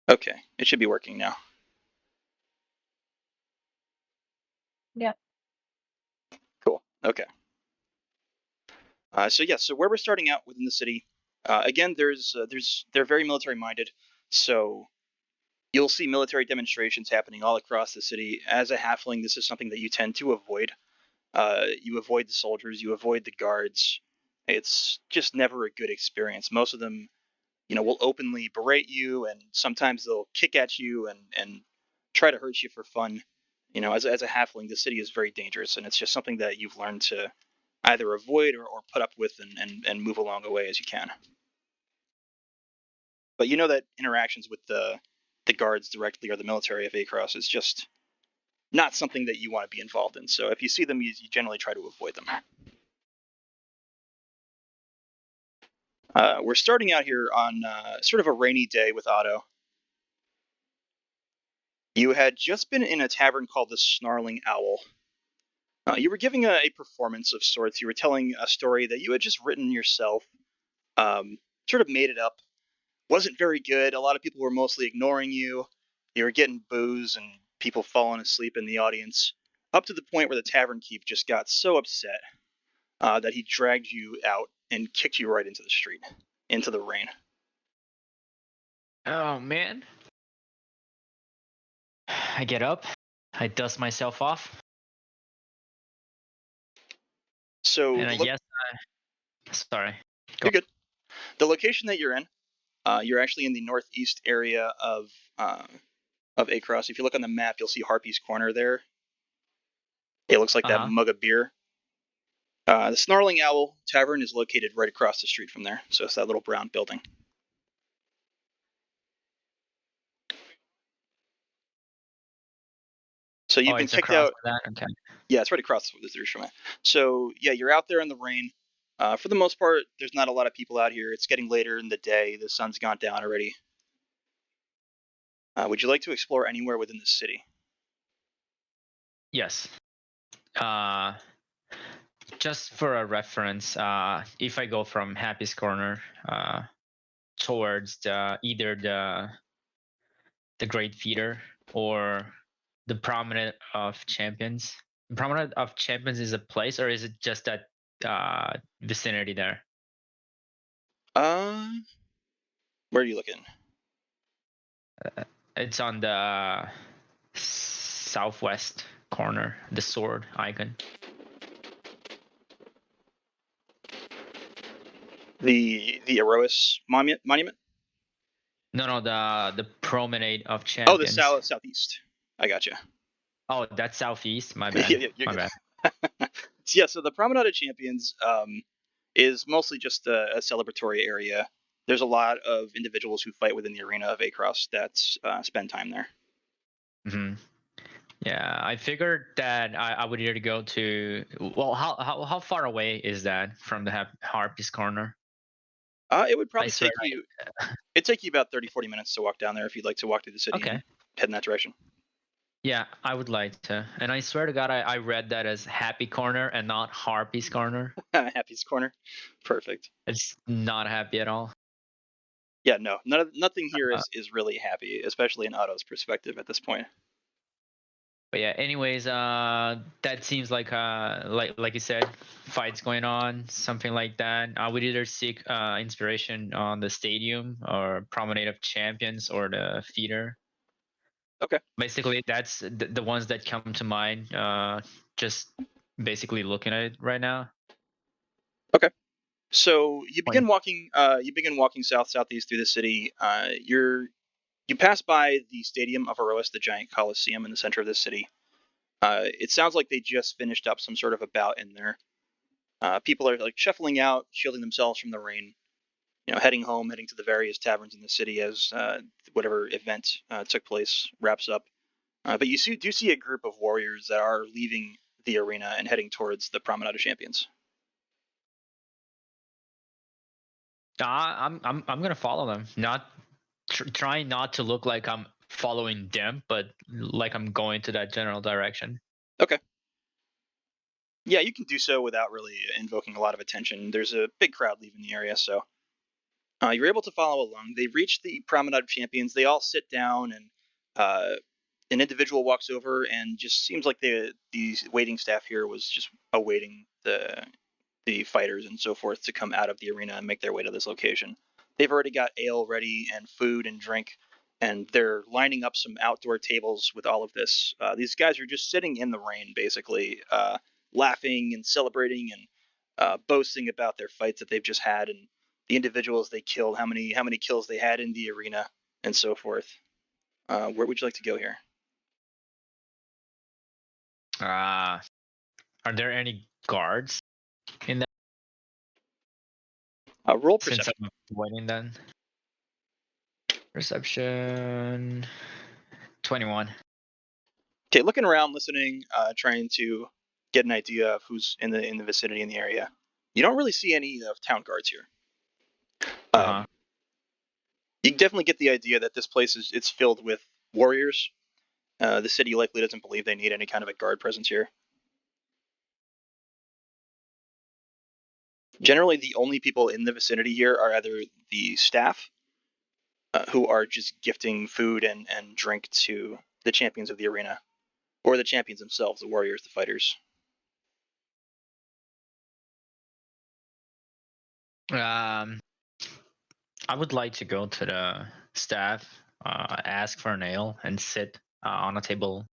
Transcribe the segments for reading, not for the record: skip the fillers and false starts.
Okay, it should be working now. Yeah. Cool. Okay. So where we're starting out within the city, again, they're very military minded. So you'll see military demonstrations happening all across the city. As a halfling, this is something that you tend to avoid. You avoid the soldiers, you avoid the guards. It's just never a good experience. Most of them, will openly berate you, and sometimes they'll kick at you and try to hurt you for fun. As a halfling, the city is very dangerous, and it's just something that you've learned to either avoid or put up with and move along the way as you can. But you know that interactions with the guards directly or the military of Across is just not something that you want to be involved in. So if you see them, you generally try to avoid them. We're starting out here on sort of a rainy day with Otto. You had just been in a tavern called the Snarling Owl. You were giving a performance of sorts. You were telling a story that you had just written yourself, sort of made it up. Wasn't very good. A lot of people were mostly ignoring you. You were getting booze and people falling asleep in the audience, up to the point where the tavern keep just got so upset that he dragged you out and kicked you right into the street, into the rain. Oh man. I get up, I dust myself off, So and I guess sorry. Go. you're good. The location that you're in, you're actually in the northeast area of Across. If you look on the map, you'll see Harpy's Corner there. It looks like that Uh-huh. mug of beer. The Snarling Owl Tavern is located right across the street from there, so it's that little brown building. So you've Oh, been it's kicked across out. that. Okay. Yeah, it's right across the street from it. So yeah, you're out there in the rain. For the most part, there's not a lot of people out here. It's getting later in the day. The sun's gone down already. Would you like to explore anywhere within the city? Yes. Uh, just for a reference, if I go from Happy's Corner towards either the Great Feeder or the Promenade of Champions. The Promenade of Champions is a place, or is it just that vicinity there? Uh, where are you looking? It's on the southwest corner, the sword icon. The AOS monument? No, the Promenade of Oh, the Champions. southeast. I gotcha. Oh, that's southeast. My bad. Yeah, you're My good. bad. Yeah, so the Promenade of Champions is mostly just a celebratory area. There's a lot of individuals who fight within the arena of Across that spend time there. Hmm. Yeah, I figured that I would either go to. Well, how far away is that from the Harpy's Corner? It would I probably swear. take you about 30, 40 minutes to walk down there if you'd like to walk through the city Okay. and head in that direction. Yeah, I would like to. And I swear to God, I read that as Happy Corner and not Harpy's Corner. Happy's Corner. Perfect. It's not happy at all. Yeah, no, nothing here is really happy, especially in Otto's perspective at this point. But yeah, anyways, that seems like you said, fights going on, something like that. I would either seek inspiration on the stadium or Promenade of Champions or the feeder. Okay. Basically, that's the ones that come to mind. Just basically looking at it right now. Okay. So you Point. begin walking. You begin walking southeast through the city. You pass by the Stadium of Aroas, the giant coliseum in the center of the city. It sounds like they just finished up some sort of a bout in there. People are like shuffling out, shielding themselves from the rain. Heading home, heading to the various taverns in the city as whatever event took place wraps up. But do see a group of warriors that are leaving the arena and heading towards the Promenade of Champions. I'm gonna follow them. Not trying not to look like I'm following them, but like I'm going to that general direction. Okay. Yeah, you can do so without really invoking a lot of attention. There's a big crowd leaving the area, so You're able to follow along. They reach the Promenade of Champions. They all sit down, and an individual walks over, and just seems like the waiting staff here was just awaiting the fighters and so forth to come out of the arena and make their way to this location. They've already got ale ready and food and drink, and they're lining up some outdoor tables with all of this. These guys are just sitting in the rain, basically, laughing and celebrating and boasting about their fights that they've just had and the individuals they killed, how many kills they had in the arena, and so forth. Where would you like to go here? Are there any guards in that? Roll Since perception. I'm avoiding then. Perception 21. Okay, looking around, listening, trying to get an idea of who's in the vicinity in the area. You don't really see any of town guards here. Uh-huh. You definitely get the idea that this place it's filled with warriors. The city likely doesn't believe they need any kind of a guard presence here. Generally, the only people in the vicinity here are either the staff, who are just gifting food and drink to the champions of the arena, or the champions themselves, the warriors, the fighters. I would like to go to the staff, ask for an ale, and sit on a table.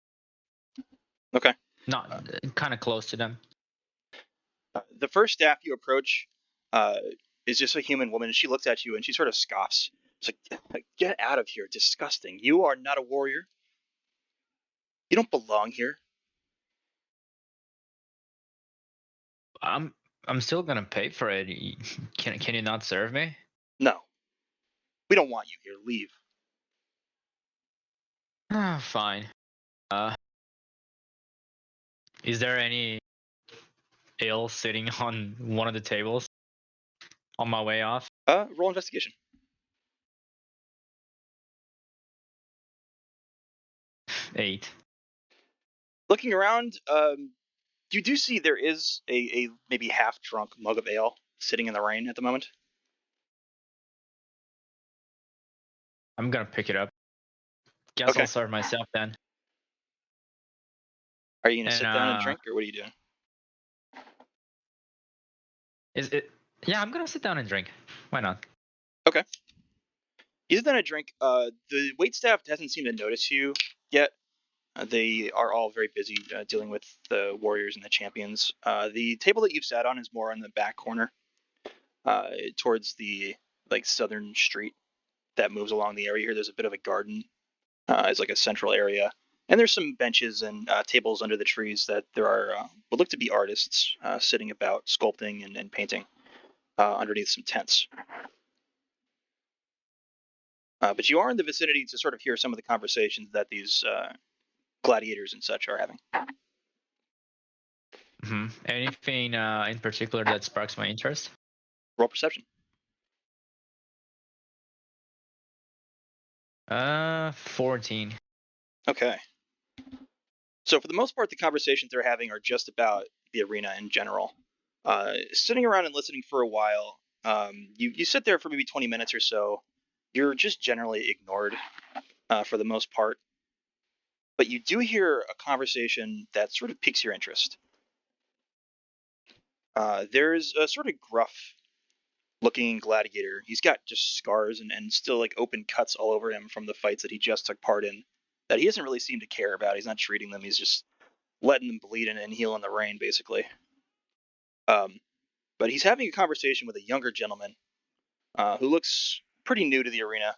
Okay. Not kind of close to them. The first staff you approach uh, is just a human woman. She looks at you and she sort of scoffs. It's like, get out of here, disgusting. You are not a warrior. You don't belong here. I'm still gonna pay for it. Can you not serve me? No, we don't want you here. Leave. Fine. Uh, is there any ale sitting on one of the tables on my way off? Roll investigation. 8. Looking around, you do see there is a maybe half drunk mug of ale sitting in the rain at the moment. I'm gonna pick it up. Guess Okay. I'll serve myself then. Are you gonna And sit down and drink, or what are you doing? is it? Yeah, I'm gonna sit down and drink. Why not? Okay. You sit down and drink. The waitstaff doesn't seem to notice you yet. They are all very busy dealing with the warriors and the champions. The table that you've sat on is more on the back corner, towards the southern street that moves along the area here. There's a bit of a garden. It's like a central area, and there's some benches and tables under the trees that there are what look to be artists sitting about sculpting and painting underneath some tents. But you are in the vicinity to sort of hear some of the conversations that these gladiators and such are having. Anything in particular that sparks my interest? Roll perception. 14. Okay. So for the most part, the conversations they're having are just about the arena in general. Sitting around and listening for a while, you sit there for maybe 20 minutes or so. You're just generally ignored for the most part. But you do hear a conversation that sort of piques your interest. There's a sort of gruff looking gladiator. He's got just scars and still like open cuts all over him from the fights that he just took part in that he doesn't really seem to care about. He's not treating them. He's just letting them bleed and heal in the rain, basically. Um, but he's having a conversation with a younger gentleman who looks pretty new to the arena.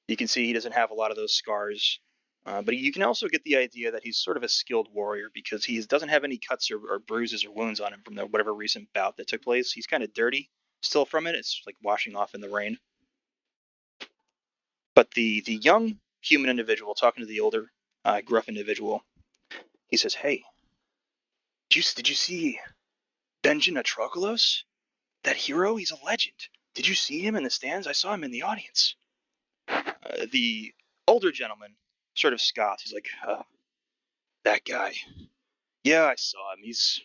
You can see he doesn't have a lot of those scars, but you can also get the idea that he's sort of a skilled warrior because he doesn't have any cuts or bruises or wounds on him from whatever recent bout that took place. He's kind of dirty still from it. It's like washing off in the rain. But the young human individual talking to the older gruff individual, he says, "Hey, did you see Benjamin Atrokulos? That hero? He's a legend. Did you see him in the stands? I saw him in the audience." The older gentleman sort of scoffs. He's like, "That guy. Yeah, I saw him. He's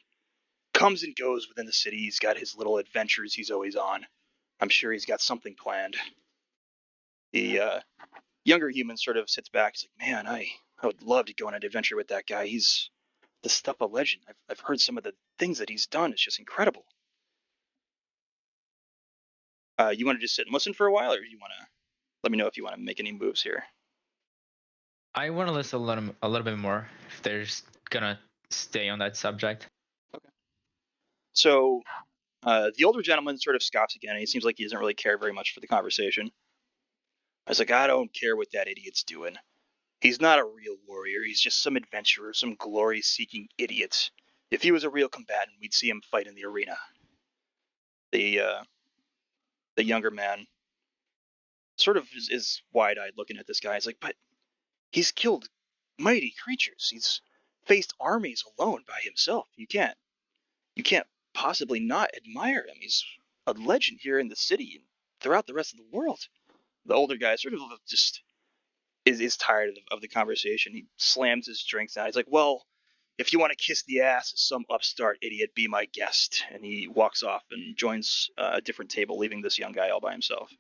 comes and goes within the city. He's got his little adventures he's always on. I'm sure he's got something planned. The younger human sort of sits back. He's like, man, I would love to go on an adventure with that guy. He's the stuff of legend. I've heard some of the things that he's done. It's just incredible. You want to just sit and listen for a while, or you want to let me know if you want to make any moves here? I want to listen a little bit more if they're just gonna stay on that subject. Okay. So the older gentleman sort of scoffs again, and he seems like he doesn't really care very much for the conversation. I was like, I don't care what that idiot's doing. He's not a real warrior. He's just some adventurer, some glory-seeking idiot. If he was a real combatant, we'd see him fight in the arena. The younger man sort of is wide-eyed looking at this guy. He's like, but he's killed mighty creatures. He's faced armies alone by himself. You can't possibly not admire him. He's a legend here in the city and throughout the rest of the world. The older guy sort of just is tired of the conversation. He slams his drinks down. He's like, well, if you want to kiss the ass of some upstart idiot, be my guest. And he walks off and joins a different table, leaving this young guy all by himself.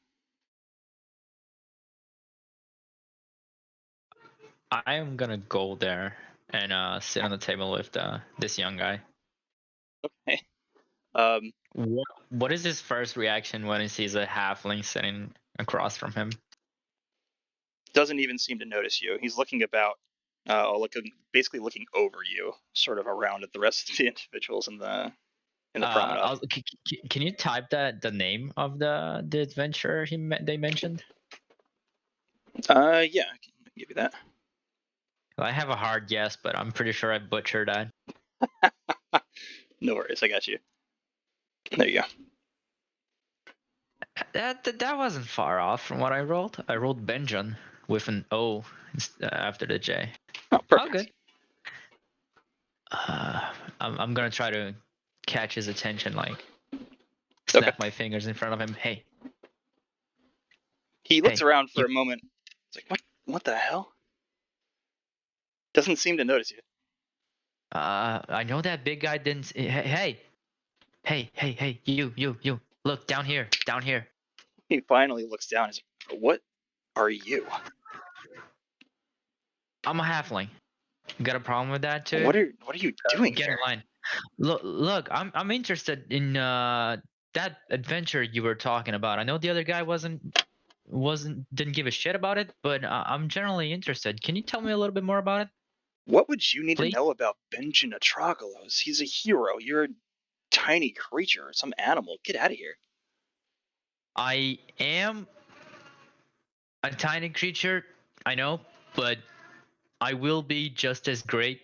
I am gonna go there and sit on the table with this young guy. Okay. What is his first reaction when he sees a halfling sitting across from him? Doesn't even seem to notice you. He's looking about, basically looking over you, sort of around at the rest of the individuals in the promenade. Can you type the name of the adventurer they mentioned? Yeah, I can give you that. I have a hard guess, but I'm pretty sure I butchered that. No worries, I got you. There you go. That wasn't far off from what I rolled. I rolled Benjamin with an O after the J. Oh, perfect. Oh, good. I'm gonna try to catch his attention, like snap my fingers in front of him. Hey. He looks around for a moment. It's like, what the hell? Doesn't seem to notice you. I know that big guy didn't. Hey, you. Look down here. He finally looks down. He's like, what are you? I'm a halfling. Got a problem with that too? What are you doing Get here? in line. Look. I'm interested in that adventure you were talking about. I know the other guy didn't give a shit about it, but I'm generally interested. Can you tell me a little bit more about it? What would you need Please? to know about Benjamin Atrogalos? He's a hero. You're a tiny creature, some animal. Get out of here. I am a tiny creature, I know, but I will be just as great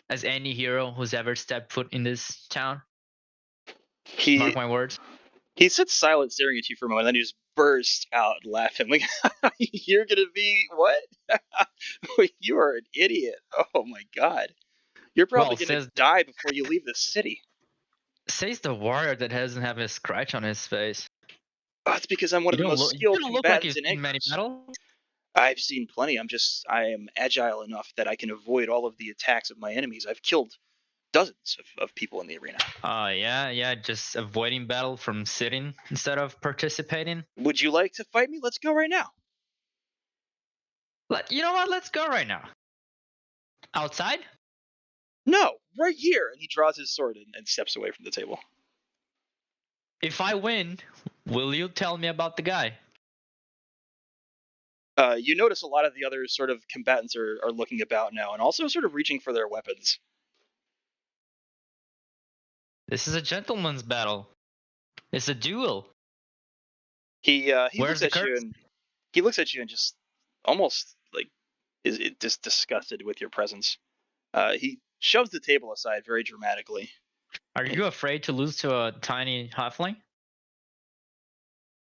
as any hero who's ever stepped foot in this town. Mark my words. He sits silent, staring at you for a moment, then he just bursts out laughing. Like, you're gonna be what? You are an idiot. Oh my god. You're probably gonna die before you leave the city. Says the warrior that doesn't have a scratch on his face. Oh, it's because I'm one of the most skilled combatants in many battles. I've seen plenty. I am agile enough that I can avoid all of the attacks of my enemies. I've killed dozens of people in the arena. Yeah, just avoiding battle from sitting instead of participating. Would you like to fight me? Let's go right now. You know what? Let's go right now. Outside? No, right here. And he draws his sword and steps away from the table. If I win, will you tell me about the guy? You notice a lot of the other sort of combatants are looking about now and also sort of reaching for their weapons. This is a gentleman's battle. It's a duel. He looks at you and he looks at you and just almost like is just disgusted with your presence. He shoves the table aside very dramatically. Are you afraid to lose to a tiny halfling?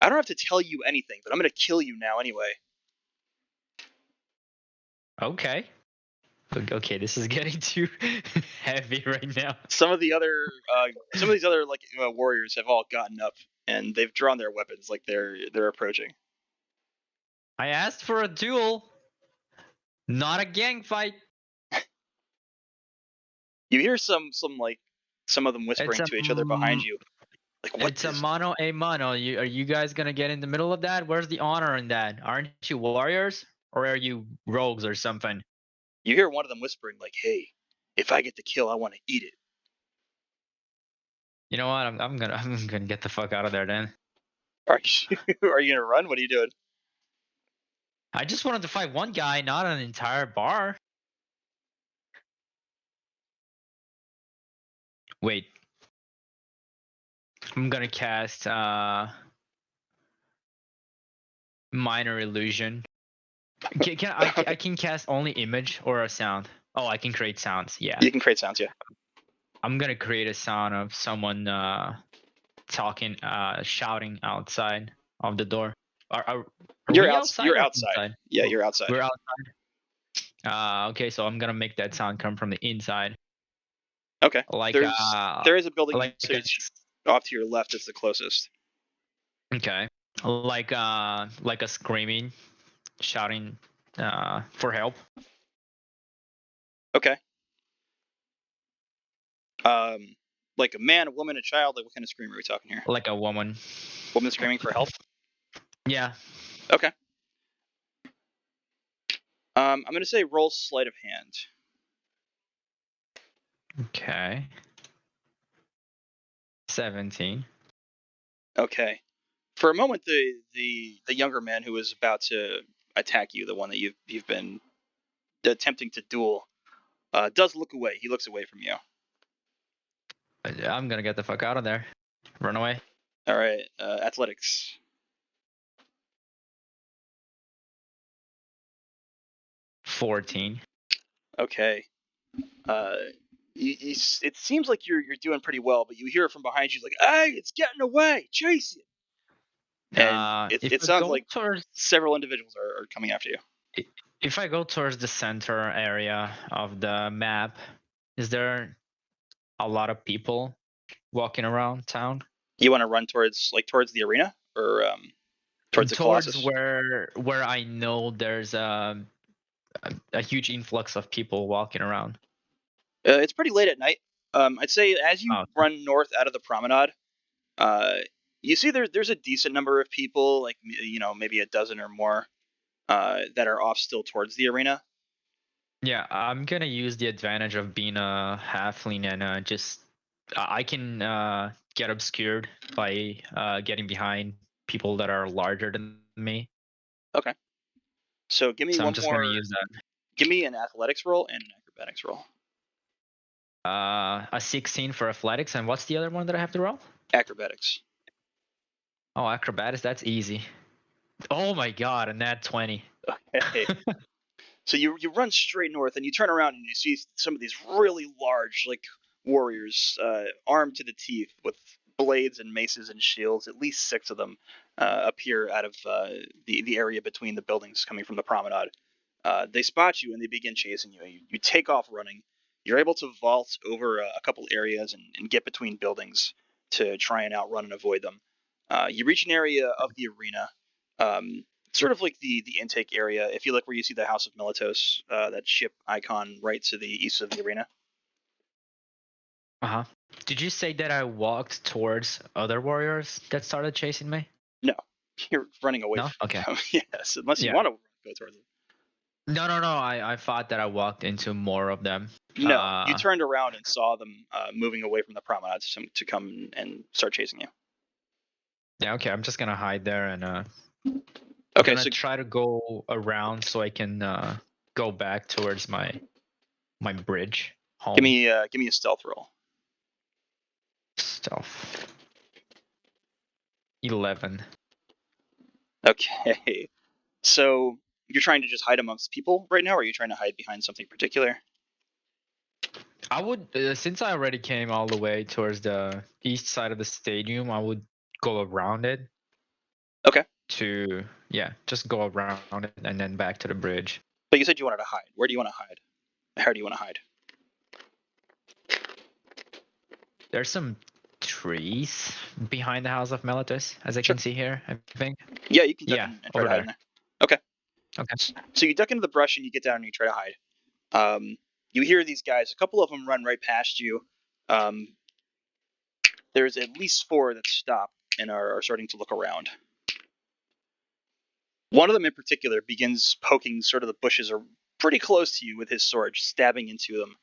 I don't have to tell you anything, but I'm gonna kill you now anyway. Okay, this is getting too heavy right now. Some of these other warriors have all gotten up and they've drawn their weapons like they're approaching. I asked for a duel, not a gang fight. You hear some of them whispering to each other behind you. Like what It's a is? mano a mano. Are you guys gonna get in the middle of that? Where's the honor in that? Aren't you warriors, or are you rogues or something? You hear one of them whispering like, "Hey, if I get the kill, I want to eat it." You know what? I'm gonna get the fuck out of there then. Are you, are you gonna run? What are you doing? I just wanted to fight one guy, not an entire bar. Wait. I'm gonna cast minor illusion. I can cast only image or a sound. Oh, I can create sounds. Yeah. You can create sounds, yeah. I'm gonna create a sound of someone talking, shouting outside of the door. Are we outside You're or outside. inside? Yeah, Oh, you're outside. we're outside. Okay, so I'm gonna make that sound come from the inside, Okay. like There is a building like a off to your left that's the closest. okay, like a screaming, shouting, for help. Okay. Like a man, a woman, a child. Like what kind of scream are we talking here? Like a woman. Woman screaming for help. Yeah. Okay. I'm gonna say roll sleight of hand. Okay. 17. Okay. For a moment, the younger man who was about to attack you, the one that you've been attempting to duel, does look away. He looks away from you. I'm gonna get the fuck out of there. Run away. All right. Athletics. 14. Okay. It seems like you're doing pretty well, but you hear it from behind you, like, "Hey, it's getting away! Chase it!" And If it I sounds go like towards several individuals are coming after you. if I go towards the center area of the map, is there a lot of people walking around town? You want to run towards the arena or towards the Towards Colossus? where I know there's a huge influx of people walking around. It's pretty late at night. I'd say as you Oh, run north out of the promenade, uh, you see there's a decent number of people, like maybe a dozen or more, that are off still towards the arena. yeah, I'm gonna use the advantage of being a halfling and just I can get obscured by getting behind people that are larger than me. Okay. So give me So I'm one just gonna more. use that. Give me an athletics roll and an acrobatics roll. A 16 for athletics, and what's the other one that I have to roll? Acrobatics. Oh, acrobatics. That's easy. Oh my god, and that 20. Okay. So you run straight north and you turn around and you see some of these really large like warriors, armed to the teeth with blades and maces and shields. At least six of them appear out of the area between the buildings coming from the promenade. They spot you and they begin chasing you. You take off running. You're able to vault over a couple areas and get between buildings to try and outrun and avoid them. You reach an area of the arena, sort of like the intake area. If you look where you see the House of Militos, that ship icon right to the east of the arena. Uh-huh. Did you say that I walked towards other warriors that started chasing me? No, you're running away No? from Okay. them. Yes, unless you Yeah. want to go towards them. No. I thought that I walked into more of them. No, you turned around and saw them moving away from the promenade to come and start chasing you. Yeah, okay. I'm just gonna hide there and Okay, gonna so try to go around so I can go back towards my bridge home. give me a stealth roll. Stuff. 11. Okay, so you're trying to just hide amongst people right now, or are you trying to hide behind something particular? I would, since I already came all the way towards the east side of the stadium, I would go around it. Okay, To, yeah, just go around it and then back to the bridge. but you said you wanted to hide. Where do you want to hide? How do you want to hide? There's some trees behind the House of Melitus, as I Sure. can see here, I think. Yeah, you can duck Yeah, and try over to hide there. in there. Okay. Okay. So you duck into the brush and you get down and you try to hide. You hear these guys. A couple of them run right past you. Um, there's at least 4 that stop and are starting to look around. One of them in particular begins poking sort of the bushes or pretty close to you with his sword, just stabbing into them,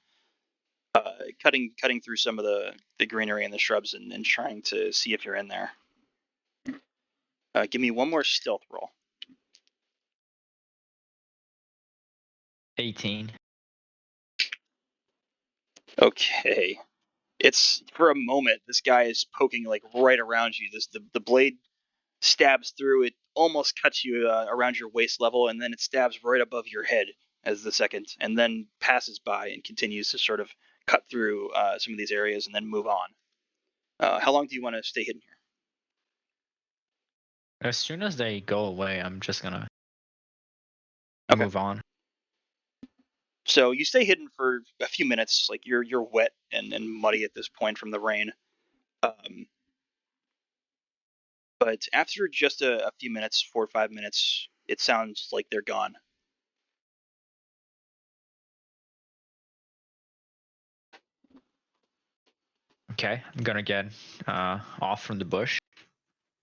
cutting through some of the greenery and the shrubs and trying to see if you're in there. Give me one more stealth roll. 18. Okay. It's for a moment, this guy is poking like right around you. The blade stabs through. It almost cuts you around your waist level, and then it stabs right above your head as the second, and then passes by and continues to sort of cut through some of these areas and then move on. How long do you want to stay hidden here? As soon as they go away, I'm just gonna Okay. move on. So you stay hidden for a few minutes, like you're wet and muddy at this point from the rain. But after just a few minutes, 4 or 5 minutes, it sounds like they're gone. Okay, I'm gonna get off from the bush.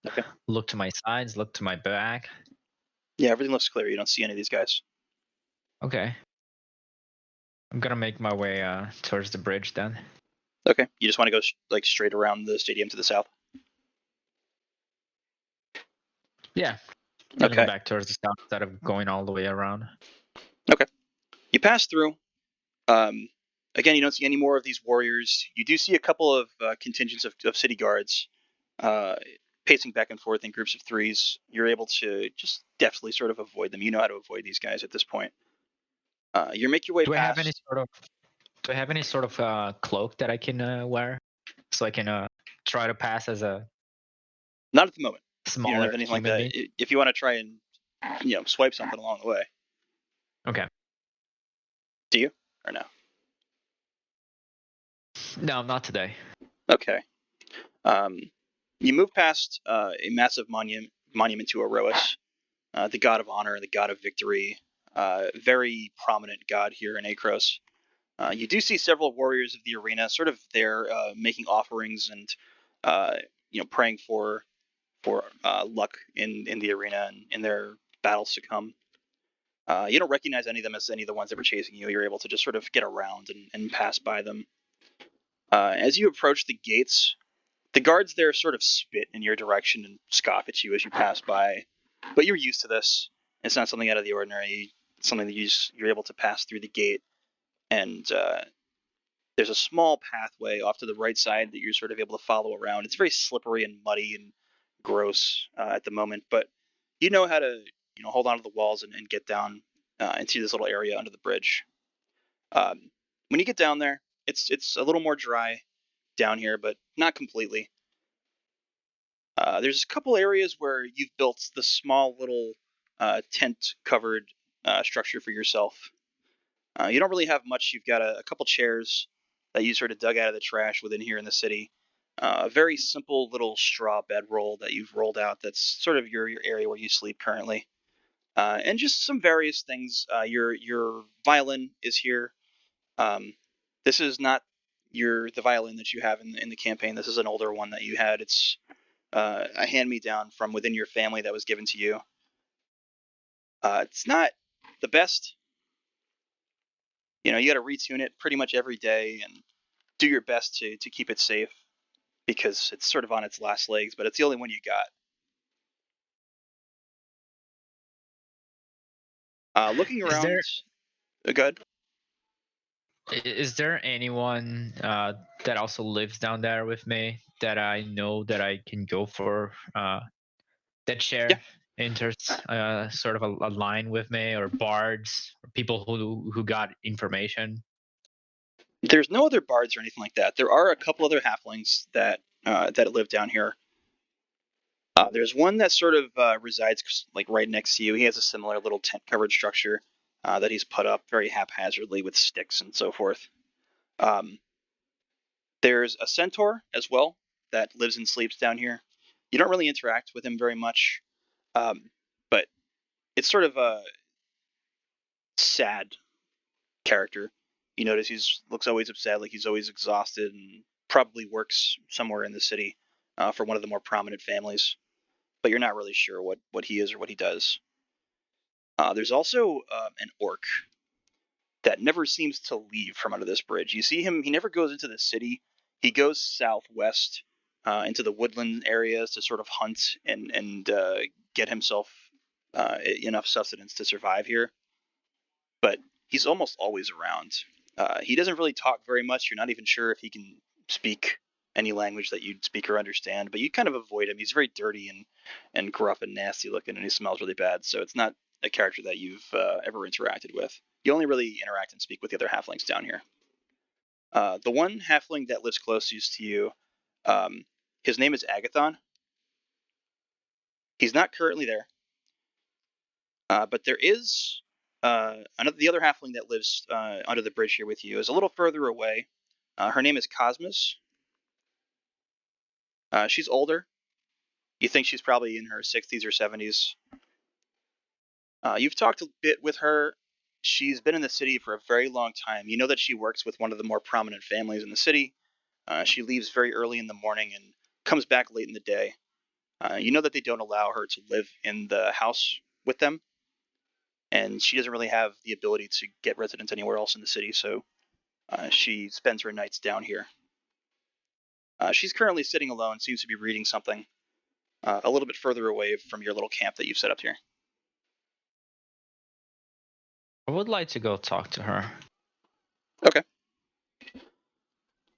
Okay. Look to my sides, look to my back. Yeah, everything looks clear. You don't see any of these guys. Okay. I'm gonna make my way towards the bridge then. Okay. You just want to go like straight around the stadium to the south? Yeah. Gonna go Okay. back towards the south instead of going all the way around. Okay. You pass through. Again, you don't see any more of these warriors. You do see a couple of contingents of city guards pacing back and forth in groups of 3s. You're able to just deftly sort of avoid them. You know how to avoid these guys at this point. You make your way Do I have any past. sort of cloak that I can wear so I can try to pass as a Not at the moment. You don't smaller have anything like human that. being? If you want to try and swipe something along the way, Okay. do you or no? No, not today. Okay. You move past a massive monument to Eros, the god of honor, the god of victory, very prominent god here in Akros. You do see several warriors of the arena, sort of there making offerings and praying for luck in the arena and in their battles to come. You don't recognize any of them as any of the ones that were chasing you. You're able to just sort of get around and pass by them. As you approach the gates, the guards there sort of spit in your direction and scoff at you as you pass by. But you're used to this. It's not something out of the ordinary. It's something that you're able to pass through the gate. And there's a small pathway off to the right side that you're sort of able to follow around. It's very slippery and muddy and gross at the moment, but you know how to hold on to the walls and get down into this little area under the bridge. When you get down there, it's a little more dry down here, but not completely. There's a couple areas where you've built the small little tent-covered structure for yourself. You don't really have much. You've got a couple chairs that you sort of dug out of the trash within here in the city. A very simple little straw bedroll that you've rolled out. That's sort of your area where you sleep currently, and just some various things. Your violin is here. This is not the violin that you have in the campaign. This is an older one that you had. It's a hand me down from within your family that was given to you. It's not the best. You got to retune it pretty much every day and do your best to keep it safe because it's sort of on its last legs, but it's the only one you got. Looking Is around, there good. is there anyone that also lives down there with me that I know that I can go for that Yeah, share interests, sort of a line with me, or bards, or people who got information? there's no other bards or anything like that. There are a couple other halflings that live down here. There's one that sort of resides like right next to you. He has a similar little tent-covered structure that he's put up very haphazardly with sticks and so forth. Um, There's a centaur as well that lives and sleeps down here. You don't really interact with him very much, but it's sort of a sad character. You notice looks always upset, like he's always exhausted and probably works somewhere in the city for one of the more prominent families, but you're not really sure what he is or what he does. There's also an orc that never seems to leave from under this bridge. You see him; he never goes into the city. He goes southwest into the woodland areas to sort of hunt and get himself enough sustenance to survive here. But he's almost always around. He doesn't really talk very much. You're not even sure if he can speak any language that you'd speak or understand, but you kind of avoid him. He's very dirty and gruff and nasty looking, and he smells really bad. So it's not a character that you've ever interacted with. You only really interact and speak with the other halflings down here. The one halfling that lives closest to you, his name is Agathon. He's not currently there, but there is the other halfling that lives under the bridge here with you is a little further away. Her name is Cosmos. She's older. You think she's probably in her 60s or 70s. You've talked a bit with her. She's been in the city for a very long time. You know that she works with one of the more prominent families in the city. She leaves very early in the morning and comes back late in the day. You know that they don't allow her to live in the house with them, and she doesn't really have the ability to get residence anywhere else in the city, so she spends her nights down here. She's currently sitting alone, seems to be reading something a little bit further away from your little camp that you've set up here. I would like to go talk to her. Okay.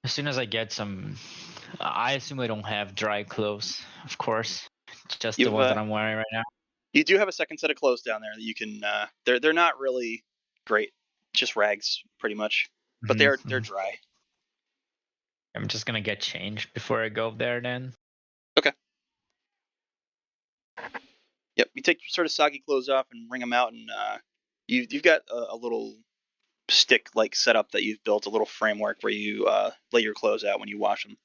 As soon as I get some, I assume I don't have dry clothes, of course, just the ones that I'm wearing right now. You do have a second set of clothes down there that you can. They're not really great, just rags, pretty much, but they're dry. I'm just gonna get changed before I go there then. Okay. Yep. You take your sort of soggy clothes off and wring them out, and you've got a little stick like setup that you've built, a little framework where you lay your clothes out when you wash them.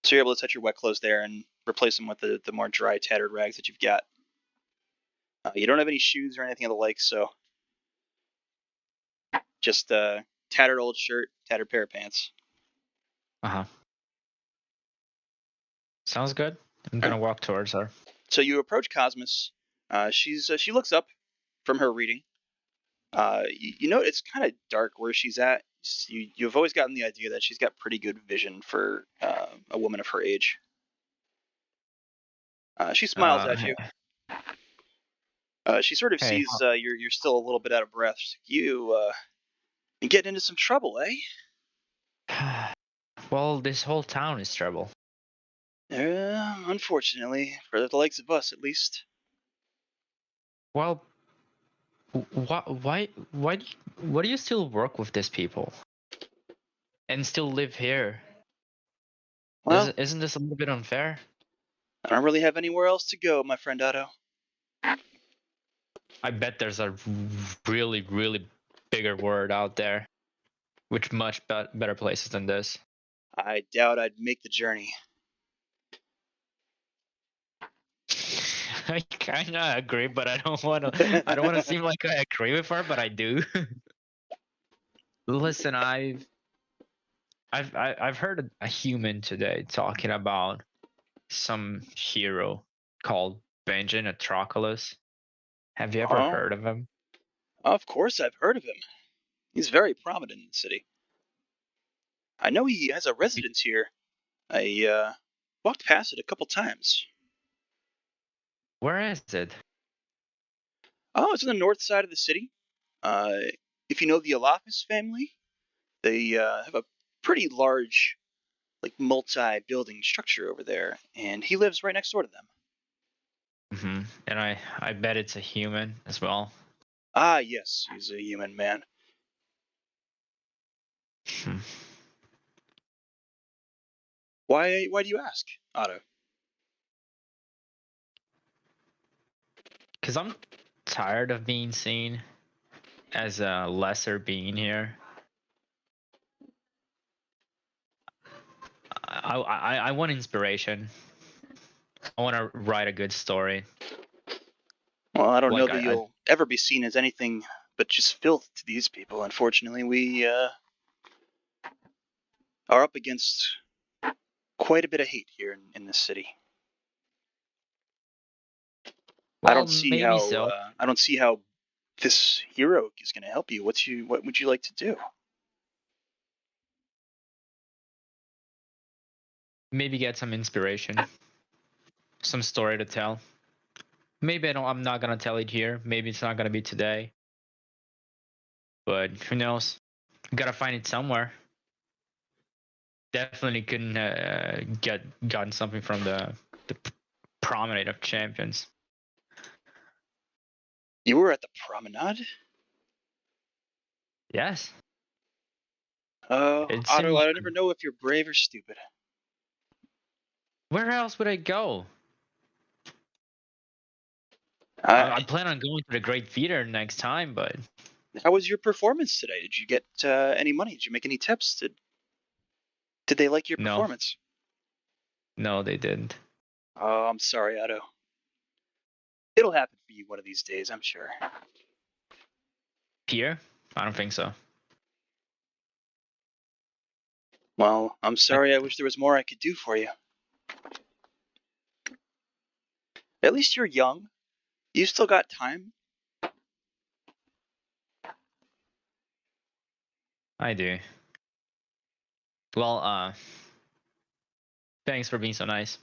So you're able to set your wet clothes there and replace them with the more dry, tattered rags that you've got. You don't have any shoes or anything of the like, so just a tattered old shirt, tattered pair of pants. Sounds good. I'm gonna walk towards her. So you approach Cosmos. She looks up from her reading. You know it's kind of dark where she's at. You've always gotten the idea that she's got pretty good vision for a woman of her age. She smiles at you. She sort of Hey, sees you're still a little bit out of breath. You getting into some trouble, eh? Well, this whole town is trouble. Unfortunately, for the likes of us, at least. Well, why do you still work with these people and still live here? Well, Isn't this a little bit unfair? I don't really have anywhere else to go, my friend Otto. I bet there's a really, really bigger world out there with much better places than this. I doubt I'd make the journey. I kind of agree, but I don't want to. I don't want to seem like I agree with her, but I do. Listen, I've heard a human today talking about some hero called Benjamin Atroculus. Have you ever heard of him? Of course I've heard of him. He's very prominent in the city. I know he has a residence here. I walked past it a couple times. Where is it? Oh, it's on the north side of the city. Uh, if you know the Alafis family, they have a pretty large, like multi-building structure over there, and he lives right next door to them. And I bet it's a human as well. Ah, yes, he's a human man. Why do you ask, Otto? Because I'm tired of being seen as a lesser being here. I want inspiration. I want to write a good story. Well, I don't Like know that you'll ever be seen as anything but just filth to these people. Unfortunately, we are up against quite a bit of hate here in this city. Well, I don't see maybe how so. this hero is going to help you. What would you like to do? Maybe get some inspiration, some story to tell. Maybe I'm not gonna tell it here. Maybe it's not gonna be today. But who knows? Gotta find it somewhere. Definitely couldn't gotten something from the promenade of champions. You were at the promenade? Yes, it's in Otto, I never London. know if you're brave or stupid. Where else would I go? I I, plan on going to the Great Theater next time, but how was your performance today? Did you get any money? Did you make any tips? Did they like your no, performance? no, they didn't. Oh, I'm sorry, Otto. It'll happen for you one of these days, I'm sure. Here? I don't think so. Well, I'm I, sorry. I wish there was more I could do for you. At least you're young. You still got time. I do. Well, thanks for being so nice.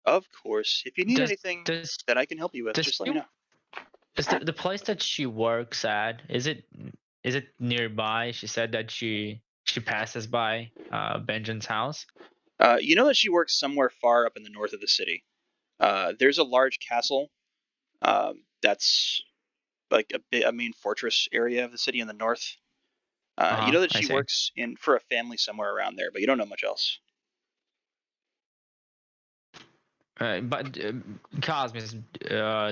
Of course. If you need Does anything does that I can help you with, does just let she me know. is the place that she works at, is it nearby? She said that she passes by Benjamin's house. You know that she works somewhere far up in the north of the city. There's a large castle that's like a main fortress area of the city in the north. You know that I she see. works for a family somewhere around there, but you don't know much else. But Cosmos,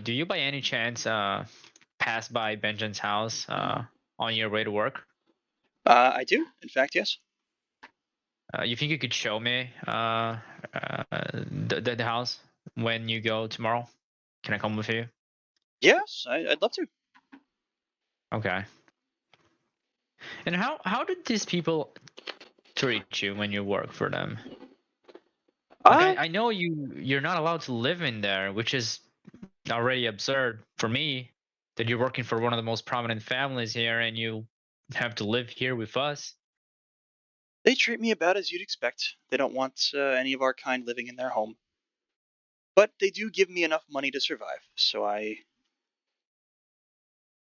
do you by any chance pass by Benjamin's house on your way to work? I do, in fact, yes. You think you could show me the house when you go tomorrow? Can I come with you? Yes, I'd love to. Okay. And how did these people treat you when you work for them? Like Uh, I know you're not allowed to live in there, which is already absurd for me that you're working for one of the most prominent families here and you have to live here with us. they treat me about as you'd expect. They don't want any of our kind living in their home. But they do give me enough money to survive, so I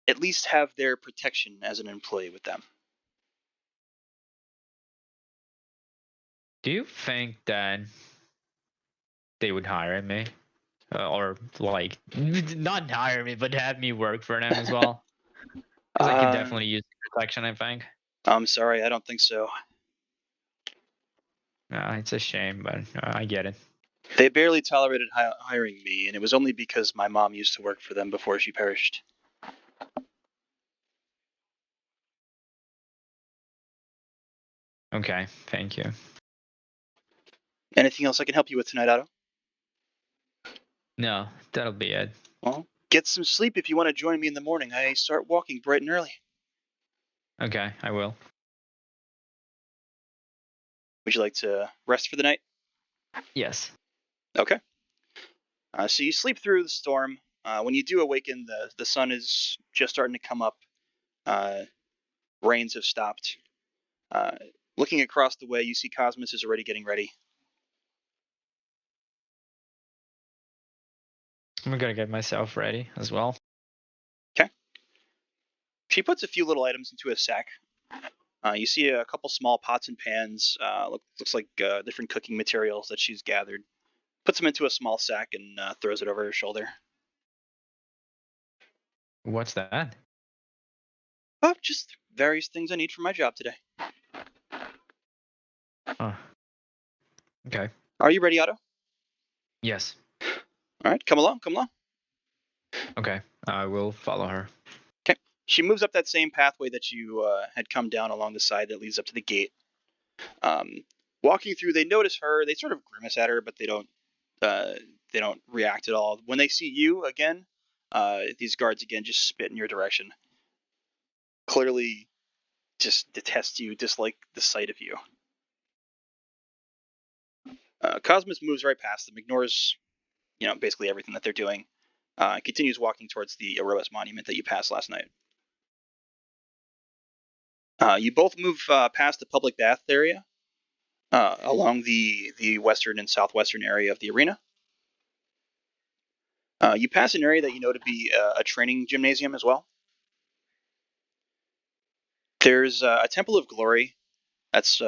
at least have their protection as an employee with them. Do you think that they would hire me? Or like not hire me, but have me work for them as well? Because I could Uh, definitely use protection, I think. I'm sorry, I don't think so. It's a shame, but I get it. They barely tolerated hiring me, and it was only because my mom used to work for them before she perished. Okay, thank you. Anything else I can help you with tonight, Otto? No, that'll be it. Well, get some sleep if you want to join me in the morning. I start walking bright and early. Okay, I will. Would you like to rest for the night? Yes. Okay. So you sleep through the storm. When you do awaken, the sun is just starting to come up. Uh, Rains have stopped. Uh, Looking across the way, you see Cosmos is already getting ready. I'm gonna get myself ready as well. Okay. She puts a few little items into a sack. You see a couple small pots and pans. Looks like different cooking materials that she's gathered. Puts them into a small sack and throws it over her shoulder. What's that? Oh, just various things I need for my job today. Oh, okay. Are you ready, Otto? Yes. All right, come along, come along. Okay. I will follow her. Okay. She moves up that same pathway that you had come down along the side that leads up to the gate. Walking through, they notice her. They sort of grimace at her, but they don't react at all. When they see you again, these guards again just spit in your direction. Clearly, just detest you, dislike the sight of you. Cosmos moves right past them, ignores, basically everything that they're doing, and continues walking towards the AOS monument that you passed last night. You both move past the public bath area along the western and southwestern area of the arena. You pass an area that you know to be a training gymnasium as well. There's a Temple of Glory that's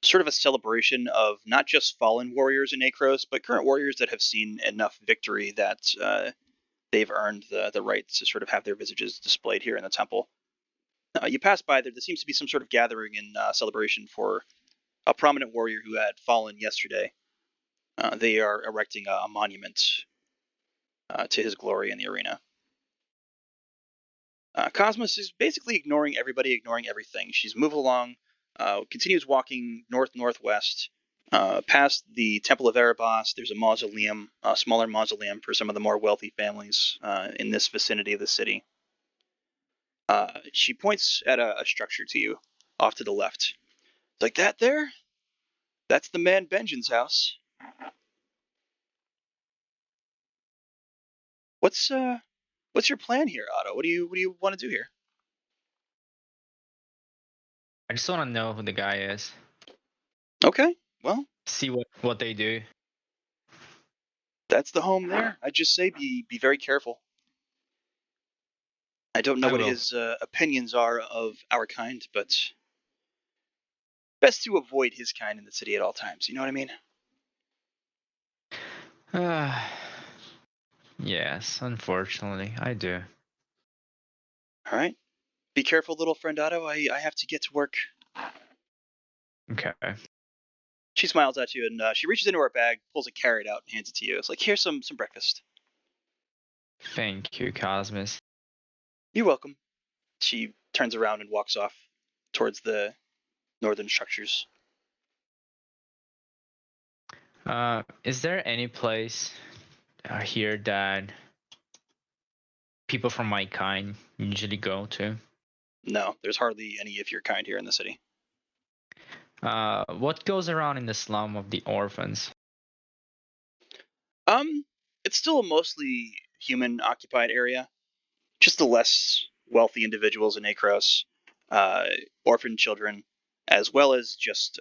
sort of a celebration of not just fallen warriors in Akros, but current warriors that have seen enough victory that they've earned the right to sort of have their visages displayed here in the temple. You pass by there seems to be some sort of gathering in celebration for a prominent warrior who had fallen yesterday. They are erecting a monument to his glory in the arena. Cosmos is basically ignoring everybody, ignoring everything. She's moving along, continues walking north-northwest, past the Temple of Erebos. There's a mausoleum, a smaller mausoleum for some of the more wealthy families in this vicinity of the city. She points at a structure to you off to the left. It's like, that there? That's the man Benjen's house. What's your plan here, Otto? What do you want to do here? I just want to know who the guy is. Okay, well, See what they do. that's the home there. I just say be very careful. I don't know I what will. his opinions are of our kind, but best to avoid his kind in the city at all times. You know what I mean? Yes, unfortunately, I do. All right. Be careful, little friend Otto. I have to get to work. Okay. She smiles at you and she reaches into her bag, pulls a carrot out, and hands it to you. It's like, here's some breakfast. Thank you, Cosmos. You're welcome. She turns around and walks off towards the northern structures. Is there any place here that people from my kind usually go to? No, there's hardly any of your kind here in the city. What goes around in the slum of the orphans? It's still a mostly human-occupied area. Just the less wealthy individuals in Akros, orphan children, as well as just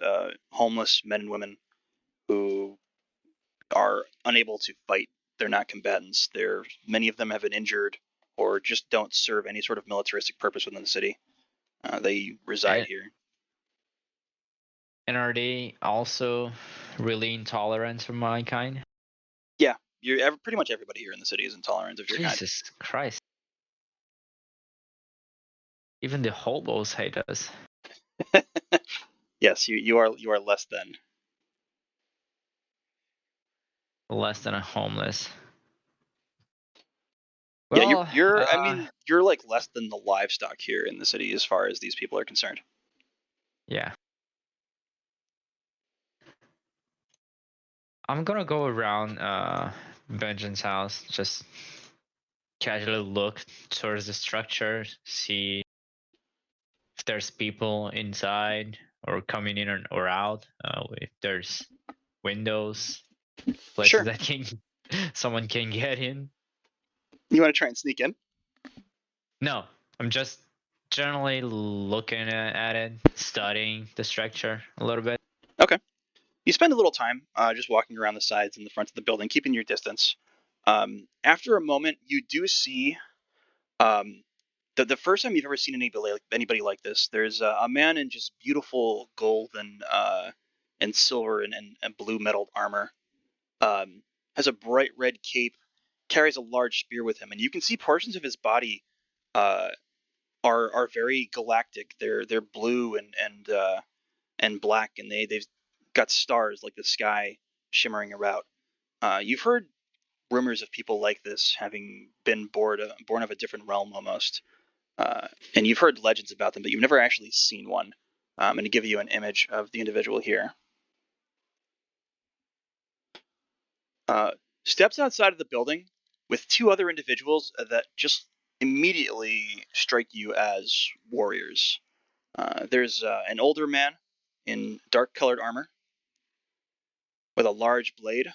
homeless men and women who are unable to fight. They're not combatants. Many of them have been injured or just don't serve any sort of militaristic purpose within the city. They reside And, here. and are they also really intolerant of my kind? Yeah, pretty much everybody here in the city is intolerant of your kind. Jesus Christ. Even the hobos hate us. Yes, you are less than. Less than a homeless. Yeah, Well, I mean, you're like less than the livestock here in the city as far as these people are concerned. yeah. I'm gonna go around Benjamin's house, just casually look towards the structure, see if there's people inside or coming in or out, if there's windows, places Sure. that someone can get in. You want to try and sneak in? No, I'm just generally looking at it, studying the structure a little bit. Okay. You spend a little time just walking around the sides and the front of the building, keeping your distance. After a moment, you do see um, the first time you've ever seen anybody like this. There's a man in just beautiful gold and silver and blue metaled armor. Has a bright red cape, carries a large spear with him, and you can see portions of his body uh, are very galactic. They're blue and black, and they've got stars like the sky shimmering about. You've heard rumors of people like this having been born of a different realm almost, and you've heard legends about them, but you've never actually seen one. I'm going to give you an image of the individual here. Uh, Steps outside of the building with two other individuals that just immediately strike you as warriors. There's an older man in dark-colored armor with a large blade,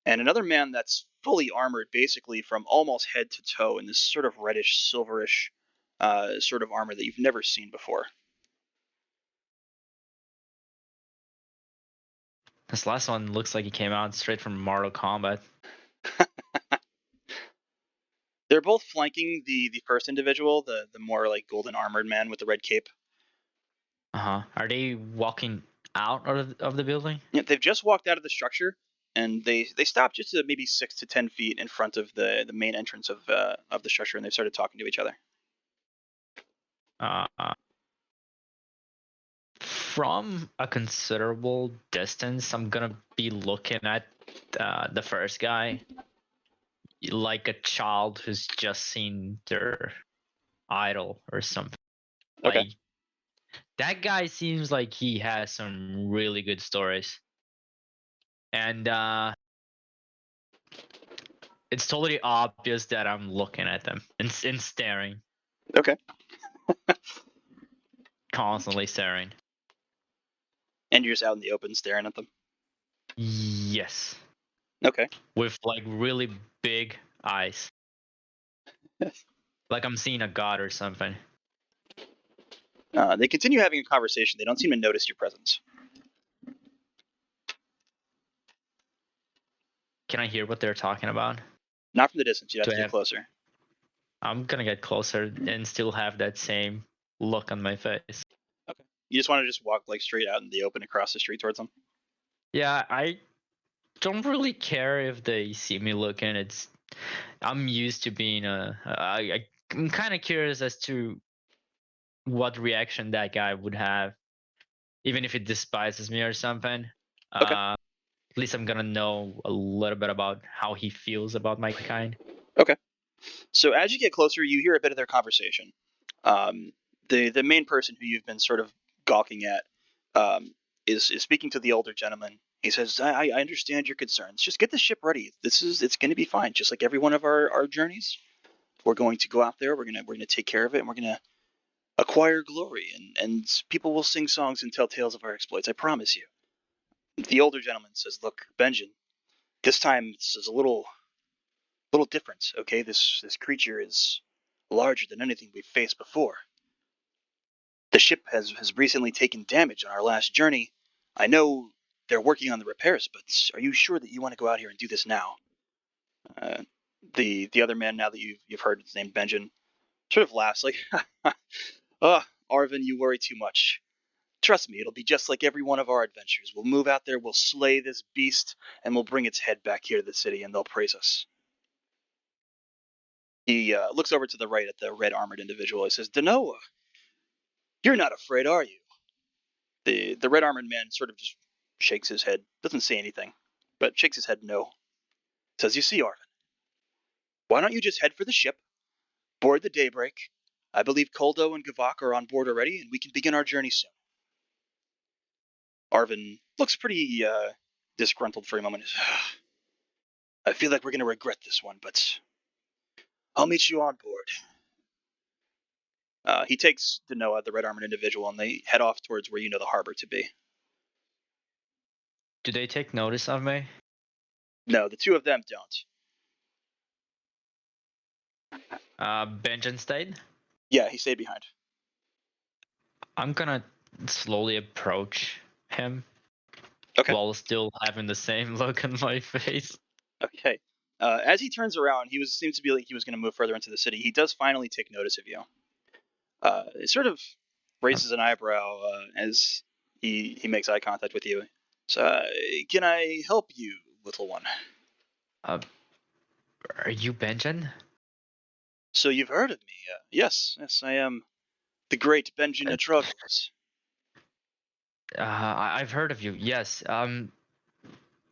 and another man that's fully armored, basically from almost head to toe, in this sort of reddish, silverish sort of armor that you've never seen before. This last one looks like he came out straight from Mortal Kombat. They're both flanking the first individual, the more like golden armored man with the red cape. Are they walking out of the building? Yeah, they've just walked out of the structure, and they stopped just maybe 6 to 10 feet in front of the main entrance of the structure, and they've started talking to each other. From a considerable distance, I'm gonna be looking at the first guy like a child who's just seen their idol or something. Okay. Like, that guy seems like he has some really good stories, and it's totally obvious that I'm looking at them and staring, Okay. constantly staring. And you're just out in the open staring at them. Yes, Okay. with like really big eyes, like I'm seeing a god or something. They continue having a conversation. They don't seem to notice your presence. Can I hear what they're talking about? Not from the distance. You'd have Do to I get have? closer. I'm gonna get closer and still have that same look on my face. Okay. You just want to just walk like straight out in the open across the street towards them. Yeah, I don't really care if they see me looking. I'm used to being I'm kind of curious as to what reaction that guy would have, even if it despises me or something. Okay. At least I'm gonna know a little bit about how he feels about my kind. Okay. So as you get closer, you hear a bit of their conversation. Um, the main person who you've been sort of gawking at is speaking to the older gentleman. He says, I understand your concerns. Just get the ship ready. It's going to be fine. Just like every one of our journeys, we're going to go out there. We're gonna take care of it, and we're gonna acquire glory, and people will sing songs and tell tales of our exploits. I promise you." The older gentleman says, "Look, Benjamin, this time this is a little different. Okay, this creature is larger than anything we've faced before. The ship has recently taken damage on our last journey. I know they're working on the repairs, but are you sure that you want to go out here and do this now?" Uh, the other man, now that you've heard his name, Benjamin, sort of laughs like, "Oh, Arvin, you worry too much. Trust me, it'll be just like every one of our adventures. We'll move out there, we'll slay this beast, and we'll bring its head back here to the city, and they'll praise us." He looks over to the right at the red armored individual. He says, "Danoa, you're not afraid, are you?" The red armored man sort of just shakes his head, doesn't say anything, but shakes his head no. Says, "You see, Arvin, why don't you just head for the ship, board the Daybreak? I believe Koldo and Gavak are on board already, and we can begin our journey soon." Arvin looks pretty disgruntled for a moment. "I feel like we're going to regret this one, but I'll meet you on board." He takes Danoa, the red armored individual, and they head off towards where you know the harbor to be. Do they take notice of me? No, the two of them don't. Benjamin stayed. Yeah, he stayed behind. I'm gonna slowly approach him. Okay. While still having the same look on my face. Okay. As he turns around, seems to be like he was going to move further into the city. He does finally take notice of you. It sort of raises an eyebrow as he makes eye contact with you. So, "Can I help you, little one?" Are you Benjamin? "So you've heard of me? Yes, I am the great Benjamin Atrogos." I've heard of you. Yes. Would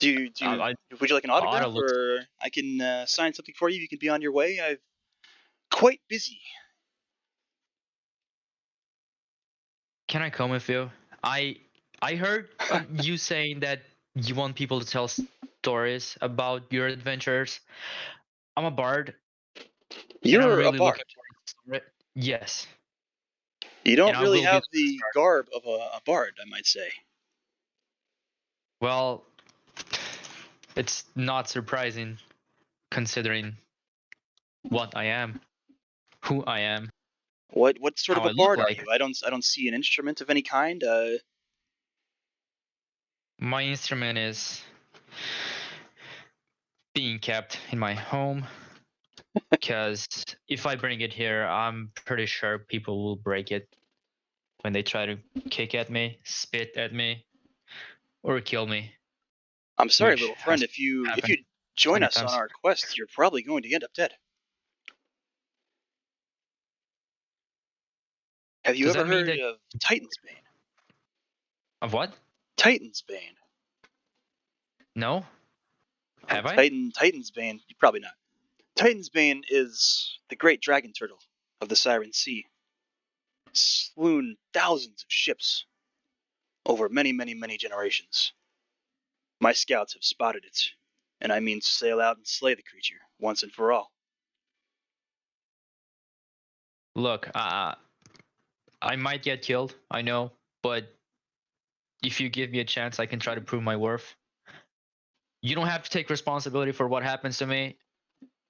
you like an Otto autograph, looks. or I can sign something for you? You can be on your way. I'm quite busy. Can I come with you? I heard you saying that you want people to tell stories about your adventures. I'm a bard, and I'm You're a really bard. looking for a story. Yes. You don't And I really will be have the garb of a bard, I might say. well. It's not surprising, considering what I am, who I am, What sort of how a I look bard are like. you? I don't see an instrument of any kind. My instrument is being kept in my home because if I bring it here, I'm pretty sure people will break it when they try to kick at me, spit at me, or kill me, I'm sorry, which little friend. has If happened you join plenty us on times. our quest, you're probably going to end up dead. Have you Does ever that mean heard that of Titan's Bane? of what? Titan's Bane. No? Oh, Have I? Titan's Bane. Probably not. Titan's Bane is the great dragon turtle of the Siren Sea. Swoon thousands of ships over many, many, many generations. My scouts have spotted it, and I mean to sail out and slay the creature once and for all. Look, I might get killed, I know, but if you give me a chance, I can try to prove my worth. You don't have to take responsibility for what happens to me,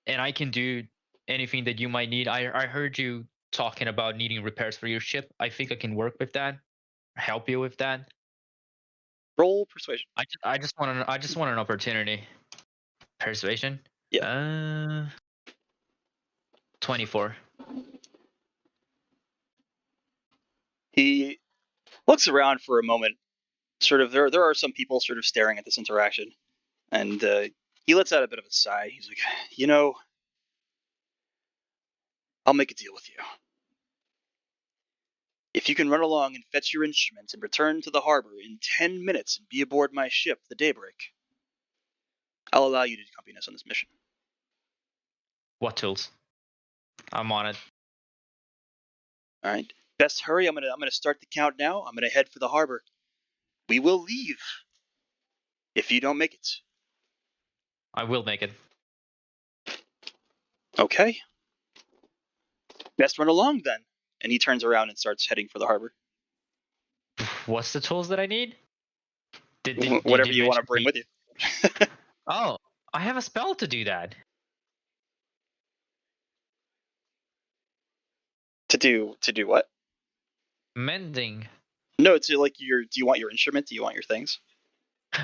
and I can do anything that you might need. I heard you talking about needing repairs for your ship. I think I can work with that, help you with that. Roll persuasion. I just want an opportunity. Persuasion. Yeah. 24. He looks around for a moment. Sort of, there are some people sort of staring at this interaction, and he lets out a bit of a sigh. He's like, you know, I'll make a deal with you. If you can run along and fetch your instruments and return to the harbor in 10 minutes and be aboard my ship, the Daybreak, I'll allow you to accompany us on this mission. What tools? I'm on it. All right. Best hurry. I'm gonna start the count now. I'm gonna head for the harbor. We will leave if you don't make it. I will make it. Okay. Best run along then. And he turns around and starts heading for the harbor. What's the tools that I need? Did Whatever you you want to mention bring me? with you. Oh, I have a spell to do that. To do what? Mending. No, to like your. Do you want your instrument? Do you want your things?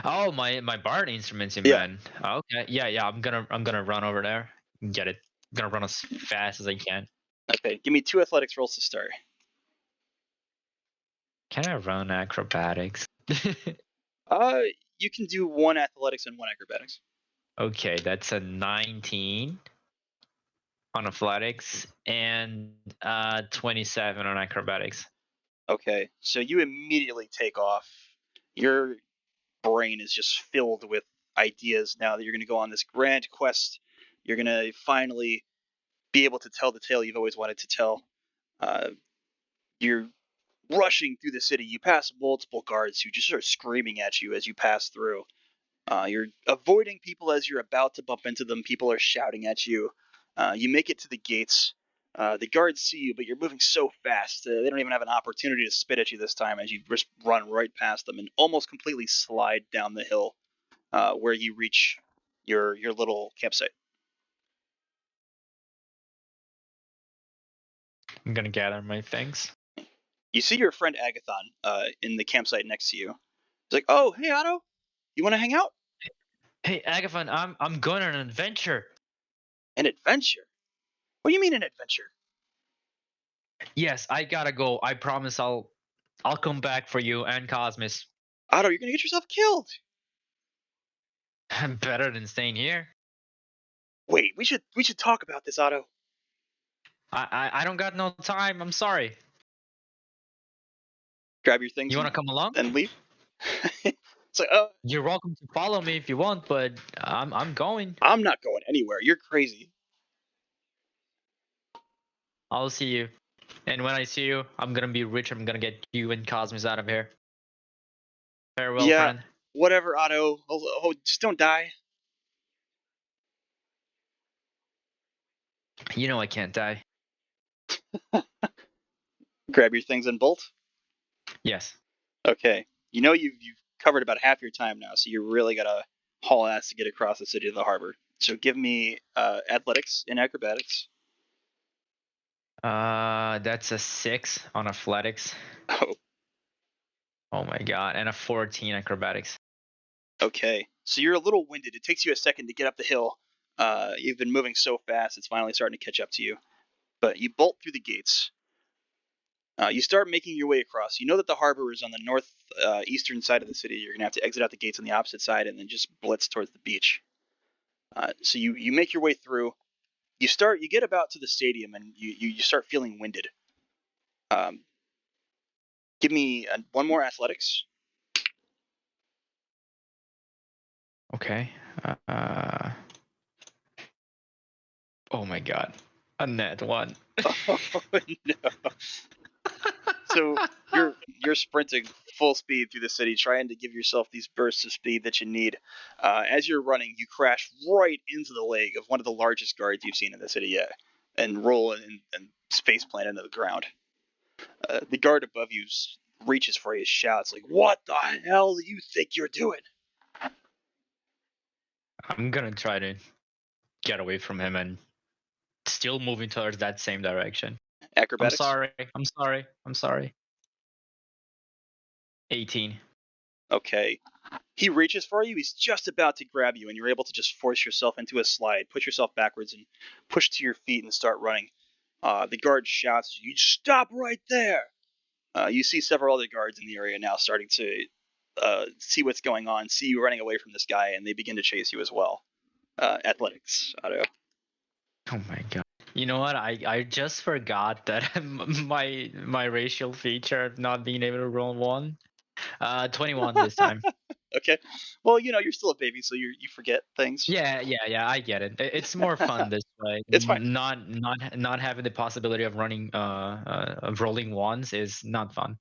Oh, my bard instruments, you Yeah. meant. Okay, yeah. I'm gonna run over there and get it. I'm gonna run as fast as I can. Okay. Give me 2 athletics rolls to start. Can I run acrobatics? Uh, you can do 1 athletics and 1 acrobatics. Okay, that's a 19 on athletics and 27 on acrobatics. Okay. So you immediately take off. Your brain is just filled with ideas now that you're going to go on this grand quest. You're going to finally be able to tell the tale you've always wanted to tell. You're rushing through the city. You pass multiple guards who just start screaming at you as you pass through. You're avoiding people as you're about to bump into them. People are shouting at you. You make it to the gates. The guards see you, but you're moving so fast. They don't even have an opportunity to spit at you this time as you just run right past them and almost completely slide down the hill where you reach your little campsite. I'm gonna gather my things. You see your friend Agathon in the campsite next to you. He's like, "Oh, hey Otto, you want to hang out? Hey, Agathon, I'm going on an adventure. An adventure? What do you mean an adventure? Yes, I gotta go. I promise I'll come back for you and Cosmos. Otto, you're gonna get yourself killed. Better than staying here. Wait, we should talk about this, Otto. I don't got no time. I'm sorry. Grab your things You wanna come along? and leave. It's like, You're welcome to follow me if you want, but I'm going. I'm not going anywhere. You're crazy. I'll see you. And when I see you, I'm gonna be rich. I'm gonna get you and Cosmos out of here. Farewell, Yeah, friend. whatever, Otto. Just don't die. You know I can't die. Grab your things and bolt. Yes. Okay. You know you've covered about half your time now, so you really gotta haul ass to get across the city to the harbor. So give me athletics and acrobatics. That's a 6 on athletics. Oh, Oh my god, and a 14 acrobatics. okay. So you're a little winded. It takes you a second to get up the hill. You've been moving so fast, it's finally starting to catch up to you. But you bolt through the gates. You start making your way across. You know that the harbor is on the north eastern side of the city. You're gonna have to exit out the gates on the opposite side and then just blitz towards the beach. So you make your way through. You get about to the stadium and you start feeling winded. Um, give me one more athletics. Okay. Oh my god, a net 1. Oh no! So you're sprinting full speed through the city, trying to give yourself these bursts of speed that you need. As you're running, you crash right into the leg of one of the largest guards you've seen in the city yet, and roll and face plant into the ground. The guard above you reaches for you, shouts like, "What the hell do you think you're doing?" I'm gonna try to get away from him and still moving towards that same direction. I'm Acrobatics. sorry. I'm sorry. I'm sorry. 18. Okay. He reaches for you. He's just about to grab you, and you're able to just force yourself into a slide, push yourself backwards, and push to your feet and start running. The guard shouts, "You stop right there!" You see several other guards in the area now starting to see what's going on, see you running away from this guy, and they begin to chase you as well. Athletics, Otto. Oh my god. You know what? I just forgot that my racial feature of not being able to roll 1. 21 this time. Okay. Well, you're still a baby, so you forget things. Yeah. I get it. It's more fun this way. It's fine. Not having the possibility of running of rolling ones is not fun.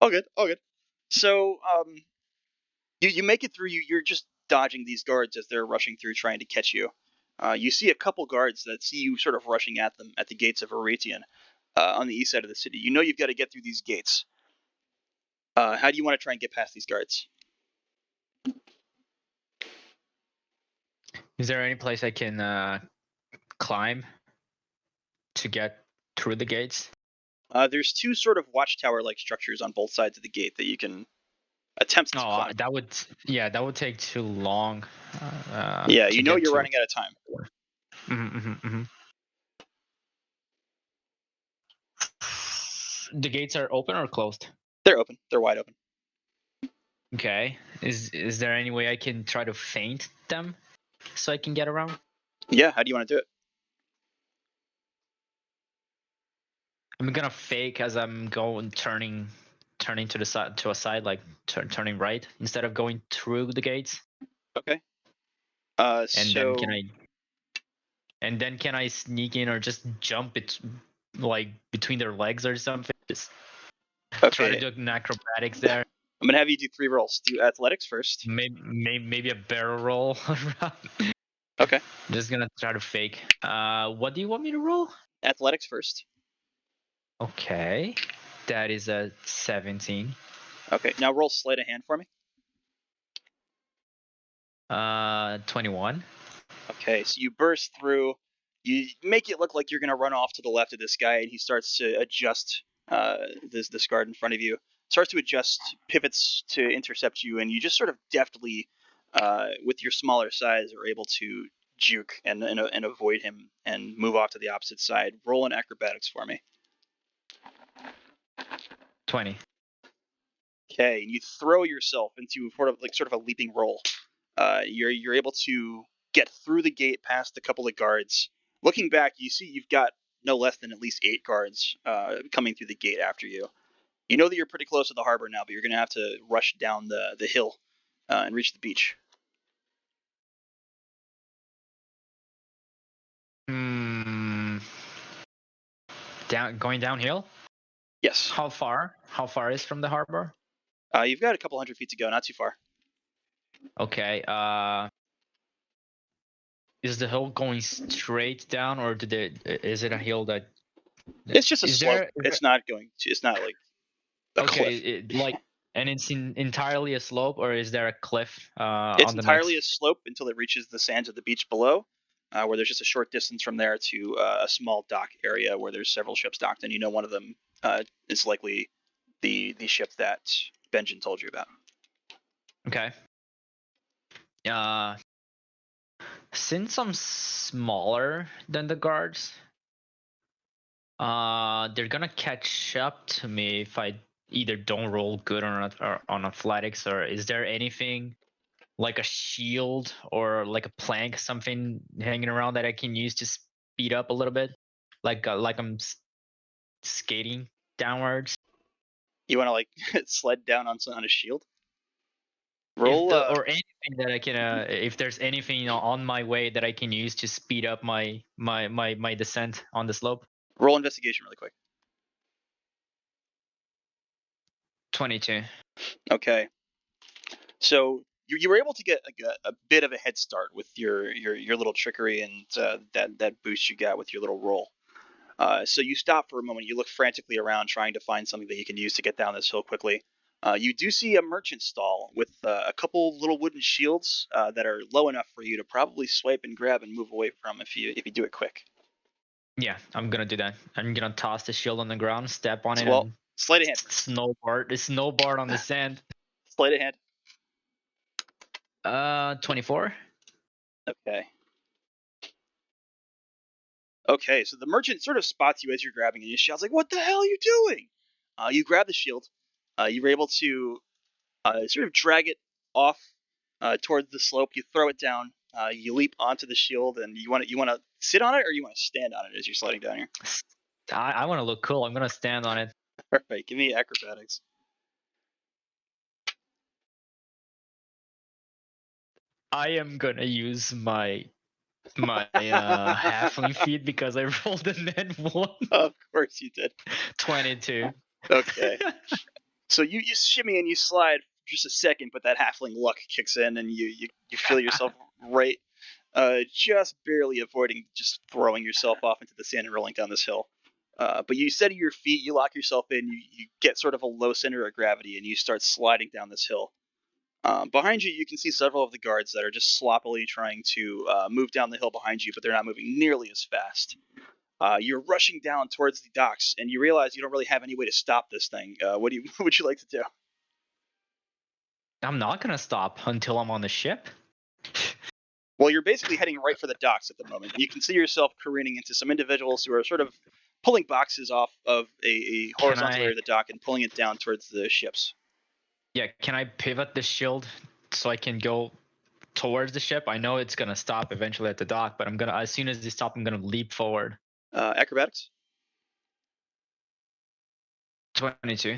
All good. All good. So, you make it through. You're just dodging these guards as they're rushing through, trying to catch you. You see a couple guards that see you sort of rushing at them at the gates of Aratian on the east side of the city. You know you've got to get through these gates. How do you want to try and get past these guards? Is there any place I can climb to get through the gates? There's two sort of watchtower-like structures on both sides of the gate that you can attempt to Oh, climb. that would take too long. Yeah, To you know get you're to. running out of time. Mm-hmm. The gates are open or closed? They're open. They're wide open. Okay. Is there any way I can try to feint them so I can get around? Yeah. How do you want to do it? I'm gonna fake as I'm going turning to the side to a side like turning right instead of going through the gates. Okay. And then So can I sneak in or just jump it like between their legs or something? Just try to okay, do an acrobatics there. I'm gonna have you do 3 rolls. Do athletics first. Maybe a barrel roll. Okay. Just gonna try to fake. What do you want me to roll? Athletics first. Okay, that is a 17. Okay. Now roll sleight of hand for me. 21. Okay. So you burst through. You make it look like you're gonna run off to the left of this guy, and he starts to adjust. This guard in front of you starts to adjust, pivots to intercept you, and you just sort of deftly, with your smaller size, are able to juke and avoid him and move off to the opposite side. Roll an acrobatics for me. 20. Okay, and you throw yourself into sort of a leaping roll. You're able to get through the gate past a couple of guards. Looking back, you see you've got no less than at least 8 guards coming through the gate after you. You know that you're pretty close to the harbor now, but you're going to have to rush down the hill and reach the beach. Hmm. Going downhill. Yes. How far? How far is from the harbor? You've got a couple hundred feet to go, not too far. Okay. Is the hill going straight down, or is it a hill that It's just a Is slope. there? It's not going to. It's not like a cliff. And it's entirely a slope, or is there a cliff It's on the entirely a next? slope until it reaches the sands of the beach below, where there's just a short distance from there to a small dock area where there's several ships docked, and you know one of them is likely the ship that Benjamin told you about. Okay. Uh, since I'm smaller than the guards, they're gonna catch up to me if I either don't roll good or on athletics, or is there anything like a shield or like a plank, something hanging around that I can use to speed up a little bit, like I'm skating downwards? You want to like sled down on a shield? If Roll the or anything that I can, if there's anything on my way that I can use to speed up my descent on the slope. roll investigation really quick. 22. Okay. So you were able to get like a bit of a head start with your little trickery and that boost you got with your little roll. So you stop for a moment. You look frantically around, trying to find something that you can use to get down this hill quickly. You do see a merchant stall with a couple little wooden shields that are low enough for you to probably swipe and grab and move away from if you do it quick. Yeah, I'm gonna do that. I'm gonna toss the shield on the ground, step on So, it, well, and sleight of hand. snowboard on the sand. Sleight of hand. 24. Okay. Okay, so the merchant sort of spots you as you're grabbing it. He shouts like, "What the hell are you doing?" You grab the shield. You were able to sort of drag it off towards the slope. You throw it down. You leap onto the shield, and you want to sit on it or you want to stand on it as you're sliding down here. I want to look cool. I'm gonna stand on it. Perfect. Give me acrobatics. I am gonna use my halfling feet because I rolled a net 1. Of course you did. 22. Okay. So you shimmy and you slide for just a second, but that halfling luck kicks in, and you feel yourself right, just barely avoiding just throwing yourself off into the sand and rolling down this hill. But you steady your feet, you lock yourself in, you get sort of a low center of gravity, and you start sliding down this hill. Behind you, you can see several of the guards that are just sloppily trying to move down the hill behind you, but they're not moving nearly as fast. You're rushing down towards the docks, and you realize you don't really have any way to stop this thing. What would you like to do? I'm not gonna stop until I'm on the ship. Well, you're basically heading right for the docks at the moment. You can see yourself careening into some individuals who are sort of pulling boxes off of a horizontal area of the dock and pulling it down towards the ships. Yeah, can I pivot the shield so I can go towards the ship? I know it's gonna stop eventually at the dock, but as soon as they stop, I'm gonna leap forward. Acrobatics? 22.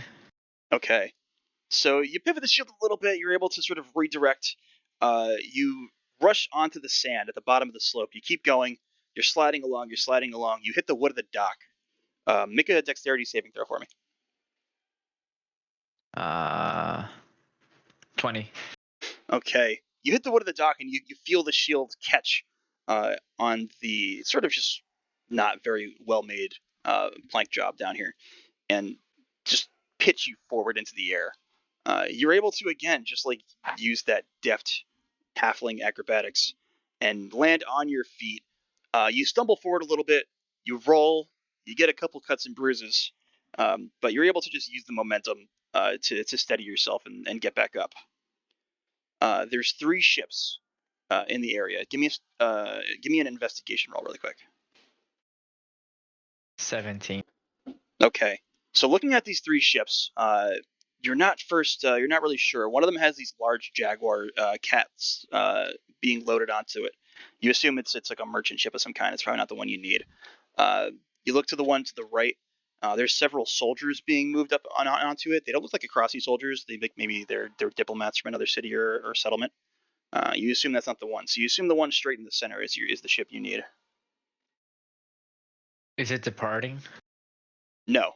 Okay. So you pivot the shield a little bit. You're able to sort of redirect. You rush onto the sand at the bottom of the slope. You keep going. You're sliding along. You're sliding along. You hit the wood of the dock. Make a dexterity saving throw for me. 20. Okay. You hit the wood of the dock and you feel the shield catch on the sort of just not very well made plank job down here and just pitch you forward into the air. You're able to, again, just like use that deft halfling acrobatics and land on your feet. You stumble forward a little bit. You roll. You get a couple cuts and bruises. But you're able to just use the momentum to steady yourself and get back up. There's 3 ships in the area. Give me an investigation roll really quick. 17. Okay. So looking at these 3 ships, you're not really sure. One of them has these large jaguar cats being loaded onto it. You assume it's like a merchant ship of some kind. It's probably not the one you need. You look to the one to the right. There's several soldiers being moved up onto it. They don't look like Acrossi soldiers. They think maybe they're diplomats from another city or settlement. You assume that's not the one. So you assume the one straight in the center is the ship you need. Is it departing? No.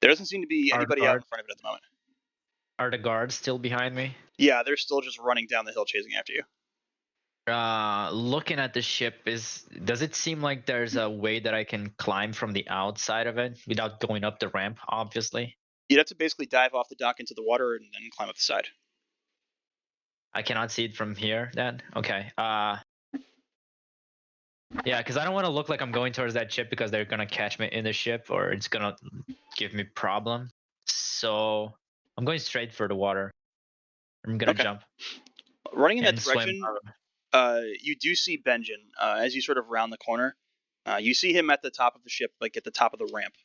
There doesn't seem to be anybody out in front of it at the moment. Are the guards still behind me? Yeah, they're still just running down the hill chasing after you. Looking at the ship, does it seem like there's a way that I can climb from the outside of it without going up the ramp? Obviously, You'd have to basically dive off the dock into the water and then climb up the side. I cannot see it from here. Then okay. Yeah, because I don't want to look like I'm going towards that ship because they're gonna catch me in the ship or it's gonna give me problem. So I'm going straight for the water. I'm gonna Okay. jump Running in that and swim. direction, you do see Benjen as you sort of round the corner. You see him at the top of the ship, like at the top of the ramp,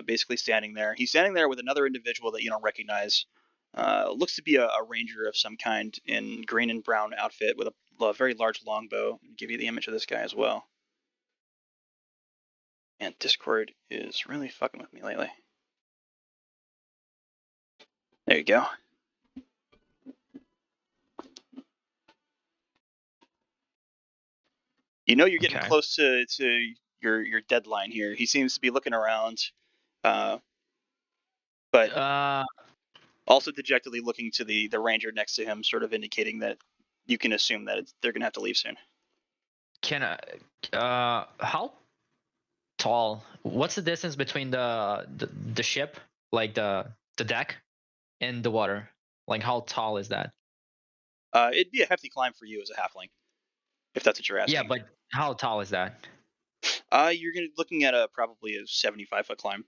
basically standing there. He's standing there with another individual that you don't recognize. Looks to be a ranger of some kind in green and brown outfit with a very large longbow. I'll give you the image of this guy as well. And Discord is really fucking with me lately. There you go. You know you're getting Okay. close to your deadline here. He seems to be looking around, but also dejectedly looking to the ranger next to him, sort of indicating that you can assume that they're gonna have to leave soon. Can I? How tall? What's the distance between the ship, like the deck, and the water? Like how tall is that? It'd be a hefty climb for you as a halfling, if that's what you're Yeah, asking. but how tall is that? You're gonna looking at probably a 75-foot climb.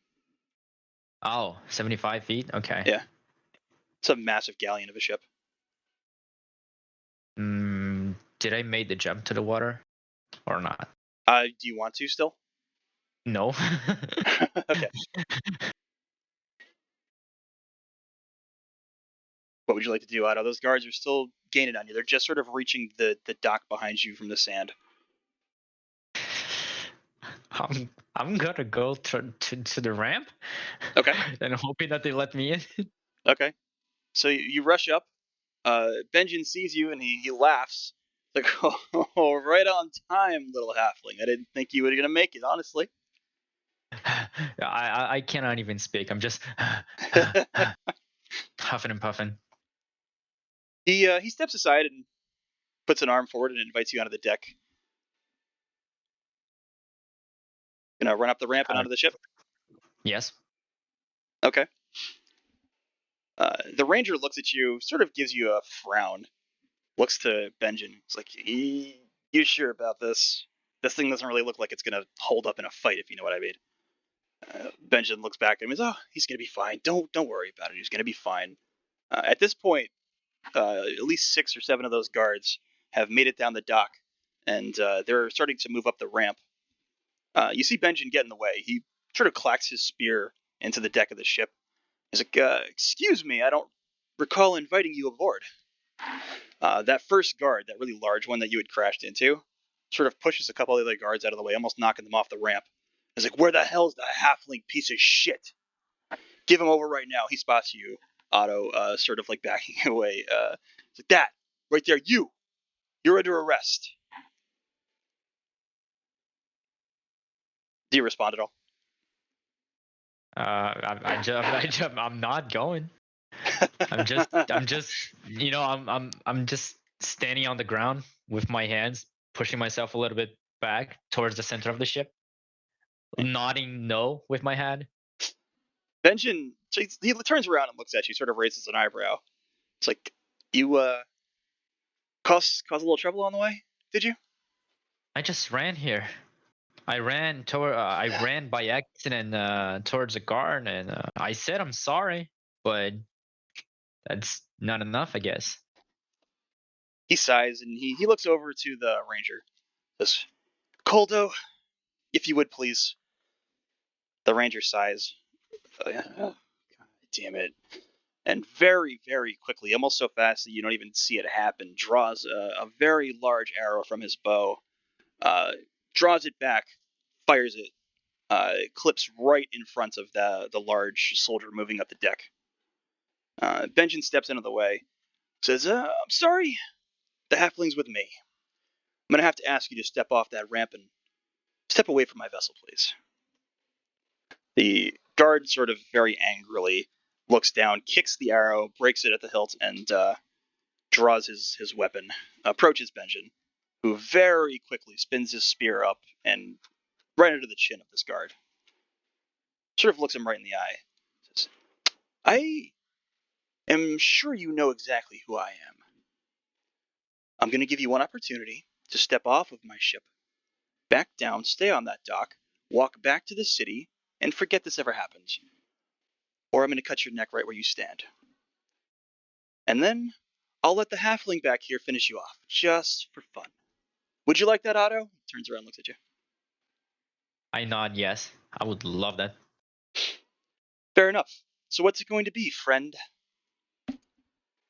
Oh, 75 feet. Okay. Yeah, it's a massive galleon of a ship. Did I make the jump to the water or not? Do you want to still? No. Okay. What would you like to do, Otto? Those guards are still gaining on you. They're just sort of reaching the dock behind you from the sand. I'm gonna go to the ramp. Okay. And hoping that they let me in. Okay. So you rush up. Benjen sees you and he laughs. Like, oh, right on time, little halfling. I didn't think you were gonna make it, honestly. I cannot even speak. I'm just huffing and puffing. He steps aside and puts an arm forward and invites you onto the deck. Gonna run up the ramp and onto the ship. Yes. Okay. The ranger looks at you, sort of gives you a frown. Looks to Benjen. It's like, you sure about this? This thing doesn't really look like it's gonna hold up in a fight, if you know what I mean. Benjen looks back at him and says, "Oh, he's gonna be fine. Don't worry about it. He's gonna be fine." At this point, at least 6 or 7 of those guards have made it down the dock, and they're starting to move up the ramp. You see Benjen get in the way. He sort of clacks his spear into the deck of the ship. He's like, "Excuse me, I don't recall inviting you aboard." That first guard, that really large one that you had crashed into, sort of pushes a couple of the other guards out of the way, almost knocking them off the ramp. He's like, "Where the hell's the halfling piece of shit? Give him over right now." He spots you, Otto, sort of like backing away. It's like, "That right there, you're under arrest." Do you respond at all? I'm not going. I'm just, I'm just standing on the ground with my hands, pushing myself a little bit back towards the center of the ship, nodding no with my head. Benjen, so he turns around and looks at you, sort of raises an eyebrow. It's like, "You cause a little trouble on the way, did you?" I just ran here. I ran by accident towards a guard, and I said I'm sorry, but that's not enough, I guess. He sighs and he looks over to the ranger. Says, "Coldo, if you would please." The ranger sighs. God damn it. And very, very quickly, almost so fast that you don't even see it happen, draws a very large arrow from his bow, draws it back, fires it, clips right in front of the large soldier moving up the deck. Benjen steps into the way, says, "I'm sorry, the halfling's with me. I'm going to have to ask you to step off that ramp and step away from my vessel, please." The guard sort of very angrily looks down, kicks the arrow, breaks it at the hilt, and draws his weapon, approaches Benjen. who very quickly spins his spear up and right under the chin of this guard. Sort of looks him right in the eye. Says, I am sure you know exactly who I am. I'm going to give you one opportunity to step off of my ship, back down, stay on that dock, walk back to the city, and forget this ever happened. Or I'm going to cut your neck right where you stand. And then I'll let the halfling back here finish you off, just for fun. Would you like that, Otto? Turns around and looks at you. I nod yes. I would love that. Fair enough. So what's it going to be, friend?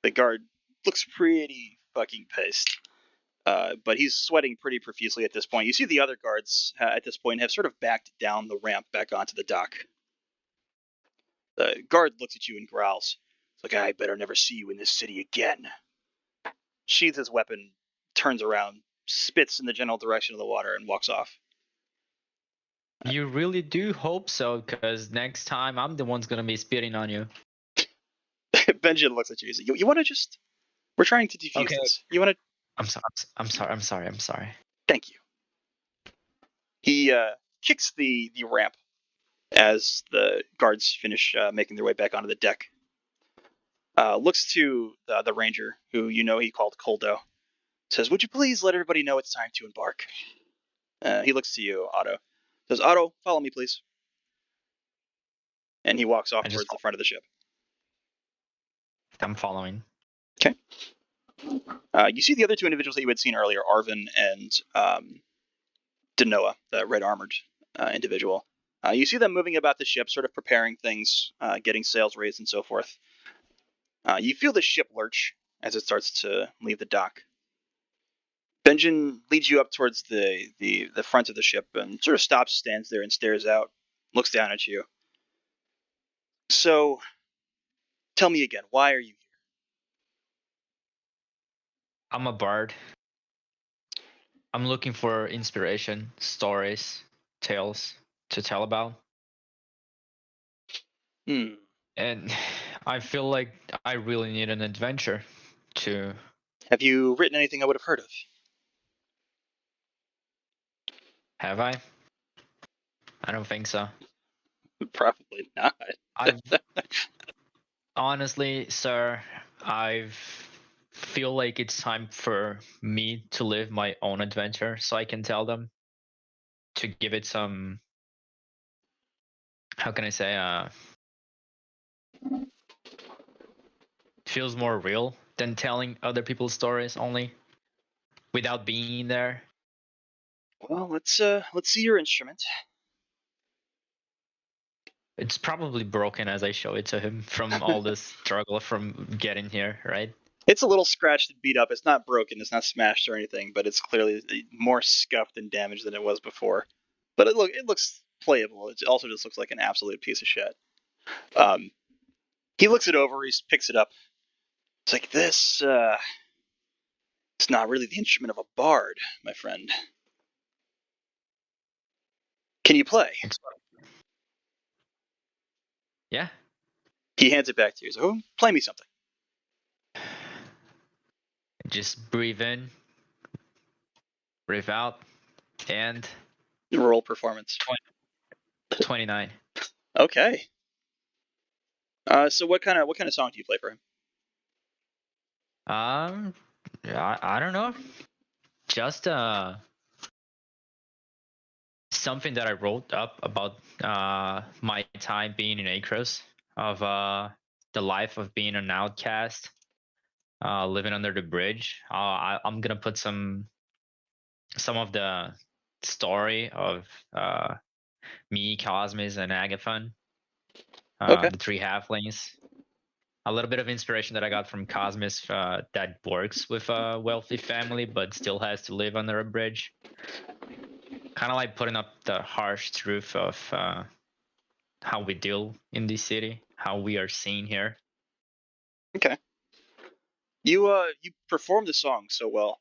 The guard looks pretty fucking pissed. But he's sweating pretty profusely at this point. You see the other guards at this point have sort of backed down the ramp back onto the dock. The guard looks at you and growls. It's like, I better never see you in this city again. Sheathes his weapon, turns around, spits in the general direction of the water, and walks off. You really do hope so, because next time I'm the one's gonna be spitting on you. Benjamin looks at you. He's like, you want to just... We're trying to defuse this. You want to... I'm sorry. Thank you. He kicks the ramp as the guards finish making their way back onto the deck. Looks to the ranger, who you know he called Koldo. Says, would you please let everybody know it's time to embark? He looks to you, Otto. Says, Otto, follow me, please. And he walks off towards the front of the ship. I'm following. Okay. You see the other two individuals that you had seen earlier, Arvin and Denoa, the red armored individual. You see them moving about the ship, sort of preparing things, getting sails raised and so forth. You feel the ship lurch as it starts to leave the dock. Benjamin leads you up towards the front of the ship and sort of stops, stands there, and stares out, looks down at you. So, tell me again, why are you here? I'm a bard. I'm looking for inspiration, stories, tales to tell about. And I feel like I really need an adventure to... Have you written anything I would have heard of? Have I? I don't think so. Probably not. Honestly, sir, I feel like it's time for me to live my own adventure so I can tell them, to give it some, how can I say, feels more real than telling other people's stories only without being there. Well, let's see your instrument. It's probably broken as I show it to him from all this struggle from getting here, right? It's a little scratched and beat up. It's not broken. It's not smashed or anything, but it's clearly more scuffed and damaged than it was before. But it looks playable. It also just looks like an absolute piece of shit. He looks it over. He picks it up. It's like, this. It's not really the instrument of a bard, my friend. Can you play? Yeah. He hands it back to you. He's like, oh, play me something. Just breathe in, breathe out, and Roll performance. 29. Okay. So what kind of song do you play for him? I don't know. Just something that I wrote up about my time being in Acros, of the life of being an outcast, living under the bridge. I'm gonna put some of the story of me, Cosmis, and Agathon, Okay. the three halflings. A little bit of inspiration that I got from Cosmis, that works with a wealthy family but still has to live under a bridge. Kind of like putting up the harsh truth of how we deal in this city, how we are seen here. Okay. You performed the song so well,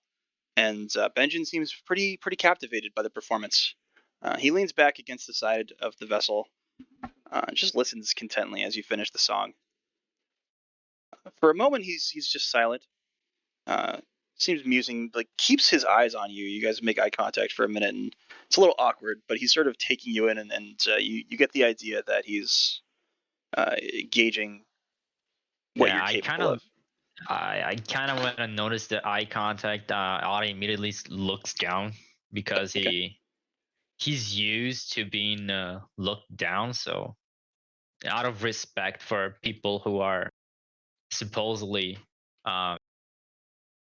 and Benjamin seems pretty captivated by the performance. He leans back against the side of the vessel, and just listens contently as you finish the song. For a moment, he's just silent. seems musing, like keeps his eyes on you. You guys make eye contact for a minute, and it's a little awkward, but he's sort of taking you in, and you get the idea that he's gauging what you're Yeah, capable of. I kind of when I notice the eye contact, Otto immediately looks down because Okay. he's used to being looked down. So out of respect for people who are supposedly um,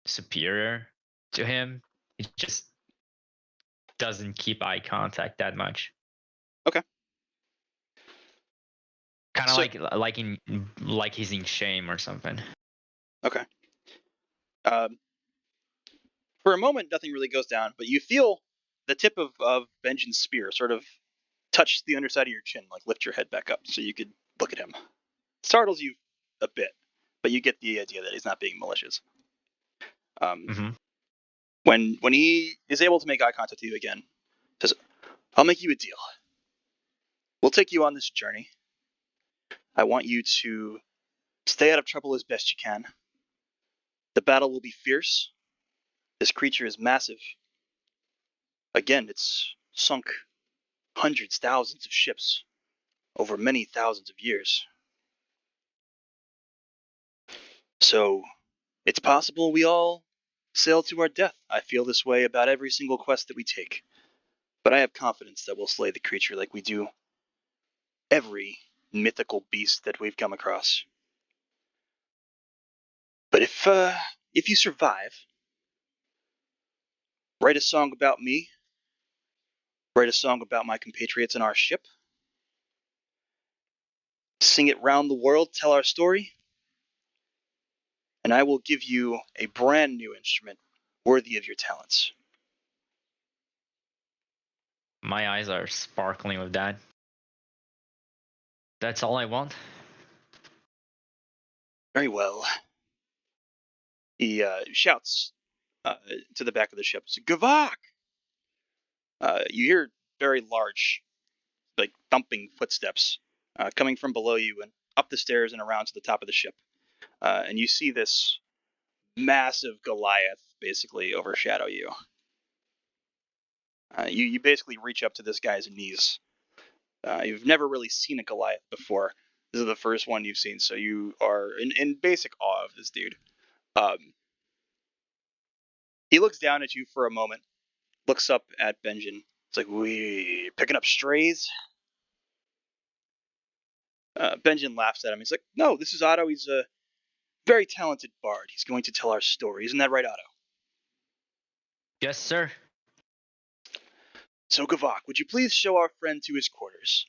superior to him, he just doesn't keep eye contact that much. Okay. Kind of So like he's in shame or something. okay. Um, for a moment, nothing really goes down, but you feel the tip of Benjamin's spear sort of touch the underside of your chin, like lift your head back up so you could look at him. Startles you a bit, but you get the idea that he's not being malicious. Mm-hmm. When he is able to make eye contact with you again, says, "I'll make you a deal. We'll take you on this journey. I want you to stay out of trouble as best you can. The battle will be fierce. This creature is massive. Again, it's sunk hundreds, thousands of ships over many thousands of years. So it's possible we all sail to our death. I feel this way about every single quest that we take. But I have confidence that we'll slay the creature like we do every mythical beast that we've come across. But if you survive, write a song about me, write a song about my compatriots and our ship, sing it round the world, tell our story, and I will give you a brand new instrument worthy of your talents." My eyes are sparkling with that. That's all I want. Very well. He shouts to the back of the ship, "Gavak!" You hear very large, like thumping footsteps coming from below you and up the stairs and around to the top of the ship. And you see this massive Goliath basically overshadow you. You basically reach up to this guy's knees. You've never really seen a Goliath before. This is the first one you've seen, so you are in basic awe of this dude. Um, he looks down at you for a moment, looks up at Benjamin. It's like, "We picking up strays?" Benjamin laughs at him. He's like, "No, this is Otto. He's a very talented bard. He's going to tell our story. Isn't that right, Otto?" Yes, sir. "So, Gavak, would you please show our friend to his quarters?"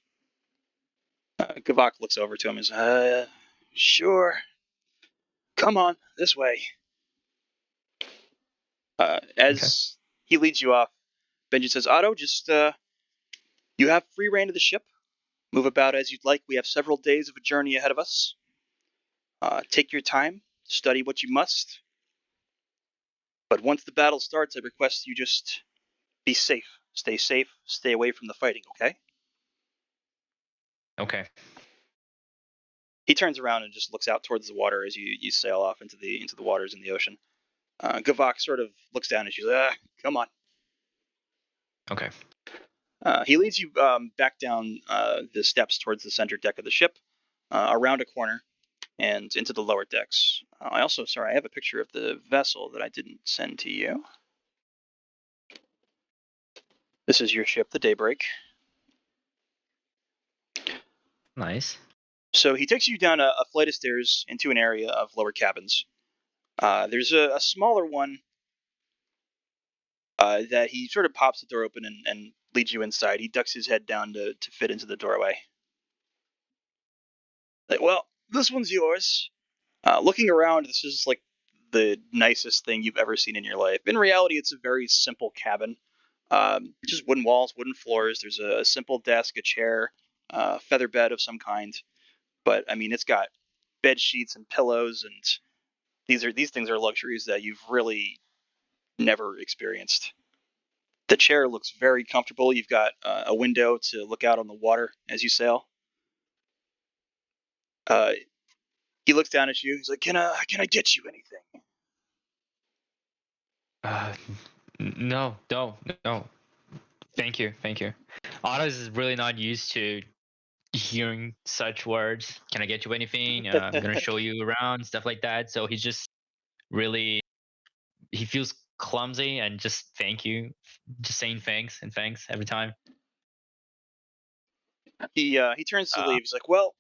Gavak looks over to him and says, "Sure. Come on, this way." Okay. As he leads you off, Benji says, "Otto, just you have free reign of the ship. Move about as you'd like. We have several days of a journey ahead of us. Take your time, study what you must. But once the battle starts, I request you just be safe. Stay safe. Stay away from the fighting, okay?" Okay. He turns around and just looks out towards the water as you sail off into the waters in the ocean. Gavak sort of looks down at you. Come on. Okay. He leads you back down the steps towards the center deck of the ship, around a corner, and into the lower decks. I have a picture of the vessel that I didn't send to you. This is your ship, the Daybreak. Nice. So he takes you down a flight of stairs into an area of lower cabins. There's a smaller one that he sort of pops the door open and leads you inside. He ducks his head down to fit into the doorway. Like, "Well, this one's yours." Looking around, this is like the nicest thing you've ever seen in your life. In reality, it's a very simple cabin. Just wooden walls, wooden floors. There's a simple desk, a chair, feather bed of some kind. But I mean, it's got bed sheets and pillows, and these things are luxuries that you've really never experienced. The chair looks very comfortable. You've got a window to look out on the water as you sail. Uh, he looks down at you. He's like, "Can I get you anything?" Uh, no, no, no. Thank you, thank you. Otto is really not used to hearing such words. Can I get you anything? I'm gonna show you around, stuff like that. So he's just really, he feels clumsy and just thank you, just saying thanks and thanks every time. He turns to leave. He's like, "Well,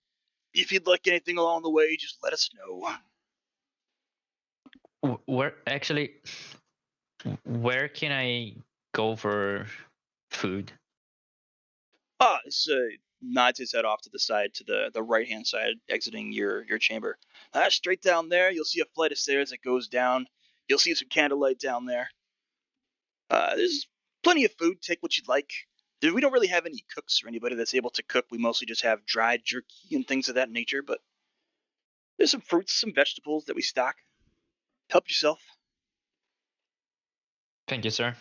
if you'd like anything along the way, just let us know." Where actually, where can I go for food? This nods his head off to the side, to the right hand side, exiting your chamber. Straight down there, you'll see a flight of stairs that goes down. You'll see some candlelight down there. There's plenty of food. Take what you'd like. We don't really have any cooks or anybody that's able to cook. We mostly just have dried jerky and things of that nature. But there's some fruits, some vegetables that we stock. Help yourself. Thank you, sir.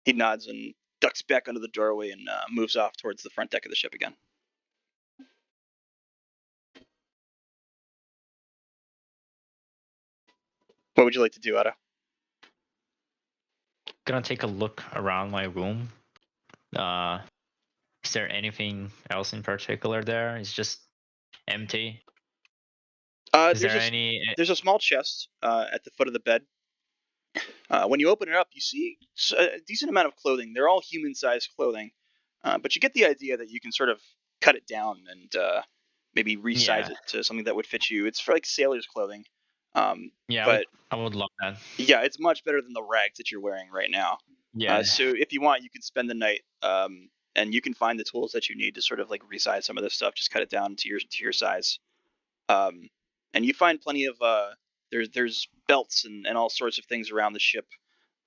He nods and ducks back under the doorway and moves off towards the front deck of the ship again. What would you like to do, Otto? Gonna take a look around my room. Is there anything else in particular there? It's just empty. Is there any? There's a small chest at the foot of the bed. When you open it up, you see a decent amount of clothing. They're all human-sized clothing, but you get the idea that you can sort of cut it down and maybe resize it to something that would fit you. It's for like sailor's clothing. Yeah, but I would love that. yeah, it's much better than the rags that you're wearing right now. Yeah. So if you want, you can spend the night, and you can find the tools that you need to sort of like resize some of this stuff. Just cut it down to your size. And you find plenty of there's belts and all sorts of things around the ship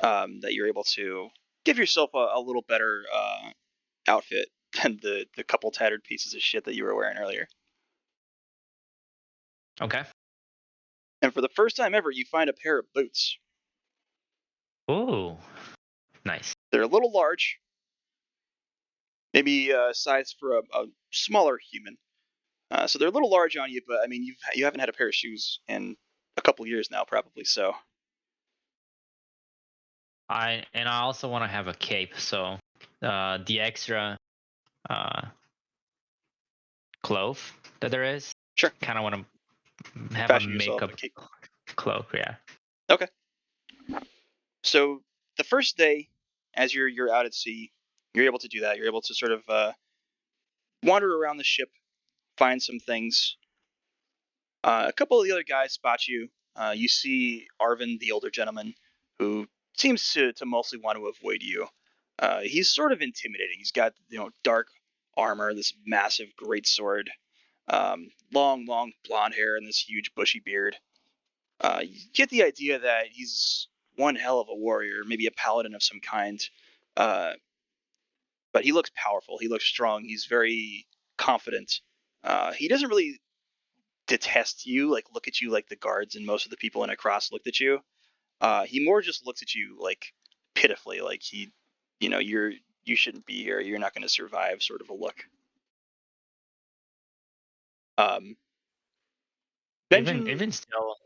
that you're able to give yourself a little better outfit than the couple tattered pieces of shit that you were wearing earlier. Okay. And for the first time ever, you find a pair of boots. Ooh, nice. They're a little large, maybe size for a smaller human. So they're a little large on you, but I mean you haven't had a pair of shoes in a couple years now, probably. So I also want to have a cape, so the extra cloth that there is. sure, Kind of want to have a fashion yourself makeup a cape. cloak, yeah. Okay. So the first day, as you're out at sea, you're able to do that. You're able to sort of wander around the ship, find some things. A couple of the other guys spot you. You see Arvin, the older gentleman, who seems to mostly want to avoid you. He's sort of intimidating. He's got dark armor, this massive great sword, long blonde hair, and this huge bushy beard. You get the idea that he's one hell of a warrior, maybe a paladin of some kind. Uh, but he looks powerful. He looks strong. He's very confident. He doesn't really detest you, like look at you like the guards and most of the people in a cross looked at you. He more just looks at you like pitifully, like you shouldn't be here. You're not going to survive, sort of a look. Um, Benjamin, Even still,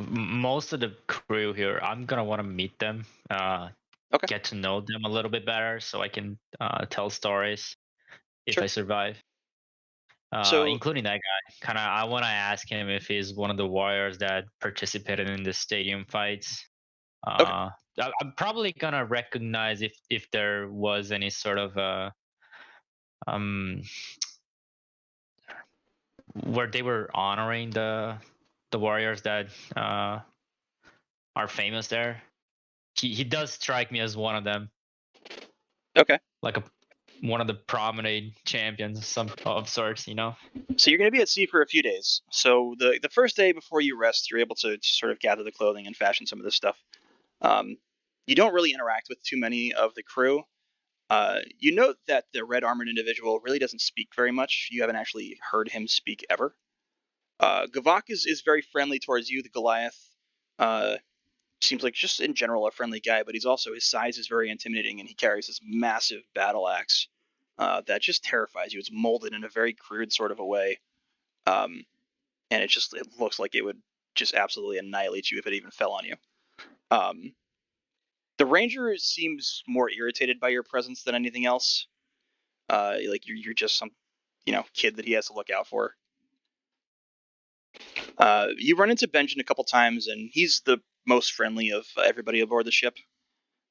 most of the crew here, I'm gonna want to meet them, okay, get to know them a little bit better, so I can tell stories if sure. I survive. So Including that guy. Kind of, I want to ask him if he's one of the warriors that participated in the stadium fights. okay, I'm probably gonna recognize if there was any sort of um where they were honoring the warriors that are famous there. He does strike me as one of them, okay. like one of the prominent champions, some of sorts, you know. So you're going to be at sea for a few days. So the first day before you rest, you're able to sort of gather the clothing and fashion some of this stuff. Um, you don't really interact with too many of the crew. You note that the red armored individual really doesn't speak very much. You haven't actually heard him speak ever. Gavak is very friendly towards you. The Goliath uh, seems like just in general a friendly guy, but his size is very intimidating, and he carries this massive battle axe that just terrifies you. It's molded in a very crude sort of a way, um, and it looks like it would just absolutely annihilate you if it even fell on you. The ranger seems more irritated by your presence than anything else. Like you're just some, kid that he has to look out for. You run into Benjamin a couple times, and he's the most friendly of everybody aboard the ship.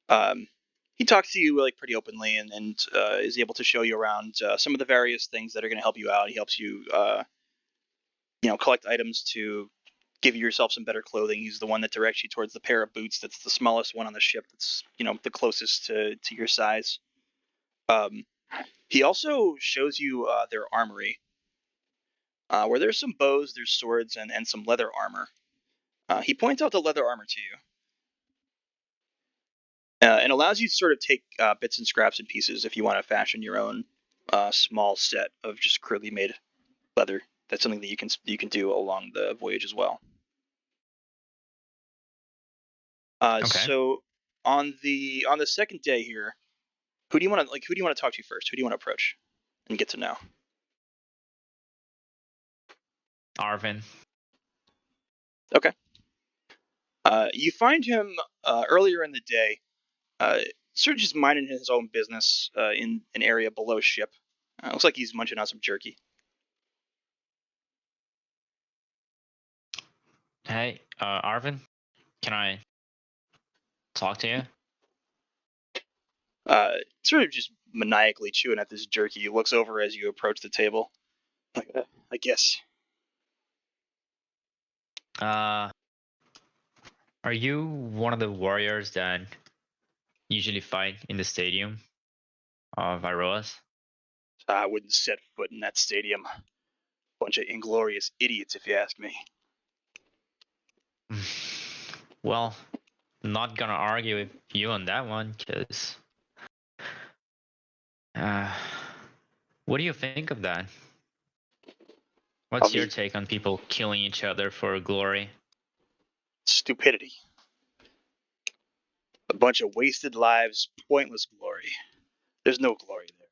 He talks to you like pretty openly, and is able to show you around some of the various things that are going to help you out. He helps you, collect items to give yourself some better clothing. He's the one that directs you towards the pair of boots that's the smallest one on the ship. That's the closest to your size. He also shows you their armory, where there's some bows, there's swords, and some leather armor. He points out the leather armor to you, and allows you to sort of take bits and scraps and pieces if you want to fashion your own small set of just crudely made leather. That's something that you can do along the voyage as well. Okay. So on the second day here, who do you want to talk to first? Who do you want to approach and get to know? Arvin. Okay. You find him earlier in the day, sort of just minding his own business in an area below ship. Looks like he's munching on some jerky. Hey, Arvin, can I talk to you? Sort of just maniacally chewing at this jerky. He looks over as you approach the table. Like, I guess. Are you one of the warriors that usually fight in the stadium of AOS? I wouldn't set foot in that stadium. Bunch of inglorious idiots, if you ask me. Well, not gonna argue with you on that one, cause what do you think of that? What's your take on people killing each other for glory? Stupidity. A bunch of wasted lives, pointless glory. There's no glory there.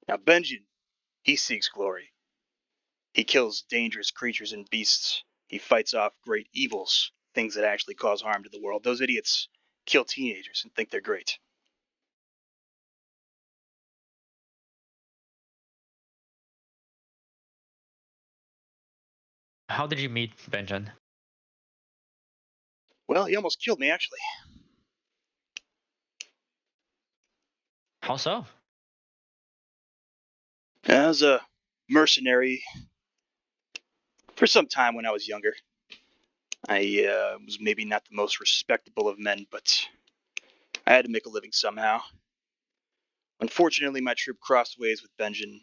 Now, Benjamin, he seeks glory. He kills dangerous creatures and beasts. He fights off great evils, things that actually cause harm to the world. Those idiots kill teenagers and think they're great. How did you meet Benjamin? Well, he almost killed me, actually. How so? I was a mercenary for some time when I was younger. I was maybe not the most respectable of men, but I had to make a living somehow. Unfortunately, my troop crossed ways with Benjamin.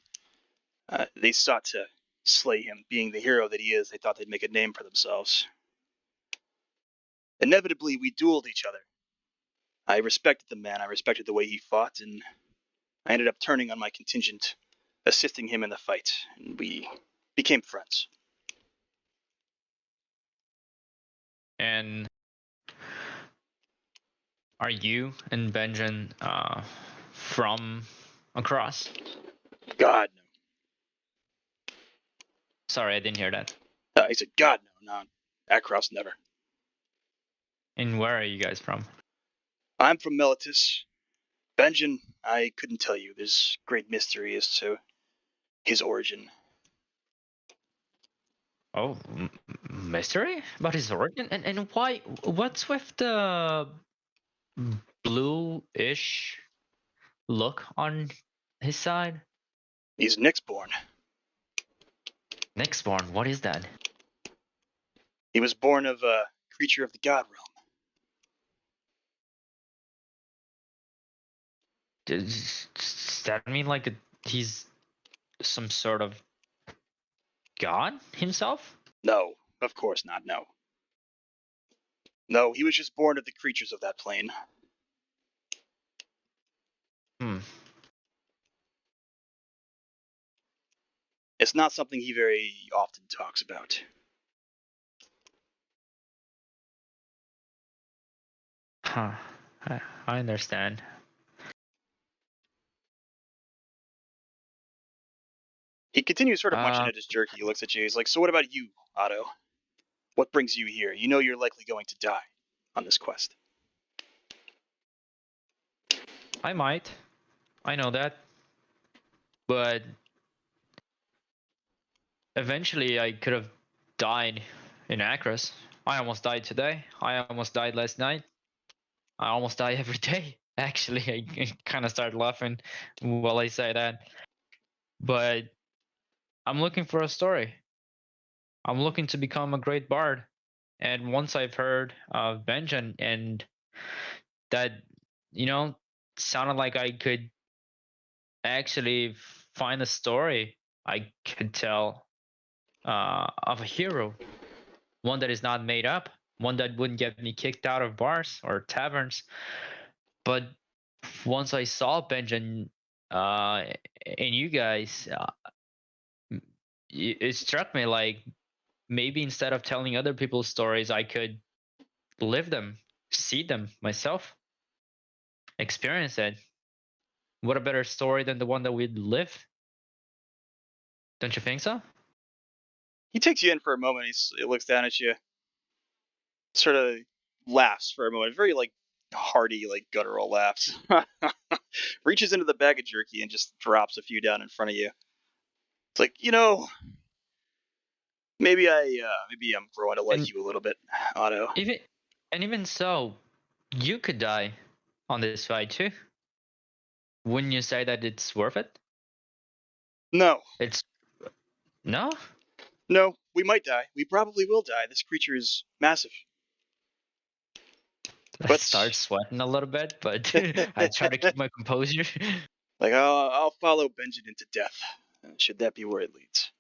They sought to slay him. Being the hero that he is, they thought they'd make a name for themselves. Inevitably, we dueled each other. I respected the man, I respected the way he fought, and I ended up turning on my contingent, assisting him in the fight, and we became friends. And are you and Benjamin from across? God, no. Sorry, I didn't hear that. He said, God, no, not Akros, never. And where are you guys from? I'm from Melitus. Benjamin, I couldn't tell you. There's great mystery as to his origin. Oh, mystery about his origin, and why? What's with the blue-ish look on his side? He's Nyxborn. Nyxborn, what is that? He was born of a creature of the god realm. Does that mean like he's some sort of god himself? No, of course not, no. No, he was just born of the creatures of that plane. Hmm. It's not something he very often talks about. Huh. I understand. He continues sort of munching at his jerky. He looks at you. He's like, so what about you, Otto? What brings you here? You know you're likely going to die. on this quest. I might. I know that. But eventually I could have died in Acros. I almost died today. I almost died last night. I almost die every day. Actually, I kind of start laughing while I say that. But I'm looking for a story. I'm looking to become a great bard. And once I've heard of Benjen and that, you know, sounded like I could actually find a story I could tell of a hero, one that is not made up, one that wouldn't get me kicked out of bars or taverns. But once I saw Benjen and you guys, it struck me like maybe instead of telling other people's stories, I could live them, see them myself, experience it. What a better story than the one that we'd live? Don't you think so? He takes you in for a moment. He looks down at you, sort of laughs for a moment, very like hearty, like guttural laughs. Reaches into the bag of jerky and just drops a few down in front of you. It's like, maybe I'm growing to like And you a little bit, Otto. even so, you could die on this fight too. Wouldn't you say that it's worth it? No, It's no. no, we might die. We probably will die. This creature is massive. I But start sweating a little bit, but I try to keep my composure. like I'll follow Benjamin into death, should that be where it leads.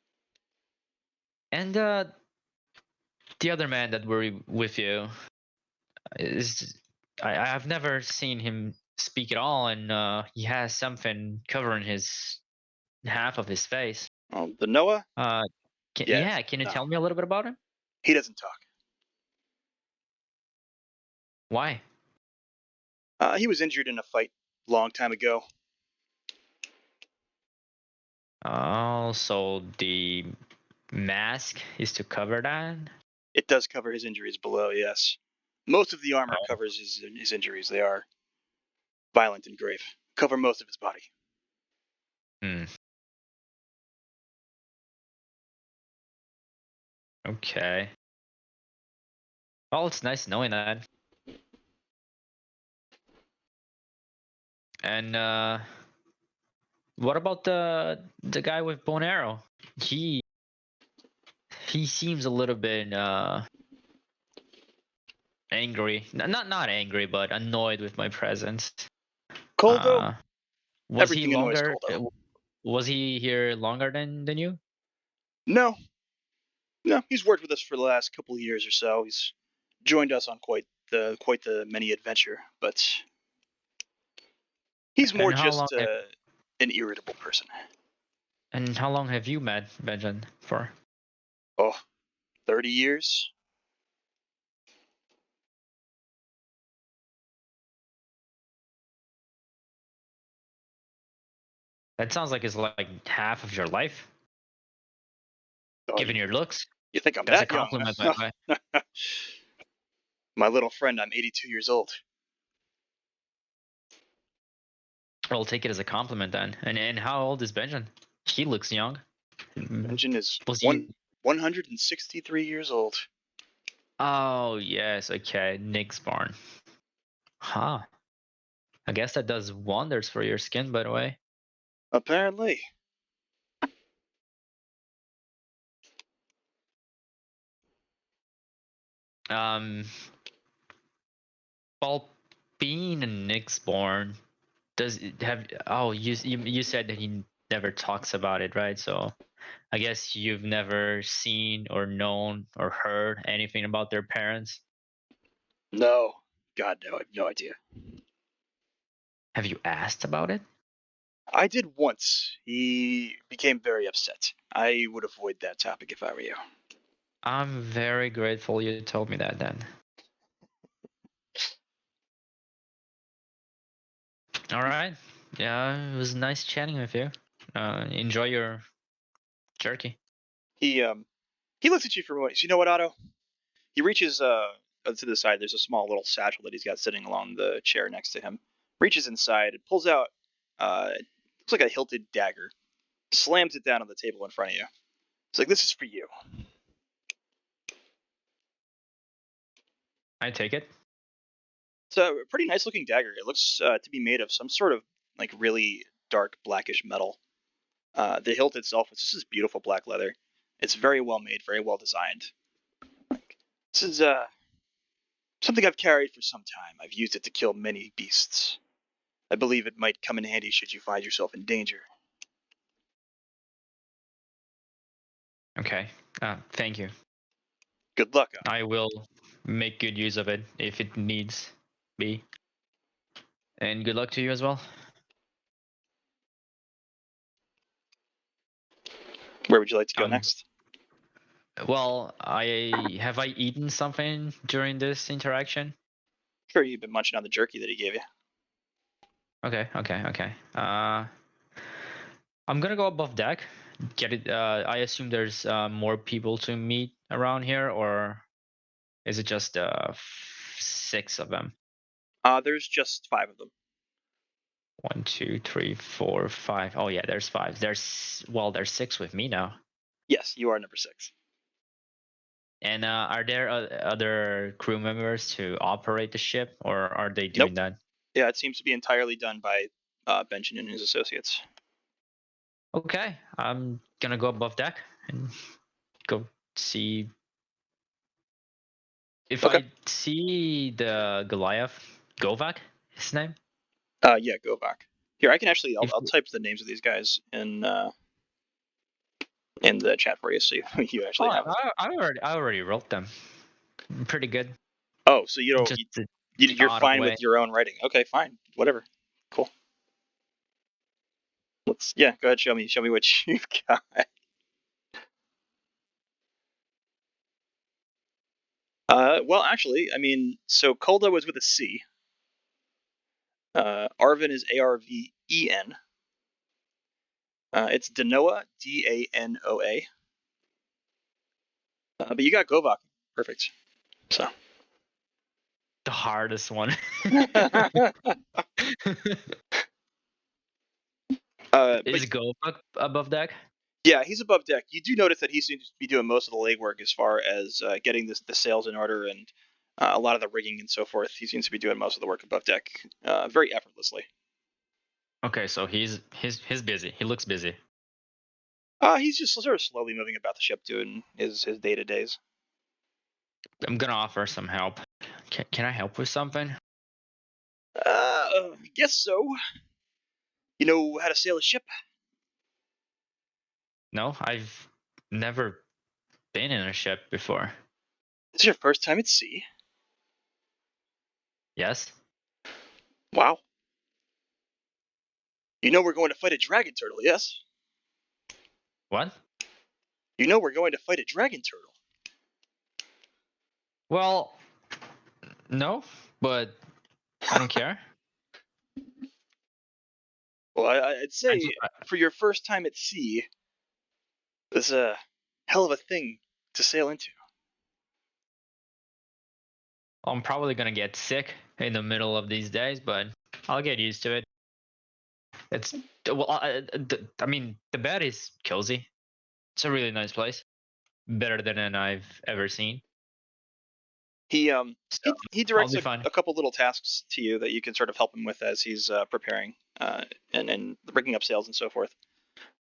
And the other man that were with you is I've never seen him speak at all, and he has something covering his half of his face. The Noah, Uh, yes, can you no, tell me a little bit about him? he doesn't talk. Why? He was injured in a fight long time ago. Oh, so the mask is to cover that? It does cover his injuries below, yes. Most of the armor Oh. covers his injuries. They are violent and grave. Cover most of his body. Hmm. Okay. Well, it's nice knowing that. And what about the guy with bow and arrow? He he seems a little bit angry. Not angry, but annoyed with my presence. Coldo, Uh, was he everything annoys longer? Coldo. Was he here longer than you? No, no, he's worked with us for the last couple of years or so. He's joined us on quite the many adventure, but he's more And how long? just an irritable person. And how long have you met Benjamin for? Oh, 30 years? That sounds like it's like half of your life, Oh, given your looks. you think I'm That's a that young? compliment, by the way. My little friend, I'm 82 years old. I'll take it as a compliment then. And how old is Benjamin? He looks young. Benjamin is Was he? 163 years old. Oh yes, okay. Nick's barn. Huh. I guess that does wonders for your skin, by the way. Apparently. Um, well, being a Nick's born, does it have? Oh, you said that he never talks about it, right? So I guess you've never seen or known or heard anything about their parents. No. God, no, I have no idea. Have you asked about it? I did once. He became very upset. I would avoid that topic if I were you. I'm very grateful you told me that then. All right. Yeah, it was nice chatting with you. Enjoy your jerky. He looks at you for a moment. You know what, Otto? He reaches a to the side, there's a small little satchel that he's got sitting along the chair next to him. Reaches inside and pulls out, looks like a hilted dagger. Slams it down on the table in front of you. It's like, this is for you. I take it. It's a pretty nice looking dagger. It looks to be made of some sort of like really dark blackish metal. The hilt itself is just this beautiful black leather. It's very well made, very well designed. This is something I've carried for some time. I've used it to kill many beasts. I believe it might come in handy should you find yourself in danger. Okay. Thank you. Good luck. I will make good use of it if it needs be. And good luck to you as well. Where would you like to go next? Well, have I eaten something during this interaction? Sure, you've been munching on the jerky that he gave you. Okay. I'm gonna go above deck. Get it. I assume there's more people to meet around here, or is it just 6 of them? There's just 5 of them. 1, 2, 3, 4, 5. Oh yeah, there's 5. There's 6 with me now. Yes, you are number 6. And are there other crew members to operate the ship, or are they doing that? Yeah, it seems to be entirely done by Benjamin and his associates. Okay, I'm gonna go above deck and go see if Okay. I see the Goliath. Govak, his name. Yeah, go back. Here, I can actually. If- I'll type the names of these guys in the chat for you, so you actually have it. I already wrote them. Pretty good. Oh, so you don't. Just You're odd fine way. with your own writing. Okay, fine. Whatever. Cool. Go ahead. Show me what you've got. Well, actually, I mean, so Kolda was with a C. Arvin is Arven. It's Danoa, Danoa. But you got Govak. Perfect. So. The hardest one. Is Govak above deck? Yeah, he's above deck. You do notice that he seems to be doing most of the legwork as far as getting the sails in order and a lot of the rigging and so forth. He seems to be doing most of the work above deck very effortlessly. Okay, so he's busy. He looks busy. He's just sort of slowly moving about the ship doing his day-to-days. I'm gonna offer some help. Can I help with something? I guess so. You know how to sail a ship? No, I've never been in a ship before. This is your first time at sea? Yes. Wow. You know we're going to fight a dragon turtle, yes? What? You know we're going to fight a dragon turtle. Well, no, but I don't care. Well, I'd say for your first time at sea, this is a hell of a thing to sail into. I'm probably gonna get sick in the middle of these days, but I'll get used to it. It's well, I mean, the bed is cozy. It's a really nice place, better than I've ever seen. He So he directs I'll be fine. a couple little tasks to you that you can sort of help him with as he's preparing and rigging up sails and so forth.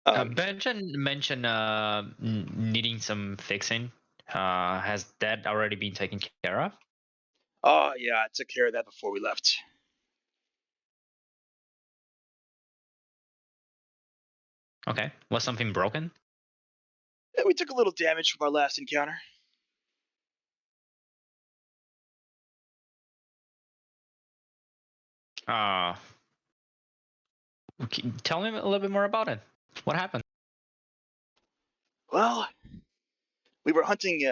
Benjamin mentioned needing some fixing. Has that already been taken care of? Oh yeah, I took care of that before we left. Okay. Was something broken? Yeah, we took a little damage from our last encounter. Tell me a little bit more about it. What happened? Well, we were hunting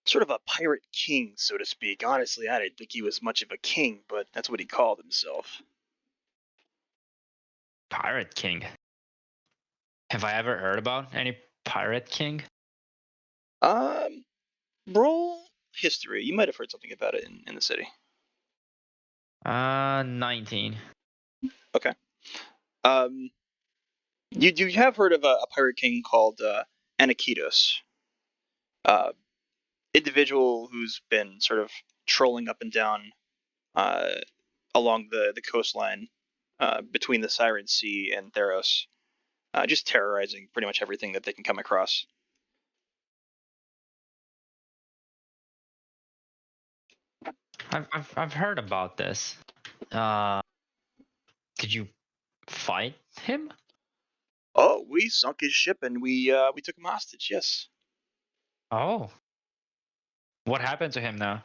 sort of a pirate king, so to speak. Honestly, I didn't think he was much of a king, but that's what he called himself. Pirate King. Have I ever heard about any Pirate King? Roll history. You might have heard something about it in the city. 19. Okay. You have heard of a pirate king called Anakitos, uh, individual who's been sort of trolling up and down uh, along the coastline between the Siren Sea and Theros, just terrorizing pretty much everything that they can come across. I've heard about this. Did you fight him? Oh, we sunk his ship and we took him hostage. Yes. Oh. What happened to him now?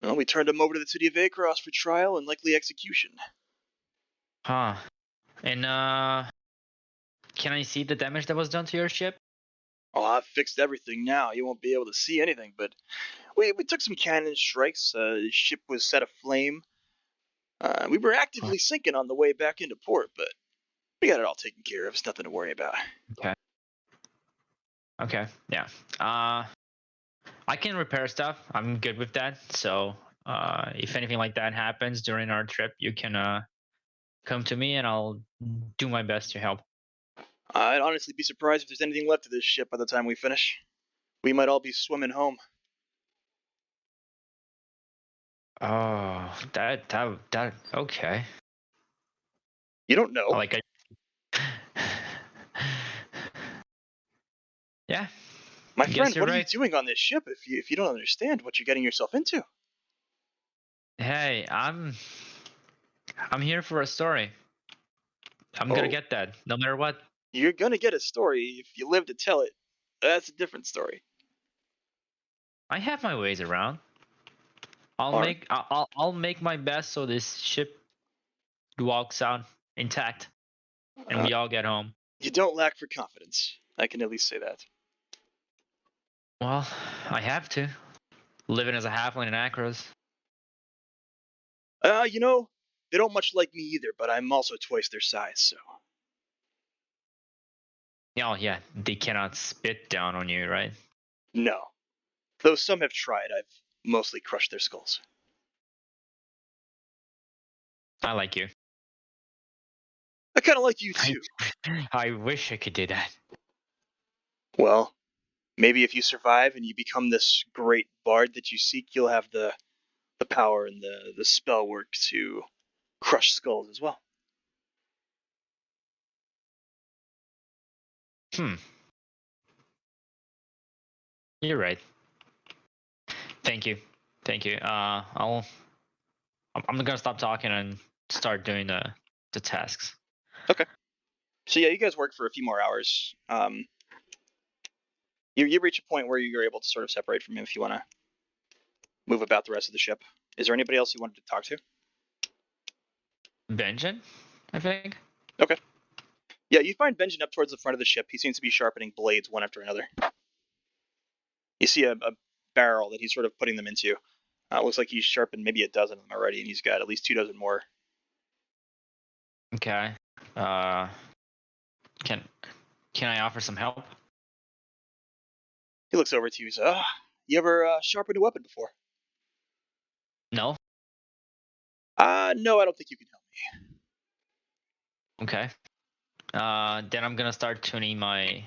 Well, we turned him over to the city of Across for trial and likely execution. Huh. And can I see the damage that was done to your ship? Oh, I've fixed everything now. You won't be able to see anything, but we took some cannon strikes. The ship was set aflame. We were actively sinking on the way back into port, but we got it all taken care of. It's nothing to worry about. Okay. Okay. Yeah. I can repair stuff. I'm good with that. So, if anything like that happens during our trip, you can come to me and I'll do my best to help. I'd honestly be surprised if there's anything left of this ship by the time we finish. We might all be swimming home. Oh, that okay. You don't know. Like yeah. My I guess friend, you're what are you right. doing on this ship if you don't understand what you're getting yourself into? Hey, I'm here for a story. I'm gonna Oh, get that, no matter what. you're gonna get a story if you live to tell it. That's a different story. I have my ways around. I'll All right. make I'll make my best so this ship walks out intact and Uh, we all get home. you don't lack for confidence. I can at least say that. Well, I have to. Living as a halfling in Akros. You know, they don't much like me either, but I'm also twice their size, so. Oh yeah, they cannot spit down on you, right? No. Though some have tried, I've mostly crushed their skulls. I like you. I kind of like you I, too. I wish I could do that. Well, maybe if you survive and you become this great bard that you seek, you'll have the power and the spell work to crush skulls as well. Hmm. You're right. Thank you. Thank you. I'm gonna stop talking and start doing the tasks. Okay. So yeah, you guys work for a few more hours. You reach a point where you're able to sort of separate from him if you want to move about the rest of the ship. Is there anybody else you wanted to talk to? Benjen, I think. Okay. Yeah, you find Benjamin up towards the front of the ship. He seems to be sharpening blades one after another. You see a barrel that he's sort of putting them into. Looks like he's sharpened maybe a dozen of them already, and he's got at least 2 dozen more. Okay. Uh, can can I offer some help? He looks over to you. He's, you ever sharpened a weapon before? No. No, I don't think you can help me. Okay. Then I'm gonna start tuning my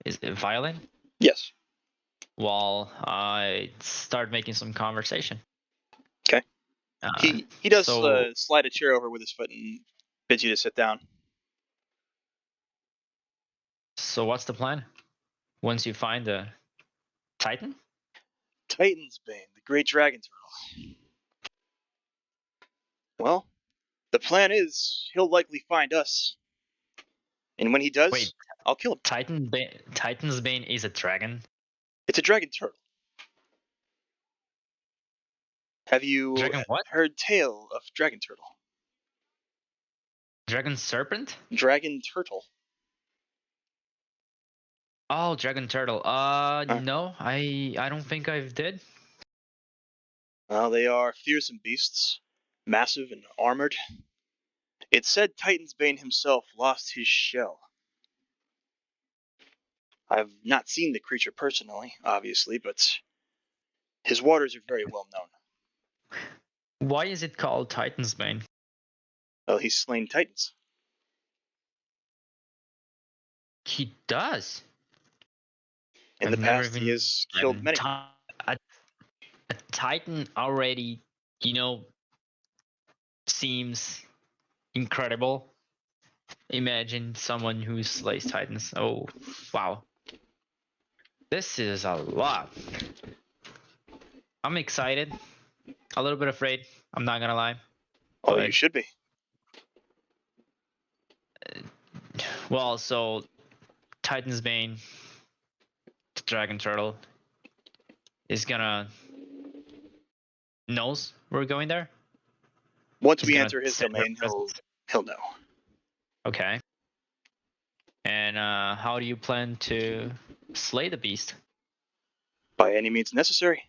is it violin Yes. while I start making some conversation. Okay. He does So slide a chair over with his foot and bids you to sit down. so what's the plan? Once you find the Titan? Titan's Bane, the great dragon turtle. Well, the plan is he'll likely find us, and when he does, Wait, I'll kill him. Titan's Bane is a dragon. It's a dragon turtle. Have you Dragon what? heard tale of dragon turtle? Dragon serpent? Dragon turtle. Oh, dragon turtle. Uh, No, I don't think I've did. well, they are fearsome beasts, massive and armored. It's said Titan's Bane himself lost his shell. I've not seen the creature personally, obviously, but His waters are very well known. Why is it called Titan's Bane? Well, he's slain titans. He does. In I've the never past, he even has killed many. a Titan already, seems incredible. Imagine someone who slays Titans. Oh, wow. This is a lot. I'm excited. A little bit afraid. I'm not gonna lie. Oh, But, you should be. well, so Titan's Bane, the Dragon Turtle, is gonna knows we're going there. Once He's we gonna enter his send her domain, presence. he'll know. Okay. And how do you plan to slay the beast? By any means necessary.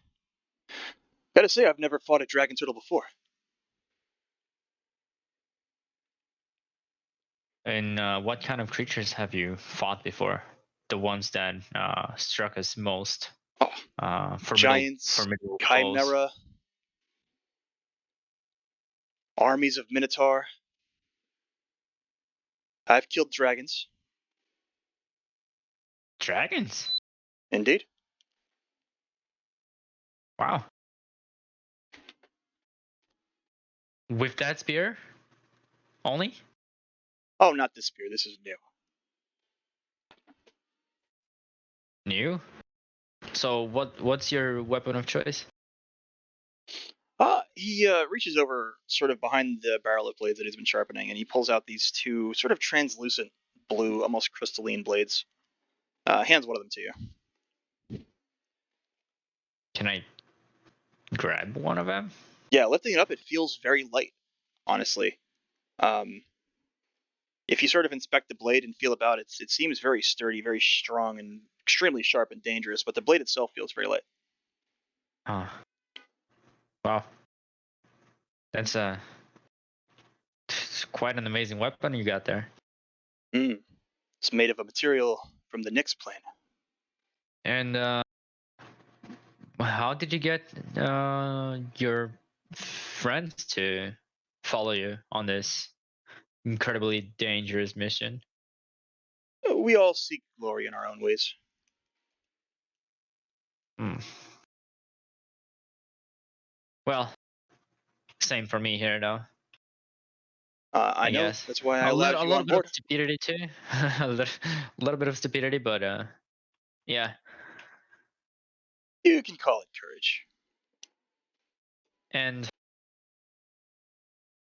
Gotta say, I've never fought a dragon turtle before. And what kind of creatures have you fought before? The ones that struck us most. Oh, Formidable giants, foes. chimera, armies of minotaur. I've killed dragons. Dragons. Indeed. Wow. With that spear? Only? Oh, not this spear. This is new. New? So what's your weapon of choice? He reaches over sort of behind the barrel of blades that he's been sharpening, and he pulls out these two sort of translucent blue, almost crystalline blades. Hands one of them to you. Can I grab one of them? Yeah, lifting it up, it feels very light, honestly. If you sort of inspect the blade and feel about it, it seems very sturdy, very strong, and extremely sharp and dangerous, but the blade itself feels very light. Oh. Wow. That's it's quite an amazing weapon you got there. It's made of a material from the Nyx plane. And how did you get your friends to follow you on this incredibly dangerous mission? We all seek glory in our own ways. Well, same for me here, though. I know. Guess That's why I a allowed you little on bit of board. stupidity too, little bit of stupidity, but yeah. You can call it courage. And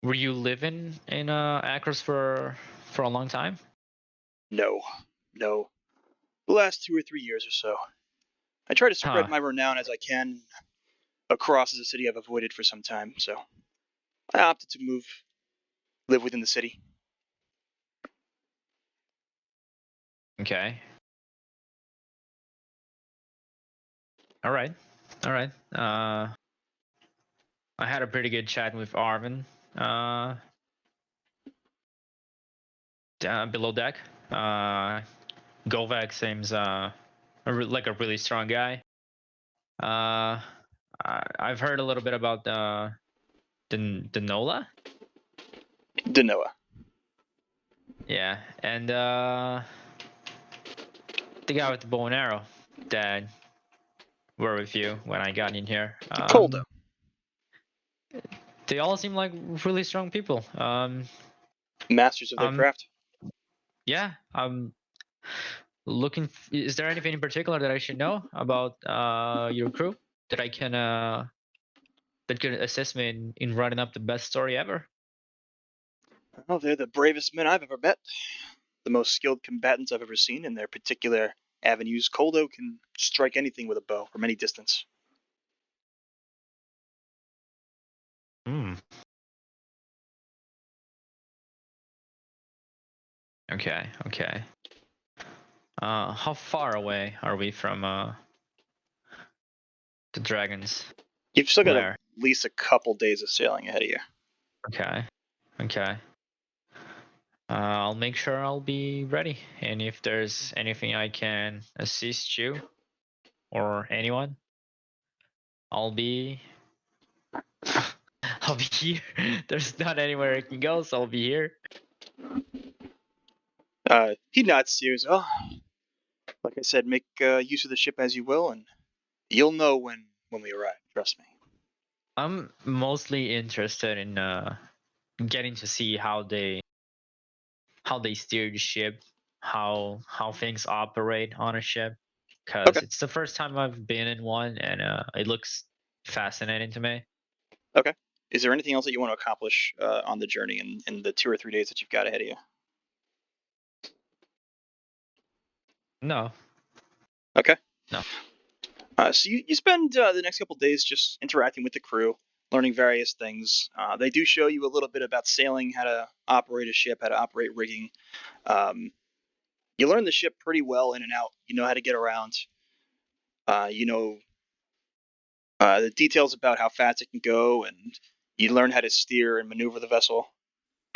were you living in Acros for a long time? No. The last 2 or 3 years or so. I try to spread Huh. my renown as I can across the city I've avoided for some time, so I opted to live within the city. Okay. All right. I had a pretty good chat with Arvin. Below deck. Govak seems like a really strong guy. I've heard a little bit about the Nola. Denoa. Yeah, and the guy with the bow and arrow that were with you when I got in here. Coldo. They all seem like really strong people. Masters of their craft. Yeah, I'm looking. Is there anything in particular that I should know about your crew that I can that could assist me in writing up the best story ever? Oh, they're the bravest men I've ever met. The most skilled combatants I've ever seen in their particular avenues. Coldo can strike anything with a bow from any distance. Hmm. Okay. How far away are we from the dragons? You've still got Lair? at least a couple days of sailing ahead of you. Okay. I'll make sure I'll be ready, and if there's anything I can assist you or anyone, I'll be here. There's not anywhere I can go, so I'll be here. He nods to you. Oh, like I said, make use of the ship as you will, and you'll know when we arrive. Trust me. I'm mostly interested in getting to see how they steer the ship, how things operate on a ship, because Okay. it's the first time I've been in one, and it looks fascinating to me. Okay. Is there anything else that you want to accomplish on the journey in the 2 or 3 days that you've got ahead of you? No. Okay. No. So you spend the next couple days just interacting with the crew, learning various things. They do show you a little bit about sailing, how to operate a ship, how to operate rigging. Um, you learn the ship pretty well in and out. You know how to get around. You know the details about how fast it can go, and you learn how to steer and maneuver the vessel.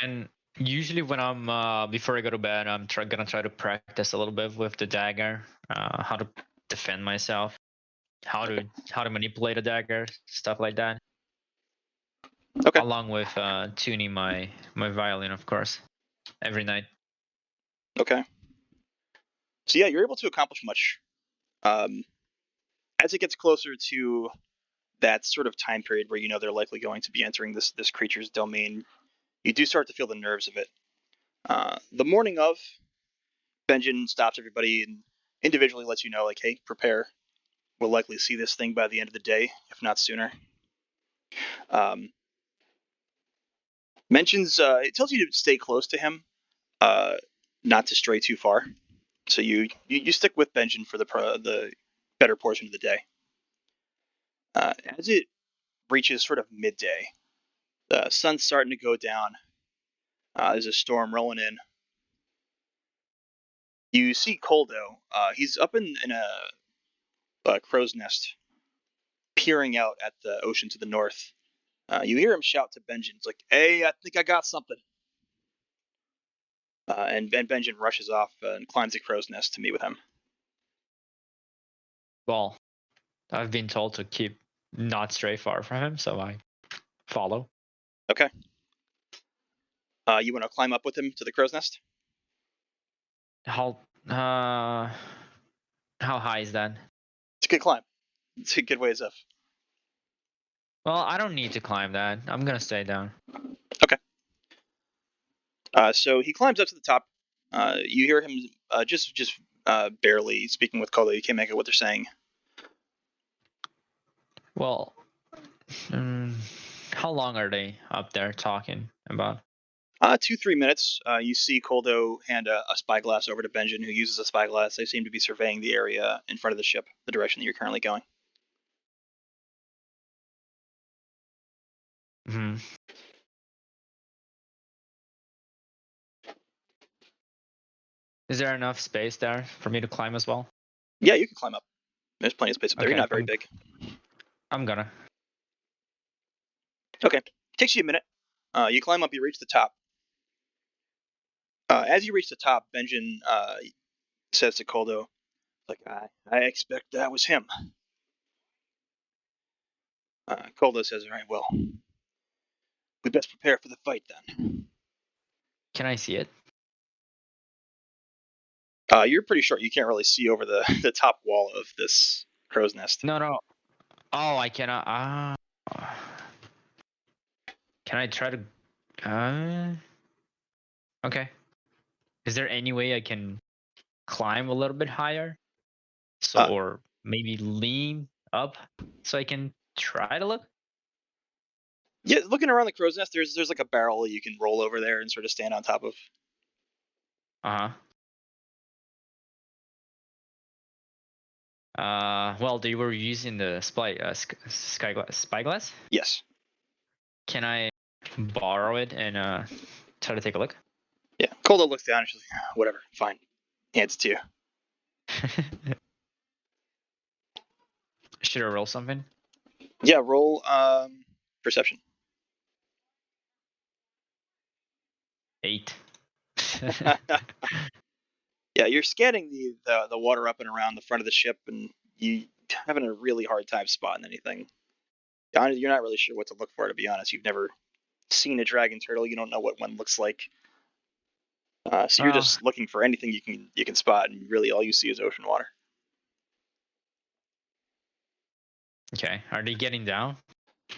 And usually when I'm before I go to bed, I'm gonna try to practice a little bit with the dagger, how to defend myself, how to manipulate a dagger, stuff like that. Okay. Along with tuning my violin, of course, every night. Okay. So yeah, you're able to accomplish much. Um, as it gets closer to that sort of time period where you know they're likely going to be entering this creature's domain, you do start to feel the nerves of it. The morning of, Benjamin stops everybody and individually lets you know, like, hey, prepare. We'll likely see this thing by the end of the day, if not sooner. Um, mentions it tells you to stay close to him, uh, not to stray too far. So you stick with Benjamin for the better portion of the day. As it reaches sort of midday, the sun's starting to go down. There's a storm rolling in. You see Coldo. He's up in a crow's nest, peering out at the ocean to the north. You hear him shout to Benjamin. It's like, "Hey, I think I got something." And Benjamin rushes off and climbs the crow's nest to meet with him. Well, I've been told to keep not stray far from him, so I follow. Okay. You want to climb up with him to the crow's nest? How high is that? It's a good climb. It's a good ways up. Well, I don't need to climb that. I'm gonna stay down. Okay. So he climbs up to the top. You hear him just barely speaking with Coldo. You can't make out what they're saying. Well, how long are they up there talking about? 2-3 minutes. You see Coldo hand a spyglass over to Benjamin, who uses a spyglass. They seem to be surveying the area in front of the ship, the direction that you're currently going. Hmm. Is there enough space there for me to climb as well? Yeah, you can climb up. There's plenty of space up there. You're Okay, not very big. I'm gonna. Okay. Takes you a minute. You climb up. You reach the top. As you reach the top, Benjamin says to Coldo, "Like I expect that was him." Coldo says, "All right, well, we best prepare for the fight then." Can I see it? You're pretty short. You can't really see over the the top wall of this crow's nest. No, no. Oh, I cannot. Can I try to? Okay. Is there any way I can climb a little bit higher? So, Uh, or maybe lean up so I can try to look? yeah, looking around the crow's nest, there's like a barrel you can roll over there and sort of stand on top of. Uh huh. Well, they were using the spyglass. Yes. Can I borrow it and try to take a look? Yeah. Coldo looks down and she's like, "Whatever, fine." Hands it to you. Should I roll something? Yeah, roll perception. 8. Yeah, you're scanning the water up and around the front of the ship, and you having a really hard time spotting anything. You're not really sure what to look for, to be honest. You've never seen a dragon turtle. You don't know what one looks like. So you're just looking for anything you can spot, and really all you see is ocean water. Okay. Are they getting down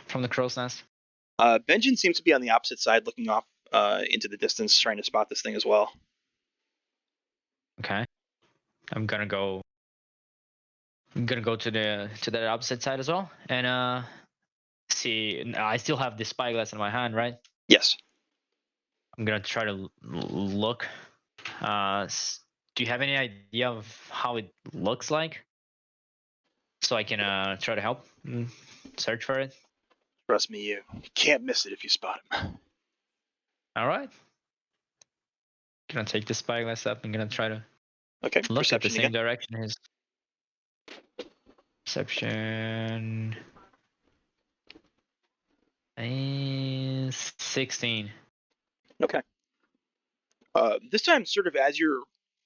from the crow's nest? Benjamin seems to be on the opposite side, looking off into the distance, trying to spot this thing as well. Okay. I'm gonna go to the opposite side as well, and see. I still have the spyglass in my hand, right? Yes. I'm gonna try to look. Do you have any idea of how it looks like? So I can try to help search for it. Trust me, you can't miss it if you spot him. All right. Gonna take the spyglass up. I'm gonna try to Okay. look at the Perception same again. direction as perception. 16. Okay. This time, sort of as you're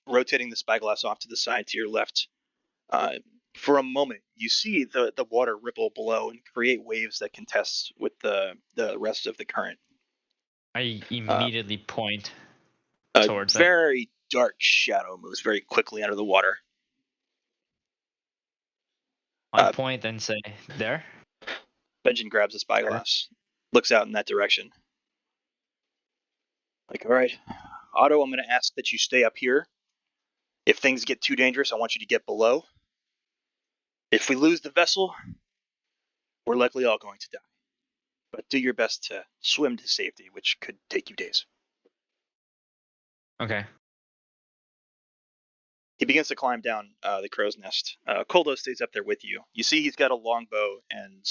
rotating the spyglass off to the side to your left, for a moment you see the water ripple below and create waves that contest with the rest of the current. I immediately point A towards it. very dark shadow moves very quickly out of the water. I point and say, "There." Benjamin grabs the spyglass, looks out in that direction. Like, all right, Otto, I'm going to ask that you stay up here. If things get too dangerous, I want you to get below. If we lose the vessel, we're likely all going to die. But do your best to swim to safety, which could take you days. Okay. He begins to climb down the crow's nest. Koldo stays up there with you. You see he's got a longbow and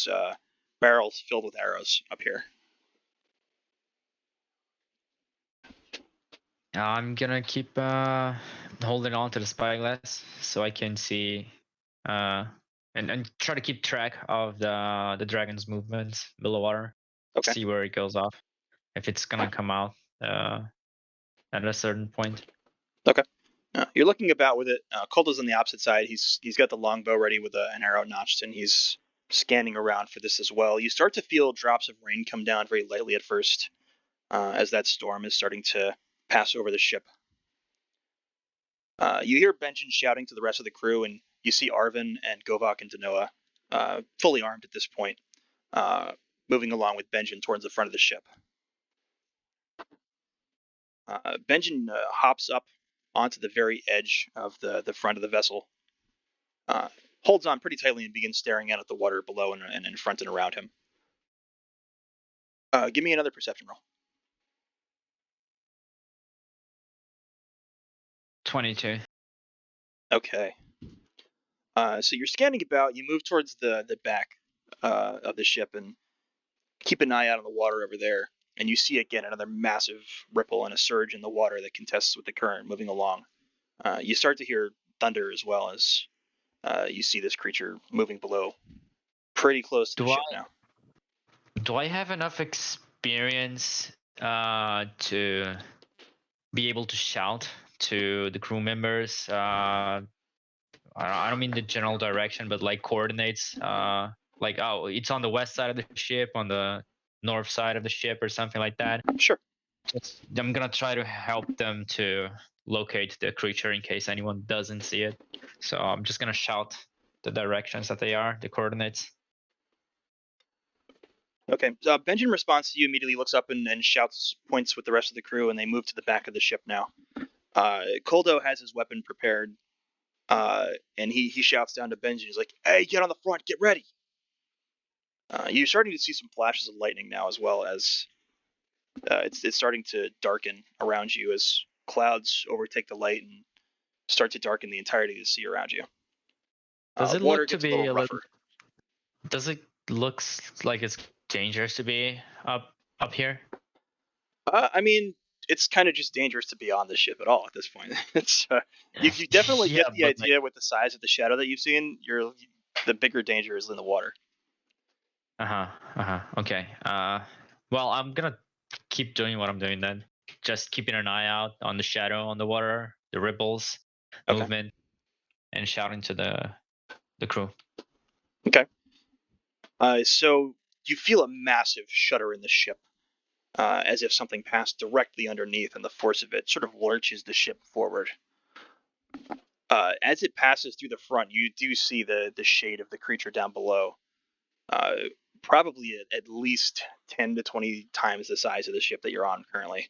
barrels filled with arrows up here. I'm gonna keep holding on to the spyglass so I can see and try to keep track of the dragon's movements below water. Okay. See where it goes off. If it's gonna come out at a certain point. Okay. You're looking about with it. Koldo's on the opposite side. He's got the longbow ready with an arrow notched, and he's scanning around for this as well. You start to feel drops of rain come down very lightly at first, as that storm is starting to pass over the ship. You hear Benjamin shouting to the rest of the crew, and you see Arvin and Govak and Danoa, fully armed at this point, moving along with Benjamin towards the front of the ship. Benjamin hops up onto the very edge of the front of the vessel, holds on pretty tightly, and begins staring out at the water below and in front and around him. Give me another perception roll. 22. Okay. So you're scanning about. You move towards the back of the ship and keep an eye out on the water over there. And you see again another massive ripple and a surge in the water that contests with the current moving along. You start to hear thunder as well as you see this creature moving below, pretty close to the ship now. Do I have enough experience to be able to shout to the crew members? I don't mean the general direction, but like coordinates. Like, oh, it's on the west side of the ship, on the north side of the ship, or something like that. Sure. I'm gonna try to help them to locate the creature in case anyone doesn't see it. So I'm just gonna shout the directions that they are, the coordinates. Okay. Benjamin responds to you immediately, looks up and shouts, points with the rest of the crew, and they move to the back of the ship now. Koldo has his weapon prepared, and he shouts down to Benjamin. He's like, "Hey, get on the front, get ready." You're starting to see some flashes of lightning now, as well as it's starting to darken around you as clouds overtake the light and start to darken the entirety of the sea around you. Does it water look to gets be a little rougher. Does it looks like it's dangerous to be up here? I mean, it's kind of just dangerous to be on the ship at all at this point. It's you definitely Yeah, get the but idea with the size of the shadow that you've seen. The bigger danger is in the water. Okay. Well, I'm gonna keep doing what I'm doing then. Just keeping an eye out on the shadow on the water, the ripples, Okay. movement, and shouting to the crew. Okay. So you feel a massive shudder in the ship, as if something passed directly underneath, and the force of it sort of lurches the ship forward. As it passes through the front, you do see the shade of the creature down below, probably at least 10 to 20 times the size of the ship that you're on currently.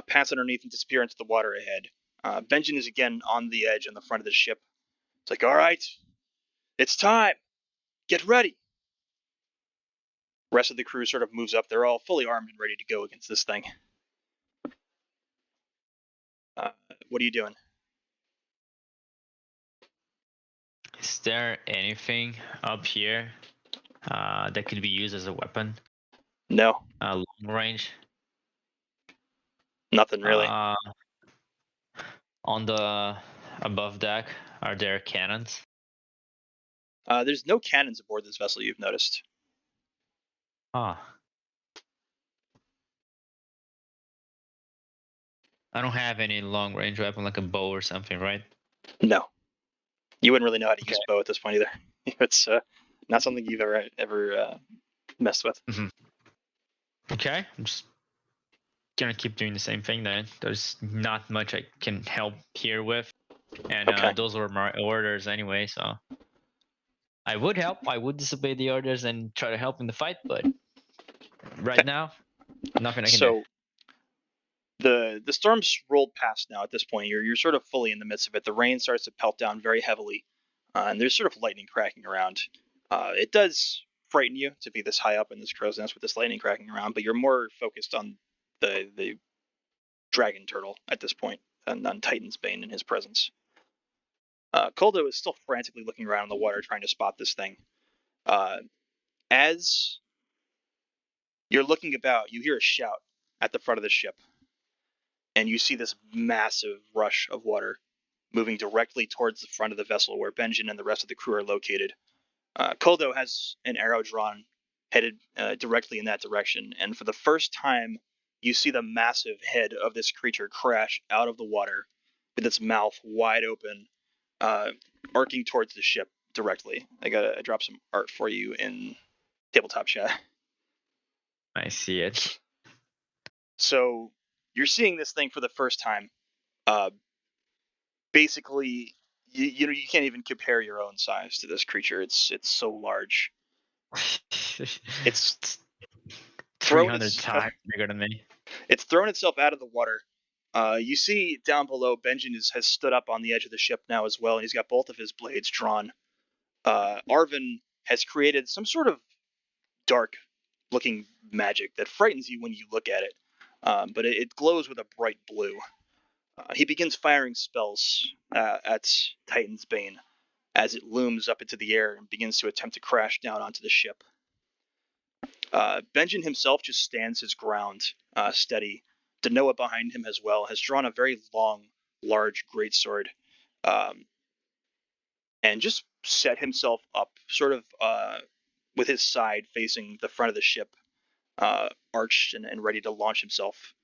Pass underneath and disappear into the water ahead. Benjen is again on the edge on the front of the ship. It's like, all right, it's time. Get ready. Rest of the crew sort of moves up. They're all fully armed and ready to go against this thing. What are you doing? Is there anything up here that could be used as a weapon? No, Long range? nothing really. On the above deck, are there cannons? There's no cannons aboard this vessel, you've noticed. Ah. I don't have any long range weapon like a bow or something, right? No. You wouldn't really know how to use Okay. a bow at this point either. It's not something you've ever messed with. Okay, I'm just gonna keep doing the same thing then. There's not much I can help here with, and Okay. those were my orders anyway. So I would help. I would disobey the orders and try to help in the fight, but right Okay. now, nothing I can do. So the storm's rolled past now. At this point, you're sort of fully in the midst of it. The rain starts to pelt down very heavily, and there's sort of lightning cracking around. It does frighten you to be this high up in this crow's nest with this lightning cracking around, but you're more focused on the dragon turtle at this point than on Titan's Bane in his presence. Koldo is still frantically looking around in the water trying to spot this thing. As you're looking about, you hear a shout at the front of the ship, and you see this massive rush of water moving directly towards the front of the vessel where Benjen and the rest of the crew are located. Koldo has an arrow drawn, headed directly in that direction, and for the first time, you see the massive head of this creature crash out of the water with its mouth wide open, arcing towards the ship directly. I dropped some art for you in tabletop chat. I see it. So you're seeing this thing for the first time. Basically, you can't even compare your own size to this creature. It's so large. It's 300 times bigger than me. It's thrown itself out of the water. You see down below, Benjen has stood up on the edge of the ship now as well, and he's got both of his blades drawn. Arvin has created some sort of dark-looking magic that frightens you when you look at it, but it glows with a bright blue. He begins firing spells at Titan's Bane as it looms up into the air and begins to attempt to crash down onto the ship. Benjen himself just stands his ground, steady. Danoa behind him as well has drawn a very long, large greatsword, and just set himself up, sort of with his side facing the front of the ship, arched and ready to launch himself.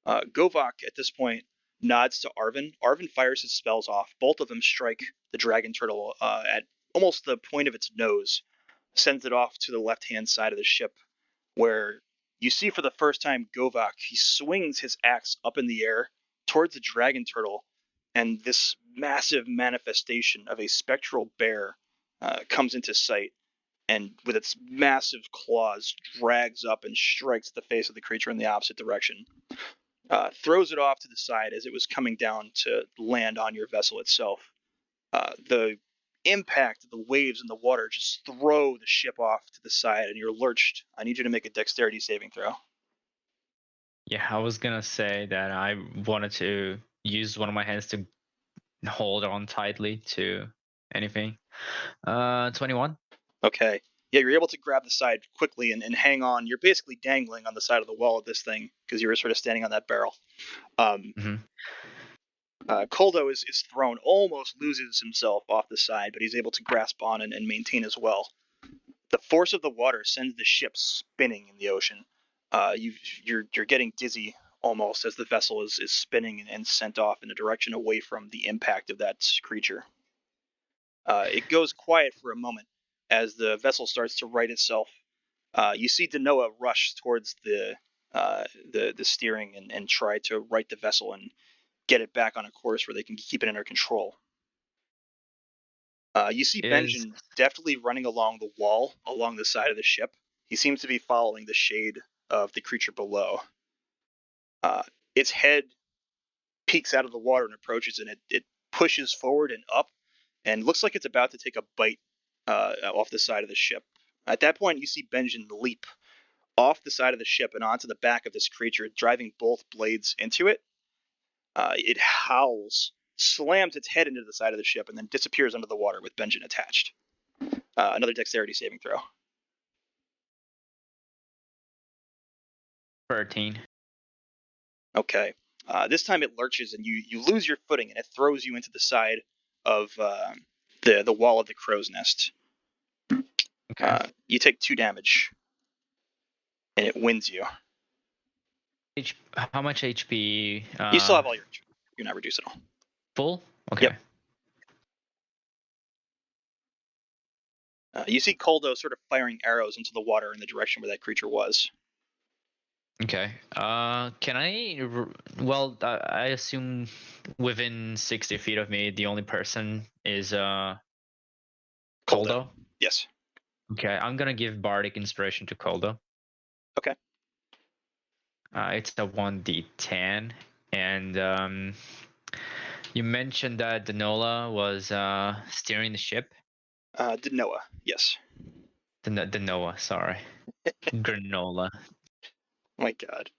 Govok at this point nods to Arvin. Arvin fires his spells off. Both of them strike the dragon turtle at almost the point of its nose, sends it off to the left-hand side of the ship, where you see for the first time Govok, he swings his axe up in the air towards the dragon turtle, and this massive manifestation of a spectral bear comes into sight, and with its massive claws drags up and strikes the face of the creature in the opposite direction. Throws it off to the side as it was coming down to land on your vessel itself. The impact of the waves in the water just throw the ship off to the side, and you're lurched. I need you to make a dexterity saving throw. Yeah, I was gonna say that I wanted to use one of my hands to hold on tightly to anything. 21. Okay. Yeah, you're able to grab the side quickly and hang on. You're basically dangling on the side of the wall of this thing because you were sort of standing on that barrel. Koldo is thrown, almost loses himself off the side, but he's able to grasp on and maintain as well. The force of the water sends the ship spinning in the ocean. You're getting dizzy almost as the vessel is spinning and sent off in a direction away from the impact of that creature. It goes quiet for a moment, as the vessel starts to right itself, you see Danoa rush towards the steering and try to right the vessel and get it back on a course where they can keep it under control. You see Benjen deftly running along the wall, along the side of the ship. He seems to be following the shade of the creature below. Its head peeks out of the water and approaches, and it pushes forward and up, and looks like it's about to take a bite off the side of the ship. At that point, you see Benjen leap off the side of the ship and onto the back of this creature, driving both blades into it. It howls, slams its head into the side of the ship, and then disappears under the water with Benjen attached. Another dexterity saving throw. 13. Okay. This time it lurches and you lose your footing and it throws you into the side of the wall of the crow's nest. Okay. You take 2 damage and it wins you. How much HP? You still have all your HP. You're not reduced at all. Full? Okay. Yep. You see Koldo sort of firing arrows into the water in the direction where that creature was. Okay. Can I? Well, I assume within 60 feet of me, the only person is Koldo. Yes. Okay, I'm gonna give Bardic Inspiration to Koldo. Okay. It's a 1d10, and you mentioned that Danola was steering the ship. Danoa, yes. Danoa, sorry. Granola. Oh my God.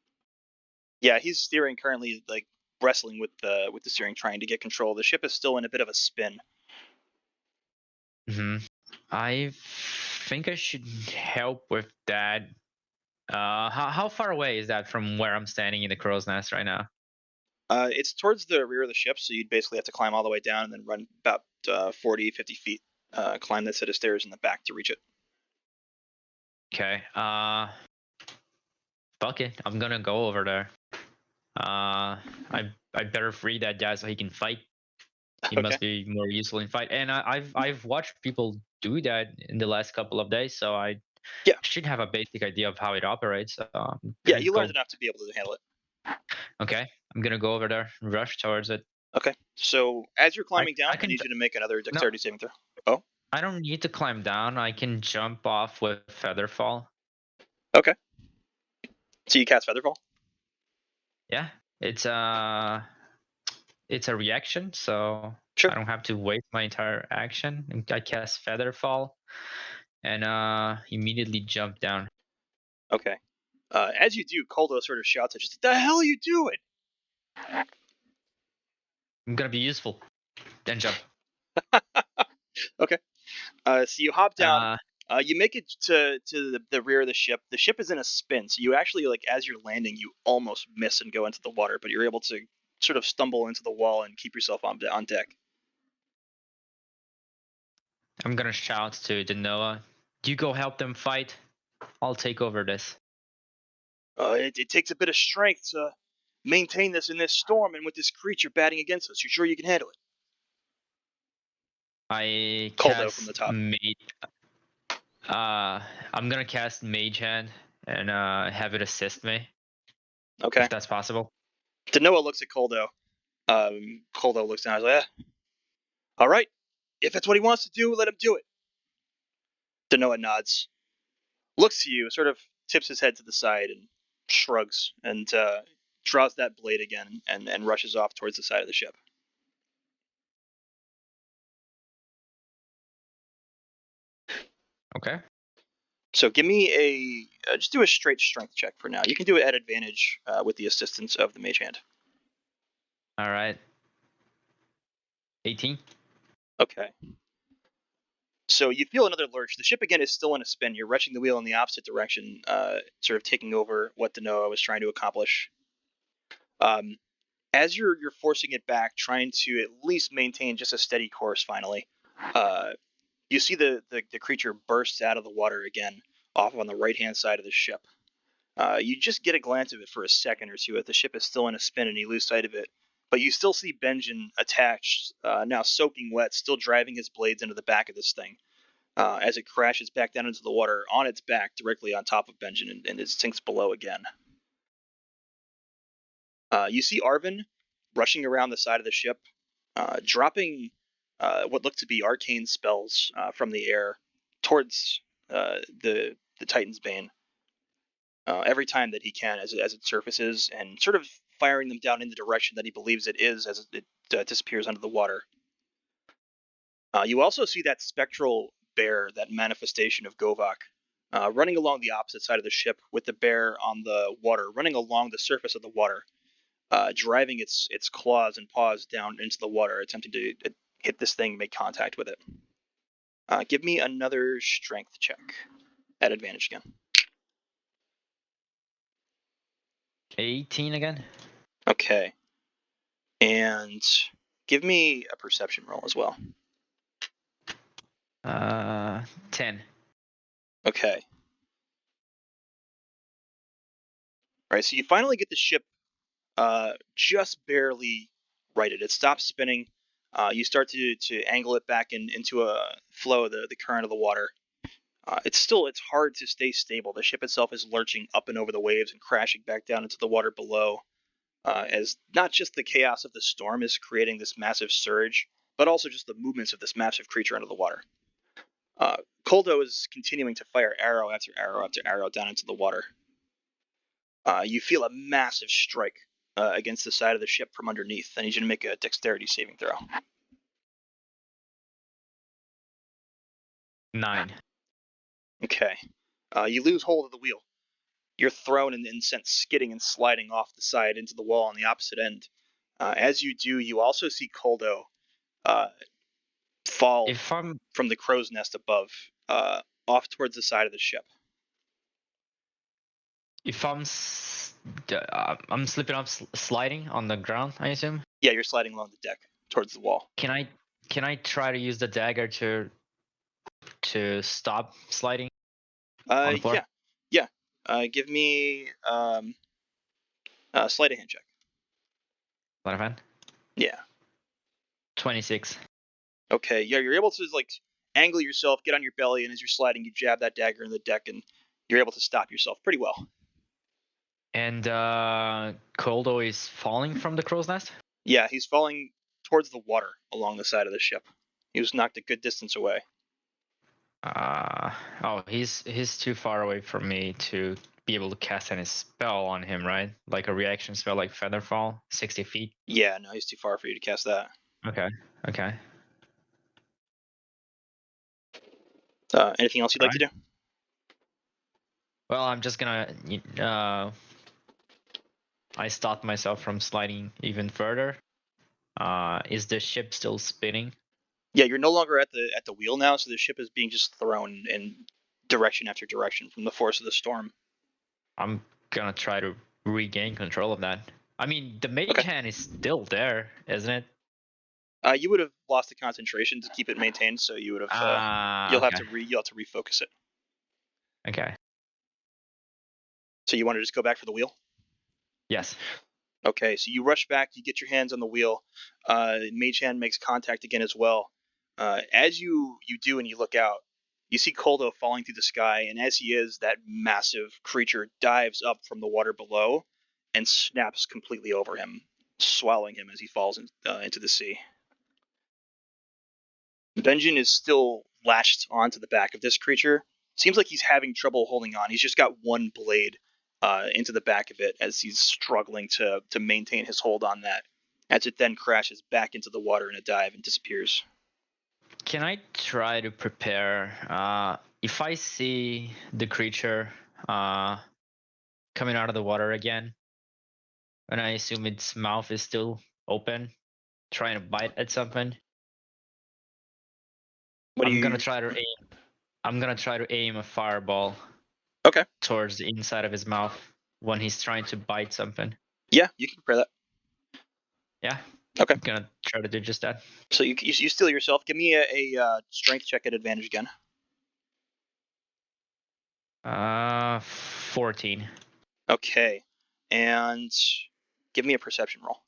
Yeah, he's steering currently, like wrestling with the steering, trying to get control. The ship is still in a bit of a spin. I think I should help with that. How far away is that from where I'm standing in the crow's nest right now? It's towards the rear of the ship, so you'd basically have to climb all the way down and then run about 40, 50 feet, climb that set of stairs in the back to reach it. Okay. Fuck it. I'm gonna go over there. I better free that guy so he can fight. He Okay. must be more useful in fight. And I've watched people do that in the last couple of days, so I should have a basic idea of how it operates. Yeah, you learned enough to be able to handle it. Okay, I'm gonna go over there, rush towards it. Okay, so as you're climbing down, I need you to make another dexterity saving throw. Oh. I don't need to climb down. I can jump off with Featherfall. Okay. So you cast Featherfall? Yeah, it's a reaction, so sure. I don't have to waste my entire action. I cast Featherfall, and immediately jump down. Okay. As you do, Koldo sort of shouts at you, "What the hell are you doing?" I'm gonna be useful. Then jump. Okay. So you hop down. You make it to the rear of the ship. The ship is in a spin, so you actually, like, as you're landing, you almost miss and go into the water, but you're able to sort of stumble into the wall and keep yourself on deck. I'm gonna shout to Danoa, "You go help them fight. I'll take over this." It takes a bit of strength to maintain this in this storm and with this creature batting against us. You sure you can handle it? I Koldo cast from the top. I'm gonna cast Mage Hand and have it assist me. Okay. If that's possible. Danoa looks at Koldo. Koldo looks down and is like, all right. If that's what he wants to do, let him do it. Danoa nods. Looks to you, sort of tips his head to the side and shrugs and draws that blade again and rushes off towards the side of the ship. Okay. So give me just do a straight strength check for now. You can do it at advantage with the assistance of the mage hand. All right. 18. Okay. So you feel another lurch. The ship again is still in a spin. You're rushing the wheel in the opposite direction, sort of taking over what Danoa was trying to accomplish. As you're forcing it back, trying to at least maintain just a steady course. Finally, you see the creature bursts out of the water again, off on the right hand side of the ship. You just get a glance of it for a second or two, as the ship is still in a spin, and you lose sight of it. But you still see Benjen attached, now soaking wet, still driving his blades into the back of this thing. as it crashes back down into the water on its back directly on top of Benjamin, and it sinks below again. You see Arvin rushing around the side of the ship, dropping what look to be arcane spells from the air towards the Titan's Bane every time that he can as it surfaces, and sort of firing them down in the direction that he believes it is as it disappears under the water. You also see that spectral bear, that manifestation of Govok, running along the opposite side of the ship with the bear on the water, running along the surface of the water, driving its claws and paws down into the water, attempting to hit this thing, make contact with it. Give me another strength check at advantage again. 18 again. Okay. And give me a perception roll as well. 10. Okay. All right, so you finally get the ship just barely righted. It stops spinning. You start to angle it back into a flow, the current of the water. It's hard to stay stable. The ship itself is lurching up and over the waves and crashing back down into the water below, as not just the chaos of the storm is creating this massive surge, but also just the movements of this massive creature under the water. Koldo is continuing to fire arrow after arrow after arrow down into the water. You feel a massive strike against the side of the ship from underneath. I need you to make a dexterity saving throw. 9. Okay. You lose hold of the wheel. You're thrown and sent skidding and sliding off the side into the wall on the opposite end. As you do, you also see Koldo fall from the crow's nest above, off towards the side of the ship. If I'm slipping up, sliding on the ground, I assume. Yeah, you're sliding along the deck towards the wall. Can I try to use the dagger to stop sliding on the floor? Yeah. Give me a sleight of hand check. Sleight of hand? Yeah. 26. Okay. Yeah, you're able to angle yourself, get on your belly, and as you're sliding, you jab that dagger in the deck, and you're able to stop yourself pretty well. And Koldo is falling from the crow's nest? Yeah, he's falling towards the water along the side of the ship. He was knocked a good distance away. He's too far away from me to be able to cast any spell on him, right? Like a reaction spell like Featherfall, 60 feet? Yeah, no, he's too far for you to cast that. Okay. Anything else you'd like to do? Well, I'm just gonna I stopped myself from sliding even further. Is the ship still spinning? Yeah, you're no longer at the wheel now, so the ship is being just thrown in direction after direction from the force of the storm. I'm gonna try to regain control of that. I mean, the mage hand is still there, isn't it? You would have lost the concentration to keep it maintained, so you would have. You'll have to refocus it. Okay. So you want to just go back for the wheel? Yes. Okay, so you rush back, you get your hands on the wheel. Mage hand makes contact again as well. As you do and you look out, you see Koldo falling through the sky, and as he is, that massive creature dives up from the water below and snaps completely over him, swallowing him as he falls into the sea. Benjin is still lashed onto the back of this creature. Seems like he's having trouble holding on. He's just got one blade into the back of it as he's struggling to maintain his hold on that, as it then crashes back into the water in a dive and disappears. Can I try to prepare? If I see the creature coming out of the water again, and I assume its mouth is still open, trying to bite at something, I'm gonna try to aim a fireball. Okay. Towards the inside of his mouth when he's trying to bite something. Yeah, you can prepare that. Yeah. Okay. I'm gonna try to do just that. So you steal yourself. Give me a strength check at advantage again. 14. Okay, and give me a perception roll.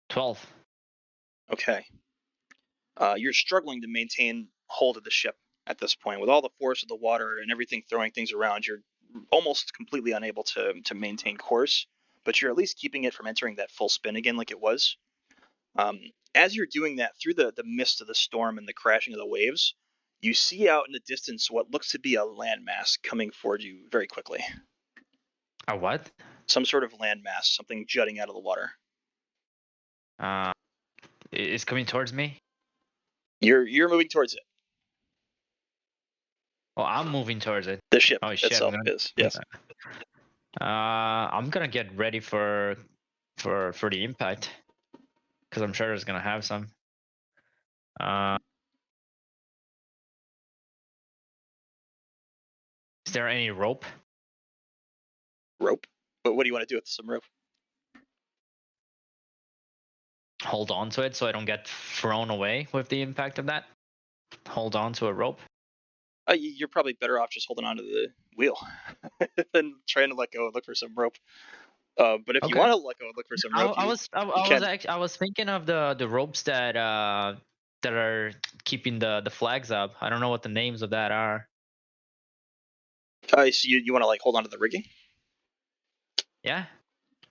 12. Okay. You're struggling to maintain hold of the ship at this point. With all the force of the water and everything throwing things around, you're almost completely unable to maintain course, but you're at least keeping it from entering that full spin again like it was. As you're doing that through the mist of the storm and the crashing of the waves, you see out in the distance what looks to be a landmass coming toward you very quickly. A what? Some sort of landmass, something jutting out of the water. It's coming towards me. You're moving towards it. Well, I'm moving towards it. The ship Oh shit! itself is, yes. I'm gonna get ready for the impact, because I'm sure it's gonna have some. Is there any rope? Rope? But what do you want to do with some rope? Hold on to it so I don't get thrown away with the impact of that. Hold on to a rope. You're probably better off just holding onto the wheel than trying to let go and look for some rope. But if you want to let go and look for some rope, I was thinking of the ropes that are keeping the flags up. I don't know what the names of that are. So you want to like hold onto the rigging? Yeah,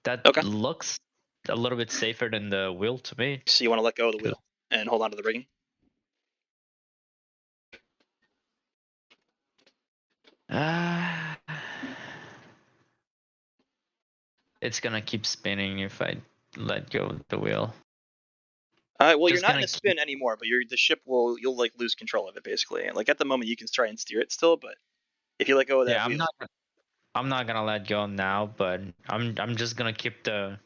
that Okay. looks a little bit safer than the wheel to me. So you want to let go of the wheel and hold onto the rigging? It's gonna keep spinning if I let go of the wheel. Well, Just you're not in gonna a spin anymore, but the ship you'll like lose control of it basically. Like at the moment, you can try and steer it still, but if you let go of that Yeah, wheel, I'm not gonna let go now, but I'm just gonna keep the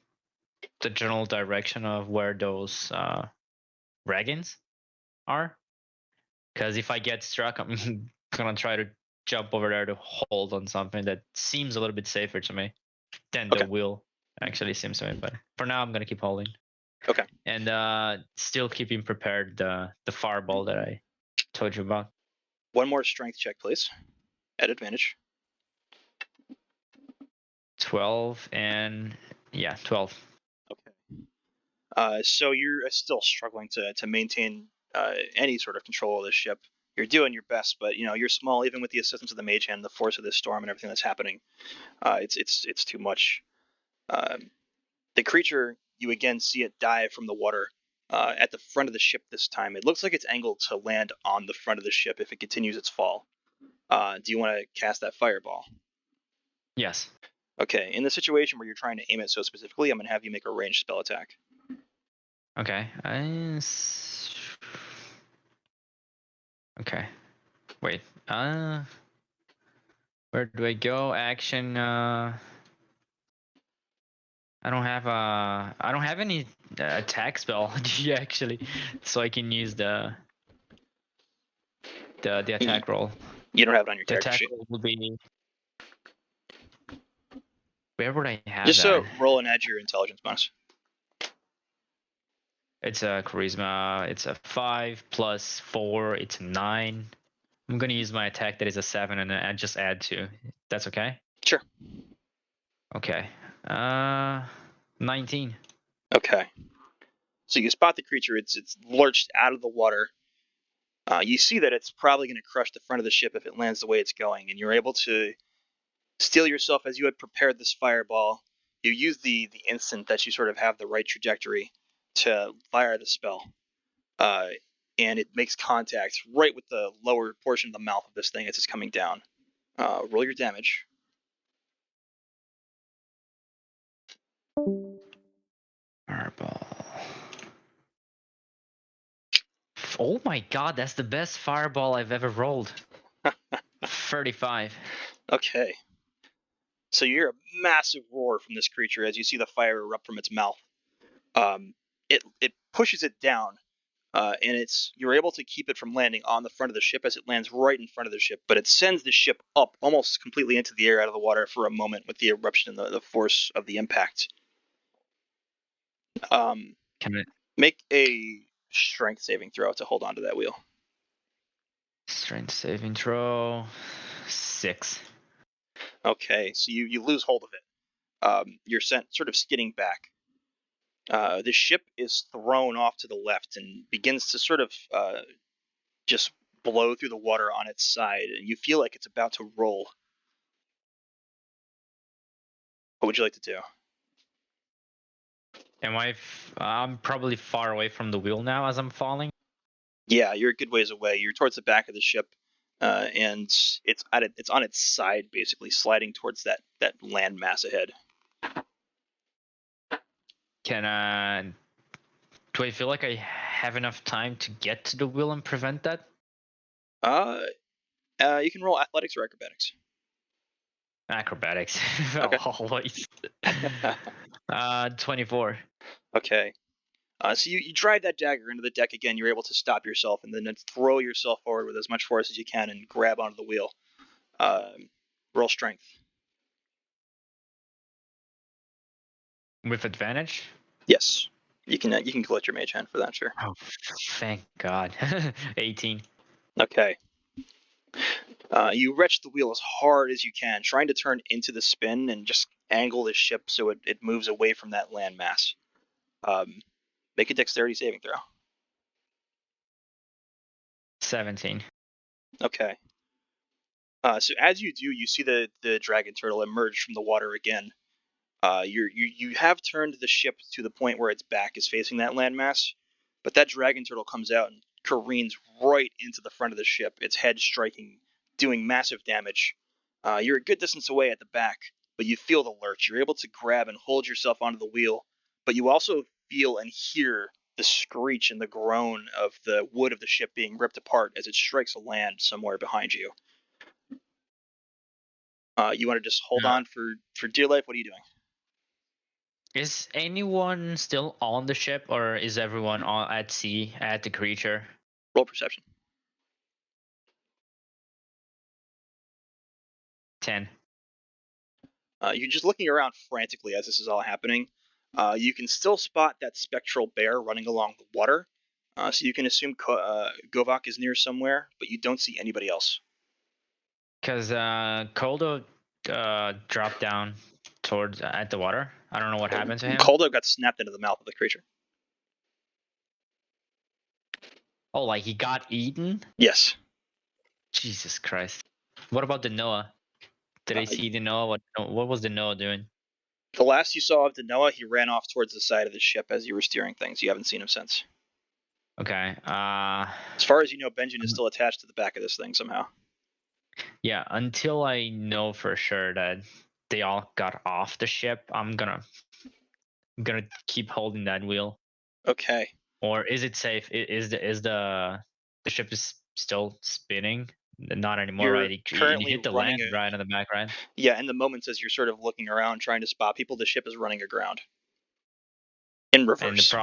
general direction of where those dragons are. Because if I get struck, I'm gonna try to jump over there to hold on something that seems a little bit safer to me than the Okay. wheel actually seems to me. But for now, I'm gonna keep holding. Okay. And still keeping prepared the fireball that I told you about. One more strength check, please, at advantage. 12 and yeah, 12. Okay. So you're still struggling to maintain any sort of control of this ship. You're doing your best, but you're small. Even with the assistance of the mage hand, the force of this storm, and everything that's happening, it's too much. The creature, you again see it dive from the water at the front of the ship this time. It looks like it's angled to land on the front of the ship if it continues its fall. Do you want to cast that fireball? Yes. Okay. In the situation where you're trying to aim it so specifically, I'm going to have you make a ranged spell attack. Okay. Okay. Wait. Where do I go? Action. I don't have any attack spell actually, so I can use the attack roll. You don't have it on your The character attack sheet. roll will be. Where would I have Just that? so roll and add your intelligence bonus. It's a charisma. It's a 5 plus 4. It's a 9. I'm gonna use my attack that is a 7 and I just add 2. That's okay. Sure. Okay. 19. Okay. So you spot the creature. It's lurched out of the water. You see that it's probably going to crush the front of the ship if it lands the way it's going, and you're able to steel yourself as you had prepared this fireball. You use the instant that you sort of have the right trajectory to fire the spell, and it makes contact right with the lower portion of the mouth of this thing as it's coming down. Roll your damage. Fireball. Oh my god, that's the best fireball I've ever rolled. 35. Okay. So you hear a massive roar from this creature as you see the fire erupt from its mouth. It pushes it down, and you're able to keep it from landing on the front of the ship as it lands right in front of the ship, but it sends the ship up almost completely into the air out of the water for a moment with the eruption and the force of the impact. Can I Make a strength saving throw to hold on to that wheel. strength saving throw 6. Okay, so you lose hold of it. You're sent sort of skidding back. The ship is thrown off to the left and begins to sort of just blow through the water on its side, and you feel like it's about to roll. What would you like to do? I'm probably far away from the wheel now as I'm falling. Yeah, you're a good ways away. You're towards the back of the ship, and it's on its side, basically sliding towards that land mass ahead. Do I feel like I have enough time to get to the wheel and prevent that? You can roll athletics or acrobatics. Acrobatics. Okay. Always. 24. Okay. So you drive that dagger into the deck again. You're able to stop yourself and then throw yourself forward with as much force as you can and grab onto the wheel. Roll strength. With advantage? Yes, you can glitch your mage hand for that, sure. Oh, thank God. 18. Okay. You wrench the wheel as hard as you can, trying to turn into the spin and just angle the ship so it moves away from that landmass. Make a dexterity saving throw. 17. Okay. So as you do, you see the dragon turtle emerge from the water again. You have turned the ship to the point where its back is facing that landmass, but that dragon turtle comes out and careens right into the front of the ship, its head striking, doing massive damage. You're a good distance away at the back, but you feel the lurch. You're able to grab and hold yourself onto the wheel, but you also feel and hear the screech and the groan of the wood of the ship being ripped apart as it strikes a land somewhere behind you. You want to just hold on for dear life? What are you doing? Is anyone still on the ship, or is everyone at sea at the creature? Roll perception. 10. You're just looking around frantically as this is all happening. You can still spot that spectral bear running along the water, so you can assume Govak is near somewhere, but you don't see anybody else. Because Koldo dropped down towards at the water. I don't know what happened to him. Koldo got snapped into the mouth of the creature. Oh, like he got eaten? Yes. Jesus Christ. What about the Noah? Did I see the Noah? What was the Noah doing? The last you saw of Danoa, he ran off towards the side of the ship as you were steering things. You haven't seen him since. Okay. As far as you know, Benjamin is still attached to the back of this thing somehow. Yeah, until I know for sure that they all got off the ship, I'm gonna keep holding that wheel. Okay. Or is it safe? Is the ship is still spinning? Not anymore, You're right? It currently hit the running land right on the back, right? Yeah, in the moments as you're sort of looking around trying to spot people, the ship is running aground. In And reverse.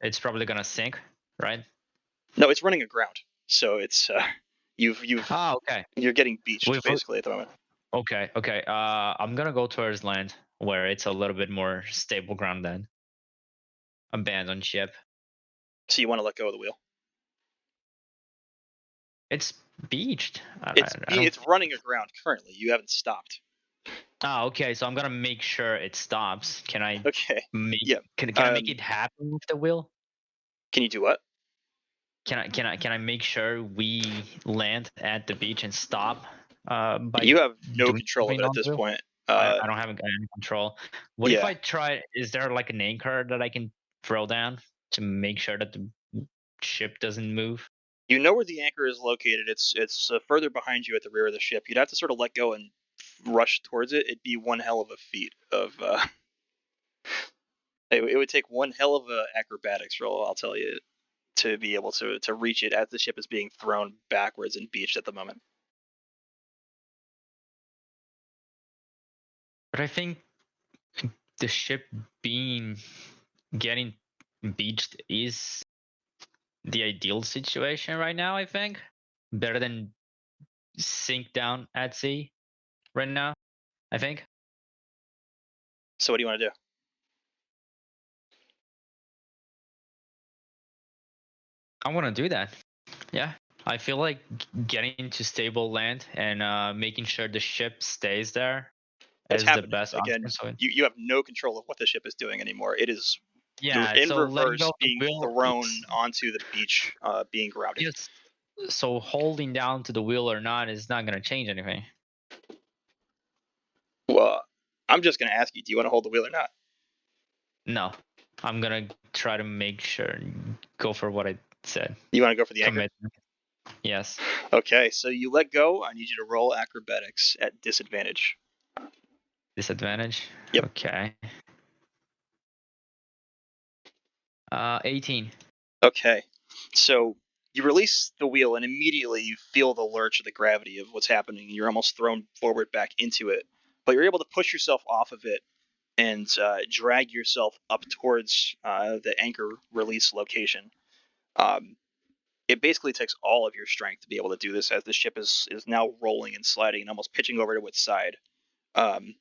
it's probably gonna sink, right? No, it's running aground. So it's okay. You're getting beached basically at the moment. Okay. I'm gonna go towards land where it's a little bit more stable ground than abandoned ship. So you want to let go of the wheel? It's beached. It's running aground currently. You haven't stopped. Okay. So I'm gonna make sure it stops. Can I Okay. make? Yeah. Can I make it happen with the wheel? Can you do what? Can I make sure we land at the beach and stop? By You have no doing control of it something at on the this wheel? point. I don't have any control. What if Yeah. I try? Is there like an anchor that I can throw down to make sure that the ship doesn't move? You know where the anchor is located. It's further behind you at the rear of the ship. You'd have to sort of let go and rush towards it. It'd be one hell of a feat of. It would take one hell of a acrobatics roll, I'll tell you, to be able to reach it as the ship is being thrown backwards and beached at the moment. But I think the ship getting beached is the ideal situation right now. I think better than sink down at sea right now. I think. So what do you want to do? I want to do that. Yeah. I feel like getting to stable land and making sure the ship stays there It's as the happening. best Again, option. So you have no control of what the ship is doing anymore. It is yeah, in so letting go reverse, of the being wheel thrown onto the beach, being grounded. yes. So holding down to the wheel or not is not gonna change anything. Well, I'm just gonna ask you: do you want to hold the wheel or not? No, I'm gonna try to make sure go for what I said. You want to go for the anchor? Commitment. Yes. Okay, so you let go. I need you to roll acrobatics at disadvantage. Disadvantage. Yep. Okay. 18. Okay, so you release the wheel, and immediately you feel the lurch of the gravity of what's happening. You're almost thrown forward back into it, but you're able to push yourself off of it and drag yourself up towards the anchor release location. Um, it basically takes all of your strength to be able to do this, as the ship is now rolling and sliding and almost pitching over to its side. Um,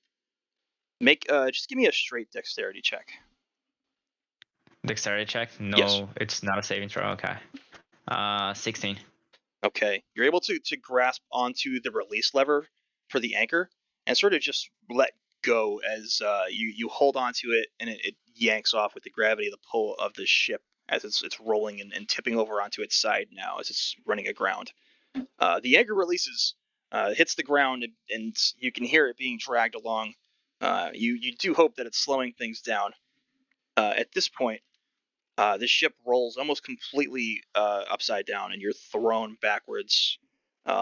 just give me a straight dexterity check. Dexterity check. No, Yes. it's not a saving throw. Okay. 16. Okay, you're able to grasp onto the release lever for the anchor and sort of just let go as you hold onto it, and it yanks off with the gravity of the pull of the ship as it's rolling and tipping over onto its side now as it's running aground. The anchor releases, hits the ground, and you can hear it being dragged along. You do hope that it's slowing things down. At this point, the ship rolls almost completely upside down, and you're thrown backwards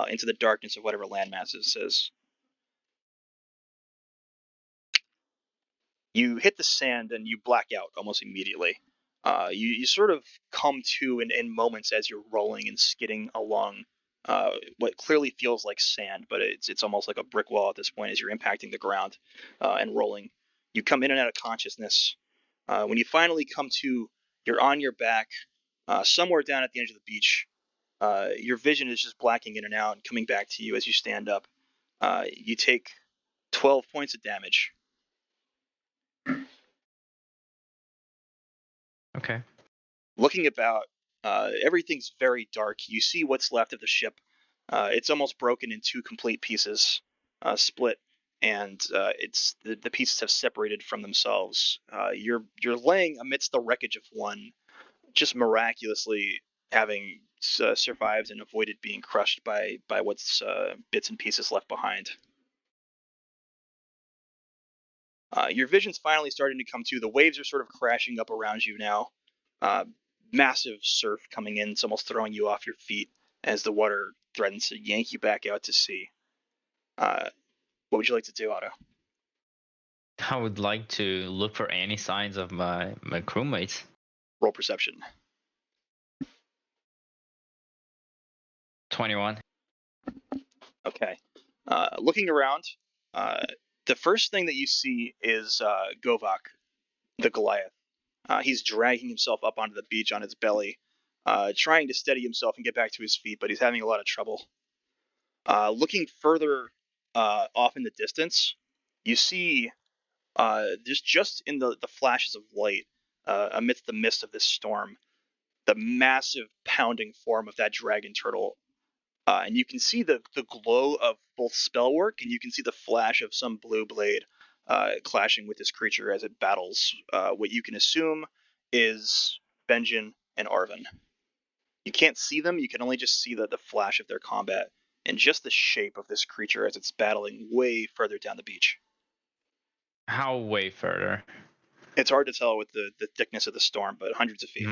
into the darkness of whatever landmass this is. You hit the sand and you black out almost immediately. You sort of come to in moments as you're rolling and skidding along what clearly feels like sand, but it's almost like a brick wall at this point as you're impacting the ground and rolling. You come in and out of consciousness. When you finally come to, you're on your back somewhere down at the edge of the beach. Your vision is just blacking in and out and coming back to you as you stand up. You take 12 points of damage. Okay. Looking about, everything's very dark. You see what's left of the ship. It's almost broken in two complete pieces, split, and it's the pieces have separated from themselves. You're laying amidst the wreckage of one, just miraculously having survived and avoided being crushed by what's bits and pieces left behind. Your vision's finally starting to come to. The waves are sort of crashing up around you now. Uh, Massive surf coming in. It's almost throwing you off your feet as the water threatens to yank you back out to sea. What would you like to do, Otto? I would like to look for any signs of my crewmates. Roll perception. 21. Okay. Looking around, uh, the first thing that you see is Govak, the Goliath. He's dragging himself up onto the beach on his belly, trying to steady himself and get back to his feet, but he's having a lot of trouble. Looking further off in the distance, you see there's just in the flashes of light amidst the mist of this storm, the massive pounding form of that dragon turtle. And you can see the glow of both spell work, and you can see the flash of some blue blade clashing with this creature as it battles what you can assume is Benjin and Arvin. You can't see them, you can only just see the flash of their combat and just the shape of this creature as it's battling way further down the beach. How way further? It's hard to tell with the thickness of the storm, but hundreds of feet.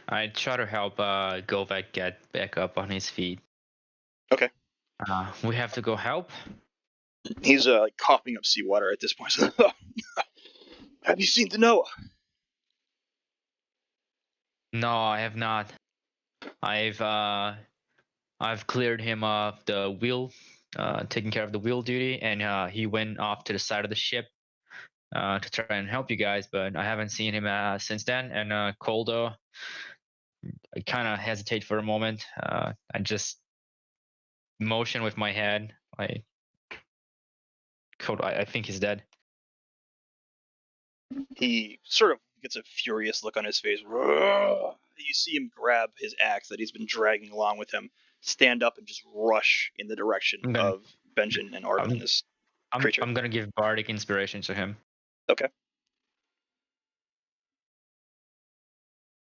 I try to help Govek get back up on his feet. Okay. We have to go help. He's like coughing up seawater at this point. Have you seen the Noah? No, I have not. I've cleared him of the wheel, taking care of the wheel duty, and he went off to the side of the ship to try and help you guys. But I haven't seen him since then. And Koldo, I kind of hesitate for a moment. I just motion with my head. I think he's dead. He sort of gets a furious look on his face. You see him grab his axe that he's been dragging along with him, stand up, and just rush in the direction I'm gonna, of Benjin and Arvin. I'm, In this, creature. I'm gonna give bardic inspiration to him. Okay.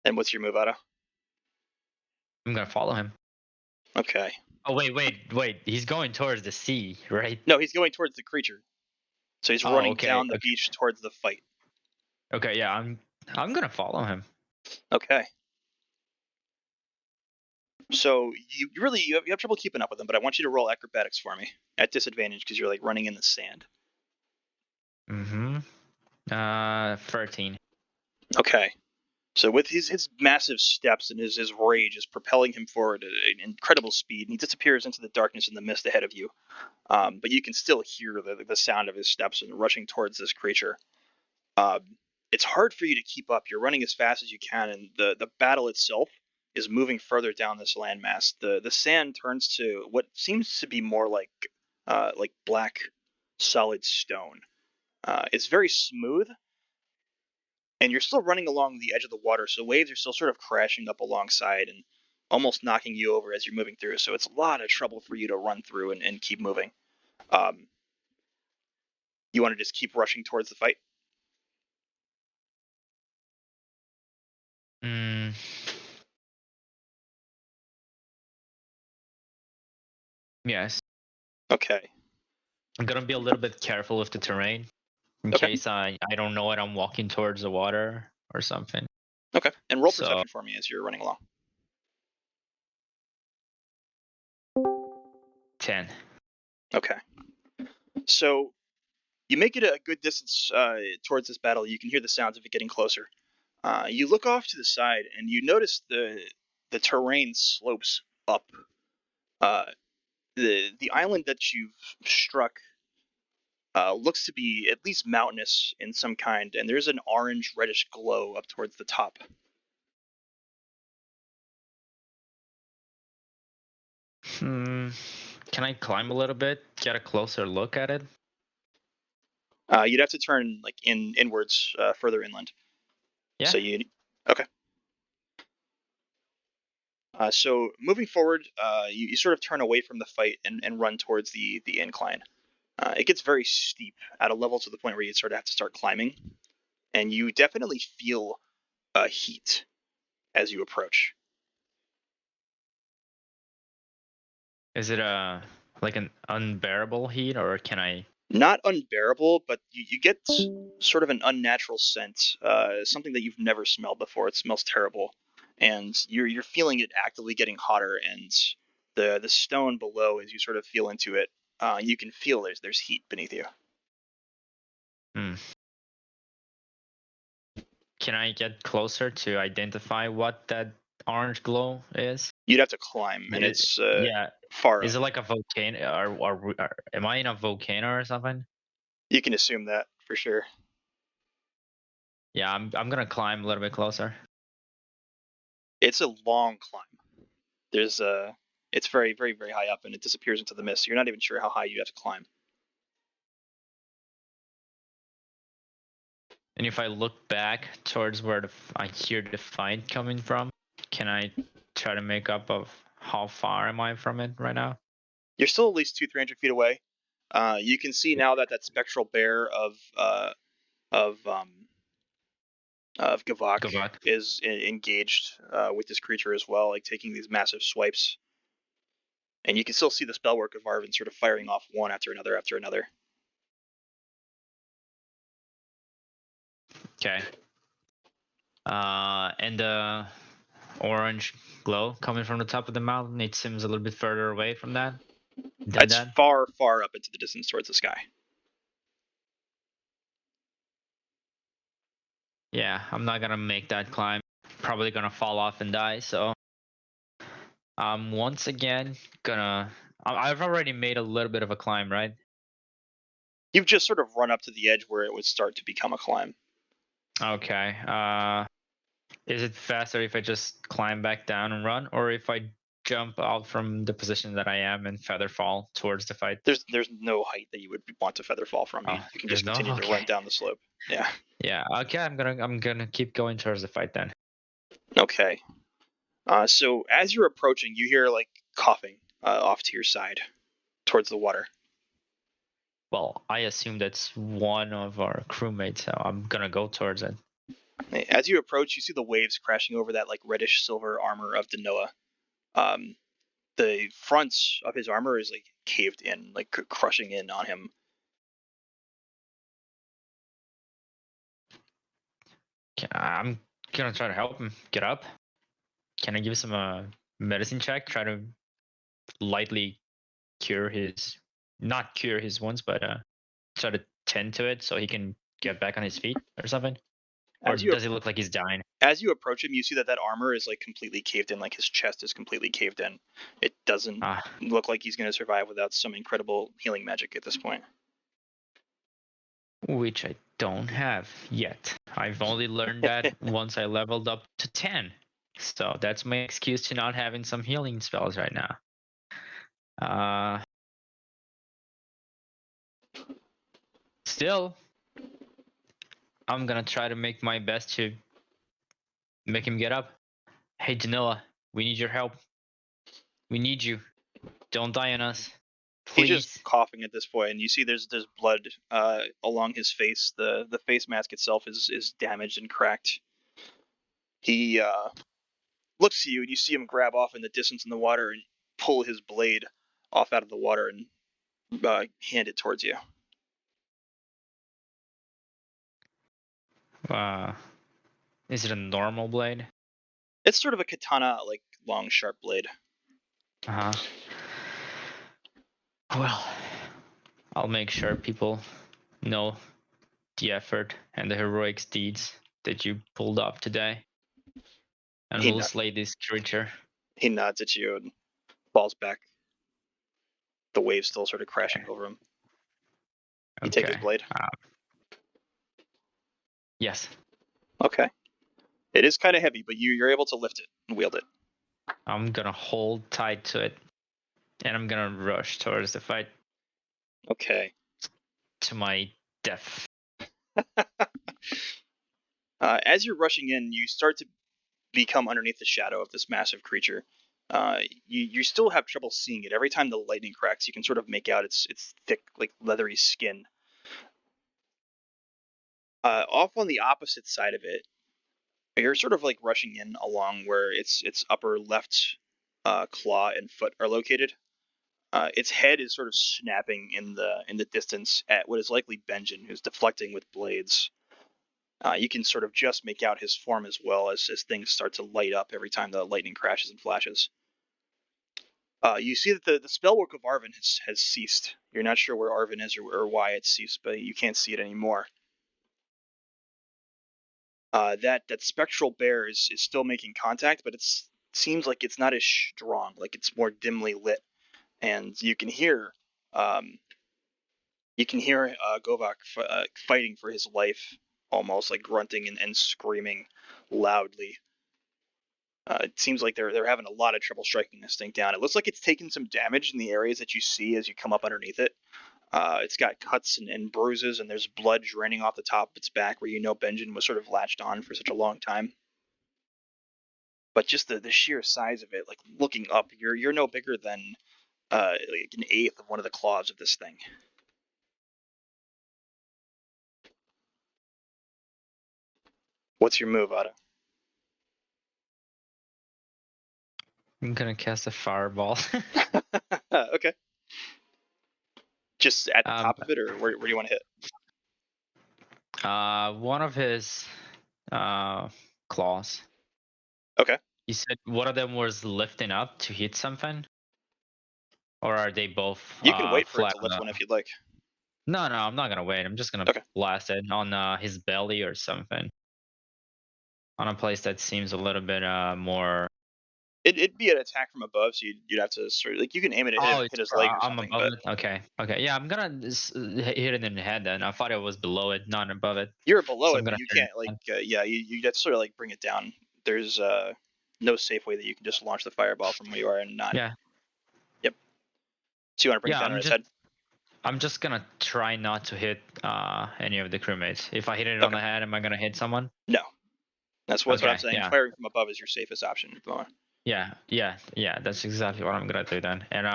And what's your move, Otto? I'm gonna follow him. Okay. Oh wait. He's going towards the sea, right? No, he's going towards the creature. So he's Oh, running okay. down the beach towards the fight. Okay, yeah, I'm gonna follow him. Okay. So you really you have trouble keeping up with him, but I want you to roll acrobatics for me at disadvantage because you're like running in the sand. 13. Okay. So with his massive steps and his rage is propelling him forward at an incredible speed, and he disappears into the darkness and the mist ahead of you. But you can still hear the sound of his steps and rushing towards this creature. Um, it's hard for you to keep up. You're running as fast as you can, and the battle itself is moving further down this landmass. The sand turns to what seems to be more like black solid stone. It's very smooth, and you're still running along the edge of the water, so waves are still sort of crashing up alongside and almost knocking you over as you're moving through. So it's a lot of trouble for you to run through and keep moving. You want to just keep rushing towards the fight? Yes. Okay. I'm gonna be a little bit careful with the terrain in Okay. case I don't know it. I'm walking towards the water or something. Okay. And roll So- perception for me as you're running along. 10. Okay. So you make it a good distance towards this battle. You can hear the sounds of it getting closer. You look off to the side and you notice the terrain slopes up. Uh, the island that you've struck looks to be at least mountainous in some kind, and there's an orange reddish glow up towards the top. Can I climb a little bit, get a closer look at it? You'd have to turn like inwards, further inland. Yeah. So okay. So moving forward, you sort of turn away from the fight and run towards the incline. It gets very steep at a level to the point where you sort of have to start climbing, and you definitely feel heat as you approach. Is it like an unbearable heat, or can I? Not unbearable, but you get sort of an unnatural scent, something that you've never smelled before. It smells terrible, and you're feeling it actively getting hotter. And the stone below, as you sort of feel into it, you can feel there's heat beneath you. Can I get closer to identify what that orange glow is? You'd have to climb, and it's Yeah. far Is up. it like a volcano, or am I in a volcano or something? You can assume that for sure. Yeah, I'm gonna climb a little bit closer. It's a long climb. There's it's very very very high up, and it disappears into the mist. So you're not even sure how high you have to climb. And if I look back towards where I hear the fight coming from, can I try to make up of how far am I from it right now? You're still at least 200-300 feet away. You can see now that spectral bear of Gavak Gavak. is engaged with this creature as well, like taking these massive swipes. And you can still see the spellwork of Arvin sort of firing off one after another after another. Okay. And the orange glow coming from the top of the mountain, it seems a little bit further away from that. It's far, far up into the distance towards the sky. Yeah, I'm not gonna make that climb. Probably gonna fall off and die. So I'm once again gonna. I've already made a little bit of a climb, right? You've just sort of run up to the edge where it would start to become a climb. Okay. Is it faster if I just climb back down and run, or if I jump out from the position that I am and feather fall towards the fight? There's no height that you would want to feather fall from. You can just there's no? continue to run down the slope. Yeah. Yeah. Okay. I'm gonna keep going towards the fight then. Okay. So as you're approaching, you hear like coughing off to your side towards the water. well, I assume that's one of our crewmates, so I'm gonna go towards it. As you approach, you see the waves crashing over that like reddish silver armor of Danoa. The front of his armor is like caved in, like crushing in on him. I'm gonna try to help him get up. Can I give him a medicine check? Try to lightly not cure his wounds, but try to tend to it so he can get back on his feet or something. Or does he look like he's dying? As you approach him, you see that armor is like completely caved in, like his chest is completely caved in. It doesn't look like he's going to survive without some incredible healing magic at this point. Which I don't have yet. I've only learned that once I leveled up to 10. So that's my excuse to not having some healing spells right now. Still, I'm gonna try to make my best to make him get up. Hey, Danoa, we need your help. We need you. Don't die on us. Please. He's just coughing at this point, and you see there's blood along his face. The face mask itself is damaged and cracked. He looks at you, and you see him grab off in the distance in the water and pull his blade off out of the water and hand it towards you. Is it a normal blade? It's sort of a katana, like long, sharp blade. Well, I'll make sure people know the effort and the heroic deeds that you pulled off today. And we'll slay this creature. He nods at you and falls back. The waves still sort of crashing over him. You take his blade? Yes. Okay. It is kind of heavy, but you're able to lift it and wield it. I'm gonna hold tight to it, and I'm gonna rush towards the fight. Okay. To my death. As you're rushing in, you start to become underneath the shadow of this massive creature. You still have trouble seeing it. Every time the lightning cracks, you can sort of make out its thick, like leathery skin. Off on the opposite side of it, you're sort of like rushing in along where its upper left claw and foot are located. Its head is sort of snapping in the distance at what is likely Benjen, who's deflecting with blades. You can sort of just make out his form as well as things start to light up every time the lightning crashes and flashes. You see that the spellwork of Arvin has ceased. You're not sure where Arvin is or why it's ceased, but you can't see it anymore. That spectral bear is still making contact, but it seems like it's not as strong, like it's more dimly lit, and you can hear Govak fighting for his life, almost like grunting and screaming loudly. It seems like they're having a lot of trouble striking this thing down. It looks like it's taken some damage in the areas that you see as you come up underneath it. It's got cuts and bruises, and there's blood draining off the top of its back where Benjen was sort of latched on for such a long time. But just the sheer size of it, like looking up, you're no bigger than like an eighth of one of the claws of this thing. What's your move, Otto? I'm gonna cast a fireball. Okay. Just at the top of it, or where do you want to hit? One of his claws. Okay. You said one of them was lifting up to hit something? Or are they both You can wait for it to lift one if you'd like. No, I'm not gonna wait. I'm just gonna blast it on his belly or something. On a place that seems a little bit more. It'd be an attack from above, so you'd have to sort of like you can aim it at hit his leg or something. I'm above it. Okay. Yeah, I'm gonna hit it in the head then. I thought it was below it, not above it. You're below it, but you can't like you have to sort of like bring it down. There's no safe way that you can just launch the fireball from where you are and not. Yeah. Yep. So you want to bring it down on his head? I'm just gonna try not to hit any of the crewmates. If I hit it on the head, am I gonna hit someone? No. That's what I'm saying. Yeah. Firing from above is your safest option at the moment. Yeah. That's exactly what I'm gonna do then. And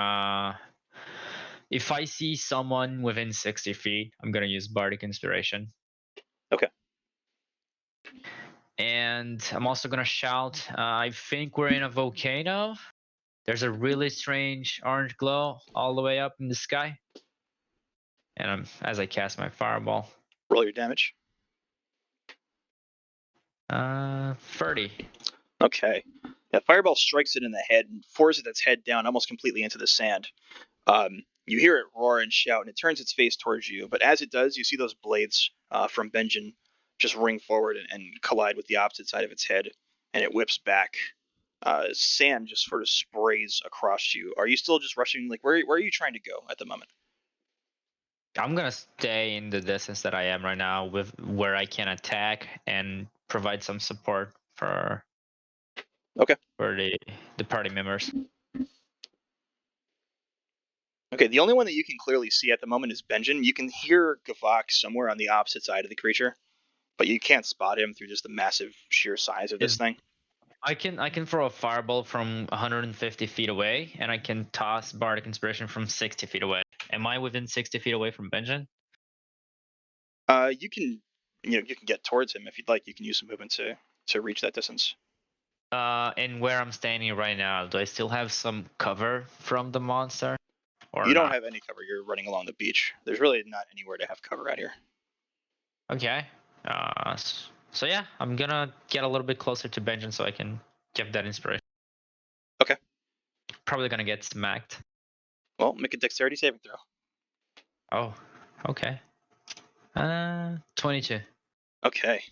if I see someone within 60 feet, I'm gonna use Bardic Inspiration. Okay. And I'm also gonna shout. I think we're in a volcano. There's a really strange orange glow all the way up in the sky. And as I cast my fireball. Roll your damage. 30. Okay. Yeah, fireball strikes it in the head and forces its head down almost completely into the sand. You hear it roar and shout, and it turns its face towards you. But as it does, you see those blades from Benjen just ring forward and collide with the opposite side of its head, and it whips back. Sand just sort of sprays across you. Are you still just rushing? Like, where are you trying to go at the moment? I'm gonna stay in the distance that I am right now, with where I can attack and provide some support for Okay. for the party members. Okay, the only one that you can clearly see at the moment is Benjen. You can hear Gavok somewhere on the opposite side of the creature, but you can't spot him through just the massive sheer size of this thing. I can throw a fireball from 150 feet away, and I can toss Bardic Inspiration from 60 feet away. Am I within 60 feet away from Benjen? You can, you can get towards him if you'd like. You can use some movement to reach that distance. And where I'm standing right now, do I still have some cover from the monster? Or You don't not? have any cover. You're running along the beach. There's really not anywhere to have cover out here. Okay. So yeah, I'm gonna get a little bit closer to Benjen so I can give that inspiration. Okay. Probably gonna get smacked. Well, make a dexterity saving throw. Oh, okay. 22. Okay.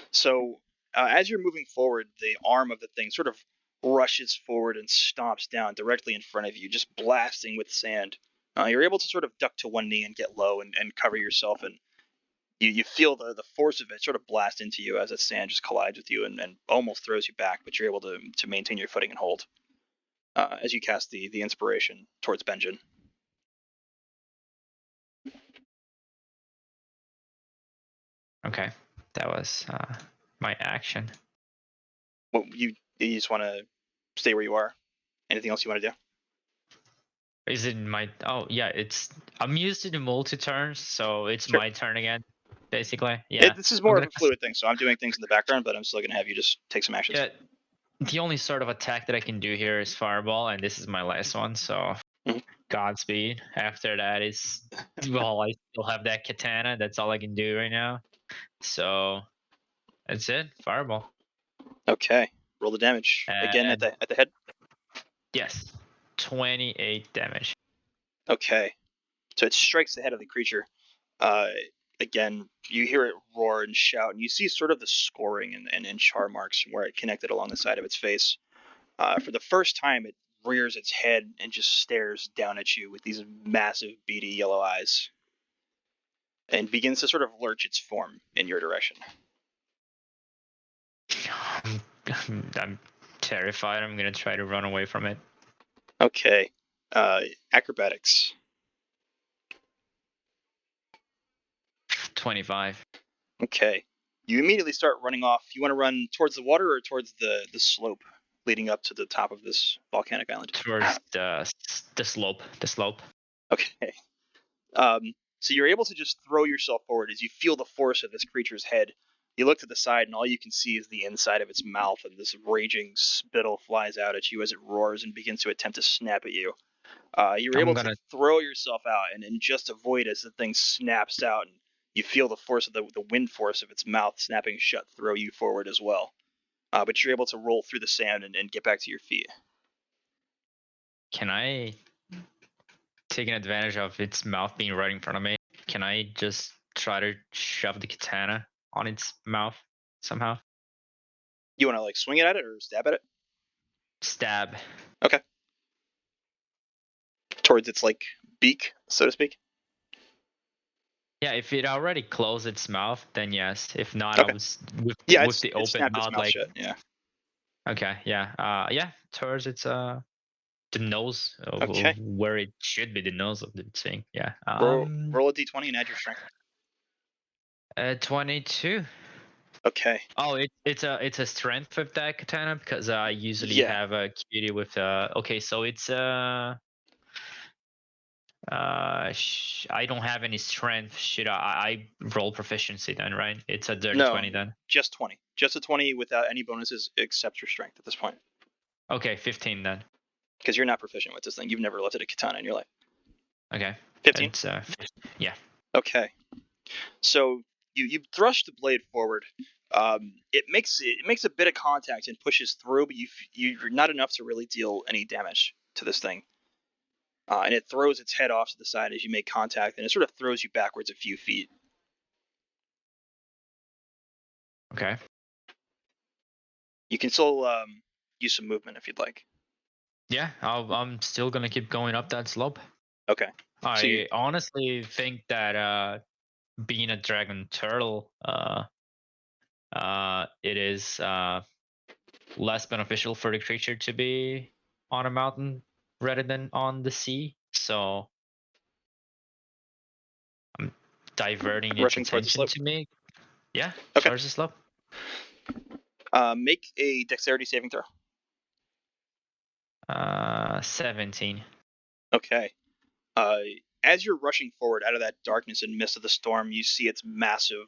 So as you're moving forward, the arm of the thing sort of rushes forward and stomps down directly in front of you, just blasting with sand. You're able to sort of duck to one knee and get low and cover yourself, and you feel the force of it sort of blast into you as that sand just collides with you and almost throws you back, but you're able to maintain your footing and hold as you cast the inspiration towards Benjen. Okay, that was my action. Well, you just want to stay where you are. Anything else you want to do? Is it my? Oh yeah, I'm used to the multi turns, so it's Sure. my turn again, basically. Yeah. This is more of a fluid thing, so I'm doing things in the background, but I'm still going to have you just take some actions. Yeah. The only sort of attack that I can do here is fireball, and this is my last one. So Mhm. Godspeed. After that is, well, I still have that katana. That's all I can do right now. So that's it. Fireball. Okay. Roll the damage again at the head. Yes. 28 damage. Okay. So it strikes the head of the creature. Again, you hear it roar and shout, and you see sort of the scoring and char marks where it connected along the side of its face. For the first time, it rears its head and just stares down at you with these massive, beady yellow eyes, and begins to sort of lurch its form in your direction. I'm terrified. I'm gonna try to run away from it. Okay. Acrobatics. 25. Okay. You immediately start running off. You want to run towards the water or towards the slope leading up to the top of this volcanic island? Towards the slope. The slope. Okay. So you're able to just throw yourself forward as you feel the force of this creature's head. You look to the side, and all you can see is the inside of its mouth, and this raging spittle flies out at you as it roars and begins to attempt to snap at you. You're able to throw yourself out and just avoid as the thing snaps out, and you feel the force of the wind force of its mouth snapping shut throw you forward as well. But you're able to roll through the sand and get back to your feet. Can I, taking advantage of its mouth being right in front of me, can I just try to shove the katana on its mouth somehow? You want to like swing it at it or stab at it? Stab. Okay. Towards its like beak, so to speak. Yeah, if it already closed its mouth, then yes. If not, Okay. I was with the open mouth, like. Shut. Yeah. Okay. Yeah. Yeah. Towards its the nose of Okay. where it should be, the nose of the thing. Yeah. Roll a d20 and add your strength. 22. Okay. Oh, it's a strength with that katana, because I usually have a cutie with okay, so it's I don't have any strength. Should I roll proficiency then, right? It's a dirty No, 20 then. just 20. Just a 20 without any bonuses except your strength at this point. Okay, 15 then. Because you're not proficient with this thing. You've never lifted a katana in your life. Okay. 15? It's, yeah. Okay. So you thrust the blade forward. It makes a bit of contact and pushes through, but you're not enough to really deal any damage to this thing. And it throws its head off to the side as you make contact, and it sort of throws you backwards a few feet. Okay. You can still use some movement if you'd like. Yeah, I'm still gonna keep going up that slope. Okay. I honestly think that being a dragon turtle, it is less beneficial for the creature to be on a mountain rather than on the sea. So I'm diverting its Rushing towards the attention slope. to me. Yeah, Okay. towards the slope. Make a dexterity saving throw. 17. Okay. As you're rushing forward out of that darkness and mist of the storm, you see its massive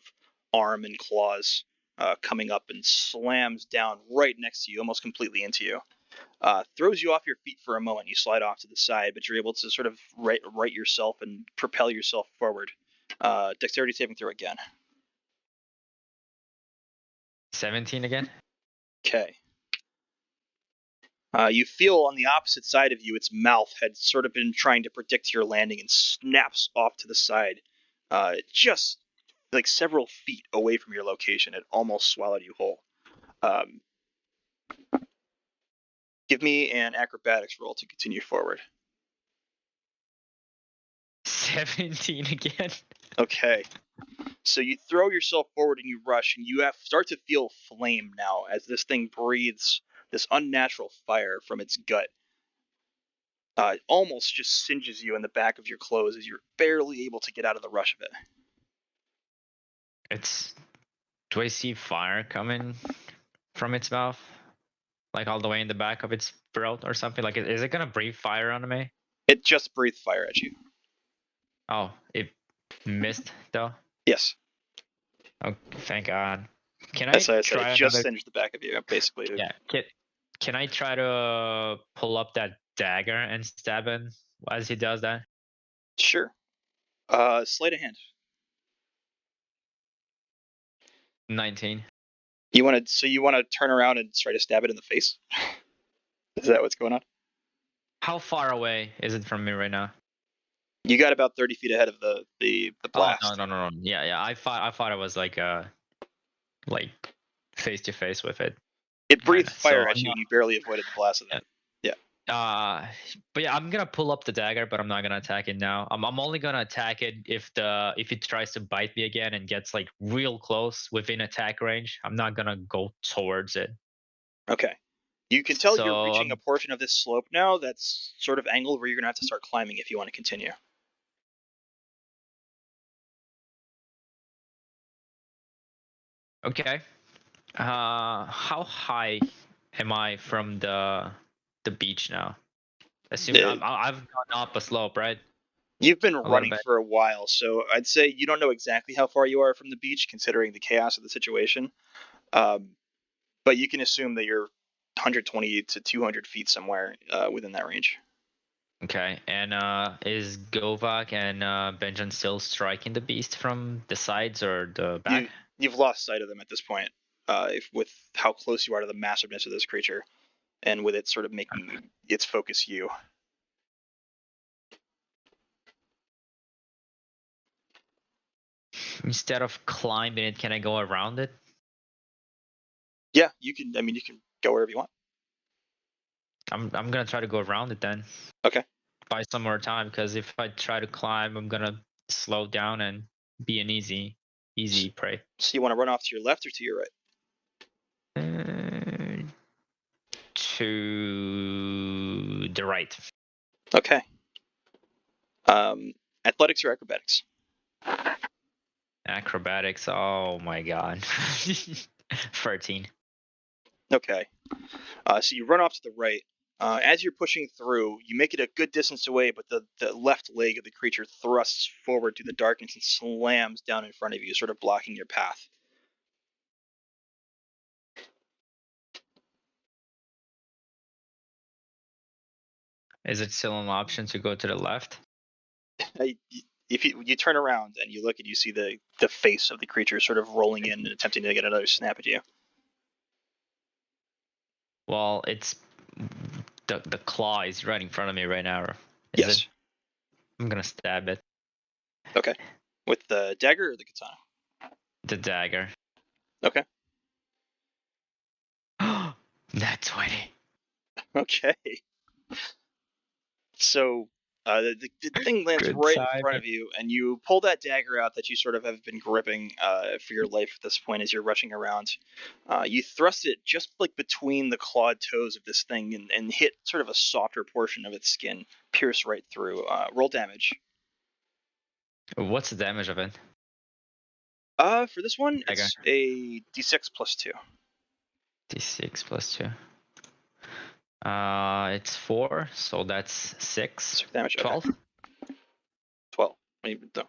arm and claws coming up and slams down right next to you, almost completely into you. Throws you off your feet for a moment. You slide off to the side, but you're able to sort of right yourself and propel yourself forward. Dexterity saving throw again. 17 again. Okay. You feel on the opposite side of you, its mouth had sort of been trying to predict your landing and snaps off to the side, just like several feet away from your location. It almost swallowed you whole. Give me an acrobatics roll to continue forward. 17 again. Okay. So you throw yourself forward and you rush, and you start to feel flame now as this thing breathes this unnatural fire from its gut. It almost just singes you in the back of your clothes as you're barely able to get out of the rush of it. Do I see fire coming from its mouth? Like all the way in the back of its throat or something? Like, is it gonna breathe fire on me? It just breathed fire at you. Oh, it missed though? Yes. Oh, thank God. Can I That's how I said. It try just another? singed the back of you, basically. Yeah. Can I try to pull up that dagger and stab him as he does that? Sure. Sleight of hand. 19. You want to turn around and try to stab it in the face? Is that what's going on? How far away is it from me right now? You got about 30 feet ahead of the blast. Oh no. Yeah. I thought it was like face to face with it. It breathed Kinda. fire So at you, and you barely avoided the blast of it. But yeah, I'm gonna pull up the dagger, but I'm not gonna attack it now. I'm only gonna attack it if it tries to bite me again and gets like real close within attack range. I'm not gonna go towards it. Okay. You can tell you're So reaching a portion of this slope now that's sort of angled where you're gonna have to start climbing if you want to continue. okay. How high am I from the beach now? Assuming I've gone up a slope, right? You've been little running bit. for a while, so I'd say you don't know exactly how far you are from the beach, considering the chaos of the situation. But you can assume that you're 120 to 200 feet somewhere within that range. Okay, and is Govak and Benjamin still striking the beast from the sides or the back? You've lost sight of them at this point, with how close you are to the massiveness of this creature, and with it sort of making its focus you. Instead of climbing it, can I go around it? Yeah, you can. I mean, you can go wherever you want. I'm gonna try to go around it then. Okay. Buy some more time, because if I try to climb, I'm gonna slow down and be an easy prey. So you want to run off to your left or to your right? To the right. Okay. Athletics or acrobatics? Acrobatics. Oh my God. 13. Okay. So you run off to the right. As you're pushing through, you make it a good distance away, but the left leg of the creature thrusts forward through the darkness and slams down in front of you, sort of blocking your path. Is it still an option to go to the left? If you turn around and you look and you see the face of the creature sort of rolling in and attempting to get another snap at you. Well, it's the claw is right in front of me right now. Is Yes. it? I'm gonna stab it. Okay. With the dagger or the katana? The dagger. Okay. That's 20. Okay. So the thing lands Good right in front timing. of you, and you pull that dagger out that you sort of have been gripping for your life at this point as you're rushing around. You thrust it just like between the clawed toes of this thing and hit sort of a softer portion of its skin, pierce right through. Roll damage. What's the damage of it? For this one, Dagger. it's a d6 plus 2. D6 plus 2. It's 4, so that's 6. 6 damage. 12. Okay. 12. No.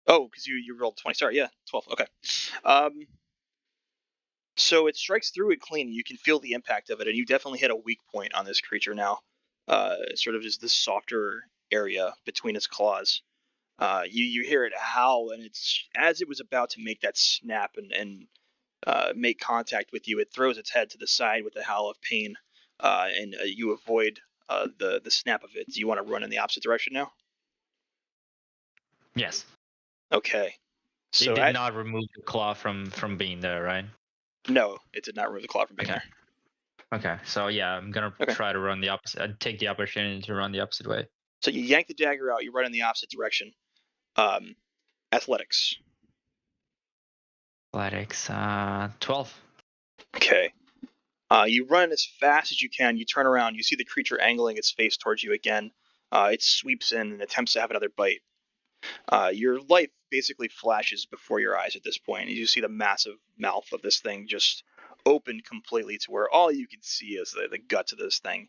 Oh, because you rolled 20. Sorry, yeah, 12. Okay. So it strikes through it clean. You can feel the impact of it, and you definitely hit a weak point on this creature now. Sort of just this softer area between its claws. You hear it howl, and it's as it was about to make that snap and make contact with you, it throws its head to the side with a howl of pain, and you avoid the snap of it. Do you want to run in the opposite direction now? Yes. Okay. So It did not remove the claw from being there, right? No, it did not remove the claw from being Okay. there. Okay, so yeah, I'm gonna try to run the opposite. I'd take the opportunity to run the opposite way. So you yank the dagger out. You run in the opposite direction. Athletics. Athletics, 12. Okay. You run as fast as you can. You turn around. You see the creature angling its face towards you again. It sweeps in and attempts to have another bite. Your life basically flashes before your eyes at this point. You see the massive mouth of this thing just open completely to where all you can see is the guts of this thing.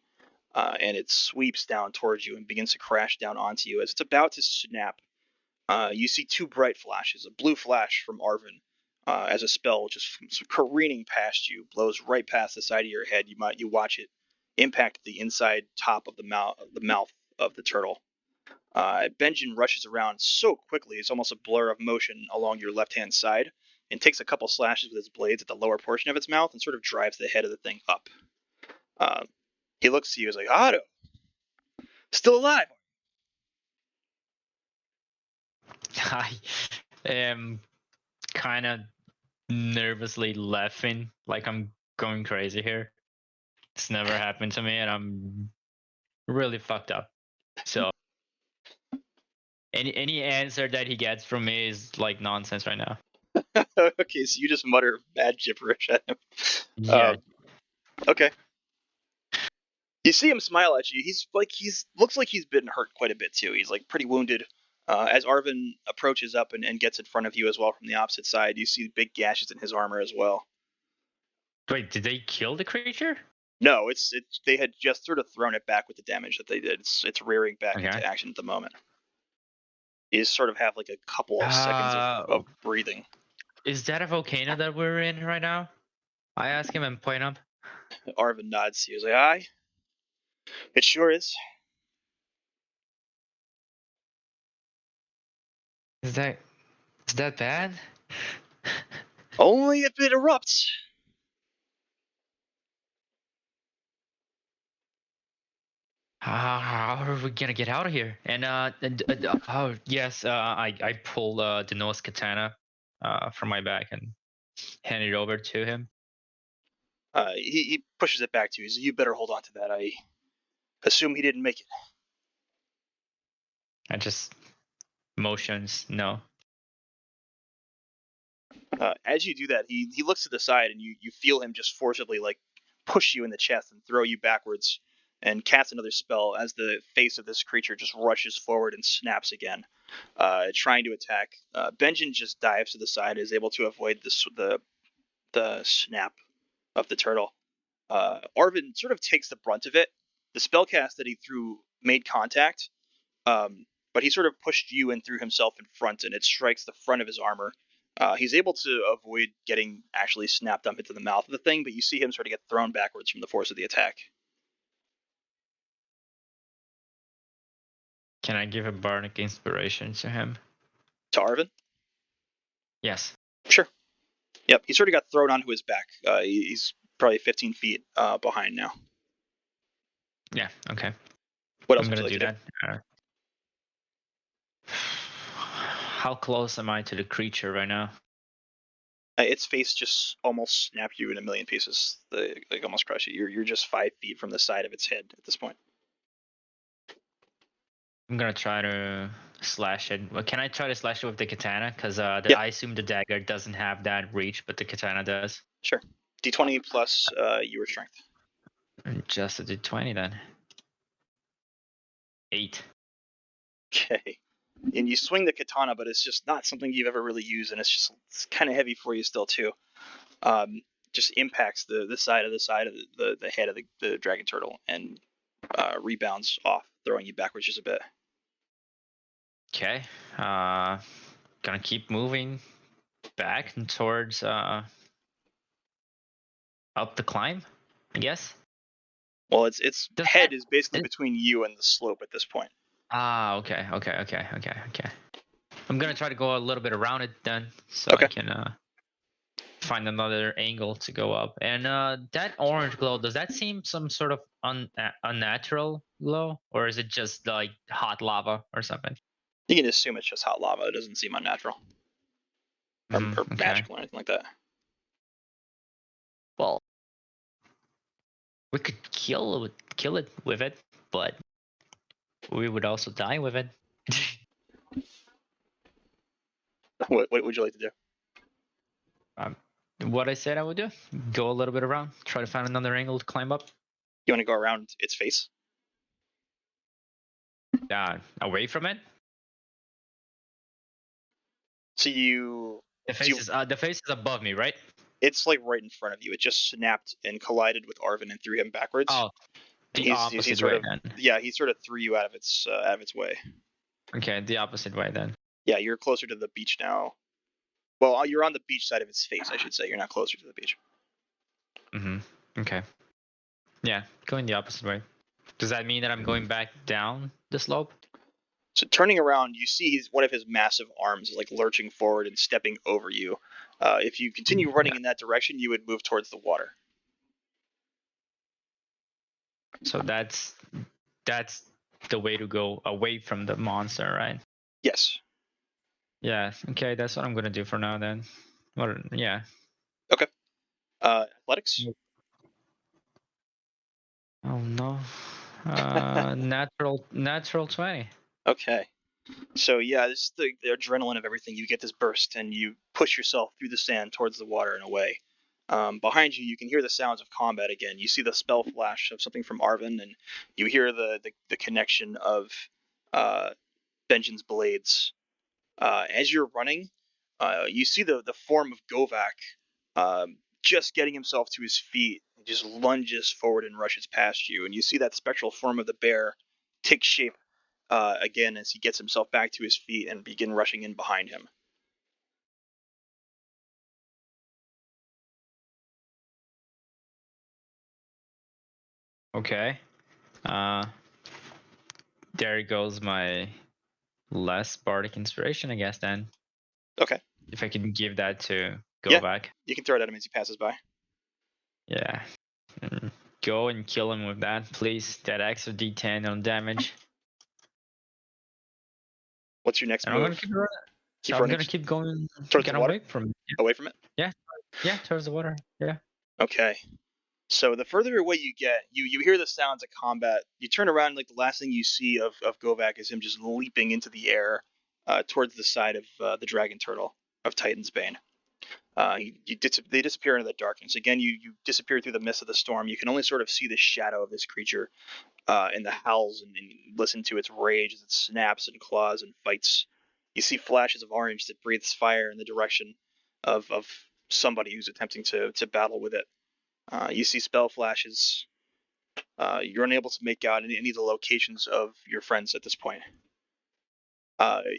And it sweeps down towards you and begins to crash down onto you. As it's about to snap, you see two bright flashes. A blue flash from Arvin as a spell just careening past you, blows right past the side of your head. You watch it impact the inside top of the mouth of the turtle. Benjamin rushes around so quickly, it's almost a blur of motion along your left-hand side, and takes a couple slashes with his blades at the lower portion of its mouth and sort of drives the head of the thing up. He looks to you as like, Otto, still alive? I am kind of nervously laughing, like I'm going crazy here. It's never happened to me, and I'm really fucked up. So any answer that he gets from me is like nonsense right now. Okay, so you just mutter mad gibberish at him. Yeah. Okay. You see him smile at you. Looks like he's been hurt quite a bit too. He's like pretty wounded. As Arvin approaches up and gets in front of you as well from the opposite side, you see big gashes in his armor as well. Wait, did they kill the creature? No, it's they had just sort of thrown it back with the damage that they did. It's rearing back Okay. into action at the moment. You just sort of have like a couple of seconds of breathing. Is that a volcano that we're in right now? I ask him and point up. Arvin nods. He was like, "Aye, it sure is." Is that bad? Only if it erupts. How are we gonna get out of here? And oh yes, I pull the nose katana from my bag and hand it over to him. He pushes it back to you. He says, "You better hold on to that. I assume he didn't make it." I just motions no. As you do that, he looks to the side, and you feel him just forcibly like push you in the chest and throw you backwards, and cast another spell as the face of this creature just rushes forward and snaps again, trying to attack. Benjamin just dives to the side, is able to avoid the snap of the turtle. Arvin sort of takes the brunt of it. The spellcast that he threw made contact, but he sort of pushed you and threw himself in front, and it strikes the front of his armor. He's able to avoid getting actually snapped up into the mouth of the thing, but you see him sort of get thrown backwards from the force of the attack. Can I give a bardic inspiration to him? To Arvin? Yes. Sure. Yep, he sort of got thrown onto his back. He's probably 15 feet behind now. Yeah. Okay. What else I'm would you gonna like do to do? that. How close am I to the creature right now? Its face just almost snapped you in a million pieces. Like almost crushed you. You're just 5 feet from the side of its head at this point. I'm gonna try to slash it. Well, can I try to slash it with the katana? Because Yeah. I assume the dagger doesn't have that reach, but the katana does. Sure. D20 plus your strength. Just a d20 then. 8. Okay. And you swing the katana, but it's just not something you've ever really used, and it's kind of heavy for you still too. Just impacts the side of the head of the dragon turtle and rebounds off, throwing you backwards just a bit. Okay. Gonna keep moving back and towards up the climb, I guess. Well, its Does head that- is basically it- between you and the slope at this point. Okay. I'm gonna try to go a little bit around it then, so Okay. I can find another angle to go up. And that orange glow, does that seem some sort of unnatural glow, or is it just like hot lava or something? You can assume it's just hot lava. It doesn't seem unnatural or Okay. magical or anything like that. Well, we could kill it with it, but we would also die with it. What would you like to do? What I said I would do: go a little bit around, try to find another angle to climb up. You want to go around its face? Away from it. So you, The face is above me, right? it's like right in front of you. It just snapped and collided with Arvin and threw him backwards. Oh, And the he opposite sort way of, then. yeah, he sort of threw you out of its way. Okay, the opposite way then. Yeah, you're closer to the beach now. Well, you're on the beach side of its face, I should say. You're not closer to the beach. Okay. Yeah, going the opposite way. Does that mean that I'm going back down the slope? So turning around, you see one of his massive arms like lurching forward and stepping over you. If you continue running in that direction, you would move towards the water. So that's the way to go away from the monster, right? Yes. Yeah. Okay, that's what I'm gonna do for now then. Yeah. Okay. Athletics. Oh no. Natural 20. Okay. So yeah, this is the adrenaline of everything. You get this burst, and you push yourself through the sand towards the water and away. Behind you, you can hear the sounds of combat again. You see the spell flash of something from Arvin, and you hear the connection of Benjen's blades. As you're running, you see the form of Govak just getting himself to his feet, just lunges forward and rushes past you, and you see that spectral form of the bear take shape again as he gets himself back to his feet and begin rushing in behind him. Okay. There goes my less bardic inspiration, I guess then. Okay. If I can give that to go Yeah. back. You can throw it at him as he passes by. Yeah. Go and kill him with that, please. That extra D10 on damage. What's your next And move? I'm gonna keep running. Keep I'm running gonna keep going, towards get the water? away from it. Away from it? Yeah, towards the water. Yeah. Okay. So the further away you get, you hear the sounds of combat. You turn around, and like the last thing you see of Govak is him just leaping into the air towards the side of the dragon turtle of Titan's Bane. They disappear into the darkness. Again, you disappear through the mist of the storm. You can only sort of see the shadow of this creature and the howls and listen to its rage as it snaps and claws and fights. You see flashes of orange that breathes fire in the direction of somebody who's attempting to battle with it. You see spell flashes. You're unable to make out any of the locations of your friends at this point.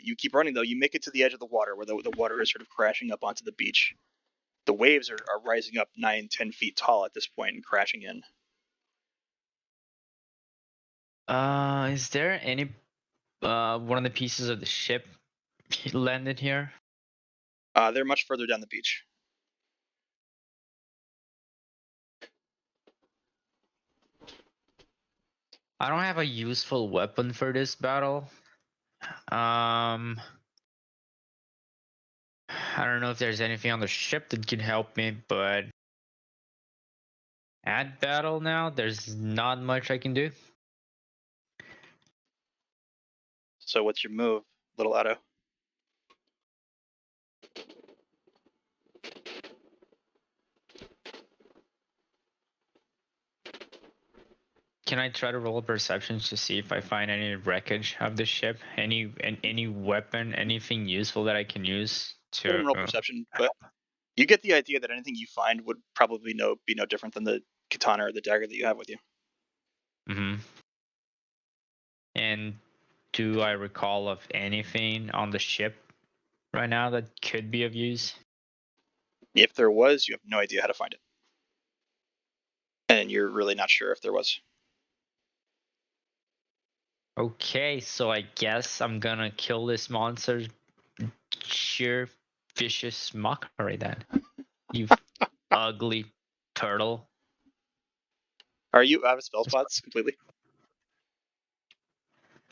You keep running though. You make it to the edge of the water, where the water is sort of crashing up onto the beach. The waves are rising up 9-10 feet tall at this point and crashing in. Is there any one of the pieces of the ship landed here? They're much further down the beach. I don't have a useful weapon for this battle. I don't know if there's anything on the ship that can help me, but at battle now, there's not much I can do. So what's your move, little Otto? Can I try to roll a perception to see if I find any wreckage of the ship, any weapon, anything useful that I can use Go ahead to? and roll perception, but you get the idea that anything you find would probably be no different than the katana or the dagger that you have with you. Mm-hmm. And do I recall of anything on the ship right now that could be of use? If there was, you have no idea how to find it, and you're really not sure if there was. Okay, so I guess I'm gonna kill this monster. Sheer vicious mockery then. You ugly turtle. Are you out of spell spots completely?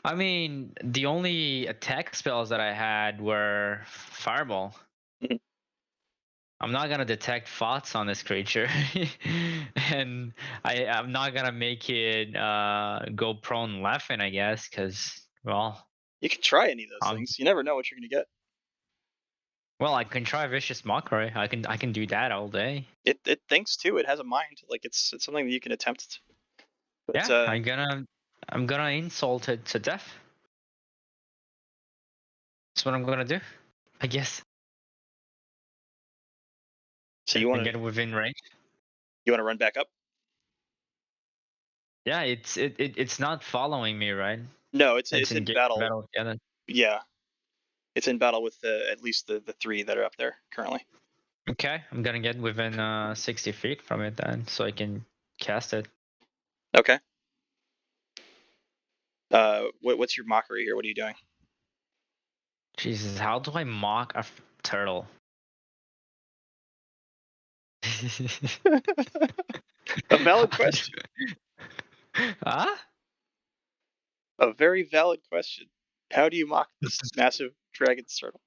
I mean, the only attack spells that I had were Fireball. Mhm. I'm not gonna detect thoughts on this creature, and I'm not gonna make it go prone laughing, I guess, because well, You can try any of those um, things. You never know what you're gonna get. well, I can try vicious mockery. I can do that all day. It thinks too. It has a mind. Like it's something that you can attempt. But Yeah, I'm gonna insult it to death. That's what I'm gonna do, I guess. so If I can get within range. you want to run back up? Yeah, it's not following me, right? No, it's It's it's in in battle. battle together. Yeah, it's in battle with at least the three that are up there currently. Okay, I'm gonna get within 60 feet from it then, so I can cast it. Okay. What's your mockery here? What are you doing? Jesus, how do I mock a turtle? A valid question. Huh? A very valid question. How do you mock this massive dragon's turtle?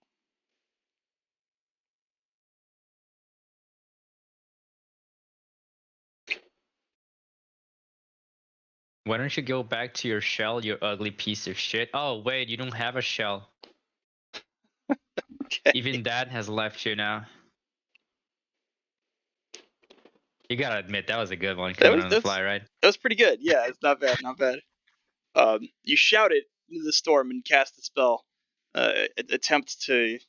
Why don't you go back to your shell, you ugly piece of shit? Oh, wait, you don't have a shell. Okay. Even that has left you now. You gotta admit, that was a good one coming on the fly, right? That was pretty good. Yeah, it's not bad, not bad. You shout it into the storm and cast the spell. Attempt to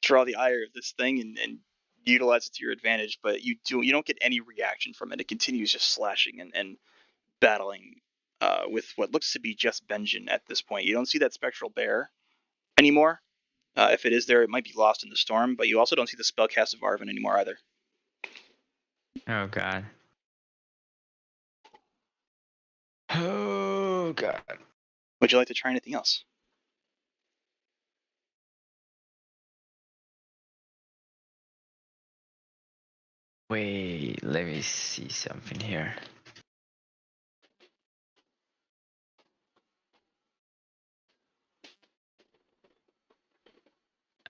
draw the ire of this thing and utilize it to your advantage, but you don't get any reaction from it. It continues just slashing and battling with what looks to be just Benjin at this point. You don't see that spectral bear anymore. If it is there, it might be lost in the storm, but you also don't see the spellcast of Arvin anymore either. Oh, God. Oh, God. Would you like to try anything else? Wait, let me see something here.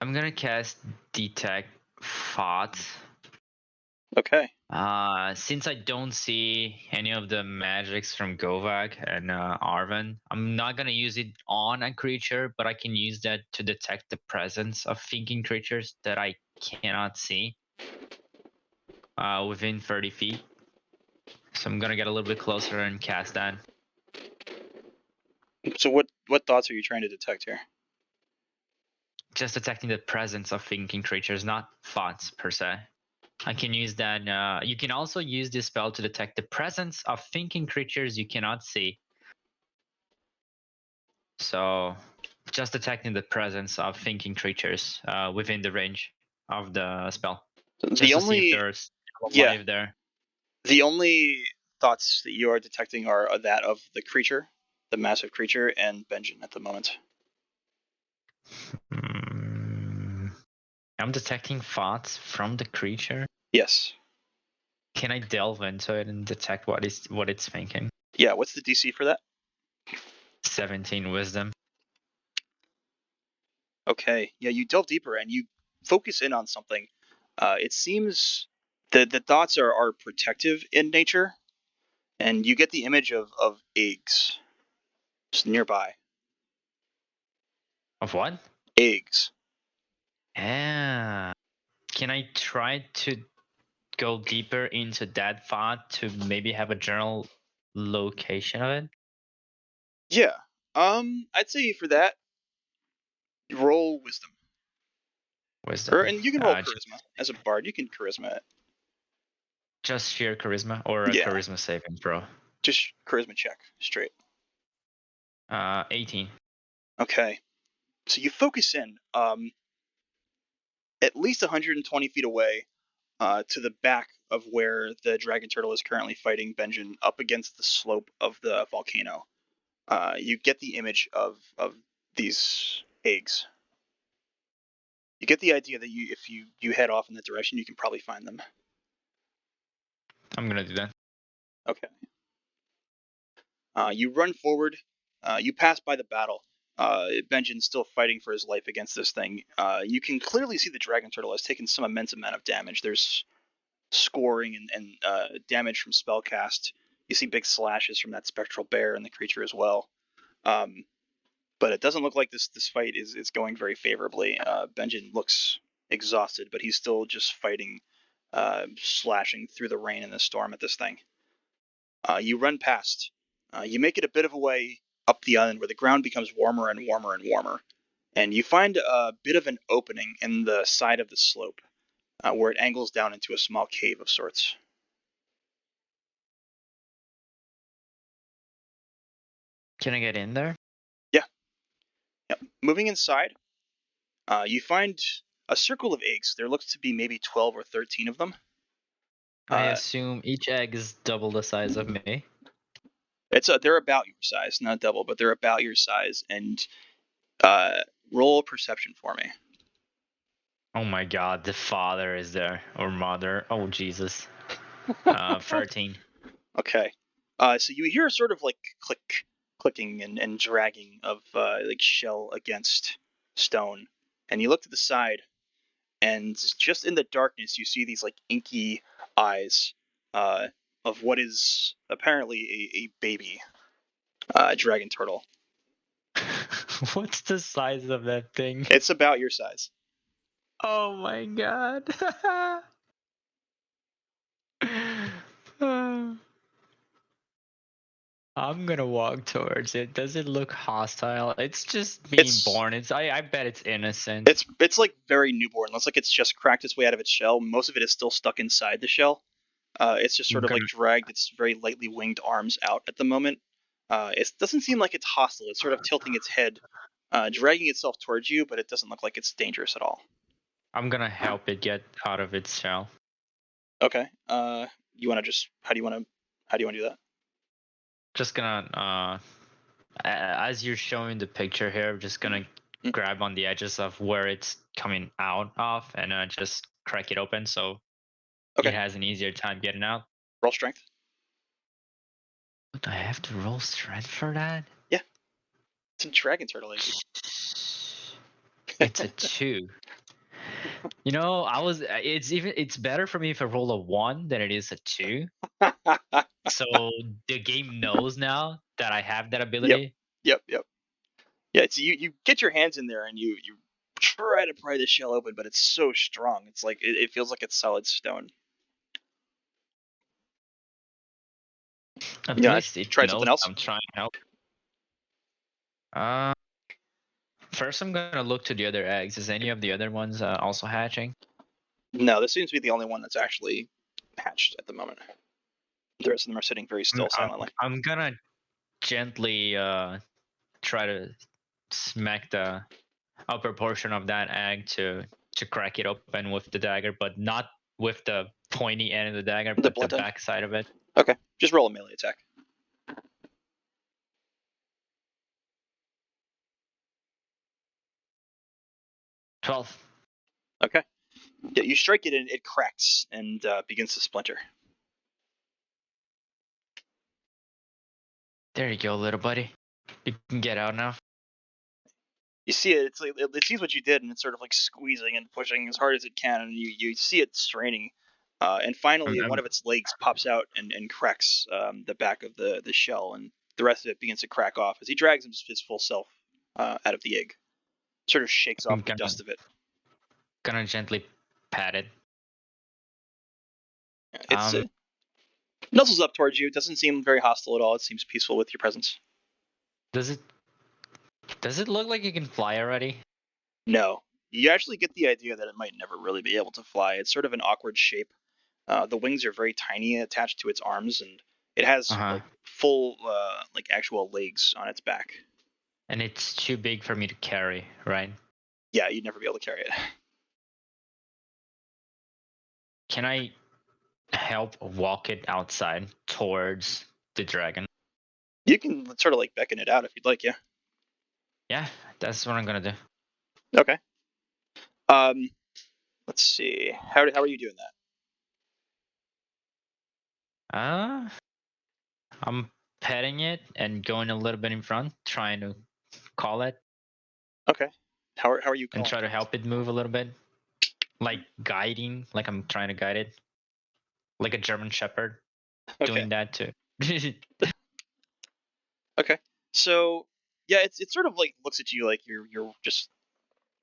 I'm gonna cast Detect Thoughts. Okay. Since I don't see any of the magics from Govak and Arven, I'm not gonna use it on a creature, but I can use that to detect the presence of thinking creatures that I cannot see within 30 feet. So I'm gonna get a little bit closer and cast that. So what thoughts are you trying to detect here? Just detecting the presence of thinking creatures, not thoughts per se. I can use that. You can also use this spell to detect the presence of thinking creatures you cannot see. So, just detecting the presence of thinking creatures within the range of the spell, just The to see if only there's yeah, life there. the only thoughts that you are detecting are that of the creature, the massive creature, and Benjen at the moment. I'm detecting thoughts from the creature. Yes. Can I delve into it and detect what it's thinking? Yeah. What's the DC for that? 17 wisdom. Okay. Yeah, you delve deeper and you focus in on something. It seems that the thoughts are protective in nature, and you get the image of eggs just nearby. Of what? Eggs. Yeah. Can I try to go deeper into that thought to maybe have a general location of it? Yeah. I'd say for that, roll wisdom. Wisdom. Or and you can roll Just, charisma. As a bard, you can charisma it. just sheer charisma or a Yeah. charisma saving throw. Just charisma check. Straight. 18. Okay. So you focus in, at least 120 feet away, to the back of where the dragon turtle is currently fighting Benjen, up against the slope of the volcano. You get the image of these eggs. You get the idea that if you head off in that direction, you can probably find them. I'm gonna do that. Okay. You run forward. You pass by the battle. Benjen's still fighting for his life against this thing. You can clearly see the dragon turtle has taken some immense amount of damage. There's scoring and damage from spellcast. You see big slashes from that spectral bear and the creature as well. Um, but it doesn't look like this fight is going very favorably. Benjen looks exhausted, but he's still just fighting, slashing through the rain and the storm at this thing. You run past. You make it a bit of a way up the island where the ground becomes warmer and warmer and warmer. And you find a bit of an opening in the side of the slope where it angles down into a small cave of sorts. Can I get in there? Yeah. Yep. Moving inside, you find a circle of eggs. There looks to be maybe 12 or 13 of them. I assume each egg is double the size of me. They're about your size, not double, but they're about your size. And roll perception for me. Oh my god, the father is there. Or mother. Oh Jesus. 13. Okay. So you hear sort of like clicking and dragging of like shell against stone, and you look to the side, and just in the darkness you see these like inky eyes of what is apparently a baby dragon turtle. What's the size of that thing? It's about your size. Oh my god. I'm gonna walk towards it. Does it look hostile? It's just being It's born. I bet it's innocent. it's like very newborn. Looks like it's just cracked its way out of its shell. Most of it is still stuck inside the shell. It's just I'm sort of like gonna dragged its very lightly winged arms out at the moment. It doesn't seem like it's hostile. It's sort of tilting its head, dragging itself towards you, but it doesn't look like it's dangerous at all. I'm gonna help it get out of its shell. Okay. You want to just how do you want to do that? Just gonna as you're showing the picture here, I'm just gonna Mm. grab on the edges of where it's coming out of and just crack it open so Okay. it has an easier time getting out. Roll strength. But I have to roll strength for that? Yeah. It's a dragon turtle egg. It's a 2. You know, it's better for me if I roll a 1 than it is a 2. So the game knows now that I have that Yep. ability. Yep. Yep. Yeah. So you get your hands in there and you try to pry the shell open, but it's so strong. It's like it feels like it's solid stone. At You know, least it try knows something else. I'm trying to help. Uh, First I'm gonna look to the other eggs. Is any of the other ones also hatching? No, this seems to be the only one that's actually hatched at the moment. The rest of them are sitting very still, silently. I'm gonna gently try to smack the upper portion of that egg to crack it open with the dagger, but not with the pointy end of the dagger, The but the blunt end? back side of it. Okay, just roll a melee attack. 12. Okay. Yeah, you strike it and it cracks and begins to splinter. There you go, little buddy. You can get out now. You see it; it's like it sees what you did, and it's sort of like squeezing and pushing as hard as it can, and you see it straining. And finally, one of its legs pops out and cracks the back of the shell, and the rest of it begins to crack off as he drags his full self out of the egg. Sort of shakes off the dust of it. Gonna gently pat it. It nuzzles up towards you. It doesn't seem very hostile at all. It seems peaceful with your presence. Does it look like it can fly already? No. You actually get the idea that it might never really be able to fly. It's sort of an awkward shape. The wings are very tiny attached to its arms, and it has like full, like actual legs on its back. And it's too big for me to carry, right? Yeah, you'd never be able to carry it. Can I help walk it outside towards the dragon? You can sort of like beckon it out if you'd like, yeah. Yeah, that's what I'm gonna do. Okay. Let's see. How are you doing that? I'm petting it and going a little bit in front, trying to call it. Okay. How are you calling? And try to help it move a little bit, like guiding, like I'm trying to guide it, like a German Shepherd, doing that too. Okay. So yeah, it's sort of like looks at you like you're just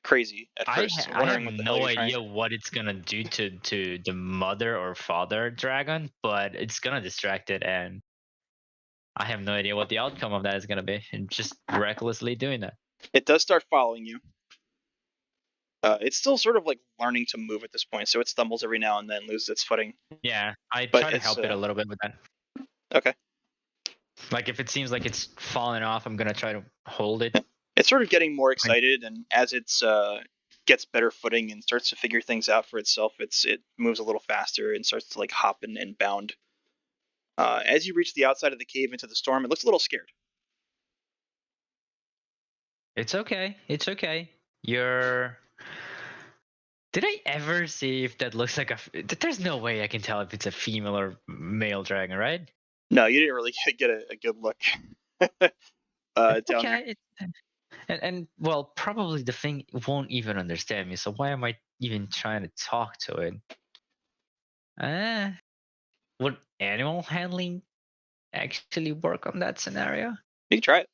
crazy at first, wondering what the hell no you're trying. idea what it's gonna do to the mother or father dragon, but it's gonna distract it, and I have no idea what the outcome of that is gonna be. And just recklessly doing that. It does start following you. It's still sort of like learning to move at this point, so it stumbles every now and then, loses its footing. Yeah, I But try to help it a little bit with that. Okay. Like if it seems like it's falling off, I'm gonna try to hold it. It's sort of getting more excited, and as it's gets better footing and starts to figure things out for itself, it moves a little faster and starts to like hop and bound. As you reach the outside of the cave into the storm, it looks a little scared. It's okay. It's okay. You're. Did I ever see if that looks like a? There's no way I can tell if it's a female or male dragon, right? No, you didn't really get a good look. Down okay. And well, probably the thing won't even understand me. So why am I even trying to talk to it? Would animal handling actually work on that scenario? You can try it.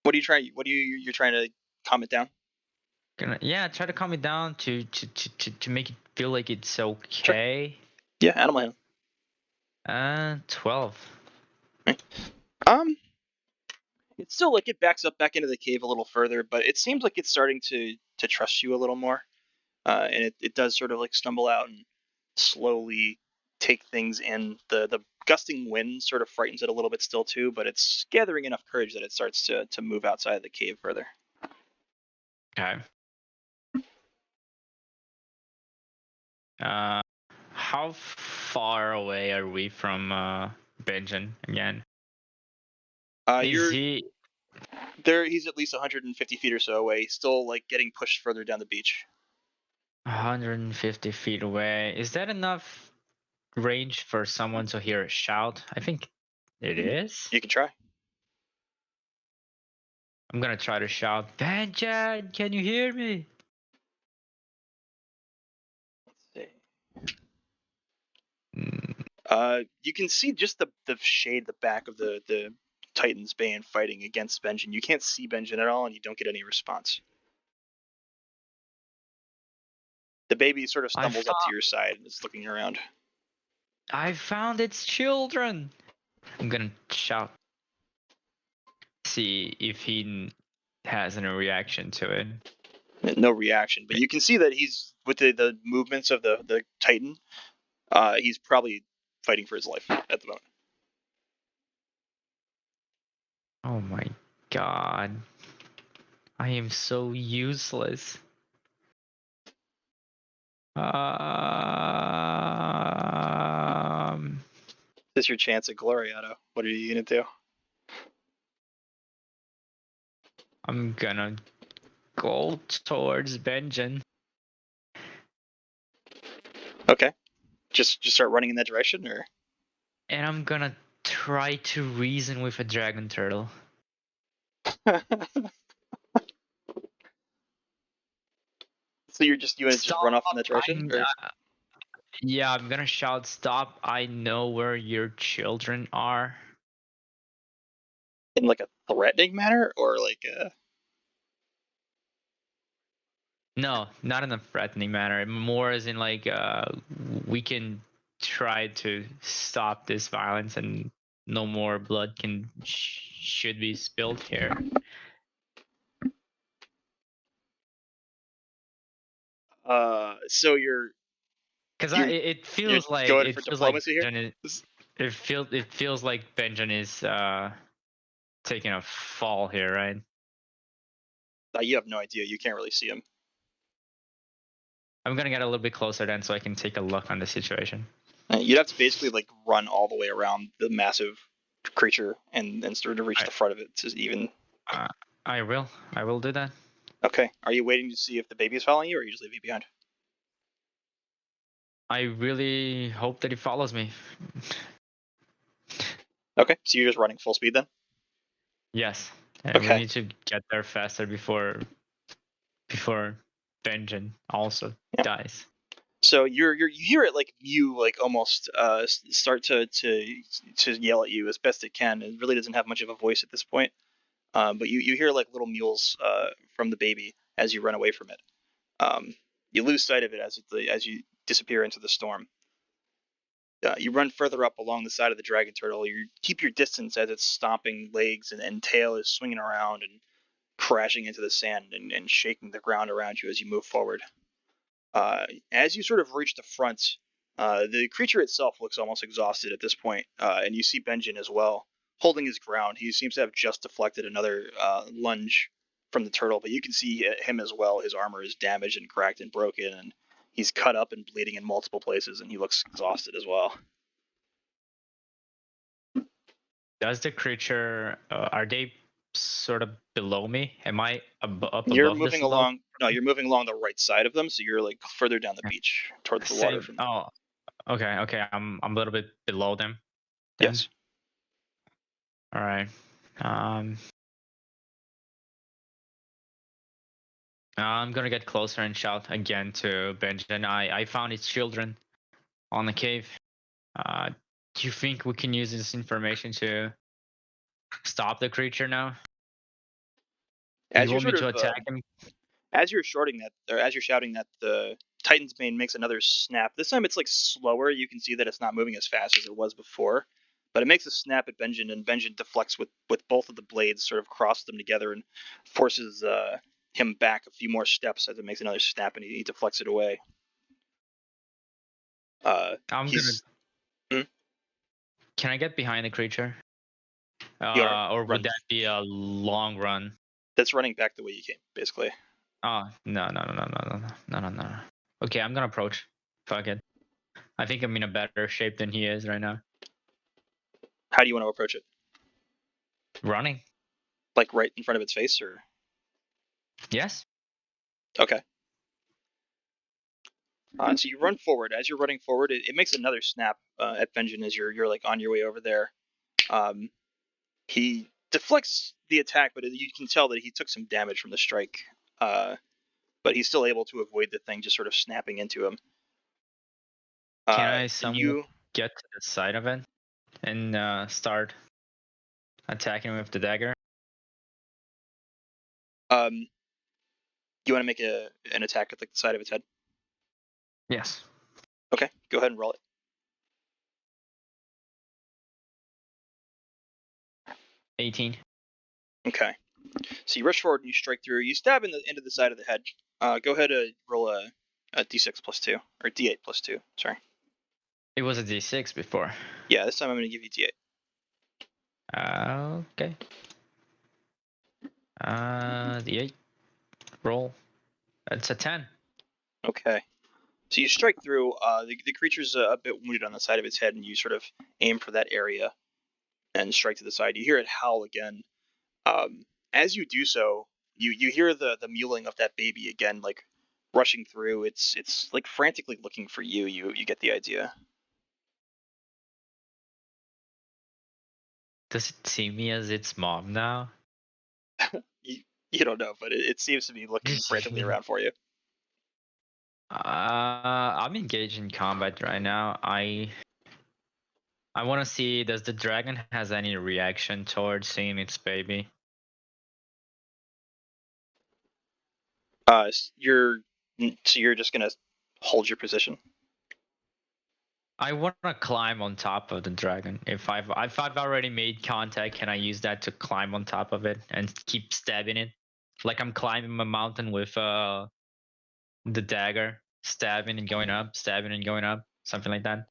What are you trying? What are you're trying to calm it down? Yeah, try to calm it down to make it feel like it's okay. Sure. Yeah, animal handling. 12. Right. It's still like it backs up back into the cave a little further, but it seems like it's starting to trust you a little more. And it does sort of like stumble out and slowly take things in. The gusting wind sort of frightens it a little bit still too, but it's gathering enough courage that it starts to move outside of the cave further. Okay. How far away are we from Benjen again? Is he there? He's at least 150 feet or so away, still like getting pushed further down the beach. 150 feet away? Is that enough range for someone to hear a shout? I think it is. You can try. I'm gonna try to shout, Benjen, can you hear me? Let's see. You can see just the shade, the back of the Titan's Bane fighting against Benjen. You can't see Benjen at all, and you don't get any response. The baby sort of stumbles up to your side and is looking around. I found its children. I'm gonna shout. See if he has any reaction to it. No reaction, but you can see that he's the movements of the Titan, he's probably fighting for his life at the moment. Oh my god. I am so useless. This is your chance at glory, Otto. What are you gonna do? I'm gonna go towards Benjen. Okay, just start running in that direction, or And I'm gonna try to reason with a dragon turtle. so you want to just run off in that direction, or yeah, I'm gonna shout, "Stop! I know where your children are." in like a threatening manner, or like a No, not in a threatening manner. More as in like, we can try to stop this violence and no more blood should be spilled here. so you're Because you're it you're feels like going for diplomacy here. it feels like Benjamin is taking a fall here, right? You have no idea. You can't really see him. I'm gonna get a little bit closer then, so I can take a look on the situation. You'd have to basically like run all the way around the massive creature and sort of reach the front of it to even. I will do that. Okay. Are you waiting to see if the baby is following you, or are you just leaving it behind? I really hope that he follows me. Okay. So you're just running full speed then. Yes, and we Okay. need to get there faster before Benjamin also dies. So you hear it like mew, like almost start to yell at you as best it can. It really doesn't have much of a voice at this point. But you hear like little mews from the baby as you run away from it. You lose sight of it as you disappear into the storm. You run further up along the side of the dragon turtle. You keep your distance as its stomping legs and tail is swinging around and crashing into the sand and shaking the ground around you as you move forward. As you sort of reach the front, the creature itself looks almost exhausted at this point, and you see Benjen as well, holding his ground. He seems to have just deflected another lunge from the turtle, but you can see him as well. His armor is damaged and cracked and broken, and he's cut up and bleeding in multiple places, and he looks exhausted as well. Does the creature are they sort of below me? Am I up You're above this moving level? along. No, you're moving along the right side of them, so you're like further down the beach towards the water Same. from them. Oh, okay. I'm a little bit below them. Then. Yes. All right. I'm gonna get closer and shout again to Benjamin. I found his children on the cave. Do you think we can use this information to stop the creature now? Do As you you're want me sort to of attack him? as you're shouting that, or as you're shouting that, the Titan's mane makes another snap. This time it's like slower. You can see that it's not moving as fast as it was before, but it makes a snap at Benjen, and Benjen deflects with both of the blades, sort of crosses them together and forces him back a few more steps as it makes another snap, and he deflects it away. He's Can I get behind the creature? Or would run. that be a long run? That's running back the way you came, basically. Oh, no. Okay, I'm gonna approach. Fuck it. I think I'm in a better shape than he is right now. How do you want to approach it? Running? Like right in front of its face, or? Yes. Okay. So you run forward. As you're running forward, it makes another snap at Benjen as you're like on your way over there. He deflects the attack, but you can tell that he took some damage from the strike. But he's still able to avoid the thing just sort of snapping into him. Can I And somewhat get to the side of it and start attacking with the dagger? You want to make an attack at like the side of its head? Yes. Okay, go ahead and roll it. 18. Okay. So you rush forward and you strike through. You stab into the side of the head. Go ahead and roll a D6 plus 2, or D8 plus 2, sorry. It was a D6 before. Yeah, this time I'm going to give you D8. Okay. D8. Roll. It's a 10. Okay. So you strike through. The creature's a bit wounded on the side of its head, and you sort of aim for that area and strike to the side. You hear it howl again. As you do so, you hear the mewling of that baby again, like rushing through. It's like frantically looking for you. You get the idea. Does it see me as its mom now? You don't know, but it seems to be looking frantically around for you. I'm engaged in combat right now. I want to see, does the dragon has any reaction towards seeing its baby? You're so you're just gonna hold your position. I want to climb on top of the dragon. If I've already made contact, can I use that to climb on top of it and keep stabbing it? Like I'm climbing a mountain with the dagger, stabbing and going up, something like that.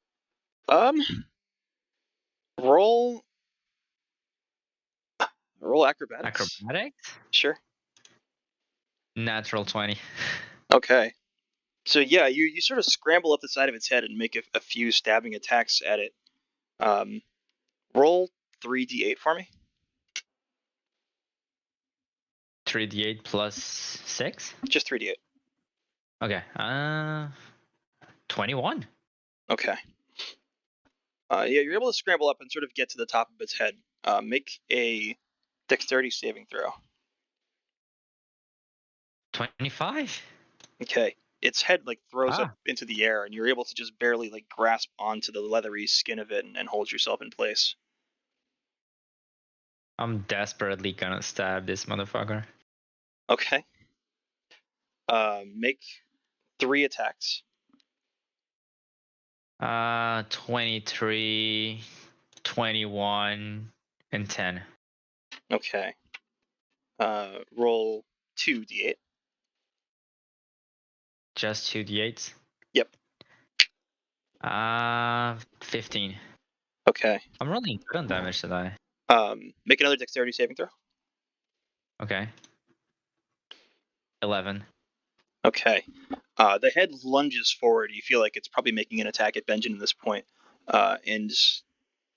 Um, roll acrobatics. Acrobatics? Sure. Natural 20. Okay. So yeah, you sort of scramble up the side of its head and make a few stabbing attacks at it. Um, roll 3d8 for me. 3d8 plus 6? Just 3d8. Okay. 21. Okay. Yeah, you're able to scramble up and sort of get to the top of its head. Make a dexterity saving throw. 25. Okay. Its head like throws up Ah. into the air, and you're able to just barely like grasp onto the leathery skin of it and hold yourself in place. I'm desperately gonna stab this motherfucker. Okay. Make 3 attacks. 23, 21, and 10. Okay. Roll 2d8. Just 2d8s? Yep. 15. Okay. I'm rolling good on damage today. Make another dexterity saving throw. Okay. 11. Okay. The head lunges forward. You feel like it's probably making an attack at Benjamin at this point. And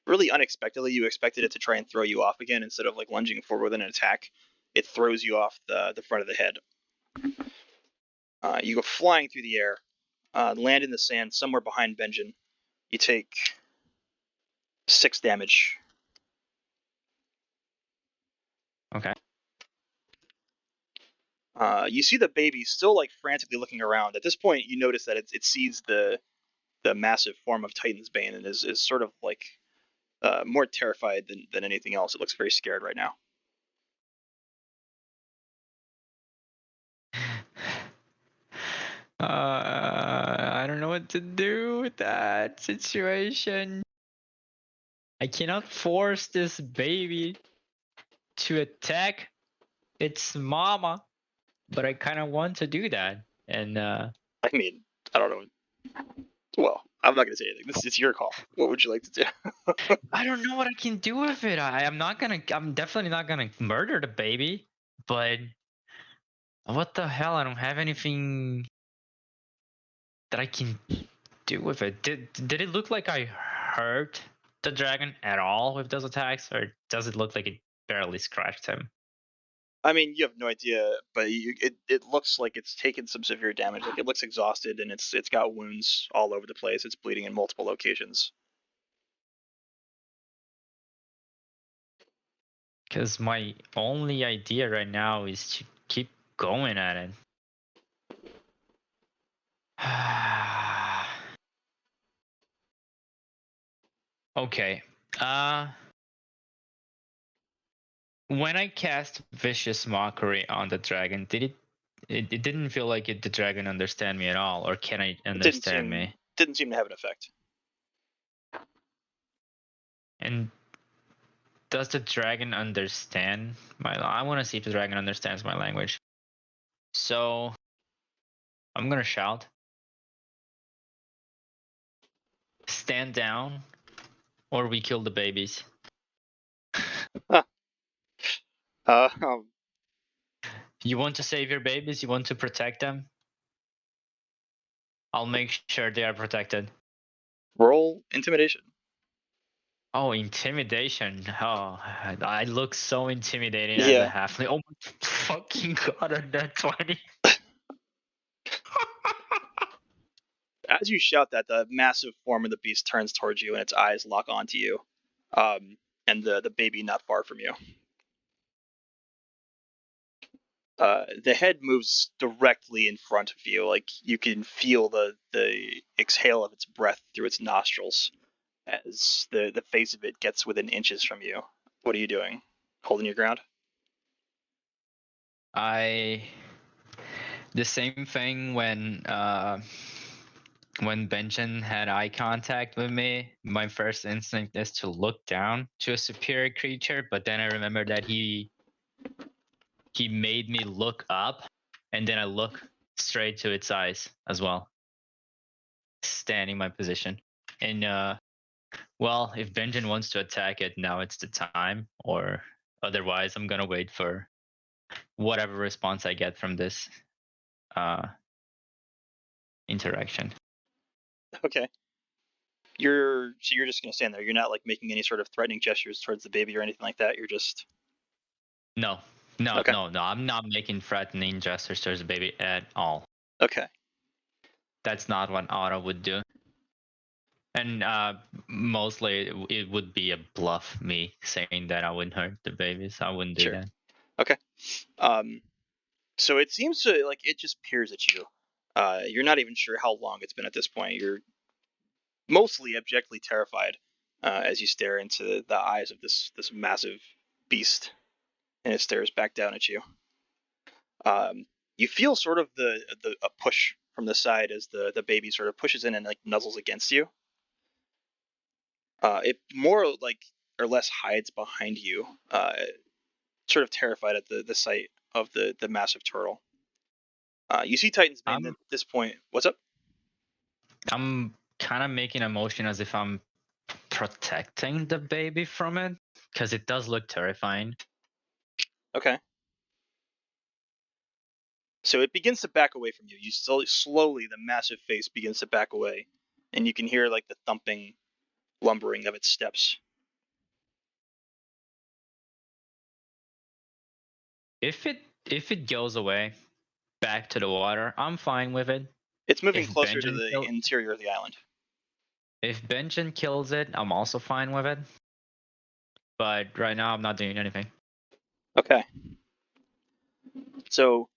really unexpectedly, you expected it to try and throw you off again instead of like lunging forward with an attack. It throws you off the front of the head. You go flying through the air, land in the sand somewhere behind Benjamin. You take 6 damage. Okay. You see the baby still like frantically looking around. At this point, you notice that it sees the massive form of Titan's Bane and is sort of like more terrified than anything else. It looks very scared right now. I don't know what to do with that situation. I cannot force this baby to attack its mama, but I kind of want to do that. And I mean, I don't know. Well, I'm not going to say anything. It's your call. What would you like to do? I don't know what I can do with it. I'm definitely not gonna murder the baby, but what the hell? I don't have anything that I can do with it. Did it look like I hurt the dragon at all with those attacks, or does it look like it barely scratched him? I mean, you have no idea, but it looks like it's taken some severe damage. Like it looks exhausted, and it's got wounds all over the place. It's bleeding in multiple locations. Because my only idea right now is to keep going at it. Okay. When I cast Vicious Mockery on the dragon, it didn't feel like the dragon understand me at all, or can I understand me? Didn't seem to have an effect. And does the dragon understand I want to see if the dragon understands my language. So I'm gonna shout. stand down, or we kill the babies. Um, You want to save your babies? You want to protect them? I'll make sure they are protected. roll intimidation. Oh, intimidation. Oh, I look so intimidating as a Yeah. halfling. Oh my fucking god, on that 20. As you shout that, the massive form of the beast turns towards you and its eyes lock onto you, and the baby not far from you. The head moves directly in front of you, like you can feel the exhale of its breath through its nostrils as the face of it gets within inches from you. What are you doing? Holding your ground? The same thing when Benjen had eye contact with me, my first instinct is to look down to a superior creature, but then I remember that he made me look up, and then I look straight to its eyes as well, standing my position. And well, if Benjen wants to attack it, now it's the time, or otherwise I'm gonna wait for whatever response I get from this interaction. Okay. You're just gonna stand there. You're not like making any sort of threatening gestures towards the baby or anything like that. You're just No, okay. no. I'm not making threatening gestures towards the baby at all. Okay. That's not what Otto would do. And mostly it would be a bluff, me saying that I wouldn't hurt the babies. I wouldn't do Sure. that. Okay. So it seems to like it just peers at you. You're not even sure how long it's been at this point. You're mostly abjectly terrified as you stare into the eyes of this massive beast, and it stares back down at you. You feel sort of a push from the side as the baby sort of pushes in and like nuzzles against you. It more like or less hides behind you, sort of terrified at the sight of the massive turtle. You see Titan's Bane at I'm this point. What's up? I'm kind of making a motion as if I'm protecting the baby from it, because it does look terrifying. Okay. So it begins to back away from you. You slowly, the massive face begins to back away, and you can hear like the thumping, lumbering of its steps. If it goes away back to the water, I'm fine with it. It's moving If closer to Benjen the kill, interior of the island. if Benjen kills it, I'm also fine with it. But right now, I'm not doing anything. Okay. So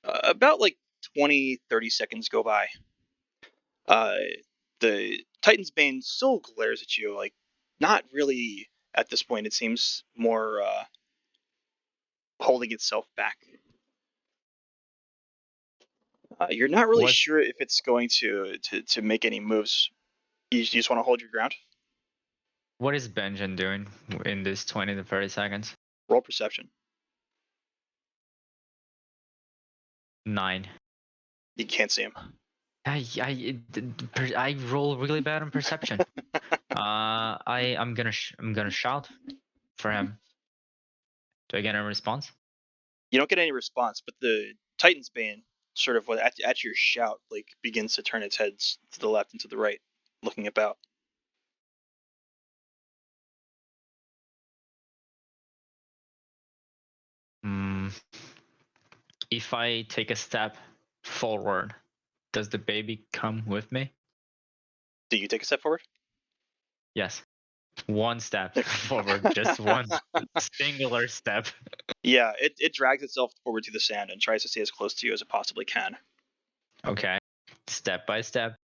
about like 20, 30 seconds go by. Uh, the Titan's Bane still glares at you, like not really at this point. It seems more holding itself back. You're not really What sure if it's going to make any moves. You just want to hold your ground. what is Benjen doing in this 20 to 30 seconds? Roll perception. 9. You can't see him. I roll really bad on perception. I'm gonna shout for him. Do I get a response? You don't get any response, but the Titan's Bane sort of at your shout like begins to turn its head to the left and to the right, looking about. Hmm. If I take a step forward, does the baby come with me? Do you take a step forward? Yes. One step forward, just one singular step. Yeah, it drags itself forward to the sand and tries to stay as close to you as it possibly can. Okay. Step by step,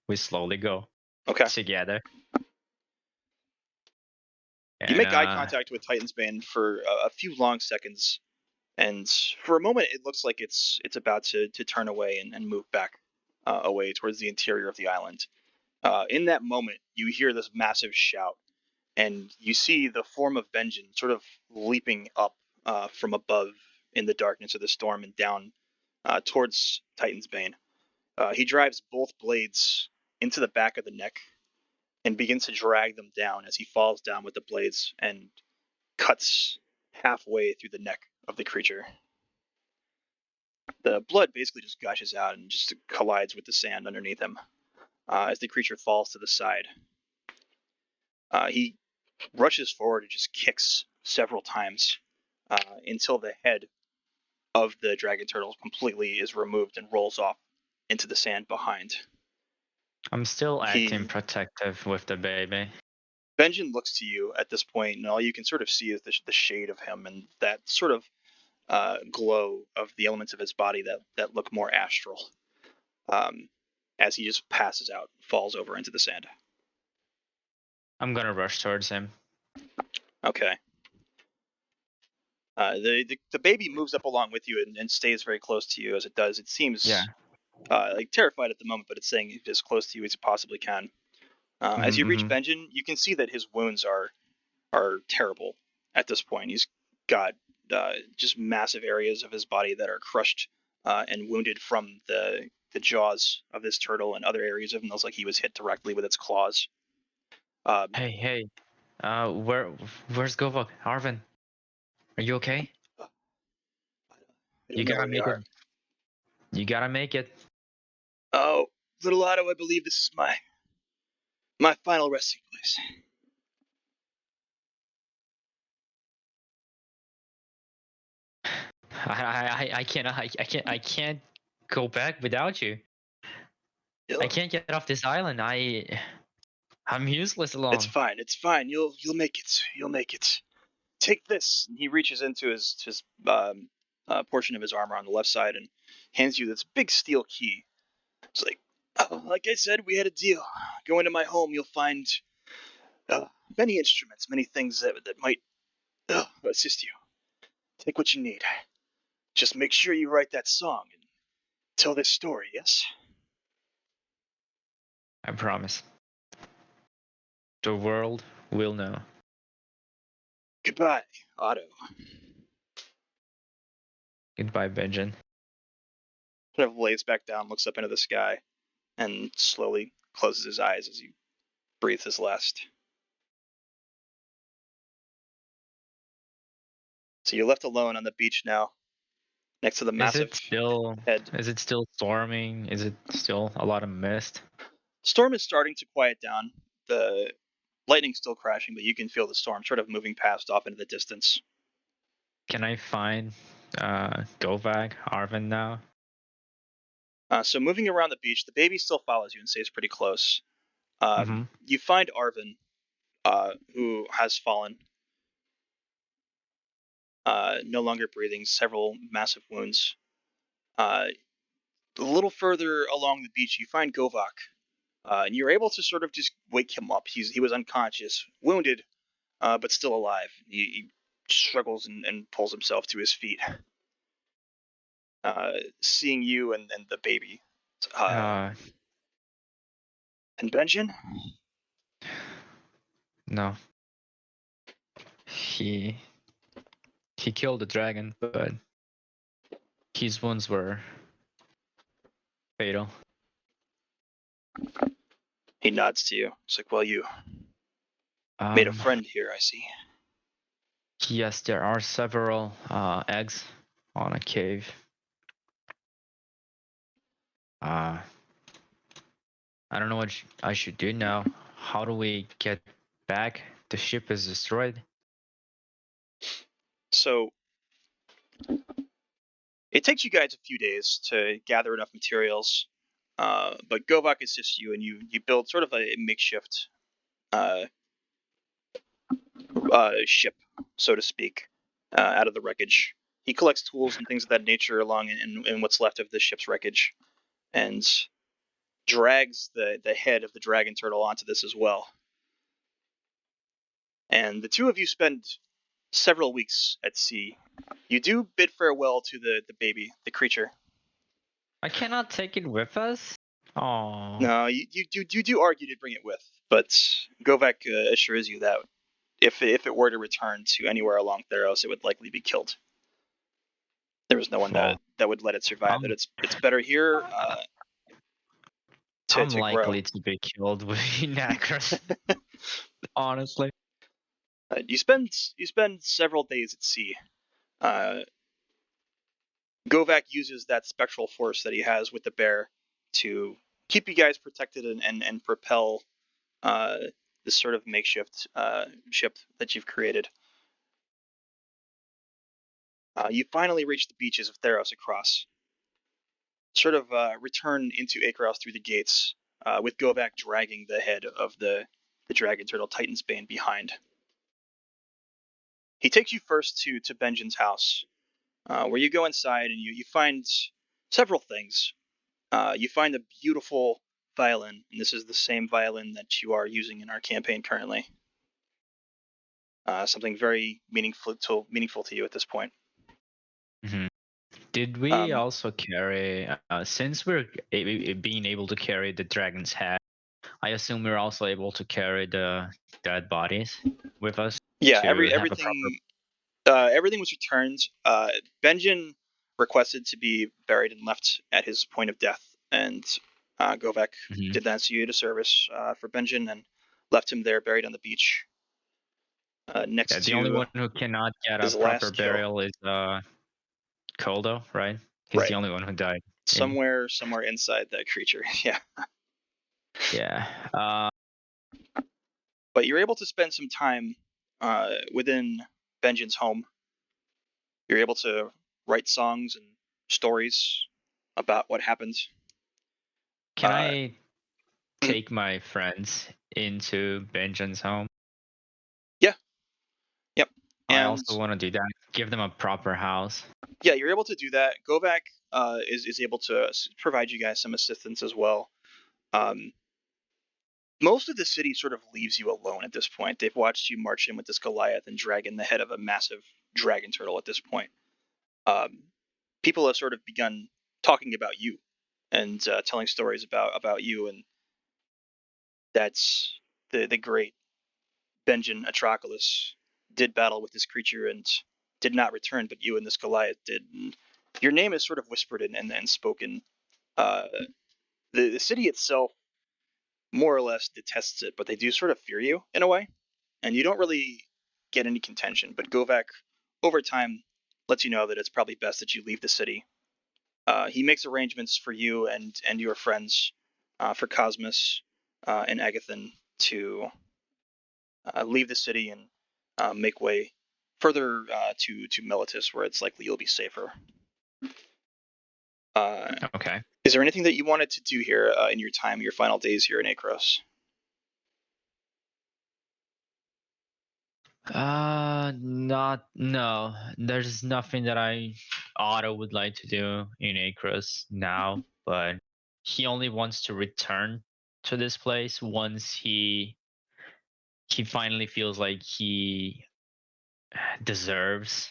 we slowly go Okay. together. You And make eye contact with Titan's Bane for a few long seconds, and for a moment it looks like it's about to turn away and move back away towards the interior of the island. In that moment, you hear this massive shout, and you see the form of Benjen sort of leaping up from above in the darkness of the storm and down towards Titan's Bane. He drives both blades into the back of the neck and begins to drag them down as he falls down with the blades and cuts halfway through the neck of the creature. The blood basically just gushes out and just collides with the sand underneath him as the creature falls to the side. He rushes forward and just kicks several times until the head of the dragon turtle completely is removed and rolls off into the sand behind. I'm still acting protective with the baby. Benjen looks to you at this point, and all you can sort of see is the shade of him and that sort of glow of the elements of his body that look more astral as he just passes out, falls over into the sand. I'm gonna rush towards him. Okay. The baby moves up along with you and stays very close to you as it does. It seems like terrified at the moment, but it's staying as close to you as it possibly can. As you reach Benjen, you can see that his wounds are terrible at this point. He's got just massive areas of his body that are crushed and wounded from the jaws of this turtle, and other areas of him looks like he was hit directly with its claws. Hey, where's Govok? Arvin, are you okay? You gotta make it. You gotta make it. Oh, little Otto, I believe this is my final resting place. I can't go back without you. I can't get off this island. I'm useless alone. It's fine. It's fine. You'll make it. You'll make it. Take this. And he reaches into his portion of his armor on the left side and hands you this big steel key. It's like I said, we had a deal. Go into my home, you'll find many instruments, many things that might assist you. Take what you need. Just make sure you write that song and tell this story, yes? I promise. The world will know. Goodbye, Otto. Goodbye, Benjen. Kind of lays back down, looks up into the sky, and slowly closes his eyes as he breathes his last. So you're left alone on the beach now, next to the massive head. Is it still storming? Is it still a lot of mist? Storm is starting to quiet down. The lightning's still crashing, but you can feel the storm sort of moving past off into the distance. Can I find Govak, Arvin now? So moving around the beach, the baby still follows you and stays pretty close. You find Arvin, who has fallen, no longer breathing, several massive wounds. A little further along the beach, you find Govak, and you're able to sort of just wake him up. He was unconscious, wounded, but still alive. He struggles and pulls himself to his feet. Seeing you and the baby. And Benjen? No. He killed the dragon, but his wounds were fatal. He nods to you. It's like, well, you made a friend here, I see. Yes, there are several eggs on a cave. I don't know what I should do now. How do we get back? The ship is destroyed. So it takes you guys a few days to gather enough materials, but Govak assists you, and you build sort of a makeshift ship, so to speak, out of the wreckage. He collects tools and things of that nature along in what's left of the ship's wreckage, and drags the head of the dragon turtle onto this as well. And the two of you spend several weeks at sea. You do bid farewell to the baby, the creature. I cannot take it with us? Oh. No, you do argue to bring it with, but Govak assures you that if it were to return to anywhere along Theros, it would likely be killed. There was no one that would let it survive. That it's better here I'm to grow. likely to be killed with Nacros. Honestly. You spend several days at sea. Govak uses that spectral force that he has with the bear to keep you guys protected and propel this sort of makeshift ship that you've created. You finally reach the beaches of Theros across. Sort of return into Akros through the gates, with Govak dragging the head of the dragon turtle Titan's Bane behind. He takes you first to Benjen's house, where you go inside and you find several things. You find a beautiful violin, and this is the same violin that you are using in our campaign currently. Something very meaningful to you at this point. Mm-hmm. Did we also carry, since we're being able to carry the dragon's head, I assume we're also able to carry the dead bodies with us? Yeah, to have a proper. everything was returned. Benjen requested to be buried and left at his point of death, and Govek Mhm. did that. So you did a service for Benjen and left him there, buried on the beach, next Yeah, the only to one who cannot get a his proper last kill. burial is Koldo, right? He's Right, the only one who died. somewhere inside that creature. Yeah, Yeah. but you're able to spend some time within Benjen's home. You're able to write songs and stories about what happened. Can Uh, I take my friends into Benjen's home? yeah, yep, I and also want to do that. Give them a proper house. yeah, you're able to do that. Govak is able to provide you guys some assistance as well. Um, most of the city sort of leaves you alone at this point. They've watched you march in with this Goliath and dragging the head of a massive dragon turtle at this point. Um, people have sort of begun talking about you and telling stories about you, and that's the great Benjen Atroculus did battle with this creature and did not return, but you and this Goliath did. And your name is sort of whispered and spoken. Uh, the city itself more or less detests it, but they do sort of fear you in a way, and you don't really get any contention. But Govak, over time, lets you know that it's probably best that you leave the city. He makes arrangements for you and your friends, for Cosmos and Agathan to leave the city and make way further to Militus, where it's likely you'll be safer. Okay. Is there anything that you wanted to do here in your time, your final days here in Akros? Not no. There's nothing that Otto would like to do in Akros now, but he only wants to return to this place once he finally feels like he deserves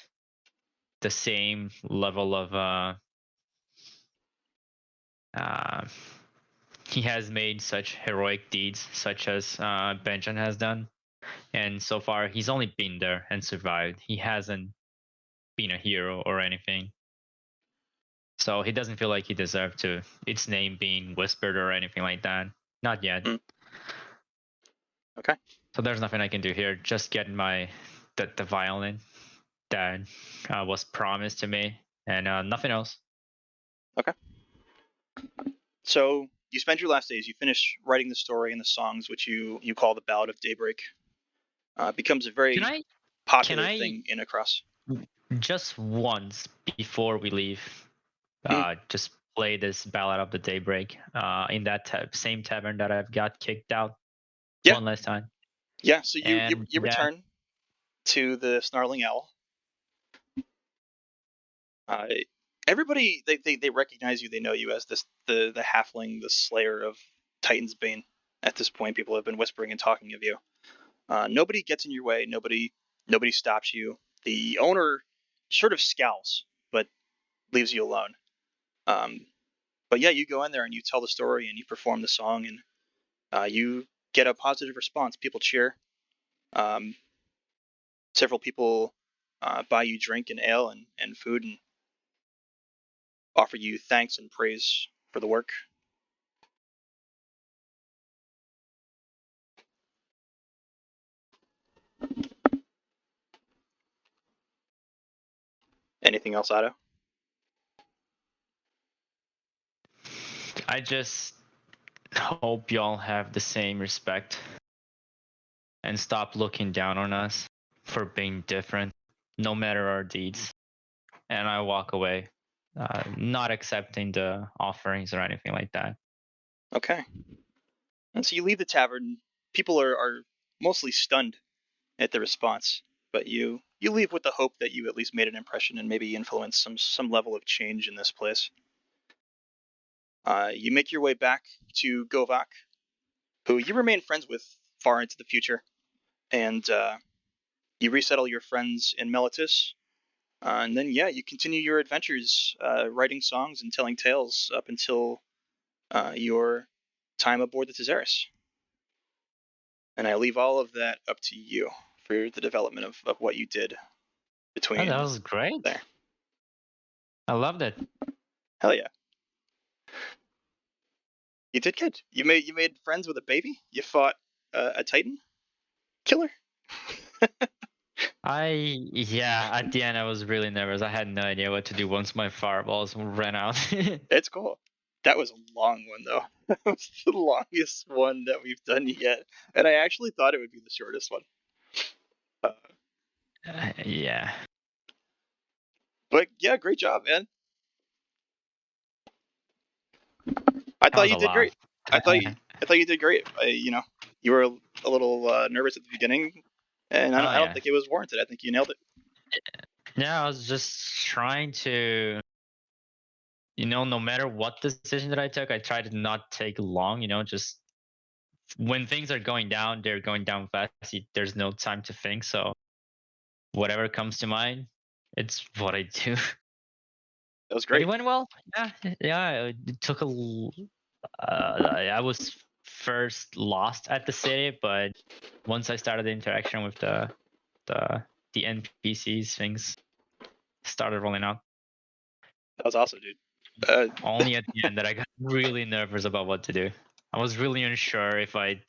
the same level of uh he has made such heroic deeds such as Benjamin has done, and so far he's only been there and survived. He hasn't been a hero or anything. So he doesn't feel like he deserved to its name being whispered or anything like that. Not yet. Mm. Okay. So there's nothing I can do here. Just get the violin that was promised to me, and nothing else. Okay. So you spend your last days. You finish writing the story and the songs, which you call the Ballad of Daybreak. It becomes a Can very I popular thing in Across. just once before we leave, just play this Ballad of the Daybreak in that same tavern that I've got kicked out Yeah, one last time? yeah. So And you that return to the Snarling Owl. Uh, everybody they recognize you. They know you as the halfling, the Slayer of Titan's Bane. At this point, people have been whispering and talking of you. Nobody gets in your way. Nobody stops you. The owner sort of scowls, but leaves you alone. Um, but yeah, you go in there and you tell the story and you perform the song, and you get a positive response. People cheer. Um, several people buy you drink and ale and food and offer you thanks and praise for the work. Anything else, Otto? I just hope y'all have the same respect and stop looking down on us for being different, no matter our deeds. And I walk away, not accepting the offerings or anything like that. Okay. And so you leave the tavern. People are mostly stunned at the response, but you leave with the hope that you at least made an impression and maybe influenced some level of change in this place. You make your way back to Govak, who you remain friends with far into the future, and you resettle your friends in Melitus. And then, yeah, you continue your adventures, writing songs and telling tales up until your time aboard the Theros. And I leave all of that up to you for the development of what you did between Oh, that was great. there. I loved it. Hell yeah. You did good. You made friends with a baby. You fought a Titan killer. At the end I was really nervous. I had no idea what to do once my fireballs ran out. It's cool. That was a long one though. That was the longest one that we've done yet, and I actually thought it would be the shortest one. Yeah. But yeah, great job, man. I That thought was you a did lot. great. I thought you did great. You were a little nervous at the beginning, and Oh I don't yeah. think it was warranted. I think you nailed it. Yeah, I was just trying to, no matter what decision that I took, I tried to not take long, just when things are going down, they're going down fast. There's no time to think. So whatever comes to mind, it's what I do. That was But it great. went well. Yeah. It took I was first lost at the city, but once I started the interaction with the the NPCs, things started rolling out. That was awesome, dude. Only at the end that I got really nervous about what to do. I was really unsure if am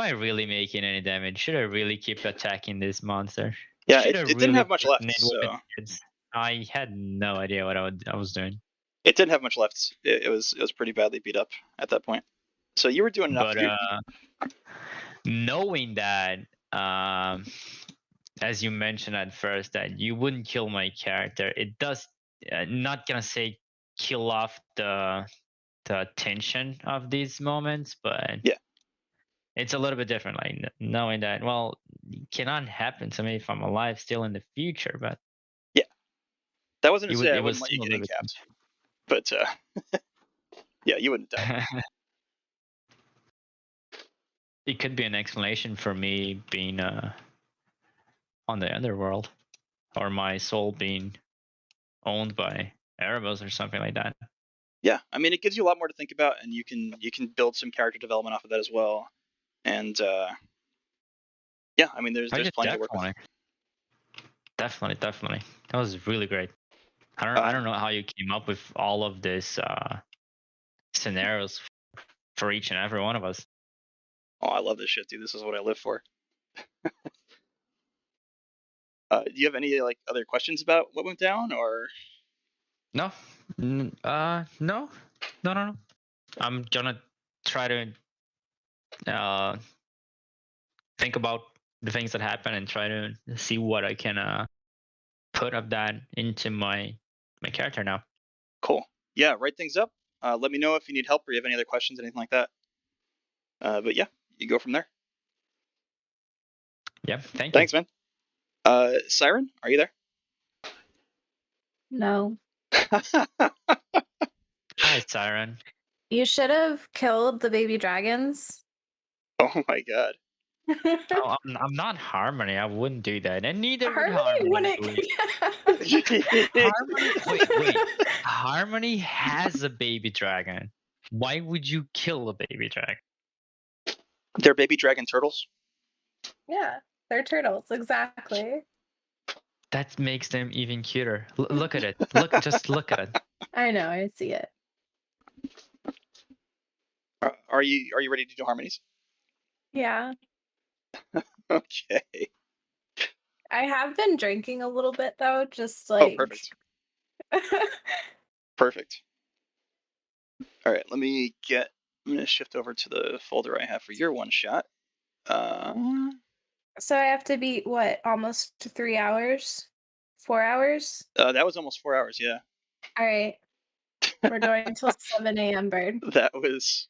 I really making any damage? Should I really keep attacking this monster? Yeah, Should I it didn't really have much left, threaten it with so its kids? I had no idea what I was doing. it didn't have much left. It was pretty badly beat up at that point. So you were doing enough. But knowing that, as you mentioned at first, that you wouldn't kill my character, it does not gonna say kill off the tension of these moments, but Yeah. it's a little bit different. Like knowing that, well, it cannot happen to me if I'm alive still in the future, but Yeah, that wasn't to say I it was wouldn't let you still a get little incapped, but yeah, you wouldn't die. bit. It could be an explanation for me being on the underworld, or my soul being owned by Erebos or something like that. Yeah, I mean, it gives you a lot more to think about, and you can build some character development off of that as well. And yeah, I mean, there's plenty to work with. Definitely. That was really great. I don't know how you came up with all of this scenarios for each and every one of us. Oh, I love this shit, dude. This is what I live for. Do you have any like other questions about what went down, or? No, no. I'm gonna try to think about the things that happen and try to see what I can put of that into my character now. Cool. Yeah, write things up. Let me know if you need help or you have any other questions, anything like that. But yeah, you go from there. Yeah, thank Thanks, you. man. Siren, are you there? No. Hi, Siren. You should have killed the baby dragons. Oh my god. Oh, I'm not Harmony. I wouldn't do that, and neither would Harmony Harmony. wouldn't. Harmony, wait. Harmony has a baby dragon. Why would you kill a baby dragon? They're baby dragon turtles. Yeah, they're turtles, exactly. That makes them even cuter. Look at it. Just look at it. I know, I see it. Are you ready to do harmonies? Yeah. Okay. I have been drinking a little bit though, just Oh, like. perfect. Perfect. All right, I'm gonna shift over to the folder I have for your one shot. So I have to beat what, almost 3 hours? 4 hours? That was almost 4 hours. Yeah. All right. We're going till 7 a.m. bird. That was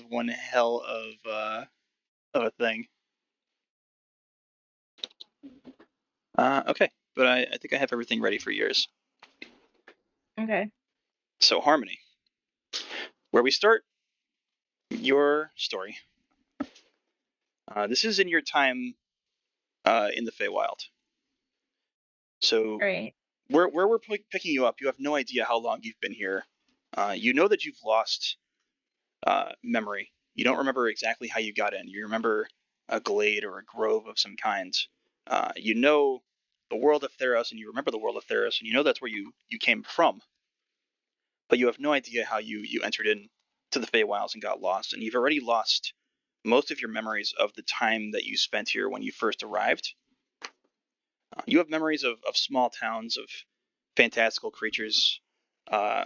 one hell of a thing. Okay, but I think I have everything ready for yours. Okay. So Harmony, where we start your story. This is in your time in the Feywild. So Great. where we're picking you up, you have no idea how long you've been here. You know that you've lost memory. You don't remember exactly how you got in. You remember a glade or a grove of some kind. You know the world of Theros, and you remember the world of Theros, and you know that's where you came from. But you have no idea how you entered in to the Feywilds and got lost, and you've already lost most of your memories of the time that you spent here when you first arrived. You have memories of small towns, of fantastical creatures, uh,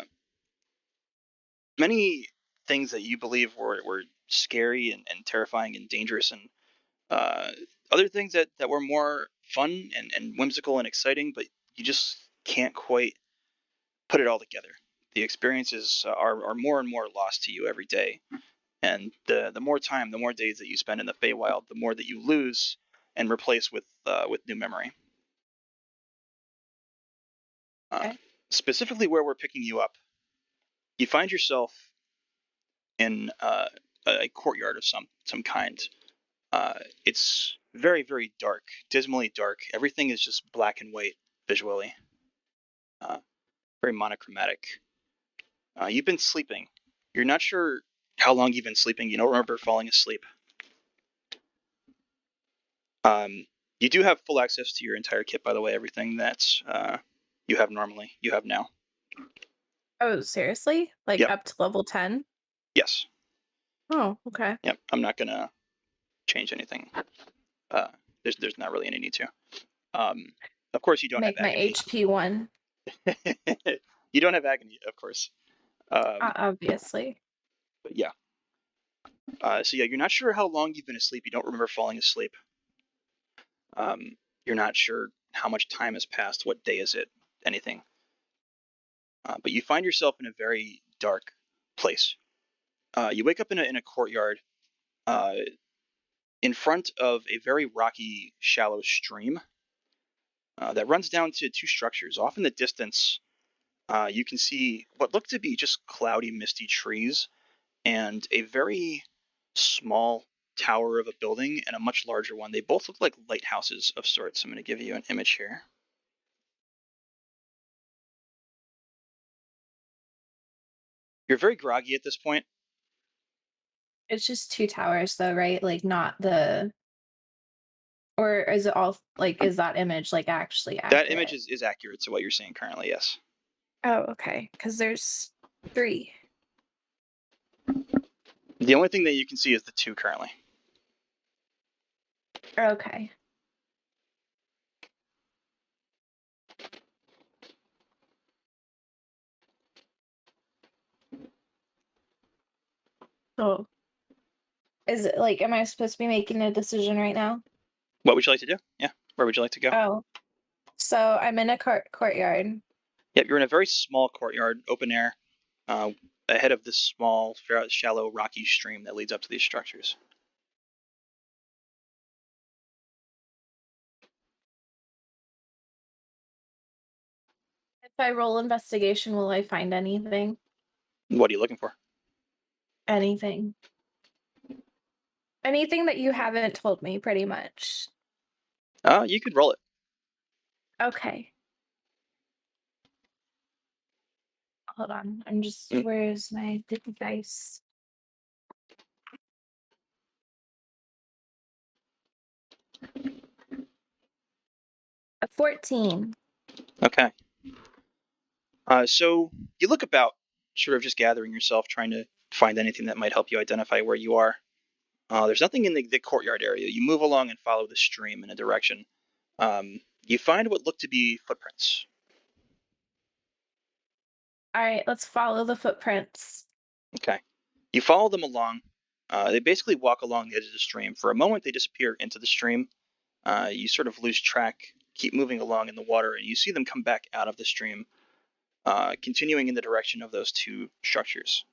many things that you believe were scary and terrifying and dangerous, and uh, other things that were more fun and whimsical and exciting, but you just can't quite put it all together. The experiences are more and more lost to you every day, and the more time, the more days that you spend in the Feywild, the more that you lose and replace with new memory. Uh, Okay. Specifically, where we're picking you up, you find yourself in a courtyard of some kind. It's very very dark, dismally dark. Everything is just black and white visually, uh, very monochromatic. You've been sleeping. You're not sure how long you've been sleeping. You don't remember falling asleep. Um, you do have full access to your entire kit, by the way. Everything that you have normally, you have now. Oh, seriously? Like Yep. up to level 10? Yes. Oh, okay. Yep. I'm not gonna change anything. Uh, there's not really any need to. Um, of course, you don't have Make my agony. HP 1. You don't have agony, of course. Obviously. But yeah. So yeah, you're not sure how long you've been asleep. You don't remember falling asleep. You're not sure how much time has passed. What day is it? Anything. But you find yourself in a very dark place. You wake up in a courtyard uh, in front of a very rocky, shallow stream that runs down to two structures. Off in the distance, you can see what look to be just cloudy, misty trees and a very small tower of a building and a much larger one. They both look like lighthouses of sorts. I'm going to give you an image here. You're very groggy at this point. It's just 2 towers though, right? Like not the, or is it all like, is that image like actually That image accurate? is accurate to what you're seeing currently, yes. Oh, okay. Because there's 3. The only thing that you can see is the two currently. Okay. Oh, is it like, am I supposed to be making a decision right now? What would you like to do? Yeah, where would you like to go? Oh, so I'm in a courtyard. Yep, you're in a very small courtyard, open air, uh, ahead of this small, shallow, rocky stream that leads up to these structures. If I roll investigation, will I find anything? What are you looking for? Anything. Anything that you haven't told me, pretty much. You could roll it. Okay. Hold on. I'm just, Mm, where's my dice? A 14. Okay. So you look about, sort of just gathering yourself, trying to find anything that might help you identify where you are. There's nothing in the courtyard area. You move along and follow the stream in a direction. You find what look to be footprints. All right, let's follow the footprints. Okay. You follow them along. They basically walk along the edge of the stream. For a moment, they disappear into the stream. You sort of lose track, keep moving along in the water, and you see them come back out of the stream, continuing in the direction of those two structures.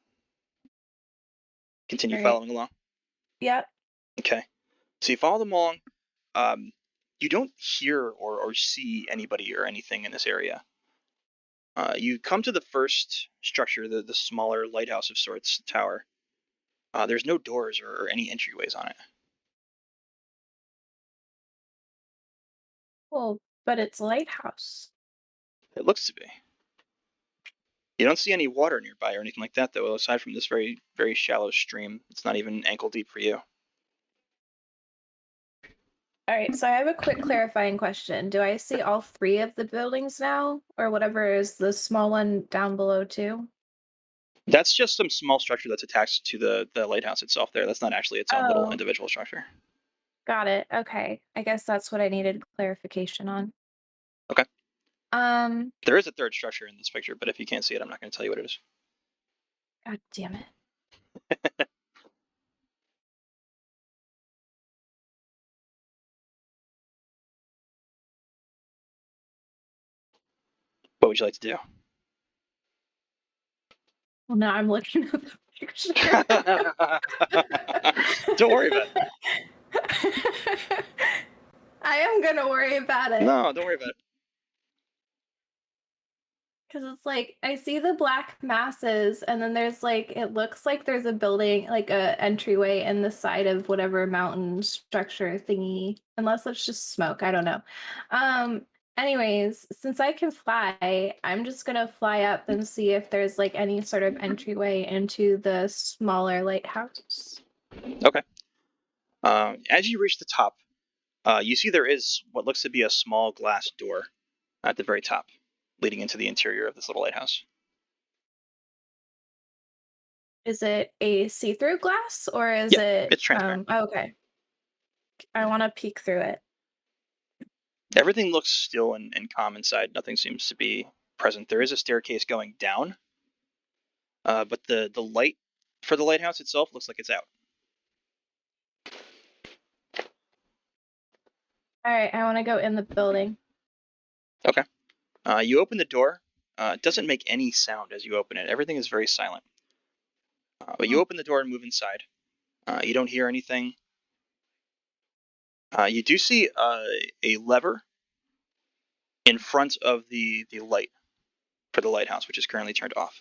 Continue Right. following along. Yep. Okay. So you follow them along. You don't hear or see anybody or anything in this area. You come to the first structure, the smaller lighthouse of sorts, tower. There's no doors or any entryways on it. Well, but it's a lighthouse. It looks to be. You don't see any water nearby or anything like that, though, aside from this very, very shallow stream. It's not even ankle deep for you. All right, so I have a quick clarifying question. Do I see all three of the buildings now, or whatever is the small one down below too? That's just some small structure that's attached to the lighthouse itself there. That's not actually its own little Oh. individual structure. Got it. Okay. I guess that's what I needed clarification on. Okay. Um, There is a third structure in this picture, but if you can't see it, I'm not going to tell you what it is. God damn it. What would you like to do? Well, now I'm looking at the picture. Don't worry about it. I am gonna worry about it. No, don't worry about it. Because it's like I see the black masses, and then there's like it looks like there's a building, like a entryway in the side of whatever mountain structure thingy. Unless it's just smoke, I don't know. Anyways, since I can fly, I'm just gonna fly up and see if there's like any sort of entryway into the smaller lighthouse. Okay. As you reach the top, you see there is what looks to be a small glass door at the very top, leading into the interior of this little lighthouse. Is it a see-through glass or is Yeah, it it's transparent. okay. I want to peek through it. Everything looks still and calm inside. Nothing seems to be present. There is a staircase going down, but the light for the lighthouse itself looks like it's out. All right, I want to go in the building. Okay. You open the door. It doesn't make any sound as you open it. Everything is very silent. But you open the door and move inside. You don't hear anything. You do see a lever in front of the light for the lighthouse, which is currently turned off.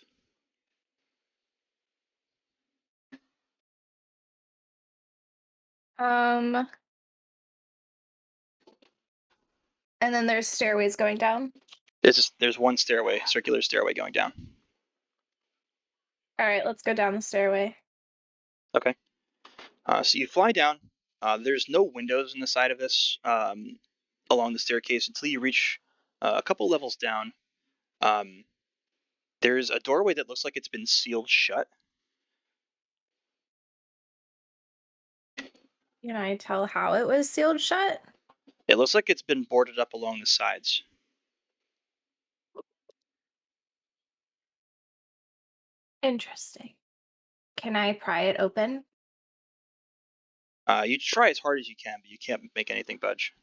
And then there's stairways going down. There's one stairway, circular stairway going down. All right, let's go down the stairway. Okay. So you fly down. There's no windows in the side of this along the staircase until you reach a couple levels down. There's a doorway that looks like it's been sealed shut. Can I tell how it was sealed shut? It looks like it's been boarded up along the sides. Interesting. Can I pry it open? You try as hard as you can, but you can't make anything budge.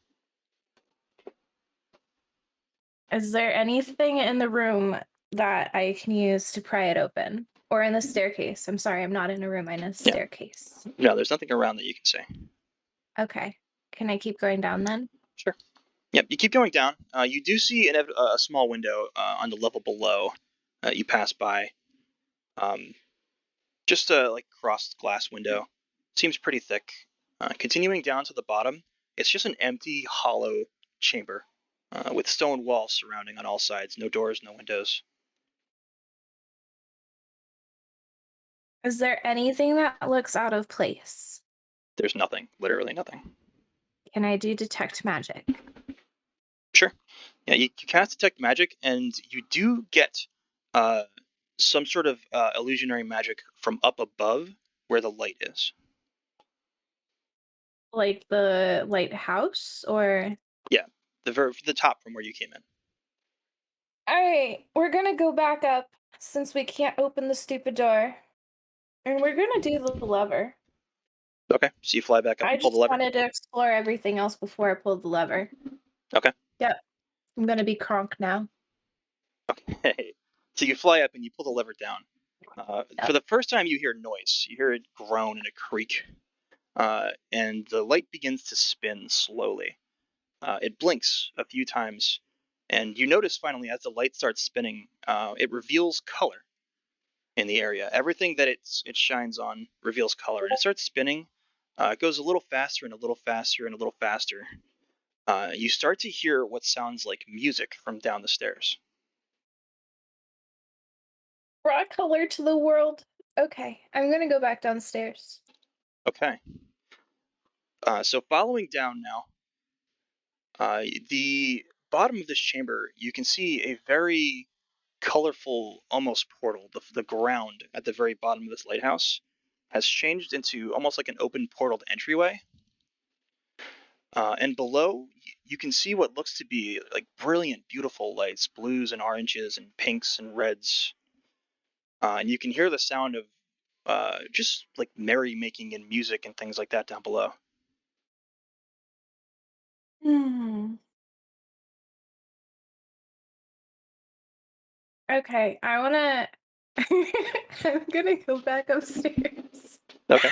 Is there anything in the room that I can use to pry it open? Or in the staircase? I'm sorry, I'm not in a room, I'm in a staircase. No, there's nothing around that you can see. Okay. Can I keep going down then? Sure. Yep, you keep going down. You do see a small window on the level below. You pass by. Just a like crossed glass window. Seems pretty thick. Continuing down to the bottom, it's just an empty, hollow chamber with stone walls surrounding on all sides. No doors, no windows. Is there anything that looks out of place? There's nothing. Literally nothing. Can I do detect magic? Sure. Yeah, you cast detect magic, and you do get some sort of illusionary magic from up above where the light is. Like the lighthouse, or? Yeah, the top from where you came in. Alright, we're gonna go back up since we can't open the stupid door. And we're gonna do the lever. Okay, so you fly back up I and pull the just lever. wanted to explore everything else before I pulled the lever. Okay. Yep. I'm gonna be Kronk now. Okay. So you fly up and you pull the lever down. For Yep. the first time, you hear noise. You hear it groan and a creak, and the light begins to spin slowly. It blinks a few times, and you notice finally as the light starts spinning, it reveals color in the area. Everything that it shines on reveals color, and it starts spinning. It goes a little faster and a little faster and a little faster. You start to hear what sounds like music from down the stairs. Brought color to the world. Okay, I'm gonna go back downstairs. Okay. So following down now, the bottom of this chamber, you can see a very colorful, almost portal. The ground at the very bottom of this lighthouse has changed into almost like an open portaled entryway. And below, you can see what looks to be like brilliant, beautiful lights, blues and oranges and pinks and reds. And you can hear the sound of just like merrymaking and music and things like that down below. Hmm. Okay, I wanna. I'm gonna go back upstairs. Okay.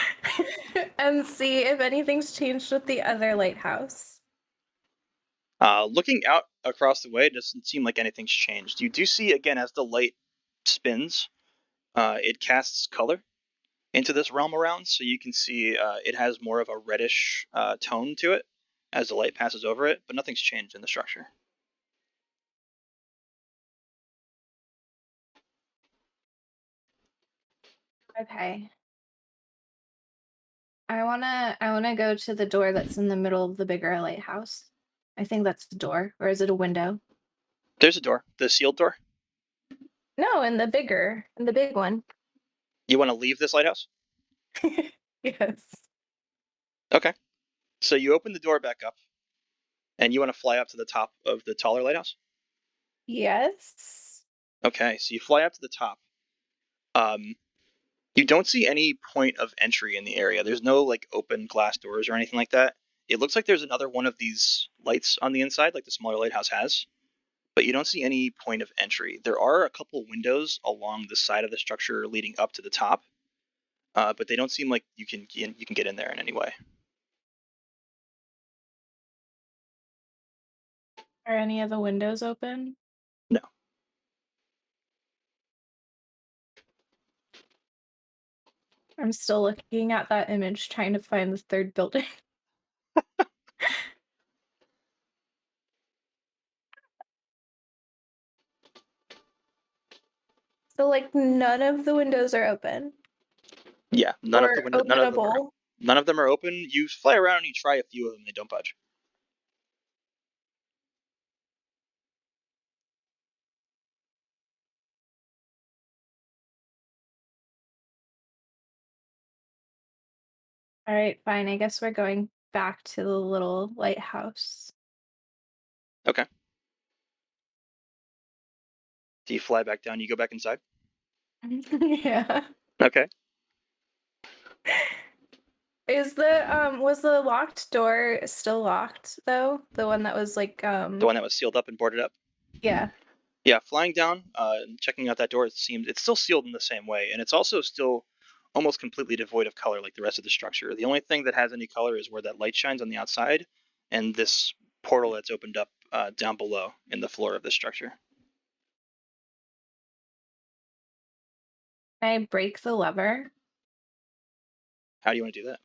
And see if anything's changed with the other lighthouse. Looking out across the way, it doesn't seem like anything's changed. You do see again as the light spins, it casts color into this realm around, so you can see it has more of a reddish tone to it as the light passes over it, but nothing's changed in the structure. Okay. I wanna go to the door that's in the middle of the bigger lighthouse. I think that's the door, or is it a window? There's a door, the sealed door. No, in the big one. You want to leave this lighthouse? Yes. Okay. So you open the door back up, and you want to fly up to the top of the taller lighthouse? Yes. Okay, so you fly up to the top. Um, you don't see any point of entry in the area. There's no like open glass doors or anything like that. It looks like there's another one of these lights on the inside, like the smaller lighthouse has, but you don't see any point of entry. There are a couple windows along the side of the structure leading up to the top, but they don't seem like you can get in there in any way. Are any of the windows open? No. I'm still looking at that image, trying to find the third building. So, like, none of the windows are open Yeah, or openable. none of them are open. You fly around and you try a few of them, they don't budge. All right, fine. I guess we're going back to the little lighthouse. Okay. Do you fly back down? You go back inside. Yeah. Okay. Is the was the locked door still locked though? The one that was like The one that was sealed up and boarded up. yeah. Yeah, flying down, checking out that door, it seems it's still sealed in the same way, and it's also still almost completely devoid of color like the rest of the structure. The only thing that has any color is where that light shines on the outside, and this portal that's opened up down below in the floor of the structure. Can I break the lever? How do you want to do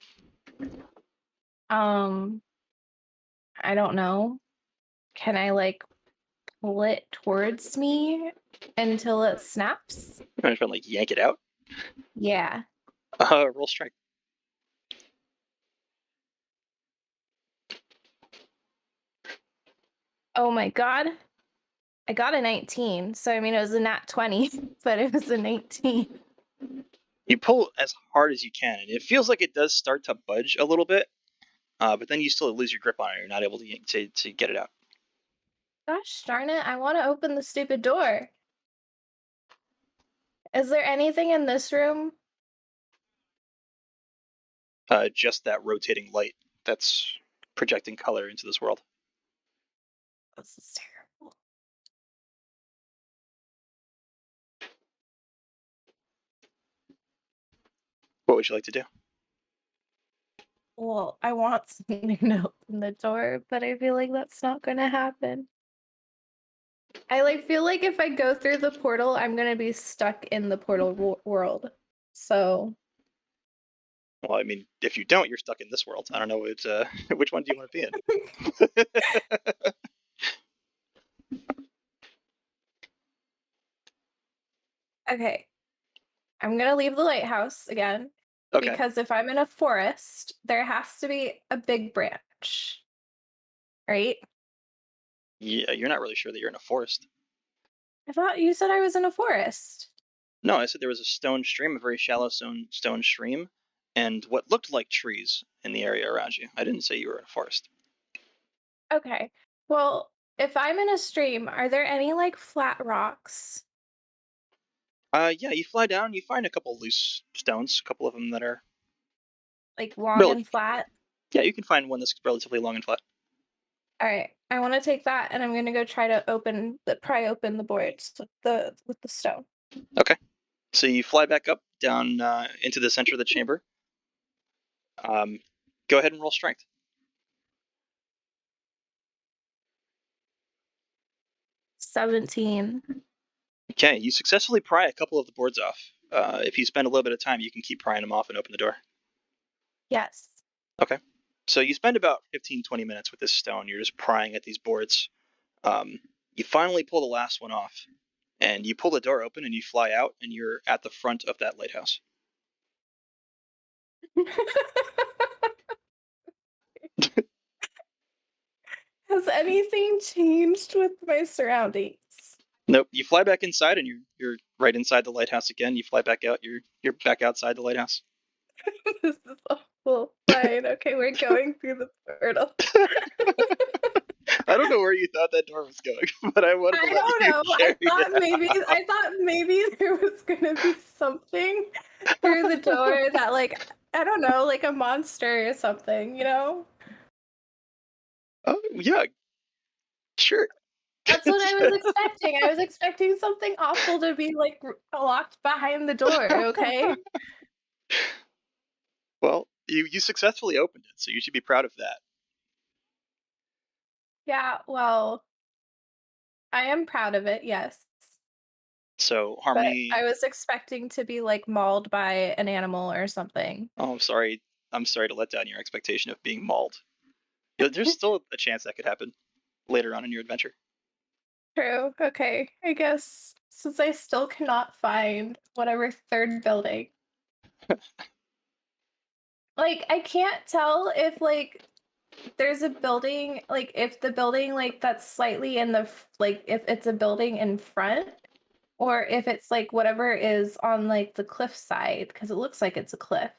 that? Um I don't know. Can I like pull it towards me until it snaps? You want to like yank it out? Yeah. Roll strike. Oh my god. I got a 19. So I mean it was a nat 20, but it was a 19. You pull as hard as you can, and it feels like it does start to budge a little bit, but then you still lose your grip on it. You're not able to get it out. Gosh darn it, I want to open the stupid door. Is there anything in this room? Just that rotating light that's projecting color into this world. This is terrible. What would you like to do? Well, I want something to open the door, but I feel like that's not gonna happen. I like feel like if I go through the portal, I'm gonna be stuck in the portal world. So Well, I mean, if you don't, you're stuck in this world. I don't know which one do you want to be in? okay, I'm gonna leave the lighthouse again Okay. because if I'm in a forest, there has to be a big branch, right? Yeah, you're not really sure that you're in a forest. I thought you said I was in a forest. No, I said there was a stone stream, a very shallow stone stream, and what looked like trees in the area around you. I didn't say you were in a forest. Okay. Well, if I'm in a stream, are there any like flat rocks? Yeah, you fly down, you find a couple loose stones, a couple of them that are Like long relative. and flat? Yeah, you can find one that's relatively long and flat. All right. I want to take that and I'm gonna go try to pry open the boards with the stone. Okay. So you fly back up down into the center of the chamber. Go ahead and roll strength. 17. Okay, you successfully pry a couple of the boards off. If you spend a little bit of time, you can keep prying them off and open the door. Yes. Okay. So you spend about 15-20 minutes with this stone. You're just prying at these boards. You finally pull the last one off, and you pull the door open and you fly out, and you're at the front of that lighthouse. Has anything changed with my surroundings? Nope. You fly back inside, and you're right inside the lighthouse again. You fly back out. You're back outside the lighthouse. This is awful. Fine. Okay, we're going through the portal. I don't know where you thought that door was going, but I wanted to I let don't you know. carry I thought maybe there was gonna be something through the door that like I don't know, like a monster or something, you know? Oh, yeah, sure. That's what I was expecting. I was expecting something awful to be like locked behind the door, okay? Well, you successfully opened it, so you should be proud of that. Yeah, well, I am proud of it, yes. So But Harmony, I was expecting to be like mauled by an animal or something. oh, I'm sorry. I'm sorry to let down your expectation of being mauled. There's still a chance that could happen later on in your adventure. True. Okay. I guess since I still cannot find whatever third building. Like I can't tell if like there's a building like if the building like that's slightly in the like if it's a building in front or if it's like whatever is on like the cliff side because it looks like it's a cliff.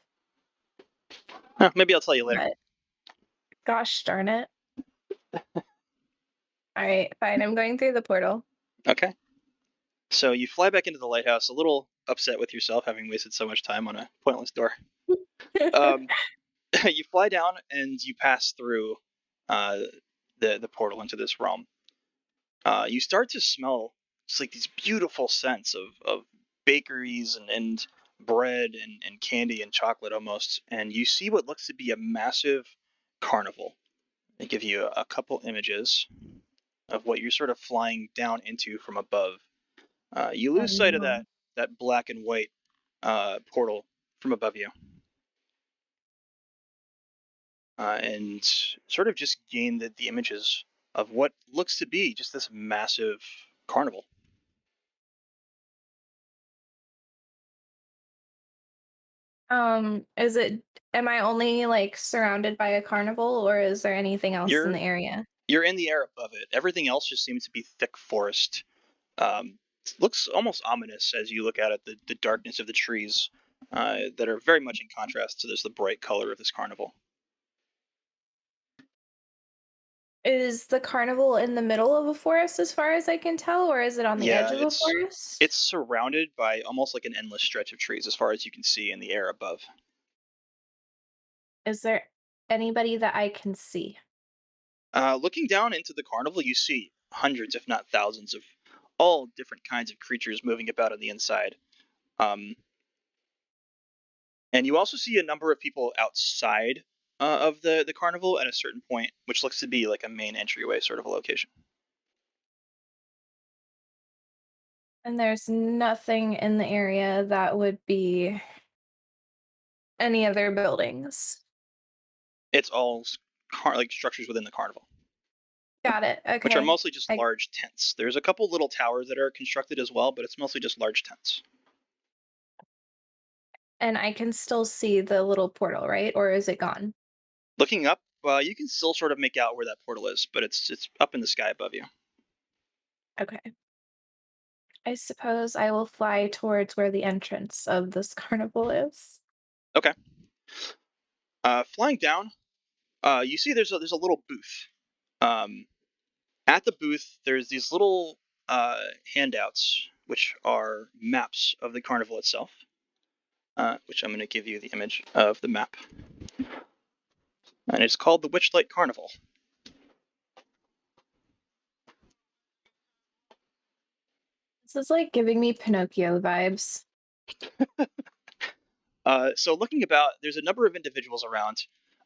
Huh, maybe I'll tell you later. But gosh darn it. All right, fine. I'm going through the portal. Okay. So you fly back into the lighthouse, a little upset with yourself having wasted so much time on a pointless door. Um, you fly down and you pass through uh, the portal into this realm. You start to smell just like these beautiful scents of bakeries and bread and candy and chocolate almost, and you see what looks to be a massive carnival. They give you a couple images of what you're sort of flying down into from above. You lose sight of that black and white portal from above you, and sort of just gain the images of what looks to be just this massive carnival. Is it am I only like surrounded by a carnival or is there anything else in the You're area? you're in the air above it. Everything else just seems to be thick forest. Looks almost ominous as you look at it. The darkness of the trees that are very much in contrast to the bright color of this carnival. Is the carnival in the middle of a forest as far as I can tell, or is it on the edge Yeah, of a it's forest? it's surrounded by almost like an endless stretch of trees as far as you can see in the air above. Is there anybody that I can see? Looking down into the carnival, you see hundreds, if not thousands, of all different kinds of creatures moving about on the inside. Um, and you also see a number of people outside of the carnival at a certain point, which looks to be like a main entryway sort of a location. And there's nothing in the area that would be any other buildings. It's all like structures within the carnival, Got it. which are Okay. mostly just I large tents. There's a couple little towers that are constructed as well, but it's mostly just large tents. and I can still see the little portal, right? Or is it gone? Looking up, you can still sort of make out where that portal is, but it's up in the sky above you. Okay. I suppose I will fly towards where the entrance of this carnival is. Okay. Flying down, you see there's a little booth. Um, at the booth, there's these little handouts, which are maps of the carnival itself. Which I'm going to give you the image of the map, and it's called the Witchlight Carnival. This is like giving me Pinocchio vibes. So looking about, there's a number of individuals around,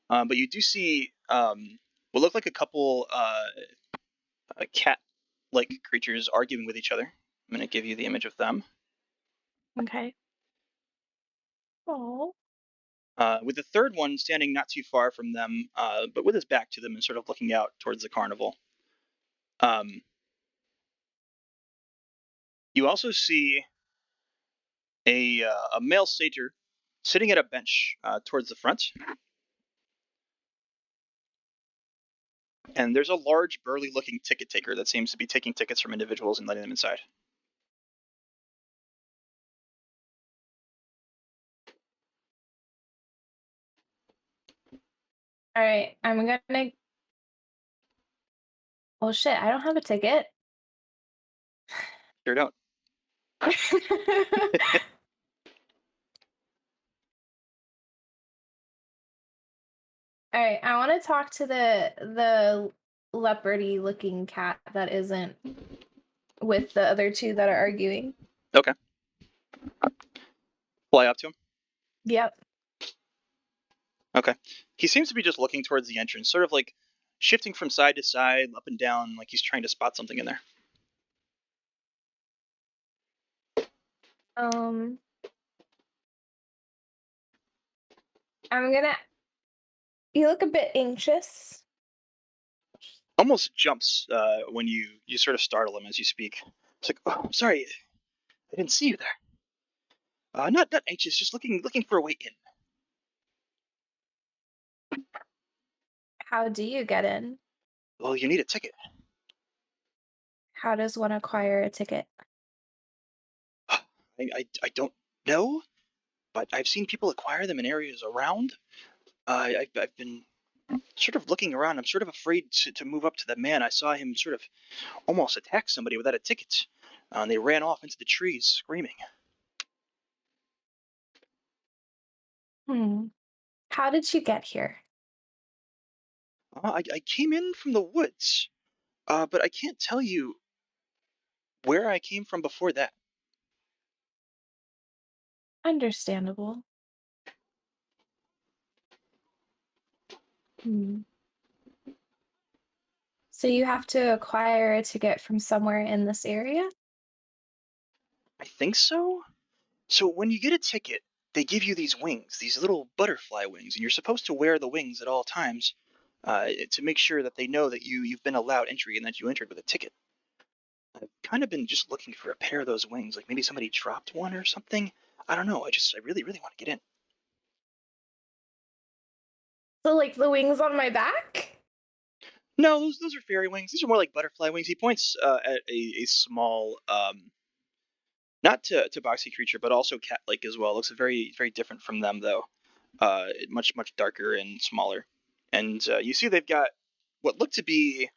but you do see what look like a couple cat-like creatures arguing with each other. I'm going to give you the image of them. Okay. Oh. With the third one standing not too far from them, but with his back to them and sort of looking out towards the carnival. Um, you also see a male satyr sitting at a bench towards the front, and there's a large, burly-looking ticket taker that seems to be taking tickets from individuals and letting them inside. All right. I'm gonna. Oh shit! I don't have a ticket. Sure don't. All right. I want to talk to the leopardy looking cat that isn't with the other two that are arguing. Okay. Fly up to him. Yep. Okay. He seems to be just looking towards the entrance, sort of like shifting from side to side, up and down, like he's trying to spot something in there. Um. I'm gonna. You look a bit anxious. Almost jumps when you sort of startle him as you speak. It's like, oh, I'm sorry, I didn't see you there. Not anxious, just looking for a way in. How do you get in? Well, you need a ticket. How does one acquire a ticket? I don't know, but I've seen people acquire them in areas around. I've been sort of looking around. I'm sort of afraid to move up to the man. I saw him sort of almost attack somebody without a ticket. And they ran off into the trees screaming. Hmm. How did you get here? I came in from the woods, but I can't tell you where I came from before that. Understandable. Hmm. So you have to acquire a ticket from somewhere in this area? I think so. So when you get a ticket, they give you these wings, these little butterfly wings, and you're supposed to wear the wings at all times to make sure that they know that you've been allowed entry and that you entered with a ticket. I've kind of been just looking for a pair of those wings, like maybe somebody dropped one or something. I don't know. I really want to get in. So like the wings on my back? No, those are fairy wings. These are more like butterfly wings. He points at a small, not to boxy creature, but also cat-like as well. Looks very different from them though. Much darker and smaller. And you see they've got what look to be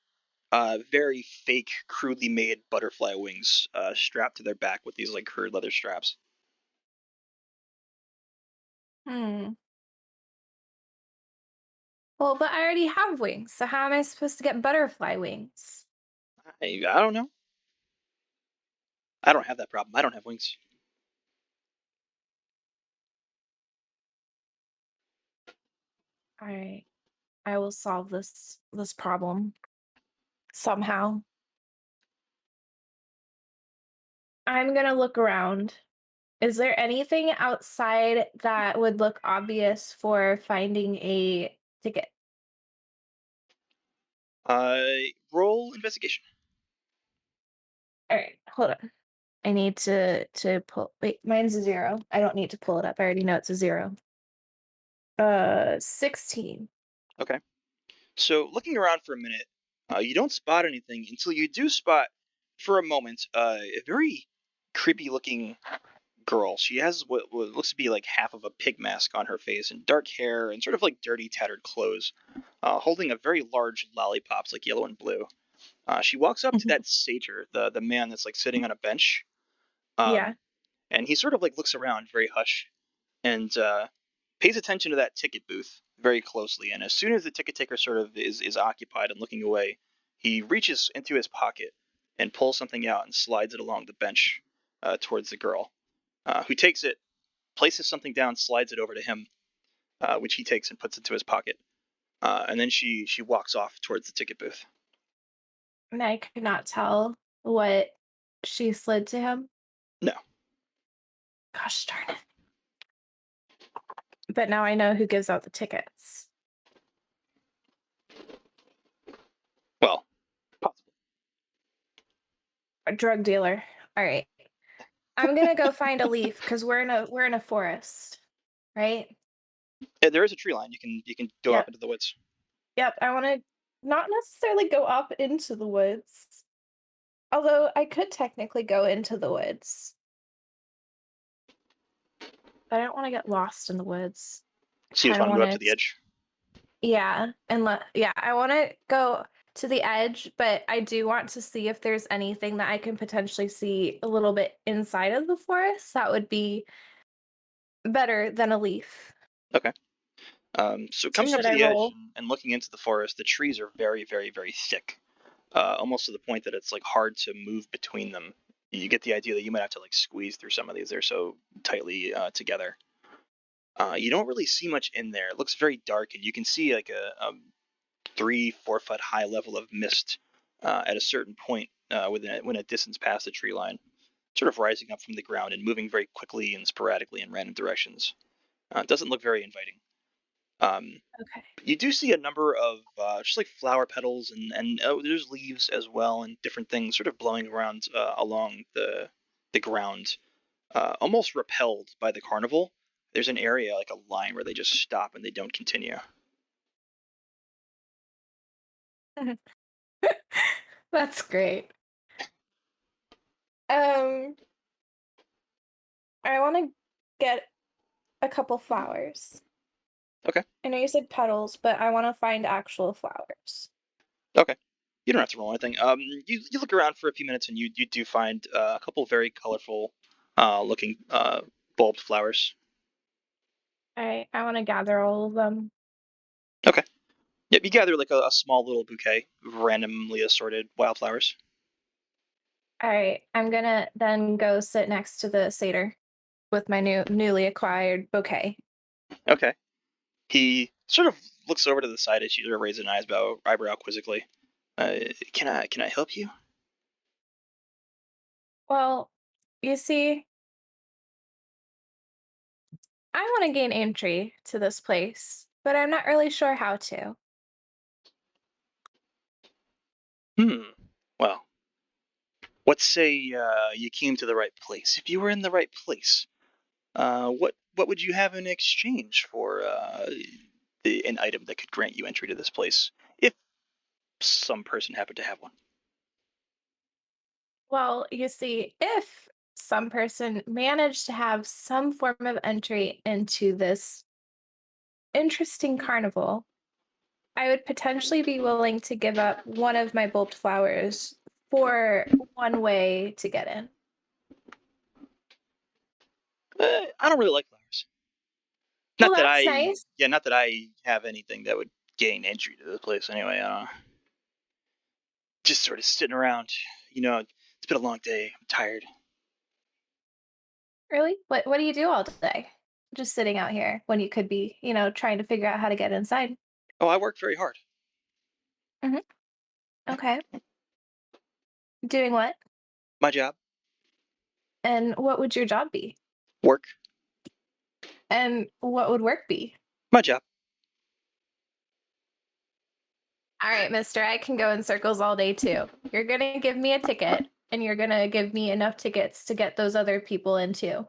very fake, crudely made butterfly wings strapped to their back with these like crude leather straps. Hmm. Well, but I already have wings, so how am I supposed to get butterfly wings? I don't know. I don't have that problem. I don't have wings. All right. I will solve this problem somehow. I'm gonna look around. Is there anything outside that would look obvious for finding a ticket? Uh, Roll investigation. All right, hold on. I need to pull. Wait, mine's a 0. I don't need to pull it up. I already know it's a 0. 16. Okay. So looking around for a minute, you don't spot anything until you do spot, for a moment, a very creepy looking girl. She has what looks to be like half of a pig mask on her face and dark hair and sort of like dirty, tattered clothes, holding a very large lollipops like yellow and blue. She walks up to that satyr, the man that's like sitting on a bench, Yeah. um, and he sort of like looks around very hush and pays attention to that ticket booth very closely. And as soon as the ticket taker sort of is occupied and looking away, he reaches into his pocket and pulls something out and slides it along the bench towards the girl, who takes it, places something down, slides it over to him, which he takes and puts into his pocket. And then she walks off towards the ticket booth. And I could not tell what she slid to him. No, Gosh darn it. But now I know who gives out the tickets. well, possible. A drug dealer. All right. I'm gonna go find a leaf because we're in a forest, right? Yeah, there is a tree line. You can go up Yep. into the woods. Yep. I want to not necessarily go up into the woods, although I could technically go into the woods. But I don't want to get lost in the woods. So you just Kind of want to want go up to to, the edge. yeah, and yeah, I want to go to the edge, but I do want to see if there's anything that I can potentially see a little bit inside of the forest. That would be better than a leaf. Okay. So So coming up should to I the edge roll? and looking into the forest, the trees are very, very, very thick, almost to the point that it's like hard to move between them. You get the idea that you might have to like squeeze through some of these; they're so tightly together. You don't really see much in there. It looks very dark, and you can see like a 3-4 foot high level of mist at a certain point when a distance past the tree line, sort of rising up from the ground and moving very quickly and sporadically in random directions. It doesn't look very inviting. Um, Okay. you do see a number of just like flower petals and there's leaves as well and different things sort of blowing around along the ground, almost repelled by the carnival. There's an area like a line where they just stop and they don't continue. That's great. Um, I want to get a couple flowers. Okay. I know you said petals, but I want to find actual flowers. Okay. You don't have to roll anything. You look around for a few minutes and you do find a couple very colorful looking bulbed flowers. I want to gather all of them. Okay. Yep, you gather like a small little bouquet of randomly assorted wildflowers. All right, I'm gonna then go sit next to the satyr with my newly acquired bouquet. Okay. He sort of looks over to the side as you sort of raise an eyebrow quizzically. Can I help you? Well, you see, I want to gain entry to this place, but I'm not really sure how to. Hmm. Well, let's say you came to the right place. If you were in the right place, what would you have in exchange for an item that could grant you entry to this place? If some person happened to have one. Well, you see, if some person managed to have some form of entry into this interesting carnival, I would potentially be willing to give up one of my bulbed flowers for one way to get in. I don't really like flowers. Well, that's nice. Yeah, not that I have anything that would gain entry to the place anyway. I don't know. Just sort of sitting around. It's been a long day. I'm tired. Really? What do you do all day? Just sitting out here when you could be, trying to figure out how to get inside. Oh, I work very hard. Okay. Doing what? My job, And what would your job be? work, And what would work be? my job. All right, mister, I can go in circles all day too. You're going to give me a ticket, and you're going to give me enough tickets to get those other people in too.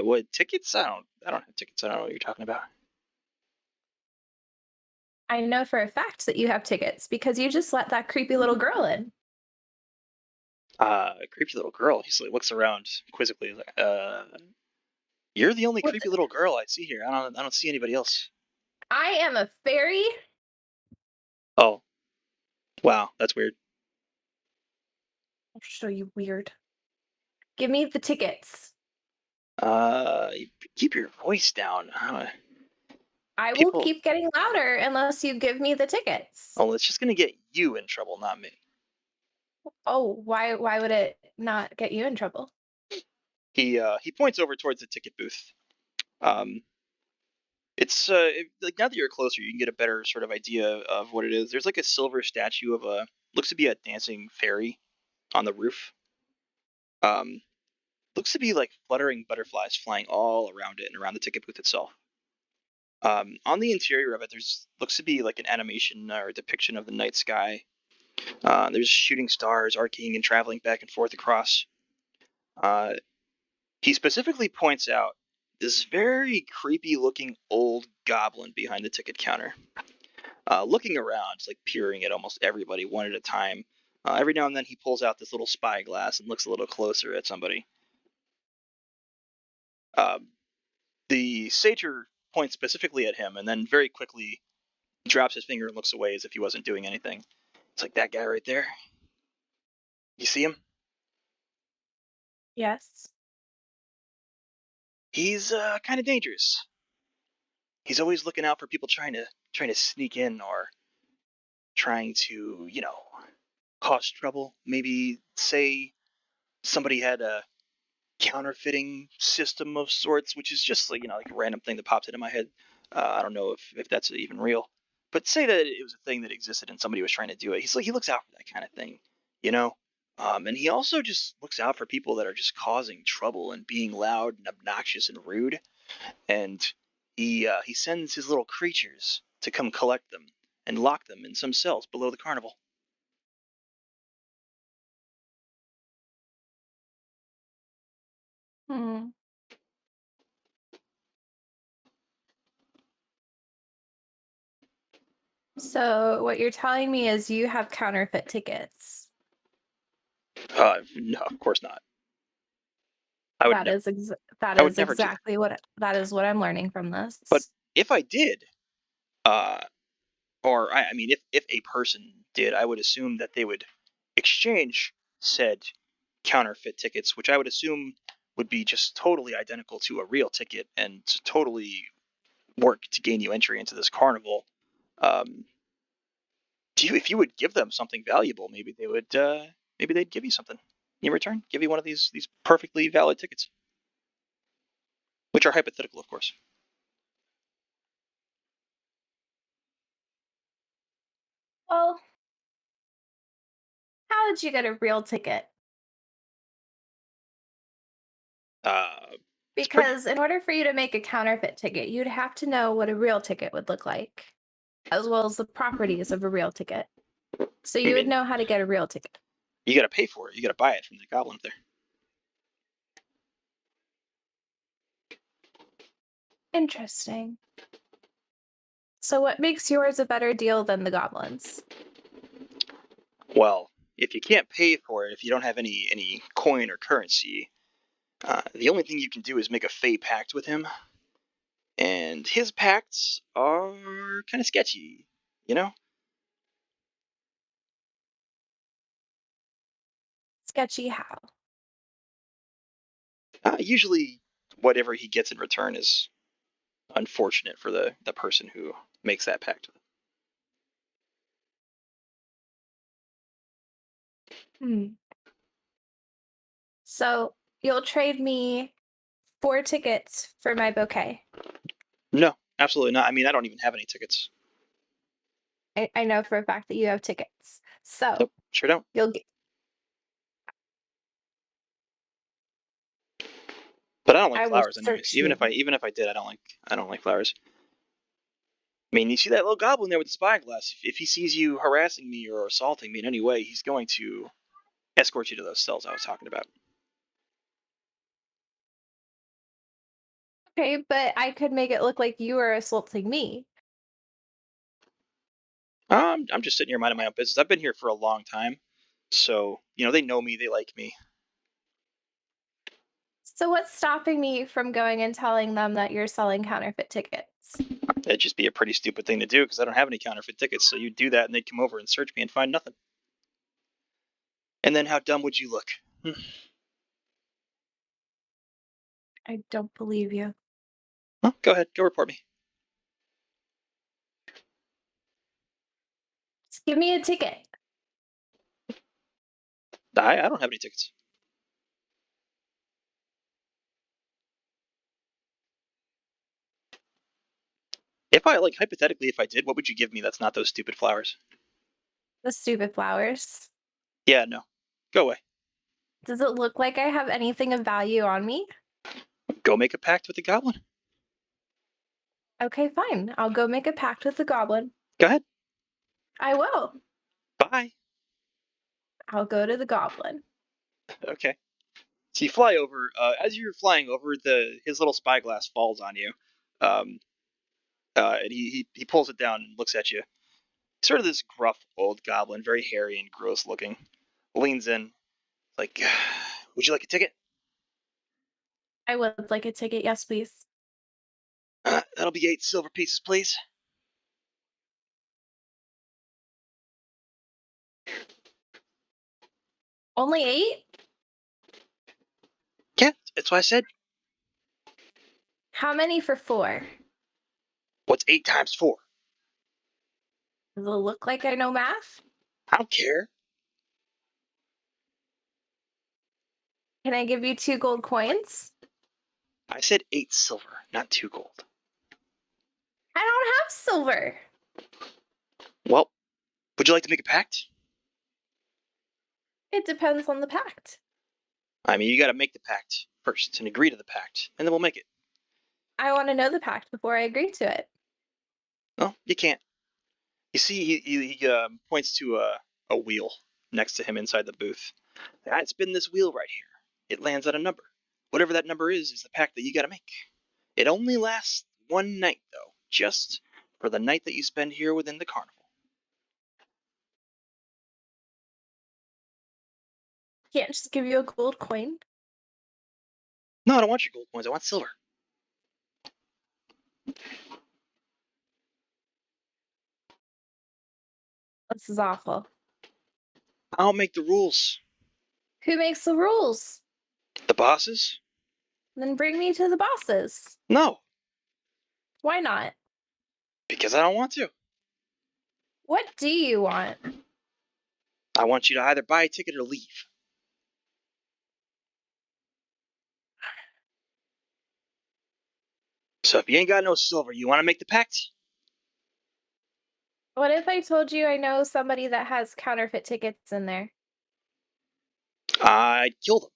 What tickets? I don't have tickets. I don't know what you're talking about. I know for a fact that you have tickets because you just let that creepy little girl in. Creepy little girl. He looks around quizzically. Like, you're the only What creepy little girl I see here. I don't see anybody else. I am a fairy. Oh, wow, that's weird. I'll show you weird. Give me the tickets. Keep your voice down. I will People. keep getting louder unless you give me the tickets. Oh, it's just gonna get you in trouble, not me. Oh, why would it not get you in trouble? He points over towards the ticket booth. It's like now that you're closer, you can get a better sort of idea of what it is. There's like a silver statue of looks to be a dancing fairy on the roof. Um, looks to be like fluttering butterflies flying all around it and around the ticket booth itself. On the interior of it, there's looks to be like an animation or a depiction of the night sky. There's shooting stars arcing and traveling back and forth across. Uh, he specifically points out this very creepy looking old goblin behind the ticket counter. Looking around, like peering at almost everybody one at a time. Every now and then he pulls out this little spyglass and looks a little closer at somebody. The satyr points specifically at him and then very quickly drops his finger and looks away as if he wasn't doing anything. It's like that guy right there. You see him? Yes. He's kind of dangerous. He's always looking out for people trying to sneak in or trying to, cause trouble. Maybe say somebody had a counterfeiting system of sorts, which is just like like a random thing that pops into my head. I don't know if that's even real, but say that it was a thing that existed and somebody was trying to do it. He looks out for that kind of thing, you know. And he also just looks out for people that are just causing trouble and being loud and obnoxious and rude. And he sends his little creatures to come collect them and lock them in some cells below the carnival. Hmm. So what you're telling me is you have counterfeit tickets. No, of course not. I would never. That I would is never do that. exactly what I'm learning from this. But if I did, uh, or I mean, if a person did, I would assume that they would exchange said counterfeit tickets, which I would assume would be just totally identical to a real ticket and totally work to gain you entry into this carnival. Um, if you would give them something valuable, maybe they'd give you something in return. Give you one of these perfectly valid tickets, which are hypothetical, of course. Well, how did you get a real ticket? Because in order for you to make a counterfeit ticket, you'd have to know what a real ticket would look like, as well as the properties of a real ticket. So you would know how to get a real ticket. You got to pay for it. You got to buy it from the goblin up there. Interesting. So what makes yours a better deal than the goblins? Well, if you can't pay for it, if you don't have any coin or currency, the only thing you can do is make a fey pact with him, And his pacts are kind of sketchy, you know? Sketchy how? Usually, whatever he gets in return is unfortunate for the person who makes that pact. So you'll trade me 4 tickets for my bouquet. No, absolutely not. I mean, I don't even have any tickets. I know for a fact that you have tickets. So Nope, sure don't. you'll get. But I don't like I will flowers anyways. search Even you. if I did, I don't like flowers. I mean, you see that little goblin there with the spyglass. If he sees you harassing me or assaulting me in any way, he's going to escort you to those cells I was talking about. Okay, but I could make it look like you are assaulting me. I'm just sitting here minding my own business. I've been here for a long time, so they know me, they like me. So what's stopping me from going and telling them that you're selling counterfeit tickets? That'd just be a pretty stupid thing to do because I don't have any counterfeit tickets. So you'd do that, and they'd come over and search me and find nothing. And then how dumb would you look? I don't believe you. Well, go ahead, go report me. Just give me a ticket. I don't have any tickets. If I hypothetically, if I did, what would you give me that's not those stupid flowers? The stupid flowers. Yeah, no. Go away. Does it look like I have anything of value on me? Go make a pact with the goblin. Okay, fine. I'll go make a pact with the goblin. Go ahead. I will. Bye. I'll go to the goblin. Okay. So you fly over. As you're flying over, his little spyglass falls on you, um, and he pulls it down and looks at you. Sort of this gruff old goblin, very hairy and gross looking, leans in, like, "Would you like a ticket?" I would like a ticket. Yes, please. That'll be 8 silver pieces, please. Only 8? Yeah, that's what I said. How many for 4? What's 8 times 4? Does it look like I know math? I don't care. Can I give you 2 gold coins? I said 8 silver, not 2 gold. I don't have silver. Well, would you like to make a pact? It depends on the pact. I mean, you got to make the pact first and agree to the pact, and then we'll make it. I want to know the pact before I agree to it. Well, you can't. You see, he points to a wheel next to him inside the booth. I spin this wheel right here. It lands on a number. Whatever that number is the pact that you got to make. It only lasts one night, though, just for the night that you spend here within the carnival. Can't just give you a gold coin. No, I don't want your gold coins. I want silver. This is awful. I don't make the rules. Who makes the rules? The bosses? Then bring me to the bosses. No, Why not? because I don't want to. What do you want? I want you to either buy a ticket or leave. So if you ain't got no silver, you want to make the pact? What if I told you I know somebody that has counterfeit tickets in there? I'd kill them.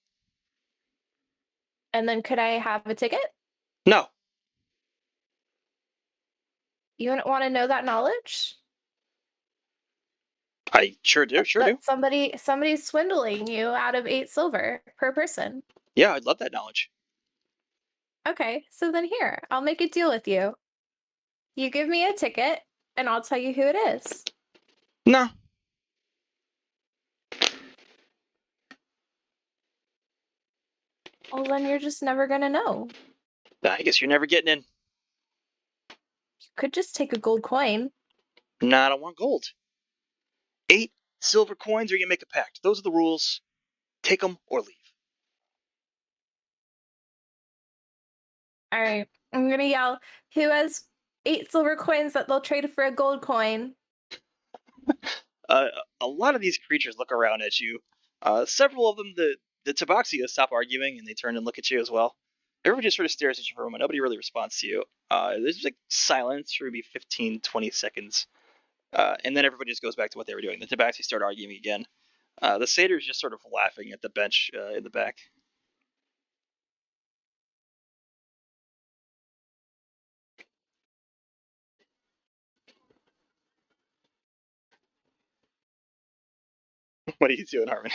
And then could I have a ticket? No, You wouldn't want to know that knowledge? I sure do. Sure do. That somebody's swindling you out of 8 silver per person. Yeah, I'd love that knowledge. Okay, so then here, I'll make a deal with you. You give me a ticket, and I'll tell you who it is. No. Well, then you're just never gonna know. I guess you're never getting in. could just take a gold coin. Nah, I don't want gold. 8 silver coins or you make a pact. Those are the rules. Take them or leave. All right. I'm gonna yell, who has 8 silver coins that they'll trade for a gold coin? A lot of these creatures look around at you. Several of them, the Tabaxia stop arguing and they turn and look at you as well. Everybody just sort of stares at you for a moment. Nobody really responds to you. There's like silence for maybe 15, 20 seconds. And then everybody just goes back to what they were doing. The Tabaxi start arguing again. The Satyr's just sort of laughing at the bench in the back. What are you doing, Harmony?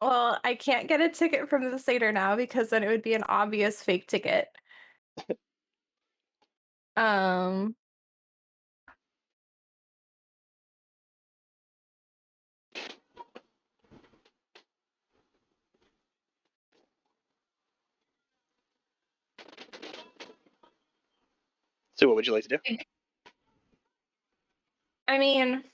Well, I can't get a ticket from the satyr now because then it would be an obvious fake ticket. Um, So what would you like to do? I mean,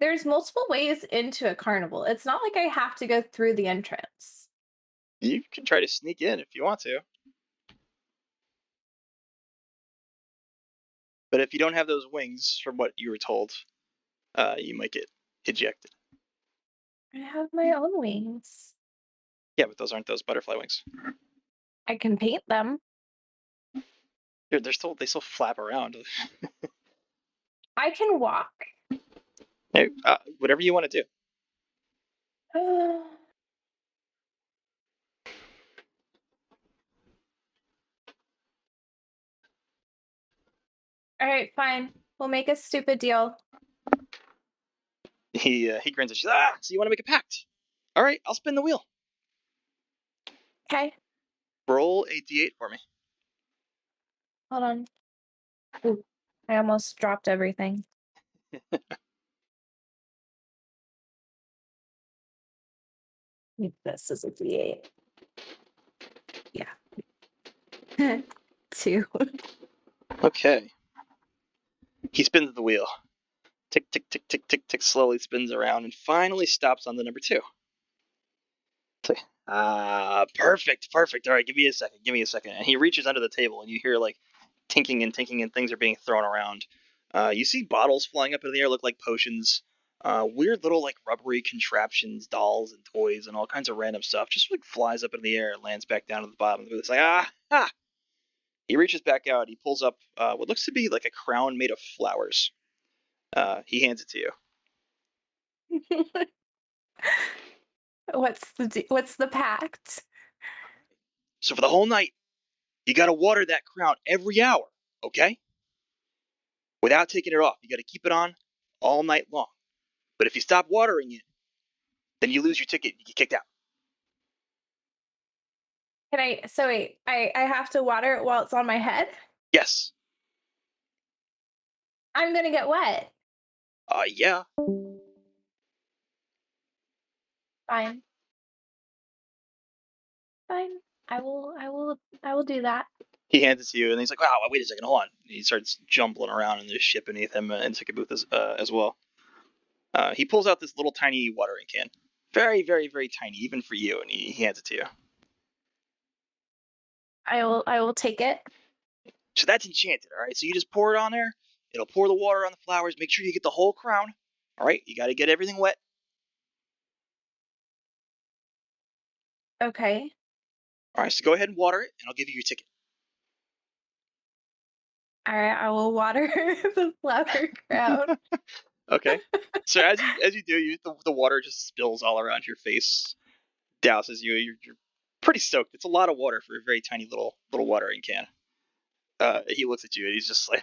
there's multiple ways into a carnival. It's not like I have to go through the entrance. You can try to sneak in if you want to. But if you don't have those wings, from what you were told, you might get ejected. I have my own wings. Yeah, but those aren't those butterfly wings. I can paint them. They're still they still flap around. I can walk. Hey, whatever you want to do. All right, fine. We'll make a stupid deal. He grins at you. So you want to make a pact? All right, I'll spin the wheel. Okay, Roll a d8 for me. hold on. Ooh, I almost dropped everything. This is a D8. Yeah. 2. Okay. He spins the wheel. Tick, tick, tick, tick, tick, tick, slowly spins around and finally stops on the number 2. Perfect, perfect. All right, give me a second. And he reaches under the table and you hear like tinking and things are being thrown around. You see bottles flying up in the air, look like potions. Weird little like rubbery contraptions, dolls and toys and all kinds of random stuff just like flies up in the air and lands back down at the bottom. It's like ah. He reaches back out. He pulls up what looks to be like a crown made of flowers. He hands it to you. What's the pact? So for the whole night, you got to water that crown every hour, okay? Without taking it off. You got to keep it on all night long. But if you stop watering it, then you lose your ticket. You get kicked out. Can I? So wait, I have to water it while it's on my head. Yes. I'm gonna get wet. Yeah. Fine. Fine. I will do that. He hands it to you, and he's like, "Wow, wait a second, hold on." And he starts jumbling around in the ship beneath him and ticket booth as well. He pulls out this little tiny watering can, very, very, very tiny, even for you, and he hands it to you. I will take it. So that's enchanted, all right? So you just pour it on there. It'll pour the water on the flowers. Make sure you get the whole crown. All right, you got to get everything wet. Okay. All right, so go ahead and water it, and I'll give you your ticket. All right, I will water the flower crown. Okay. So as you do, the water just spills all around your face, douses you. You're pretty soaked. It's a lot of water for a very tiny little watering can. He looks at you and he's just like,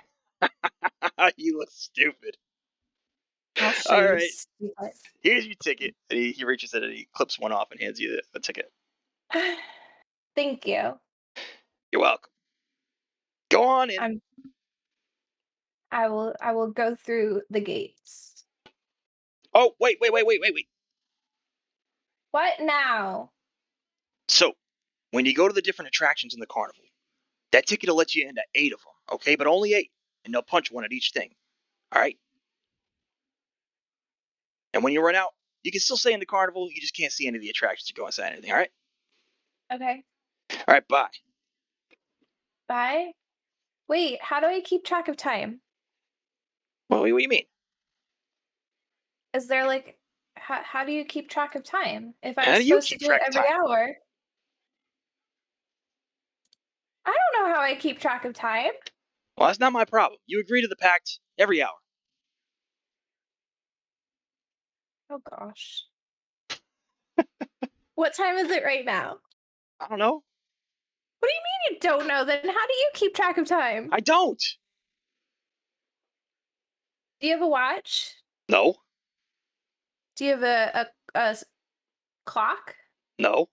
"You look stupid." I'll show All you right, stupid. here's your ticket. And he reaches in and he clips one off and hands you the ticket. Thank you. You're welcome. Go on in. I will go through the gates. Oh, wait. What now? So, when you go to the different attractions in the carnival, that ticket will let you into 8 of them, okay? But only 8, and they'll punch one at each thing, all right? And when you run out, you can still stay in the carnival, you just can't see any of the attractions or go inside anything, all right? Okay. All right, bye. Bye. Wait, how do I keep track of time? Well, what do you mean? Is there like how do you keep track of time? If I'm How do you supposed to keep do it track of every time? hour, I don't know how I keep track of time. Well, that's not my problem. You agree to the pact every hour. Oh gosh. What time is it right now? I don't know. What do you mean you don't know? Then how do you keep track of time? I don't. Do you have a watch? No. Do you have a clock? No.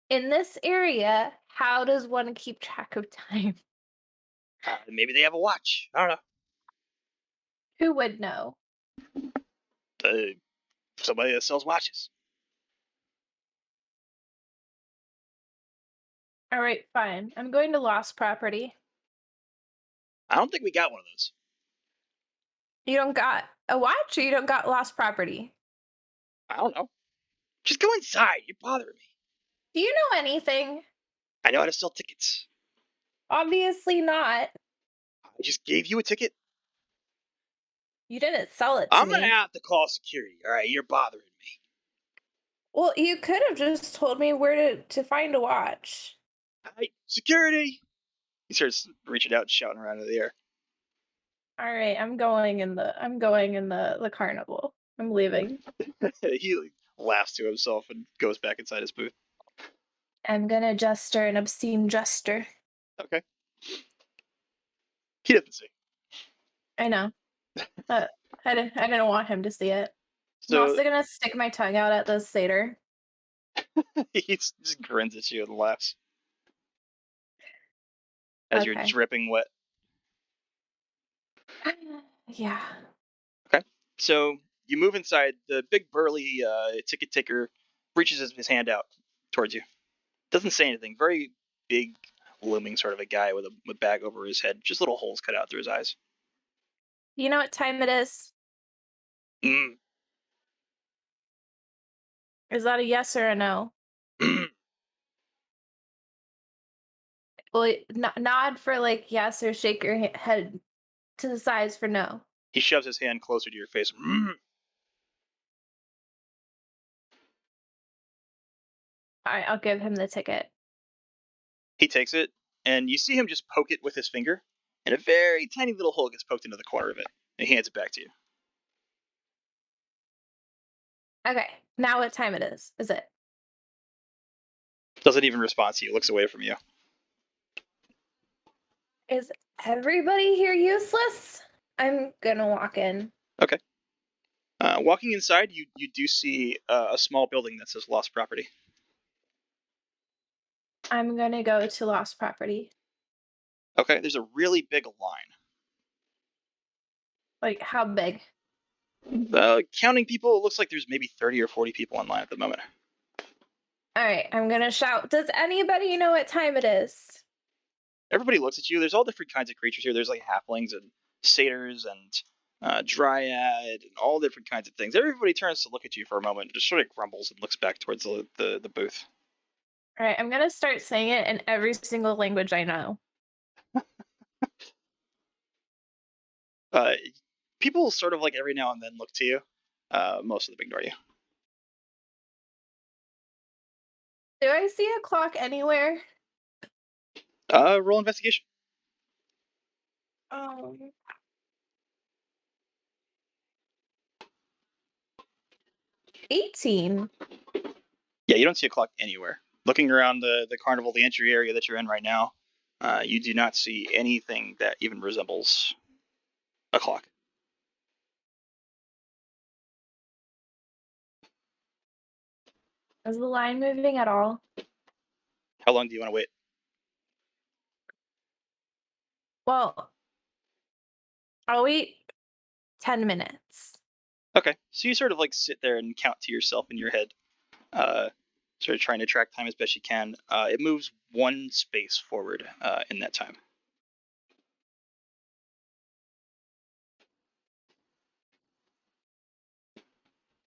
In this area, how does one keep track of time? Maybe they have a watch. I don't know. Who would know? Somebody that sells watches. All right, fine. I'm going to lost property. I don't think we got one of those. You don't got a watch or you don't got lost property? I don't know. Just go inside. You're bothering me. Do you know anything? I know how to sell tickets. Obviously not. I just gave you a ticket. You didn't sell it to I'm gonna me. have to call security. All right, you're bothering me. Well, you could have just told me where to find a watch. All right, security. He starts reaching out and shouting around in the air. All right, I'm going in the carnival. I'm leaving. He laughs to himself and goes back inside his booth. I'm gonna gesture an obscene gesture. Okay. He doesn't see. I know. But I didn't want him to see it. I'm So also gonna stick my tongue out at the satyr. he just grins at you and laughs as you're Okay. dripping wet. Yeah. Okay. So you move inside. The big burly ticket taker reaches his hand out towards you. Doesn't say anything. Very big, looming sort of a guy with a bag over his head. Just little holes cut out through his eyes. You know what time it is? Mm. Is that a yes or a no? Well, nod for like yes or shake your head to the sides for no. He shoves his hand closer to your face. All right, I'll give him the ticket. He takes it, and you see him just poke it with his finger, and a very tiny little hole gets poked into the corner of it. And he hands it back to you. Okay, now what time it is? Is it? Doesn't even respond to you. Looks away from you. Is everybody here useless? I'm gonna walk in. Okay. Walking inside, you do see a small building that says lost property. I'm gonna go to lost property. Okay. There's a really big line. Like how big? Counting people, it looks like there's maybe 30 or 40 people in line at the moment. All right, I'm gonna shout. Does anybody know what time it is? Everybody looks at you. There's all different kinds of creatures here. There's like halflings and satyrs and dryad and all different kinds of things. Everybody turns to look at you for a moment, just sort of grumbles and looks back towards the booth. All right, I'm gonna start saying it in every single language I know. Uh, People sort of like every now and then look to you. Most of them ignore you. Do I see a clock anywhere? Roll investigation. 18. Yeah, you don't see a clock anywhere. Looking around the carnival, the entry area that you're in right now, you do not see anything that even resembles a clock. Is the line moving at all? How long do you want to wait? Well, I'll wait 10 minutes. Okay, so you sort of like sit there and count to yourself in your head, sort of trying to track time as best you can. It moves one space forward in that time.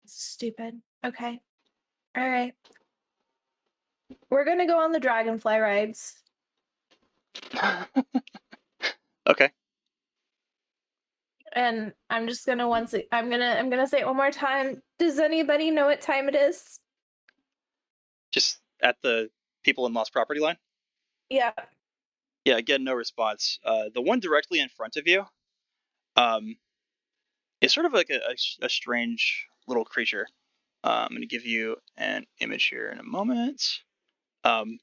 Stupid. Okay. All right. We're gonna go on the dragonfly rides. Okay, And I'm just gonna I'm gonna say it one more time. Does anybody know what time it is? just at the people in lost property line. Yeah. Yeah, again, no response. The one directly in front of you, um, is sort of like a strange little creature. I'm going to give you an image here in a moment. Um,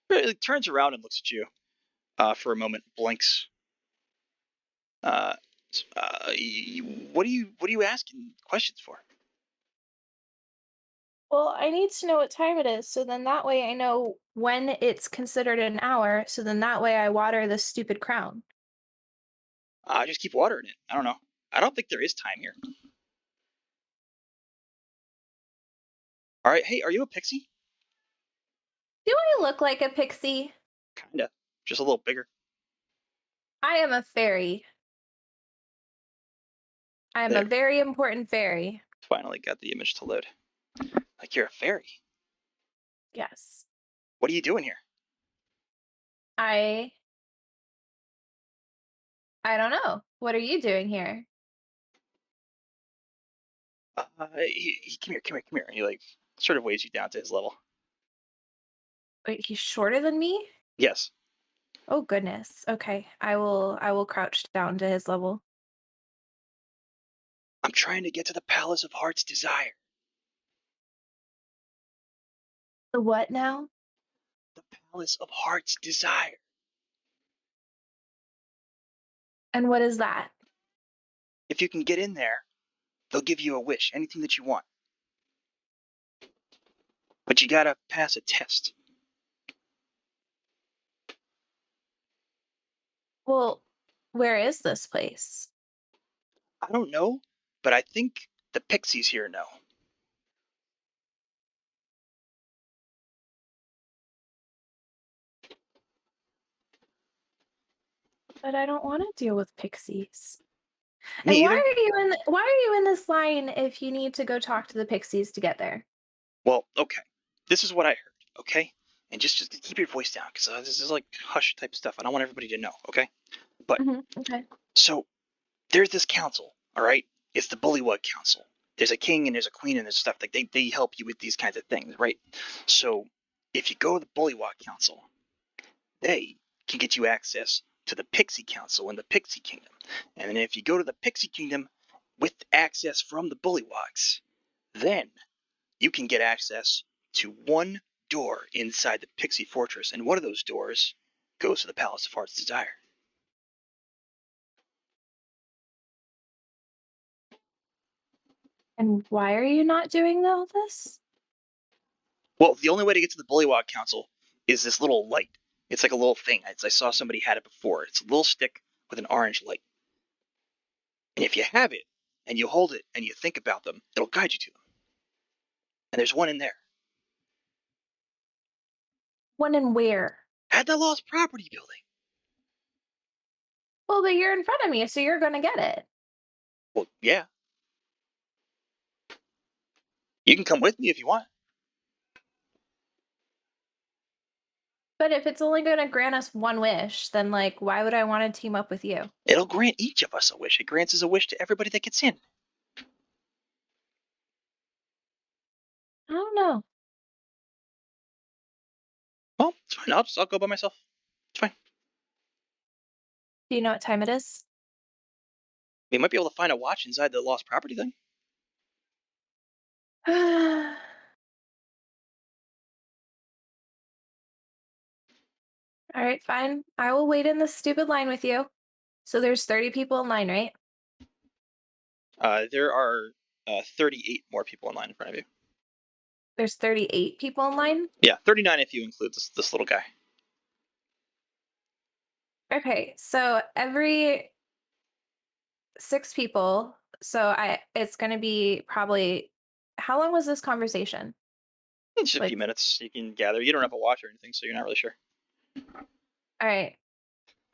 it turns around and looks at you for a moment, blinks. Uh, what are you asking questions for? Well, I need to know what time it is, so then that way I know when it's considered an hour, so then that way I water this stupid crown. Just keep watering it. I don't know. I don't think there is time here. All right. Hey, are you a pixie? Do I look like a pixie? Kinda. Just a little bigger. I am a fairy. I am a There. very important fairy. Finally got the image to load. Like you're a fairy. Yes. What are you doing here? I don't know. What are you doing here? Come here, come here, come here. He like sort of weighs you down to his level. Wait, he's shorter than me? Yes. Oh goodness. Okay. I will crouch down to his level. I'm trying to get to the Palace of Heart's Desire. The what now? The Palace of Heart's Desire. And what is that? If you can get in there, they'll give you a wish, anything that you want. But you gotta pass a test. Well, where is this place? I don't know, but I think the pixies here know. But I don't want to deal with pixies. Me And either. why are you in this line if you need to go talk to the pixies to get there? Well, okay. This is what I heard, okay? And just keep your voice down, because this is like hush type stuff. I don't want everybody to know, okay? But, Okay. so, there's this council, all right? It's the Bullywug Council. There's a king and there's a queen and there's stuff. Like, they help you with these kinds of things, right? So, if you go to the Bullywug Council, they can get you access to the Pixie Council in the Pixie Kingdom. And then if you go to the Pixie Kingdom with access from the Bullywugs, then you can get access to one door inside the Pixie Fortress, and one of those doors goes to the Palace of Heart's Desire. And why are you not doing all this? Well, the only way to get to the Bullywog Council is this little light. It's like a little thing. I saw somebody had it before. It's a little stick with an orange light. And if you have it, and you hold it, and you think about them, it'll guide you to them. And there's one in there. When and where? At the Lost Property Building. Well, but you're in front of me, so you're gonna get it. Well, yeah. You can come with me if you want. But if it's only gonna grant us one wish, then like why would I want to team up with you? It'll grant each of us a wish. It grants us a wish to everybody that gets in. I don't know. Well, it's fine. I'll go by myself. It's fine. Do you know what time it is? We might be able to find a watch inside the lost property thing. All right, fine. I will wait in this stupid line with you. So there's 30 people in line, right? There are 38 more people in line in front of you. There's 38 people in line? Yeah, 39 if you include this little guy. Okay, so every 6 people, so it's gonna be probably. How long was this conversation? It's just a Like, few minutes. You can gather. You don't have a watch or anything, so you're not really sure. all right.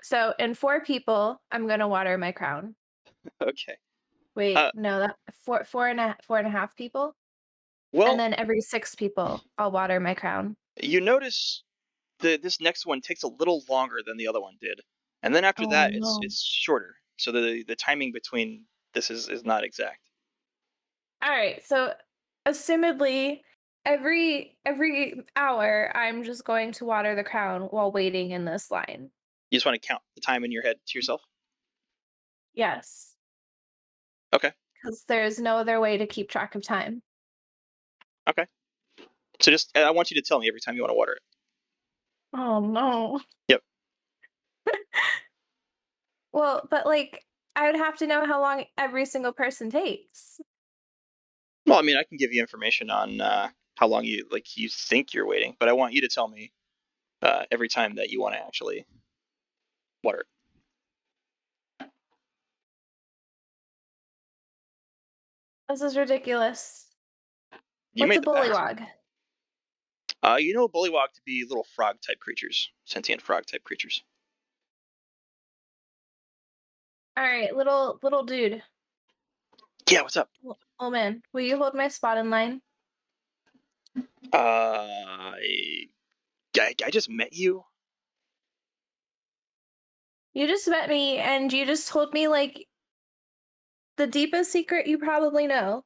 So in 4 people, I'm gonna water my crown. Okay. Wait, no, that four and a half people, and Well, then every 6 people, I'll water my crown. you notice this next one takes a little longer than the other one did, and then after Oh that, no. it's shorter. So the timing between this is not exact. All right, so assumedly, every hour, I'm just going to water the crown while waiting in this line. You just want to count the time in your head to yourself. Yes, Okay. because there's no other way to keep track of time. Okay. So just I want you to tell me every time you want to water it. Oh no. Yep. Well, but like, I would have to know how long every single person takes. Well, I mean, I can give you information on how long you think you're waiting, but I want you to tell me every time that you want to actually water it. This is ridiculous. You What's a made the pass. bullywog? You know bullywog to be little frog type creatures, sentient frog type creatures. All right, little dude. Yeah, what's up? Oh man, will you hold my spot in line? I just met you. You just met me and you just told me like the deepest secret you probably know.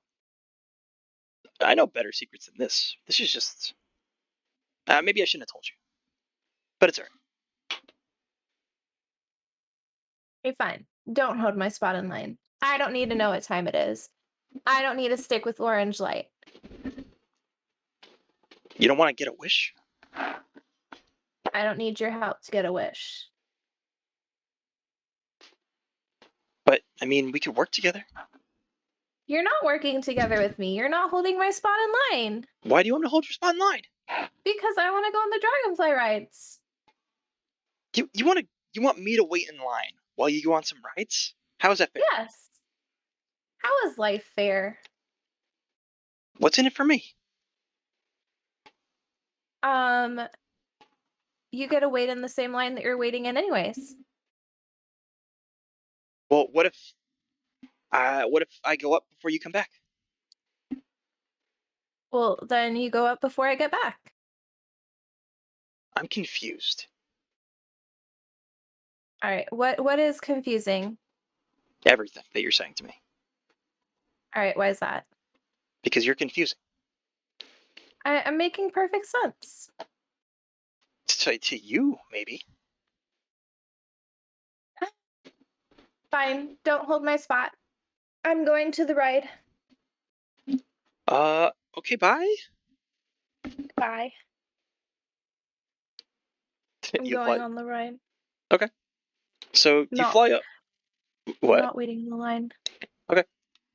I know better secrets than this. This is just maybe I shouldn't have told you, but it's alright. Okay, fine. Don't hold my spot in line. I don't need to know what time it is. I don't need to stick with orange light. You don't want to get a wish? I don't need your help to get a wish. But I mean, we could work together. You're not working together with me. You're not holding my spot in line. Why do you want me to hold your spot in line? Because I want to go on the dragonfly rides. You want me to wait in line while you go on some rides? How is that fair? Yes. How is life fair? What's in it for me? You get to wait in the same line that you're waiting in anyways. Well, what if I go up before you come back? Well, then you go up before I get back. I'm confused. All right. What is confusing? Everything that you're saying to me. All right, why is that? Because you're confusing. I'm making perfect sense. To you, maybe. Fine, don't hold my spot. I'm going to the ride. Okay, bye. Bye. I'm You going fly. on the ride. Okay. So you No, fly up. I'm What? not waiting in the line. Okay.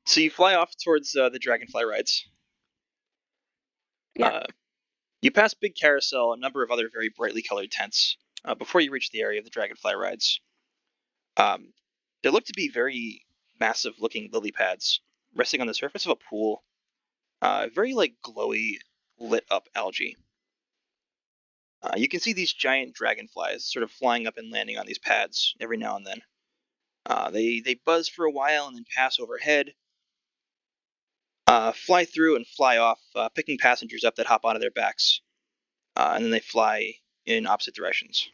So you fly off towards the dragonfly rides. Yeah. You pass a big carousel, a number of other very brightly colored tents before you reach the area of the dragonfly rides. Um, there look to be very massive looking lily pads resting on the surface of a pool. Very like glowy, lit up algae. You can see these giant dragonflies sort of flying up and landing on these pads every now and then. They buzz for a while and then pass overhead, fly through and fly off, picking passengers up that hop onto their backs, and then they fly in opposite directions.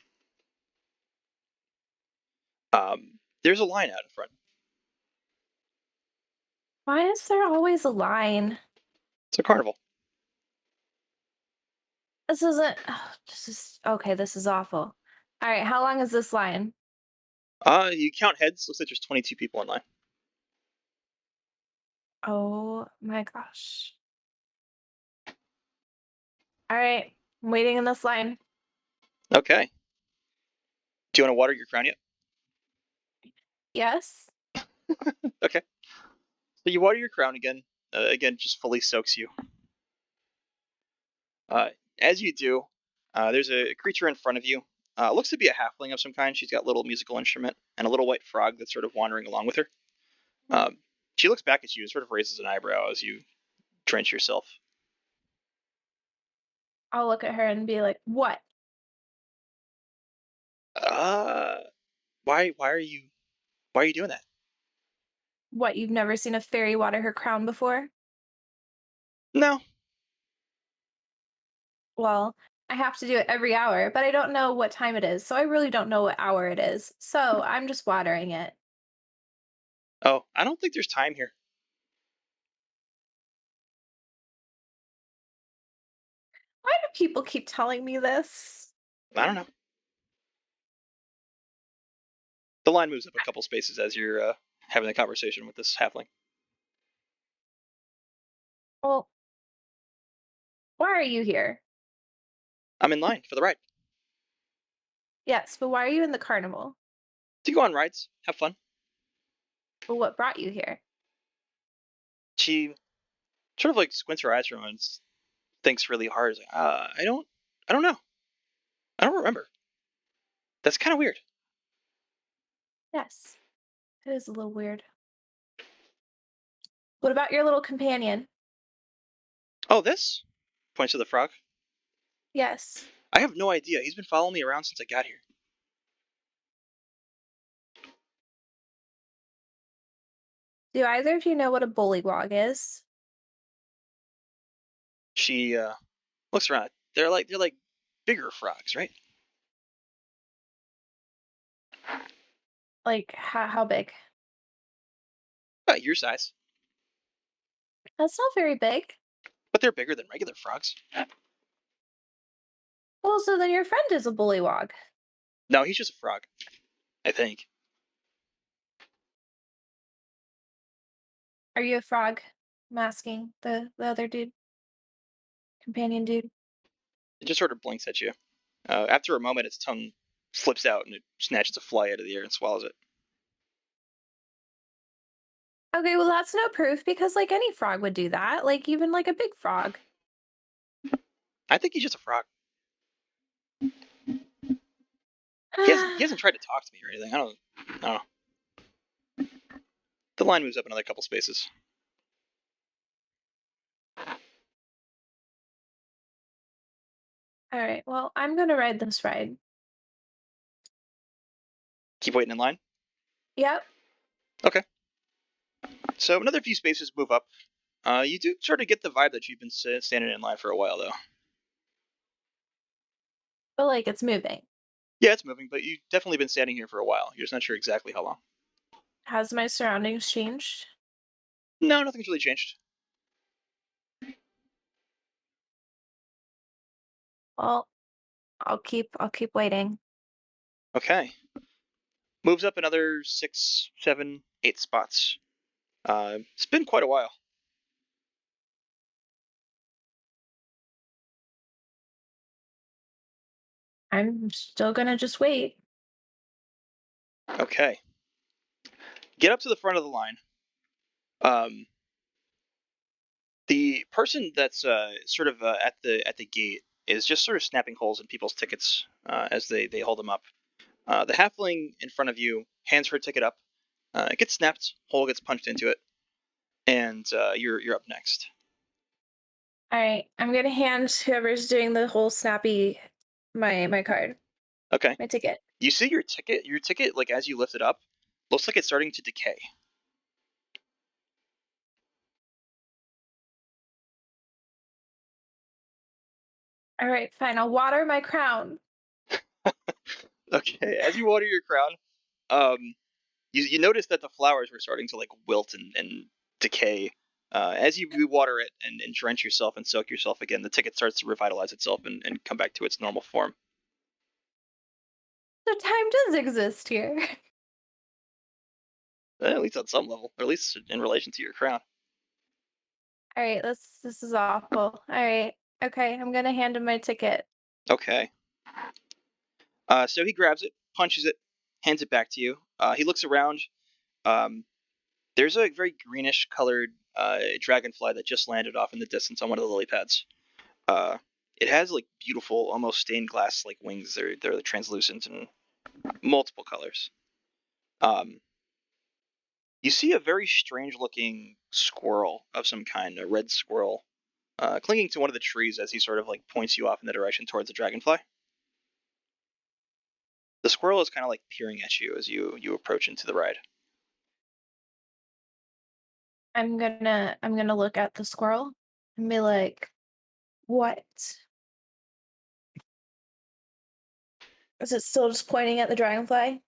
There's a line out in front. Why is there always a line? It's a carnival. This isn't. Oh, this is okay. This is awful. All right, how long is this line? You count heads. Looks like there's 22 people in line. Oh my gosh. All right, I'm waiting in this line. Okay. Do you want to water your crown yet? Yes. Okay. So you water your crown again. Again, just fully soaks you. Uh, as you do, there's a creature in front of you. Looks to be a halfling of some kind. She's got a little musical instrument and a little white frog that's sort of wandering along with her. She looks back at you and sort of raises an eyebrow as you drench yourself. I'll look at her and be like, "What? Why are you doing that? What? You've never seen a fairy water her crown before?" No. Well, I have to do it every hour, but I don't know what time it is, so I really don't know what hour it is. So I'm just watering it. Oh, I don't think there's time here. Why do people keep telling me this? I don't know. The line moves up a couple spaces as you're having a conversation with this halfling. Well, why are you here? I'm in line for the ride. Yes, but why are you in the carnival? To go on rides, have fun. But what brought you here? She sort of like squints her eyes for a moment, and thinks really hard. Like, I don't know. I don't remember. That's kind of weird. Yes, it is a little weird. What about your little companion? Oh, this points to the frog. Yes. I have no idea. He's been following me around since I got here. Do either of you know what a bullywog is? She looks around. They're like bigger frogs, right? Like, how big? About your size, That's not very big. but they're bigger than regular frogs. Well, so then your friend is a bullywog. No, he's just a frog. I think. Are you a frog? I'm asking the other dude, companion dude. It just sort of blinks at you. After a moment, its tongue flips out and it snatches a fly out of the air and swallows it. Okay, well that's no proof because like any frog would do that, like even like a big frog. I think he's just a frog. He hasn't tried to talk to me or anything. I don't know. The line moves up another couple spaces. All right, well, I'm gonna ride this ride. Keep waiting in line. Yep. Okay. So another few spaces move up. You do sort of get the vibe that you've been standing in line for a while, though. But like it's moving. Yeah, it's moving, but you've definitely been standing here for a while. You're just not sure exactly how long. Has my surroundings changed? No, nothing's really changed. Well, I'll keep waiting. Okay. Moves up another 6, 7, 8 spots. It's been quite a while. I'm still gonna just wait. Okay. Get up to the front of the line. Um, the person that's sort of at the gate is just sort of snapping holes in people's tickets as they hold them up. The halfling in front of you hands her ticket up. It gets snapped. Hole gets punched into it, and you're up next. All right, I'm gonna hand whoever's doing the whole snappy my card, Okay. my ticket. You see your ticket. Your ticket, like as you lift it up, looks like it's starting to decay. All right, fine. I'll water my crown. Okay. As you water your crown, um, you notice that the flowers were starting to like wilt and decay. As you water it and drench yourself and soak yourself again, the ticket starts to revitalize itself and come back to its normal form. So time does exist here. At least on some level, or at least in relation to your crown. All right, this is awful. All right. Okay, I'm gonna hand him my ticket. Okay. So he grabs it, punches it, hands it back to you. He looks around. Um, there's a very greenish colored dragonfly that just landed off in the distance on one of the lily pads. Uh, it has like beautiful, almost stained glass like wings. They're like, translucent and multiple colors. Um, You see a very strange-looking squirrel of some kind, a red squirrel, clinging to one of the trees as he sort of like points you off in the direction towards the dragonfly. The squirrel is kind of like peering at you as you approach into the ride. I'm gonna look at the squirrel and be like, "What?" Is it still just pointing at the dragonfly?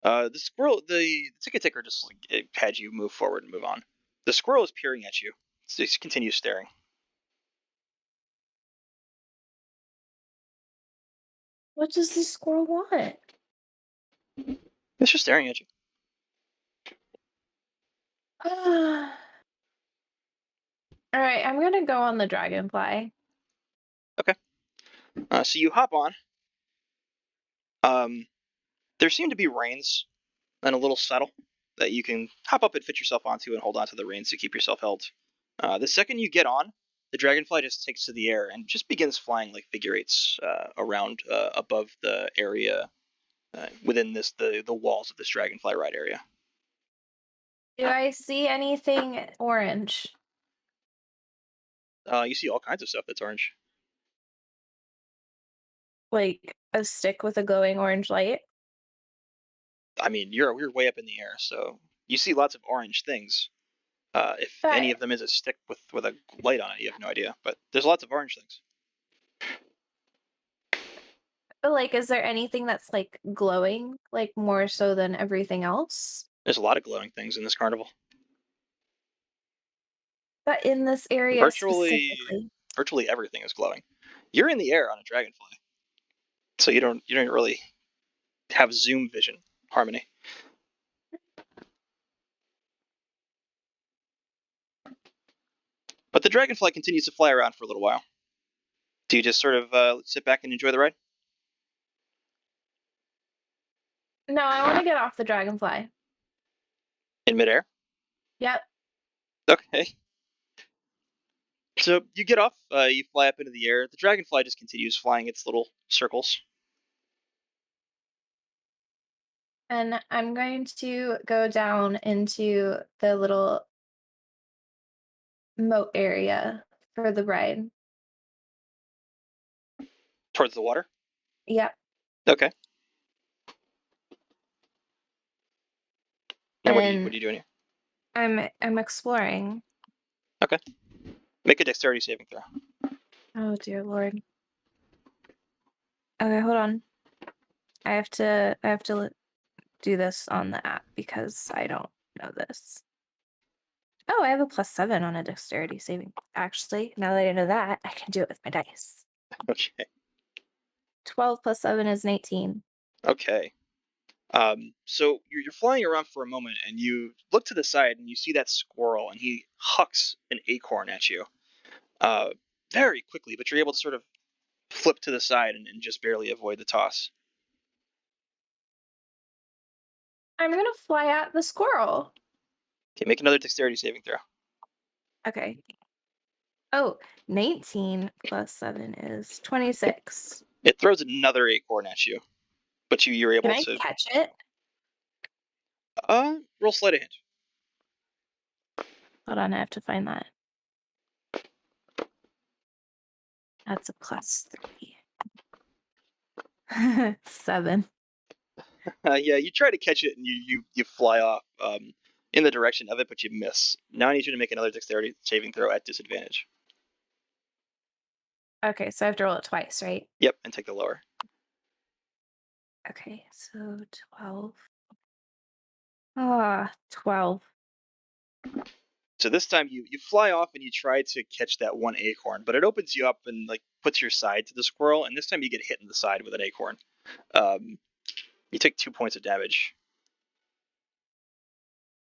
The squirrel, the ticket ticker just like, it had you move forward and move on. The squirrel is peering at you. So it continues staring. What does the squirrel want? It's just staring at you. All right, I'm gonna go on the dragonfly. Okay. So you hop on. There seem to be reins and a little saddle that you can hop up and fit yourself onto and hold onto the reins to keep yourself held. The second you get on, the dragonfly just takes to the air and just begins flying like figure eights around above the area within the walls of this dragonfly ride area. Do I see anything orange? You see all kinds of stuff that's orange. Like a stick with a glowing orange light? I mean, you're way up in the air, so you see lots of orange things. If any But of them is a stick with a light on it, you have no idea. But there's lots of orange things. like, is there anything that's like glowing, like more so than everything else? There's a lot of glowing things in this carnival. But in this area Virtually, specifically. virtually everything is glowing. You're in the air on a dragonfly, so you don't really have zoom vision, Harmony. But the dragonfly continues to fly around for a little while. Do you just sort of sit back and enjoy the ride? No, I want to get off the dragonfly. In midair? Yep. Okay. So you get off, you fly up into the air. The dragonfly just continues flying its little circles. And I'm going to go down into the little moat area for the ride. Towards the water? Yep. Okay. And what are And you doing here? I'm exploring. Okay. Make a dexterity saving throw. Oh dear Lord. Okay, hold on. I have to do this on the app because I don't know this. Oh, I have a +7 on a dexterity saving. Actually, now that I know that, I can do it with my dice. Okay. 12 + 7 is an 18. Okay. So you're flying around for a moment, and you look to the side, and you see that squirrel, and he hucks an acorn at you, uh, very quickly. But you're able to sort of flip to the side and just barely avoid the toss. I'm gonna fly at the squirrel. Okay, make another dexterity saving throw. Okay. Oh, 19 + 7 is 26. It throws another acorn at you, but you're Can able I to catch it? roll sleight of hand. Hold on, I have to find that. That's a +3. 7. Yeah, you try to catch it, and you fly off in the direction of it, but you miss. Now I need you to make another dexterity saving throw at disadvantage. Okay, so I have to roll it twice, right? Yep, and take the lower. Okay, so 12. Ah, 12. So this time you fly off and you try to catch that one acorn, but it opens you up and like puts your side to the squirrel, and this time you get hit in the side with an acorn. Um, you take 2 points of damage.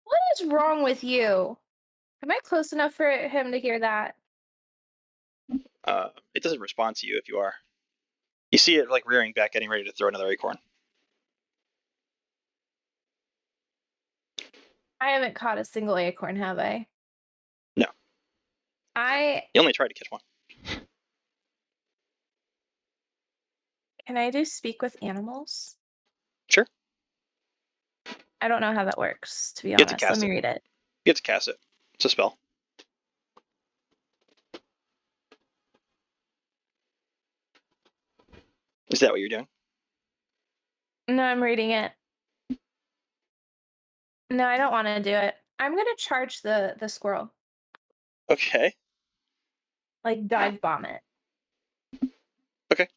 What is wrong with you? Am I close enough for him to hear that? It doesn't respond to you if you are. You see it like rearing back, getting ready to throw another acorn. I haven't caught a single acorn, have I? No, I you only tried to catch one. Can I do speak with animals? Sure. I don't know how that works, to be have to honest. Let cast me it. read it. You have to cast it. It's a spell. Is that what you're doing? No, I'm reading it. No, I don't want to do it. I'm gonna charge the squirrel. Okay. Like dive bomb it. Okay.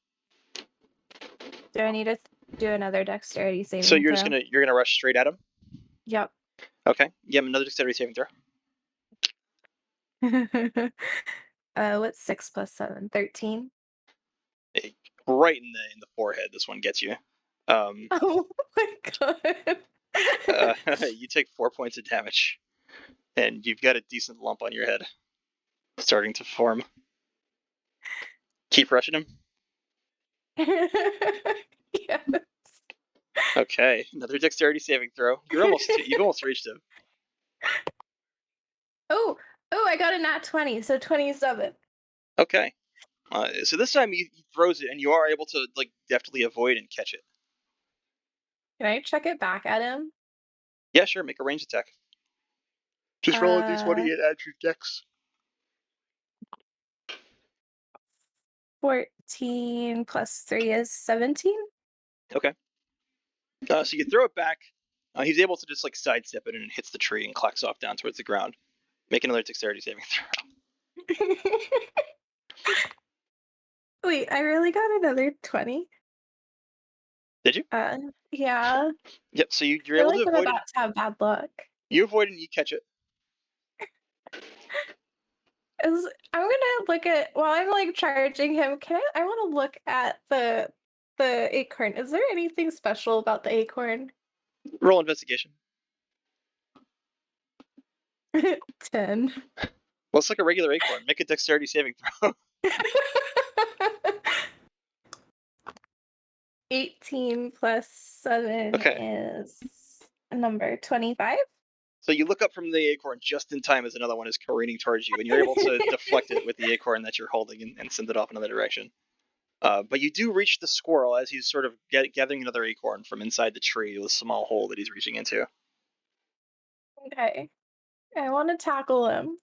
Do I need to do another dexterity saving So you're throw? you're gonna rush straight at him. Yep. Okay. Give him another dexterity saving throw. What's 6 plus 7? 13. Right in the forehead. This one gets you. Oh my god. You take 4 points of damage, and you've got a decent lump on your head starting to form. Keep rushing him. Yes. Okay, another dexterity saving throw. You've almost reached him. Oh, I got a nat 20, so 27. Okay. So this time he throws it, and you are able to like deftly avoid and catch it. Can I check it back at him? Yeah, sure. Make a ranged attack. Just roll a d20 and add your dex. 14 plus 3 is 17. Okay. So you throw it back. He's able to just like sidestep it, and it hits the tree and clacks off down towards the ground. Make another dexterity saving throw. Wait, I really got another 20? Did you? Yeah. Yep. So you're I feel able like to I'm avoid it. about to have bad luck. You avoid it and you catch it. I'm gonna look at while I'm like charging him. I want to look at the acorn. Is there anything special about the acorn? Roll investigation. 10. Well, it's like a regular acorn. Make a dexterity saving throw. 18 plus 7 Okay. is a number 25. So you look up from the acorn just in time as another one is careening towards you, and you're able to deflect it with the acorn that you're holding and send it off another direction. But you do reach the squirrel as he's sort of gathering another acorn from inside the tree with a small hole that he's reaching into. Okay. I want to tackle him.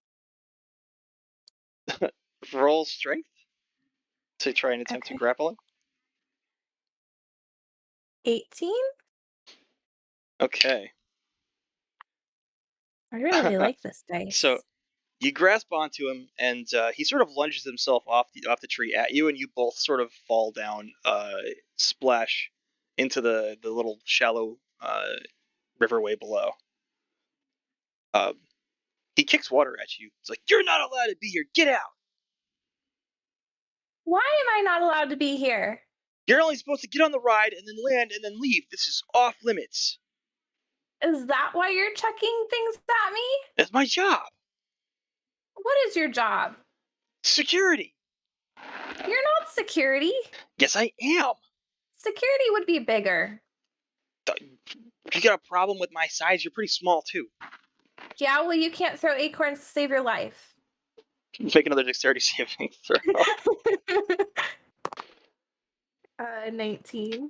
Roll strength to try and attempt to Okay. grapple him. 18? Okay. I really like this dice. So you grasp onto him, and he sort of lunges himself off the tree at you, and you both sort of fall down, splash into the little shallow riverway below. He kicks water at you. It's like, you're not allowed to be here. Get out. Why am I not allowed to be here? You're only supposed to get on the ride and then land and then leave. This is off limits. Is that why you're chucking things at me? That's my job. What is your job? Security. You're not security. Yes, I am. Security would be bigger. If you got a problem with my size, you're pretty small too. Yeah, well, you can't throw acorns to save your life. Make another dexterity saving throw. 19.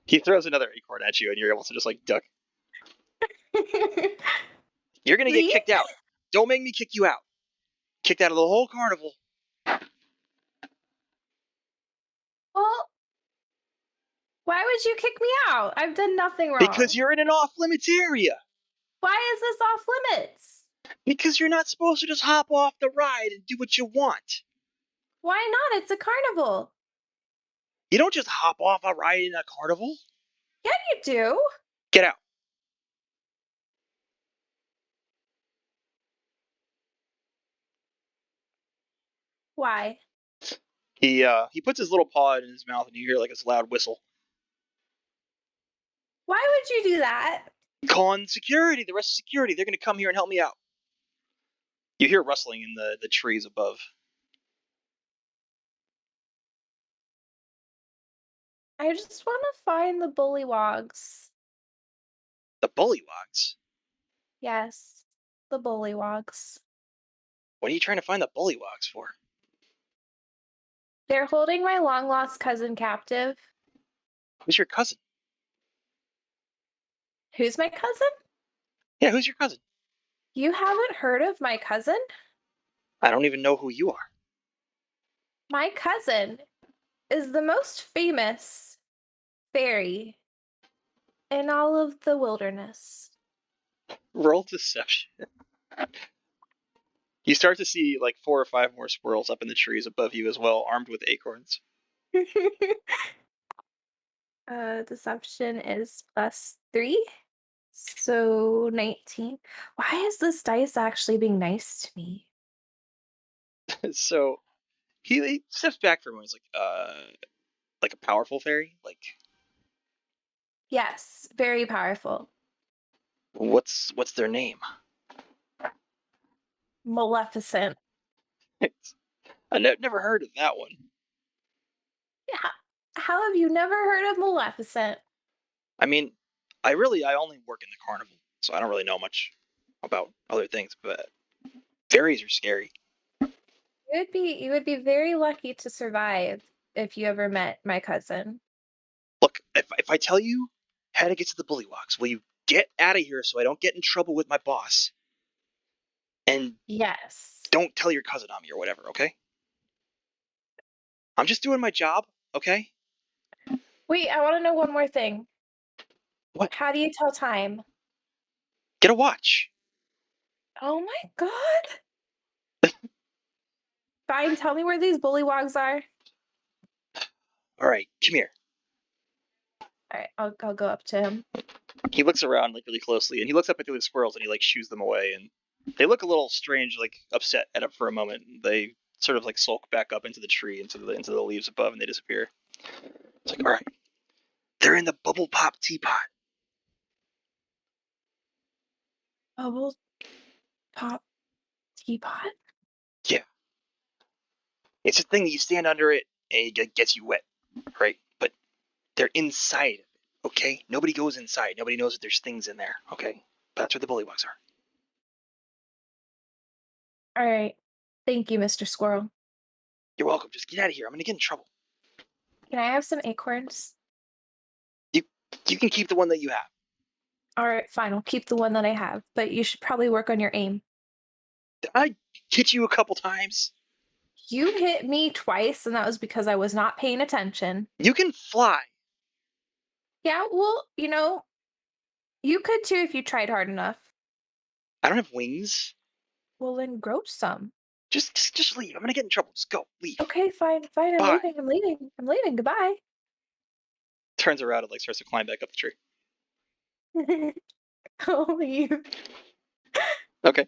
He throws another acorn at you, and you're able to just like duck. You're gonna get kicked out. Don't make me kick you out. Kicked out of the whole carnival. Well, why would you kick me out? I've done nothing wrong. Because you're in an off-limits area. Why is this off limits? Because you're not supposed to just hop off the ride and do what you want. Why not? It's a carnival. You don't just hop off a ride in a carnival. Yeah, you do. Get out. Why? He puts his little paw in his mouth, and you hear like this loud whistle. Why would you do that? Call on security. The rest of security. They're gonna come here and help me out. You hear rustling in the trees above. I just want to find the bullywogs. The bullywogs. Yes, the bullywogs. What are you trying to find the bullywogs for? They're holding my long lost cousin captive. Who's your cousin? Who's my cousin? Yeah, who's your cousin? You haven't heard of my cousin? I don't even know who you are. My cousin is the most famous fairy in all of the wilderness. Roll deception. You start to see like 4 or 5 more squirrels up in the trees above you as well, armed with acorns. Deception is +3. So 19. Why is this dice actually being nice to me? So he steps back for a moment. He's like a powerful fairy? Like, Yes, very powerful. what's their name? Maleficent. I never heard of that one. Yeah. How have you never heard of Maleficent? I mean, I only work in the carnival, so I don't really know much about other things, but fairies are scary. You would be very lucky to survive if you ever met my cousin. Look, if I tell you how to get to the bullywugs, will you get out of here so I don't get in trouble with my boss? And Yes. don't tell your cousin on me or whatever, okay? I'm just doing my job, okay? Wait, I want to know one more thing. What? How do you tell time? Get a watch. Oh my god. Fine, tell me where these bullywogs are. All right, come here. All right, I'll go up to him. He looks around like really closely, and he looks up at the squirrels and he like shoos them away, and they look a little strange, like upset at him for a moment. They sort of like sulk back up into the tree, into the leaves above, and they disappear. It's like, all right, they're in the bubble pop teapot. Bubble pop teapot. Yeah, it's a thing that you stand under it and it gets you wet, right? But they're inside of it. Okay, nobody goes inside. Nobody knows that there's things in there. Okay, but that's where the bullywugs are. All right. Thank you, Mr. Squirrel. You're welcome. Just get out of here. I'm gonna get in trouble. Can I have some acorns? You can keep the one that you have. All right, fine. I'll keep the one that I have, but you should probably work on your aim. Did I hit you a couple times? You hit me twice, and that was because I was not paying attention. You can fly. Yeah, well, you could too if you tried hard enough. I don't have wings. Well, then grow some. Just leave. I'm gonna get in trouble. Just go. Leave. Okay, fine. I'm Bye. leaving. I'm leaving. I'm leaving. Goodbye. Turns around and like starts to climb back up the tree. Oh, you Okay.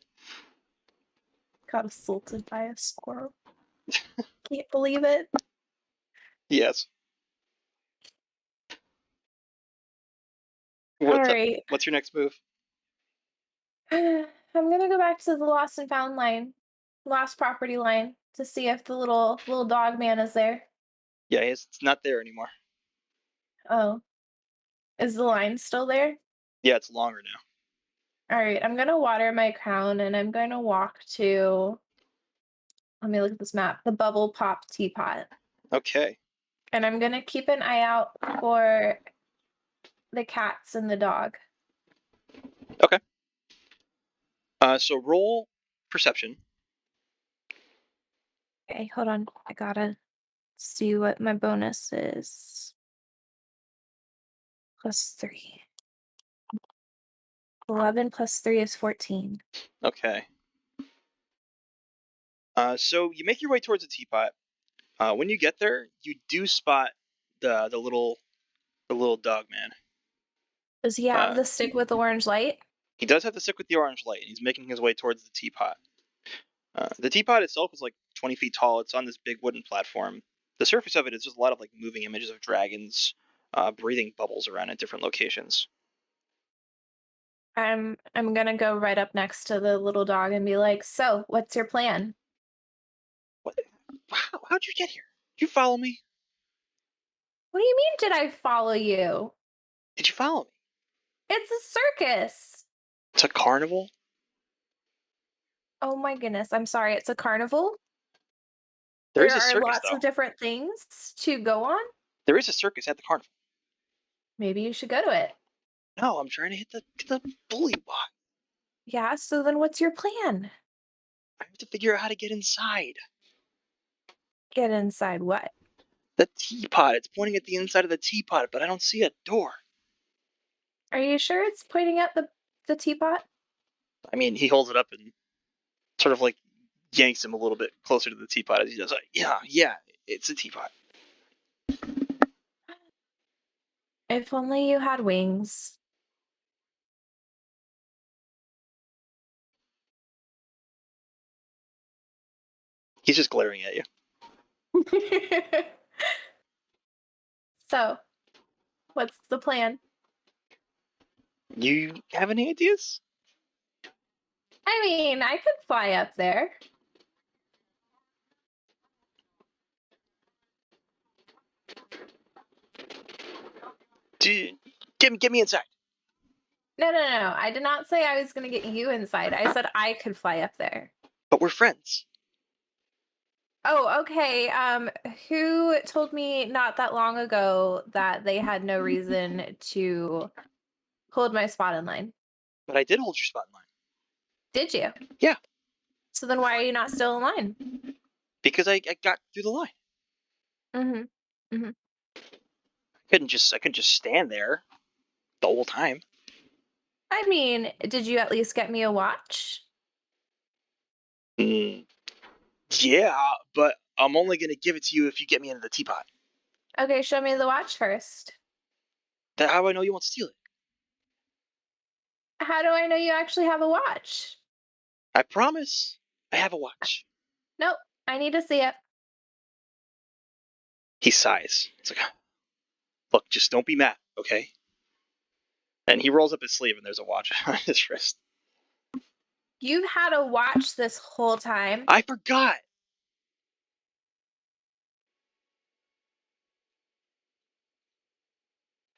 got assaulted by a squirrel. Can't believe it. Yes. All right. What's your next move? I'm gonna go back to the lost and found line, lost property line, to see if the little dog man is there. Yeah, it's not there anymore. Oh, is the line still there? Yeah, it's longer now. All right, I'm gonna water my crown and I'm going to walk to. Let me look at this map. The bubble pop teapot, Okay. and I'm gonna keep an eye out for the cats and the dog. Okay. So roll perception. Okay, hold on. I gotta see what my bonus is. +3. 11 + 3 is 14. Okay. So you make your way towards the teapot. When you get there, you do spot the little dog man. Does he have the stick with the orange light? He does have the stick with the orange light, and he's making his way towards the teapot. The teapot itself is like 20 feet tall. It's on this big wooden platform. The surface of it is just a lot of like moving images of dragons breathing bubbles around at different locations. I'm gonna go right up next to the little dog and be like, "So, what's your plan?" What? How'd you get here? Did you follow me? What do you mean, did I follow you? Did you follow me? It's a circus. It's a carnival? Oh my goodness, I'm sorry. It's a carnival. There There is a are circus, lots though. of different things to go on. There is a circus at the carnival. Maybe you should go to it. No, I'm trying to hit the bully bot. Yeah, so then what's your plan? I have to figure out how to get inside. Get inside what? The teapot. It's pointing at the inside of the teapot, but I don't see a door. Are you sure it's pointing at the teapot? I mean, he holds it up and sort of like yanks him a little bit closer to the teapot as he does. Like, yeah, it's a teapot. If only you had wings. He's just glaring at you. So, what's the plan? You have any ideas? I mean, I could fly up there. Get me inside. No. I did not say I was going to get you inside. I said I could fly up there. But we're friends. Oh, okay. Who told me not that long ago that they had no reason to hold my spot in line? But I did hold your spot in line. Did you? Yeah. So then why are you not still in line? Because I got through the line. Mm-hmm. I couldn't just stand there the whole time. I mean, did you at least get me a watch? Yeah, but I'm only gonna give it to you if you get me into the teapot. Okay, show me the watch first. How do I know you won't steal it? How do I know you actually have a watch? I promise I have a watch. Nope, I need to see it. He sighs. It's like, look, just don't be mad, okay? And he rolls up his sleeve and there's a watch on his wrist. You've had a watch this whole time. I forgot.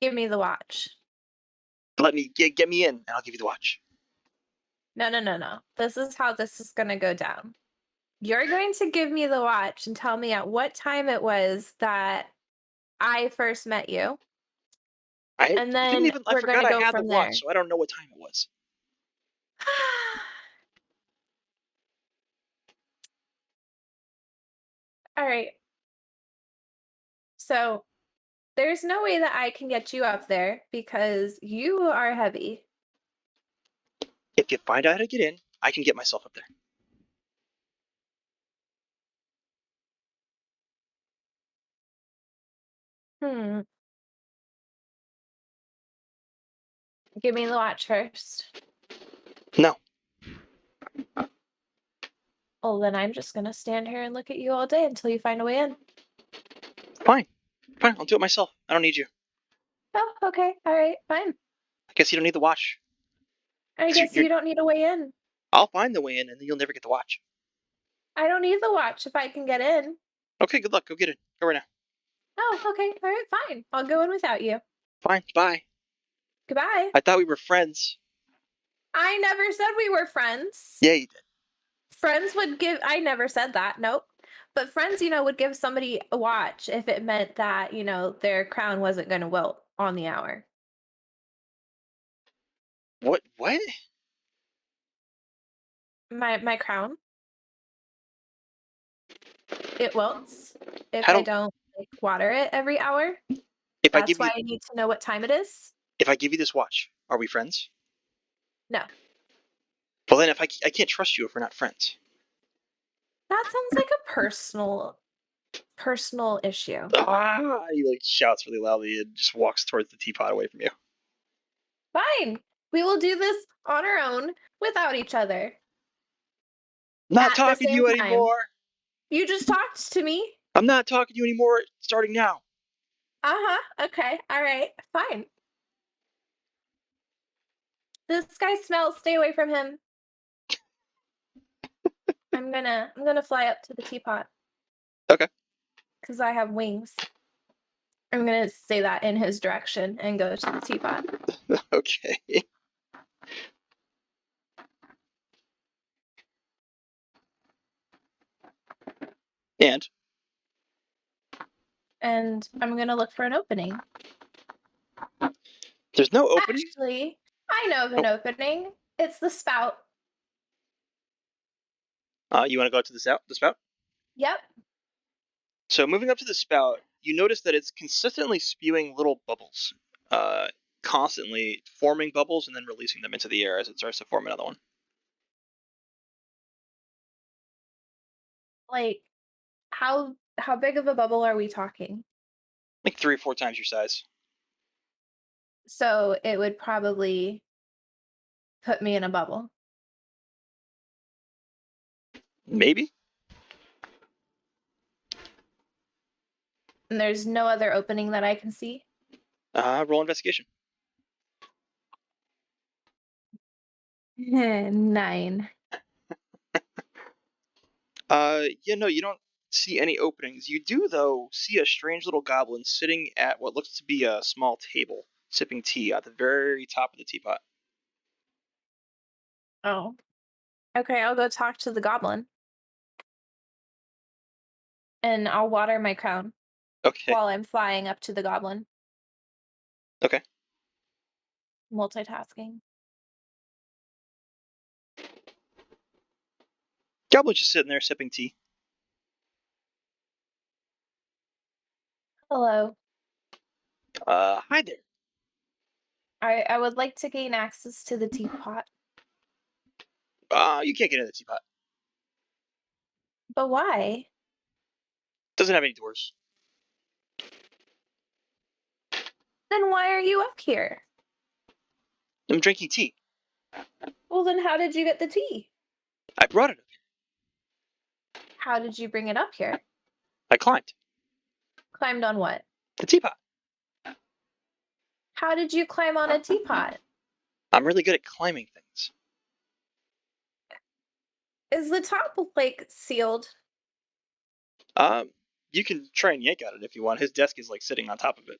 Give me the watch. Let me get me in and I'll give you the watch. No. This is how this is going to go down. You're going to give me the watch and tell me at what time it was that I first met you. And then I we're going forgot to I go had the from there. watch, so I don't know what time it was. All right. So there's no way that I can get you up there because you are heavy. If you find out how to get in, I can get myself up there. Give me the watch first. No. Well, then I'm just going to stand here and look at you all day until you find a way in. Fine, I'll do it myself. I don't need you. Oh, okay. All right, fine. I guess you don't need the watch. I guess you don't need a way in. I'll find the way in and then you'll never get the watch. I don't need the watch if I can get in. Okay, good luck. Go get it. Go right now. Oh, okay. All right, fine. I'll go in without you. Fine, bye. Goodbye. I thought we were friends. I never said we were friends. Yeah, you did. Friends would give, I never said that. Nope. But friends, would give somebody a watch if it meant that, their crown wasn't going to wilt on the hour. What? My crown, it wilts if I don't water it every hour. That's why I need to know what time it is. If I give you this watch, are we friends? No. Well, then if I can't trust you if we're not friends. That sounds like a personal issue. He shouts really loudly and just walks towards the teapot away from you. Fine. We will do this on our own without each other. Not talking to you anymore. You just talked to me. I'm not talking to you anymore starting now. Okay. All right. Fine. This guy smells. Stay away from him. I'm gonna fly up to the teapot. Okay. Because I have wings. I'm gonna say that in his direction and go to the teapot. Okay. And I'm gonna look for an opening. There's no opening. Actually, I know of an opening. It's the spout. You want to go to the spout? Yep. So moving up to the spout, you notice that it's consistently spewing little bubbles, constantly forming bubbles and then releasing them into the air as it starts to form another one. Like, how big of a bubble are we talking? Like 3 or 4 times your size. So it would probably put me in a bubble. Maybe. And there's no other opening that I can see. Roll investigation. 9. Yeah, no, you don't see any openings. You do, though, see a strange little goblin sitting at what looks to be a small table, sipping tea at the very top of the teapot. Oh. Okay, I'll go talk to the goblin. And I'll water my crown Okay. while I'm flying up to the goblin. Okay. Multitasking. Goblin's just sitting there sipping tea. Hello. Hi there. I would like to gain access to the teapot. You can't get in the teapot. But why? Doesn't have any doors. Then why are you up here? I'm drinking tea. Well, then how did you get the tea? I brought it up here. How did you bring it up here? I climbed Climbed on what? the teapot. How did you climb on a teapot? I'm really good at climbing things. Is the top, like, sealed? You can try and yank at it if you want. His desk is like sitting on top of it.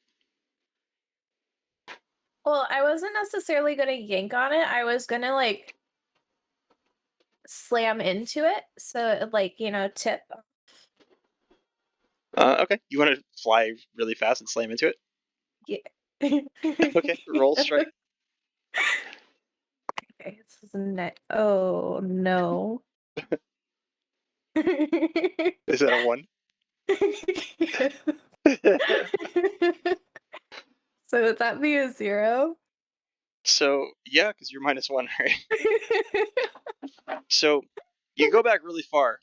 Well, I wasn't necessarily gonna yank on it. I was gonna, like, slam into it so it, like, tip. Okay. You want to fly really fast and slam into it? Yeah. Okay. Roll strike. Okay, this is a net. Oh no. Is that a 1? So would that be a 0? So yeah, because you're -1, right? So you go back really far,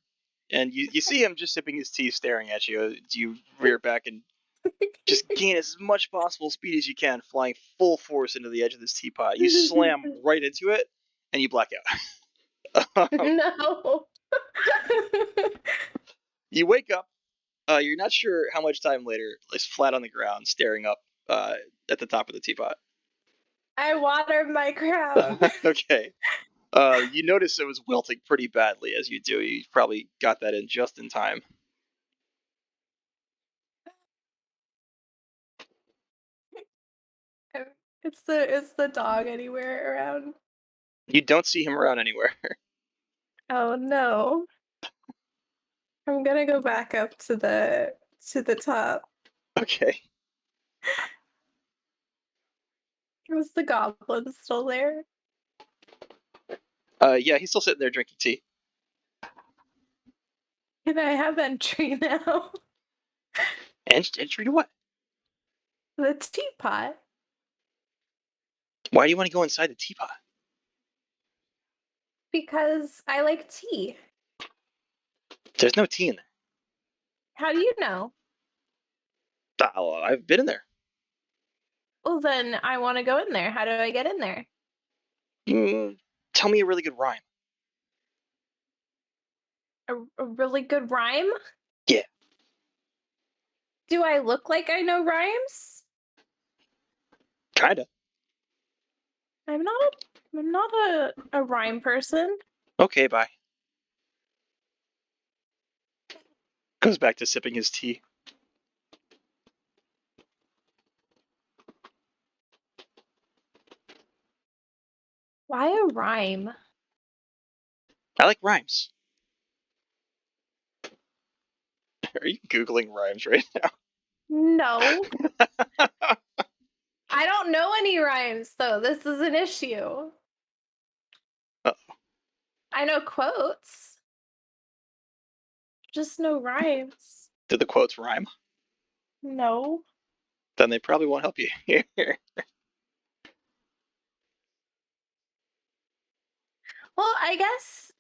and you see him just sipping his tea, staring at you. You rear back and just gain as much possible speed as you can, flying full force into the edge of this teapot. You slam right into it, and you black out. No. You wake up. You're not sure how much time later, like flat on the ground, staring up at the top of the teapot. I watered my crown. Okay. You notice it was wilting pretty badly, as you do. You probably got that in just in time. Is the dog anywhere around? You don't see him around anywhere. Oh no. I'm gonna go back up to the top. Okay. Was the goblin still there? Yeah, he's still sitting there drinking tea. Can I have entry now? Entry to what? The teapot. Why do you want to go inside the teapot? Because I like tea. There's no tea in there. How do you know? I've been in there. Well, then I want to go in there. How do I get in there? Tell me a really good rhyme. A really good rhyme? Yeah. Do I look like I know rhymes? Kinda. I'm not a rhyme person. Okay, bye. Goes back to sipping his tea. Why a rhyme? I like rhymes. Are you Googling rhymes right now? No. I I don't know any rhymes, though. This is an issue. I know quotes. Just no rhymes. Did the quotes rhyme? No. Then they probably won't help you here. Well, I guess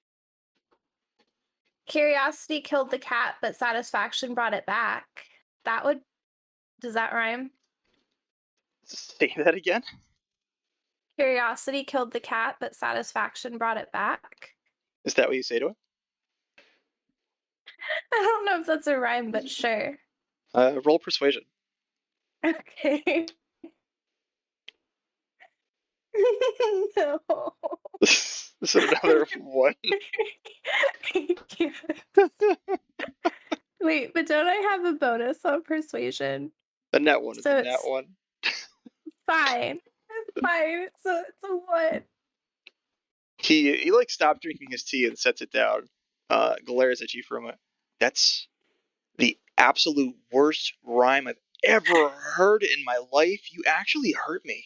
curiosity killed the cat, but satisfaction brought it back. Does that rhyme? Say that again? Curiosity killed the cat, but satisfaction brought it back. Is that what you say to it? I don't know if that's a rhyme, but sure. Roll persuasion. Okay. No. This is another one. Yes. Wait, but don't I have a bonus on persuasion? A net one. It's So a net it's one. fine. It's fine. It's a what? He like stops drinking his tea and sets it down. Glares at you for a moment. That's the absolute worst rhyme I've ever heard in my life. You actually hurt me.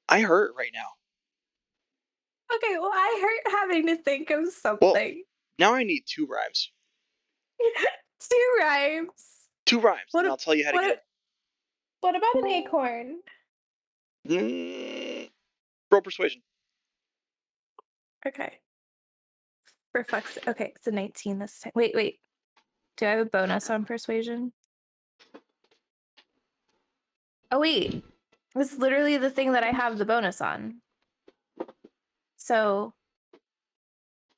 I hurt right now. Okay, well, I hurt having to think of Well, something. now I need 2 rhymes. 2 rhymes. 2 rhymes, What and a- I'll tell you how to what get a- What about an acorn? it. Roll persuasion. Okay. For fuck's sake. Okay, it's a 19 this time. Wait. Do I have a bonus on persuasion? Oh, wait. This is literally the thing that I have the bonus on. So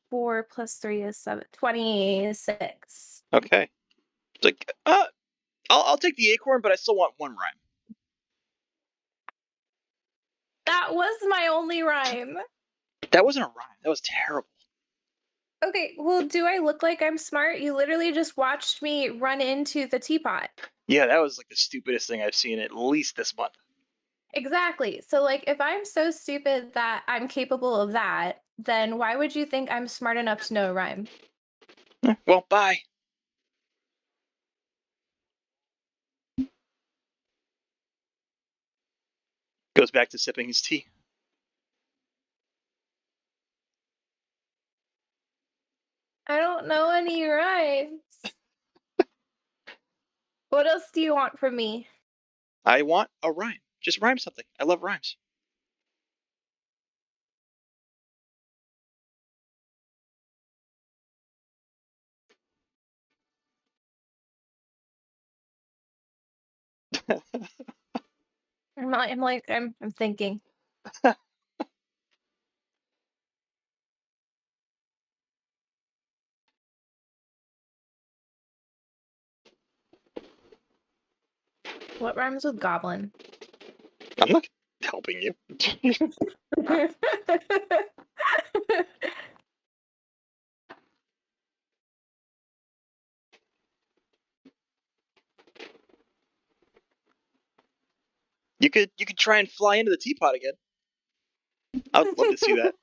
4 plus 3 is 7. 26. Okay. It's like, I'll take the acorn, but I still want 1 rhyme. That was my only rhyme. That wasn't a rhyme. That was terrible. Okay, well, do I look like I'm smart? You literally just watched me run into the teapot. Yeah, that was like the stupidest thing I've seen at least this month. Exactly. So, like, if I'm so stupid that I'm capable of that, then why would you think I'm smart enough to know a rhyme? Well, bye. Goes back to sipping his tea. I don't know any rhymes. What else do you want from me? I want a rhyme. Just rhyme something. I love rhymes. I'm thinking. What rhymes with goblin? I'm not helping you. You could try and fly into the teapot again. I'd love to see that.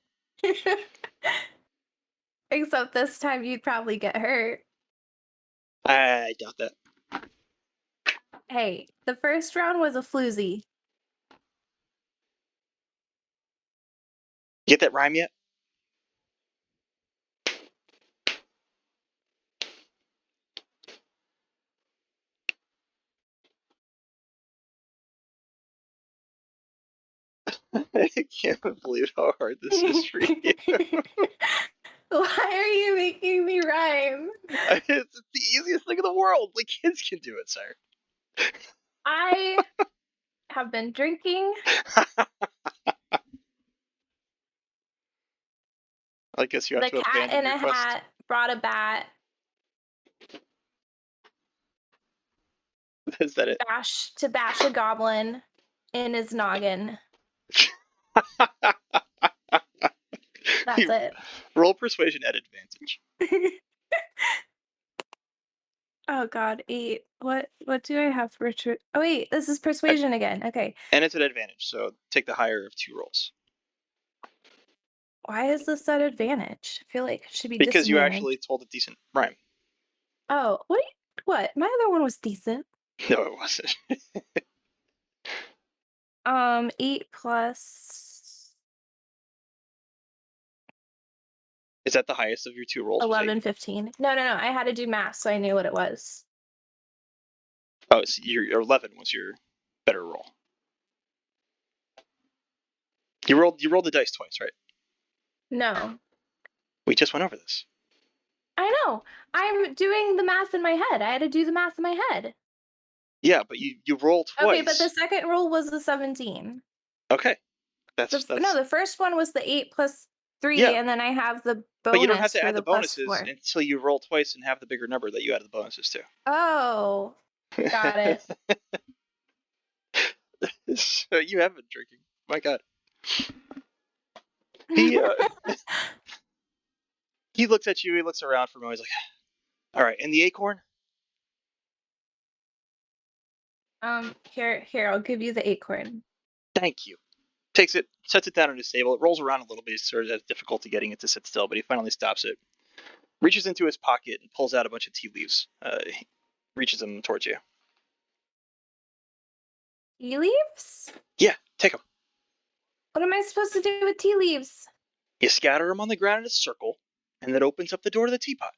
Except this time you'd probably get hurt. I doubt that. Hey, the first round was a floozy. You get that rhyme yet? I can't believe how hard this is for you. Why are you making me rhyme? It's the easiest thing in the world. Like, kids can do it, sir. I have been drinking. I guess you have The to cat abandon in your a quest. hat brought a bat. Is that it? To bash a goblin in his noggin. That's it. Roll persuasion at advantage. Oh god, 8. What do I have for oh wait, this is persuasion again. Okay. And it's at advantage, so take the higher of 2 rolls. Why is this at advantage? I feel like it should be Because you disadvantage. actually told a decent rhyme. Oh, what? My other one was decent. No, it wasn't. 8 plus Is that the highest of your two rolls? 11, 15. No. I had to do math, so I knew what it was. Oh, so your 11 was your better roll. You rolled the dice twice, right? No. We just went over this. I know. I'm doing the math in my head. I had to do the math in my head. Yeah, but you roll twice. Okay, but the second roll was the 17. Okay. That's No, the first one was the 8 plus 3, Yeah. and then I have the bonus but you don't have to for add the plus bonuses 4. until you roll twice and have the bigger number that you added the bonuses to. Oh, got it. So you have been drinking. My God. He he looks at you. He looks around for a moment. He's like, "All right, and the acorn? Here, I'll give you the acorn. Thank you." Takes it, sets it down on his table. It rolls around a little bit. He sort of has difficulty getting it to sit still, but he finally stops it. Reaches into his pocket and pulls out a bunch of tea leaves. He reaches them towards you. Tea leaves? Yeah, take them. What am I supposed to do with tea leaves? You scatter them on the ground in a circle, and that opens up the door to the teapot.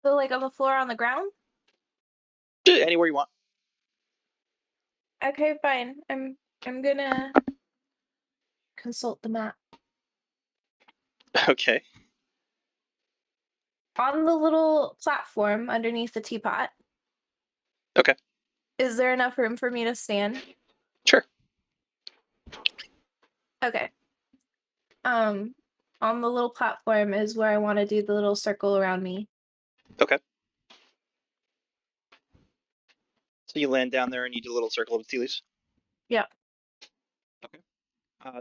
So, like on the floor, on the ground? Anywhere you want. Okay, fine. I'm gonna consult the map. Okay. On the little platform underneath the teapot. Okay. Is there enough room for me to stand? Sure. Okay. On the little platform is where I want to do the little circle around me. Okay. So you land down there and you do a little circle of tea leaves? Yeah. Okay.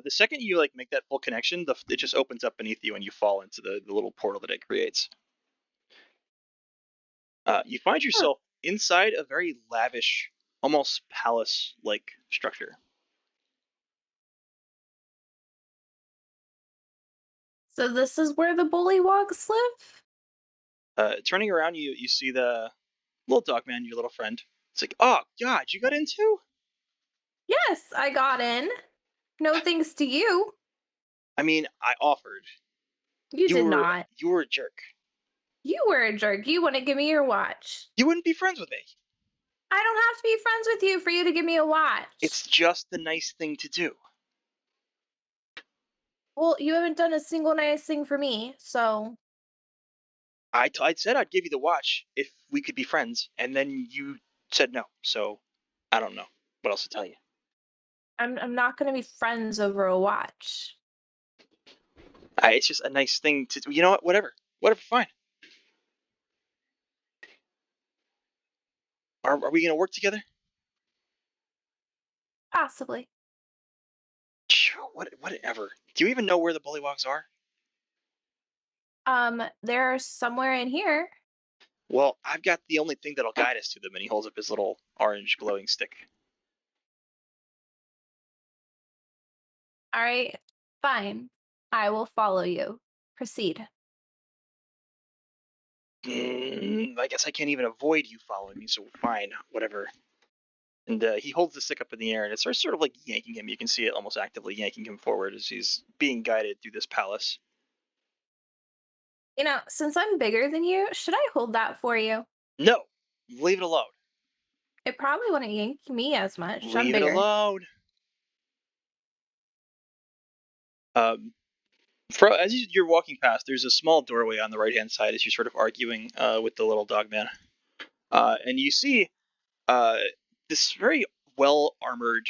The second you make that full connection, it just opens up beneath you and you fall into the little portal that it creates. You find yourself inside a very lavish, almost palace-like structure. So this is where the bullywogs live? Turning around, you see the little dog man, your little friend. It's like, oh God, you got in too? Yes, I got in. No thanks to you. I mean, I offered. You did not. You were a jerk. You were a jerk. You wouldn't give me your watch. You wouldn't be friends with me. I don't have to be friends with you for you to give me a watch. It's just the nice thing to do. Well, you haven't done a single nice thing for me, so. I said I'd give you the watch if we could be friends, and then you said no. So I don't know what else to tell you. I'm not gonna be friends over a watch. It's just a nice thing to do. You know what? Whatever, fine. Are we gonna work together? Possibly. Sure, whatever. Do you even know where the bullywogs are? They're somewhere in here. Well, I've got the only thing that'll guide us to them, and he holds up his little orange glowing stick. All right, fine. I will follow you. Proceed. I guess I can't even avoid you following me, so fine, whatever. And he holds the stick up in the air, and it starts sort of yanking him. You can see it almost actively yanking him forward as he's being guided through this palace. You know, since I'm bigger than you, should I hold that for you? No, leave it alone. It probably wouldn't yank me as much. I'm Leave it bigger. alone. As you're walking past, there's a small doorway on the right-hand side as you're sort of arguing with the little dog man. And you see this very well-armored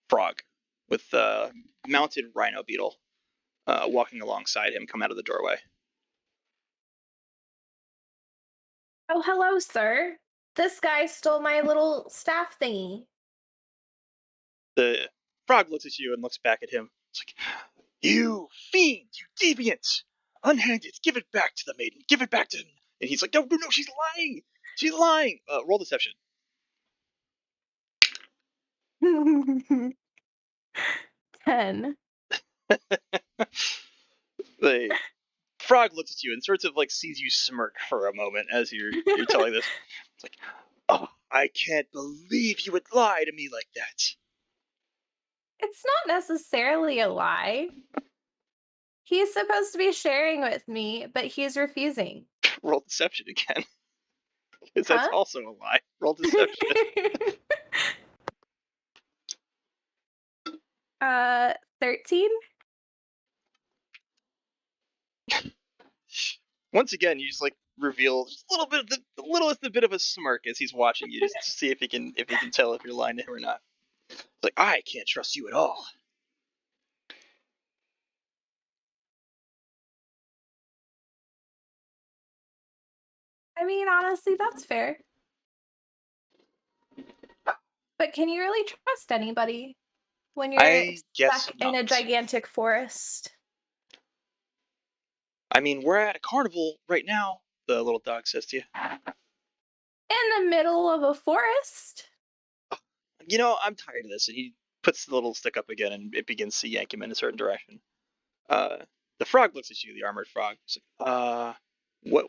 frog with a mounted rhino beetle walking alongside him come out of the doorway. Oh, hello, sir. This guy stole my little staff thingy. The frog looks at you and looks back at him. It's like, you fiend, you deviant! Unhand it, give it back to the maiden, give it back to him. And he's like, no, she's lying! She's lying! Roll deception. 10. The frog looks at you and sort of sees you smirk for a moment as you're telling this. It's like, oh, I can't believe you would lie to me like that. It's not necessarily a lie. He's supposed to be sharing with me, but he's refusing. Roll deception again. Because that's Huh? also a lie. Roll deception. 13? Once again, you just like reveal just a little bit of the littlest bit of a smirk as he's watching you, just to see if he can tell if you're lying to him or not. It's like, I can't trust you at all. I mean, honestly, that's fair. But can you really trust anybody when you're I guess stuck in not. a gigantic forest? I mean, we're at a carnival right now, the little dog says to you. In the middle of a forest? You know, I'm tired of this. And he puts the little stick up again and it begins to yank him in a certain direction. The frog looks at you, the armored frog. It's like,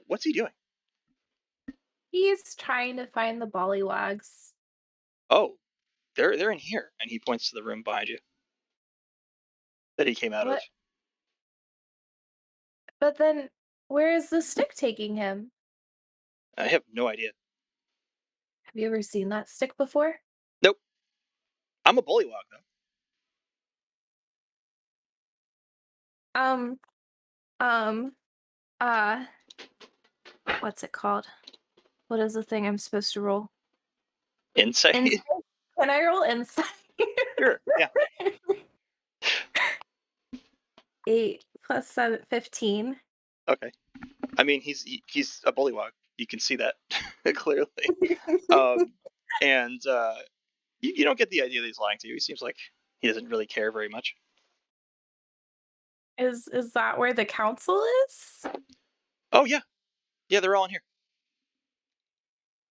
what's he doing? He's trying to find the bollywags. Oh, they're in here. And he points to the room behind you that he came out of. What? But then, where is the stick taking him? I have no idea. Have you ever seen that stick before? Nope. I'm a bullywog, though. Um, um, uh, what's it called? What is the thing I'm supposed to roll? Insight? Insight? Can I roll insight? Sure, yeah. 8 plus 7, 15. Okay. I mean, he's a bullywog. You can see that clearly. And you don't get the idea that he's lying to you. He seems like he doesn't really care very much. Is that where the council is? Oh, yeah. Yeah, they're all in here.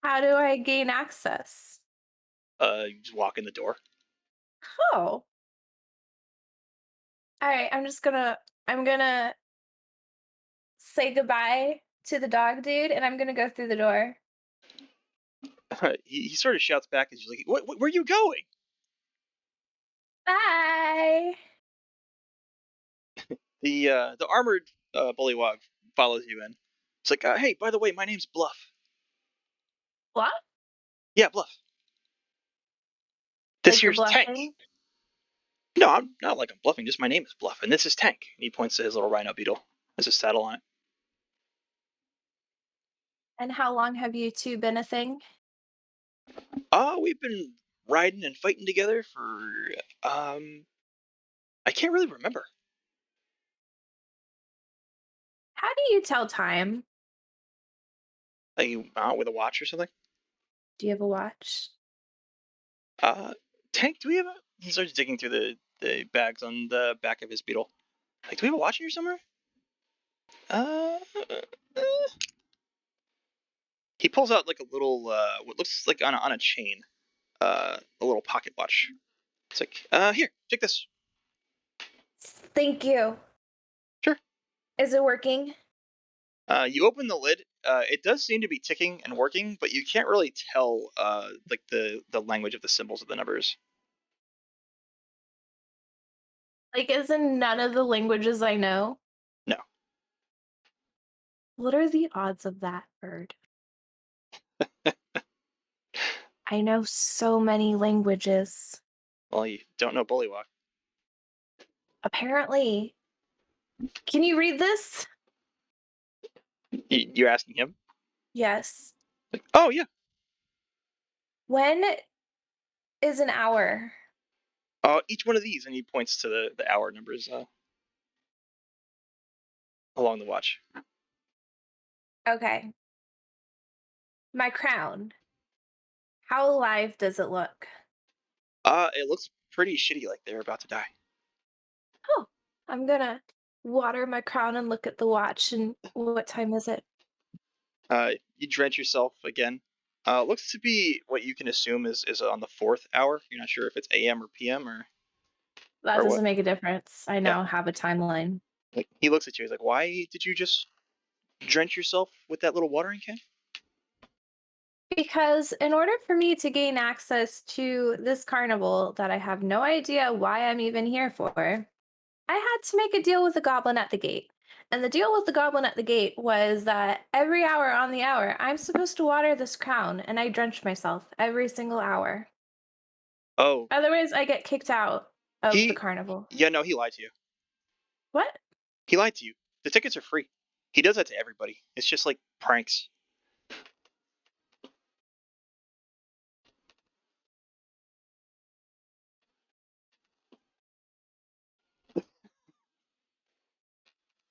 How do I gain access? You just walk in the door. Oh. All right, I'm gonna say goodbye to the dog dude and I'm gonna go through the door. He sort of shouts back as you're like, where are you going? Bye. The armored bullywog follows you in. It's like, hey, by the way, my name's Bluff. What? Yeah, Bluff. This Like here's you're Tank. bluffing? No, I'm not like I'm bluffing. Just my name is Bluff, and this is Tank. And he points to his little rhino beetle. There's a saddle on it. And how long have you two been a thing? We've been riding and fighting together for I can't really remember. How do you tell time? Like with a watch or something. Do you have a watch? Uh, Tank, do we have a? He starts digging through the bags on the back of his beetle. Like, do we have a watch in here somewhere? Uh, uh, he pulls out like a little what looks like on a chain, a little pocket watch. It's like, here, take this. Thank you. Sure. Is it working? You open the lid. It does seem to be ticking and working, but you can't really tell like the language of the symbols of the numbers. Like, is in none of the languages I know? No. What are the odds of that, Bird? I know so many languages. Well, you don't know Bullywog. Apparently. Can you read this? You're asking him? Yes. Like, oh yeah. When is an hour? Each one of these, and he points to the hour numbers along the watch. Okay. My crown. How alive does it look? It looks pretty shitty, like they're about to die. Oh, I'm gonna water my crown and look at the watch. And what time is it? You drench yourself again. Looks to be what you can assume is on the 4th hour. You're not sure if it's AM or PM That or doesn't what. make a difference. I now have a timeline. Like, he looks at you. He's like, "Why did you just drench yourself with that little watering can?" Because in order for me to gain access to this carnival that I have no idea why I'm even here for, I had to make a deal with the goblin at the gate. And the deal with the goblin at the gate was that every hour on the hour, I'm supposed to water this crown, and I drench myself every single hour. Oh, Otherwise, I get kicked out of the he. carnival. Yeah, no, he lied to you. What? He lied to you. The tickets are free. He does that to everybody. It's just like pranks.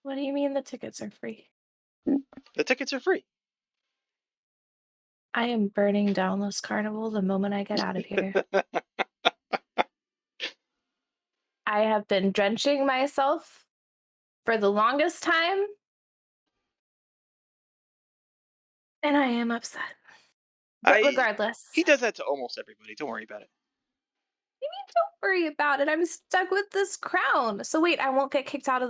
What do you mean the tickets are free? The tickets are free. I am burning down this carnival the moment I get out of here. I have been drenching myself for the longest time, and I am upset. But regardless, He does that to almost everybody. Don't worry about it. don't worry about it. I'm stuck with this crown. So wait, I won't get kicked out of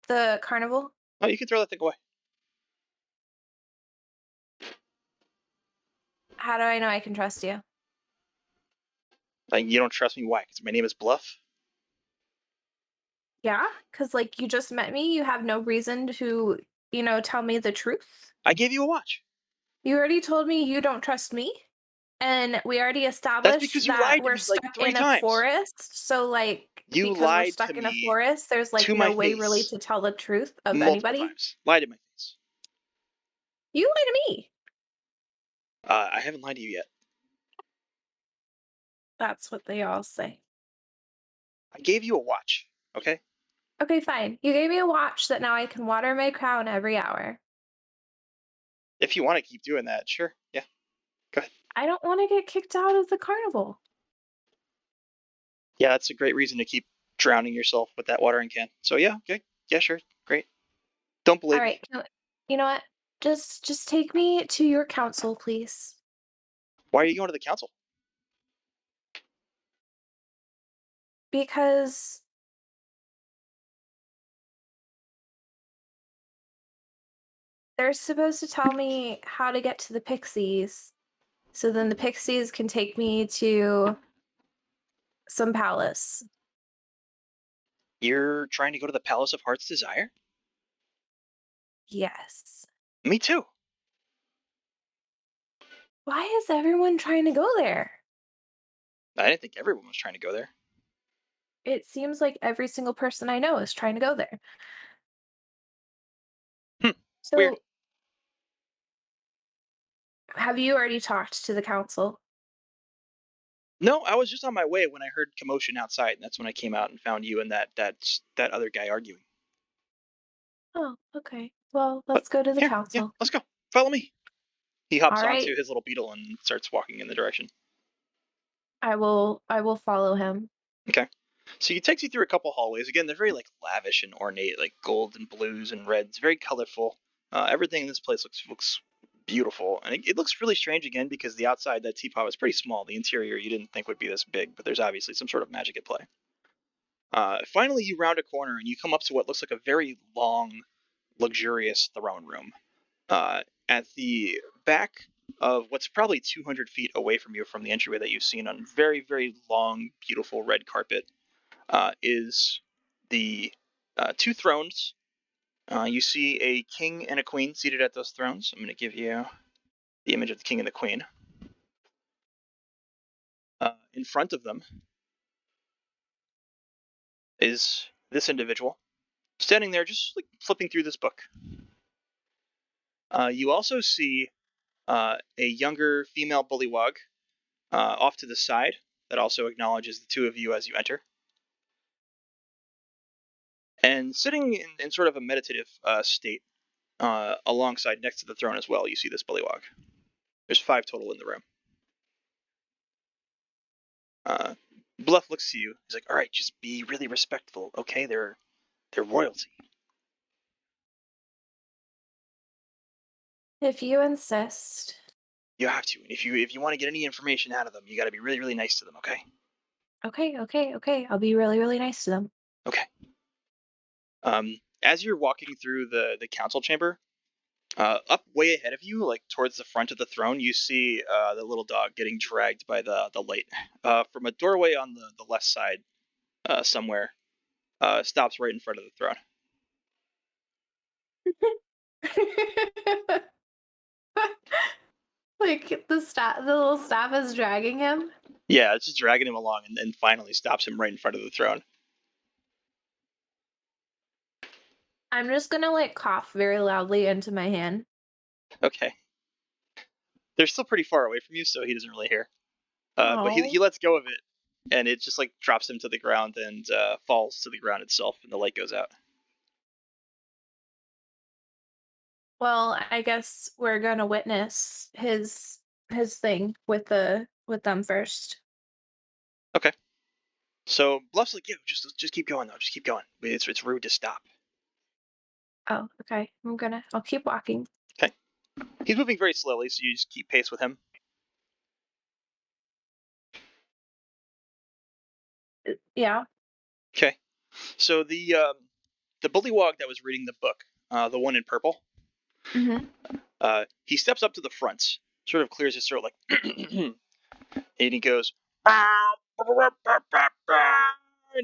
the carnival? Oh, you can throw that thing away. How do I know I can trust you? Like, you don't trust me? Why? Because my name is Bluff. Yeah, because like you just met me, you have no reason to, tell me the truth. I gave you a watch. You already told me you don't trust me. And we already That's established because you that lied to we're me like stuck 3 in a times. forest. So, like, You because we're lied to stuck in a me forest, there's like to my no way really face to tell the truth of multiple anybody. times. Lied to my face. You lie to me. I haven't lied to you yet. That's what they all say. I gave you a watch. Okay. Okay, fine. You gave me a watch that now I can water my crown every hour. If you want to keep doing that, sure. Yeah. Go ahead. I don't want to get kicked out of the carnival. Yeah, that's a great reason to keep drowning yourself with that watering can. So yeah, okay. Yeah, sure. Great. Don't All believe me. right. You know what? Just take me to your council, please. Why are you going to the council? Because they're supposed to tell me how to get to the pixies. So then the pixies can take me to some palace. You're trying to go to the Palace of Heart's Desire? Yes. Me too. Why is everyone trying to go there? I didn't think everyone was trying to go there. It seems like every single person I know is trying to go there. Weird. So, have you already talked to the council? No, I was just on my way when I heard commotion outside, and that's when I came out and found you and that other guy arguing. Oh, okay. Well, But let's go to the here, yeah, council. let's go. Follow me. He All hops right. onto his little beetle and starts walking in the direction. I will follow him. Okay. So he takes you through a couple hallways. Again, they're very like lavish and ornate, like gold and blues and reds, very colorful. Everything in this place looks beautiful, and it looks really strange again because the outside that teapot was pretty small. The interior you didn't think would be this big, but there's obviously some sort of magic at play. Finally, you round a corner and you come up to what looks like a very long, luxurious throne room. At the back of what's probably 200 feet away from you from the entryway that you've seen on very, very long, beautiful red carpet is the two thrones. You see a king and a queen seated at those thrones. I'm going to give you the image of the king and the queen. In front of them is this individual standing there just like flipping through this book. You also see a younger female bullywug off to the side that also acknowledges the two of you as you enter. And sitting in sort of a meditative state alongside next to the throne as well, you see this bullywug. There's 5 total in the room. Uh, Bluff looks to you. He's like, "All right, just be really respectful, okay? They're royalty." If you insist. You have to. And if you want to get any information out of them, you got to be really really nice to them, okay? Okay. I'll be really, really nice to them. Okay. As you're walking through the council chamber, Up way ahead of you, like towards the front of the throne, you see the little dog getting dragged by the light from a doorway on the left side somewhere. Stops right in front of the throne. Like the little staff is dragging him. Yeah, it's just dragging him along, and finally stops him right in front of the throne. I'm just gonna like cough very loudly into my hand. Okay. They're still pretty far away from you, so he doesn't really hear. But he Oh. lets go of it, and it just like drops him to the ground and falls to the ground itself, and the light goes out. Well, I guess we're gonna witness his thing with them first. Okay. So Bluff's like, yeah, just keep going though. Just keep going. It's rude to stop. Oh, okay. I'll keep walking. Okay. He's moving very slowly, so you just keep pace with him. Yeah. Okay. So the bullywog that was reading the book, the one in purple, Mm-hmm. he steps up to the front, sort of clears his throat, like, and he goes, and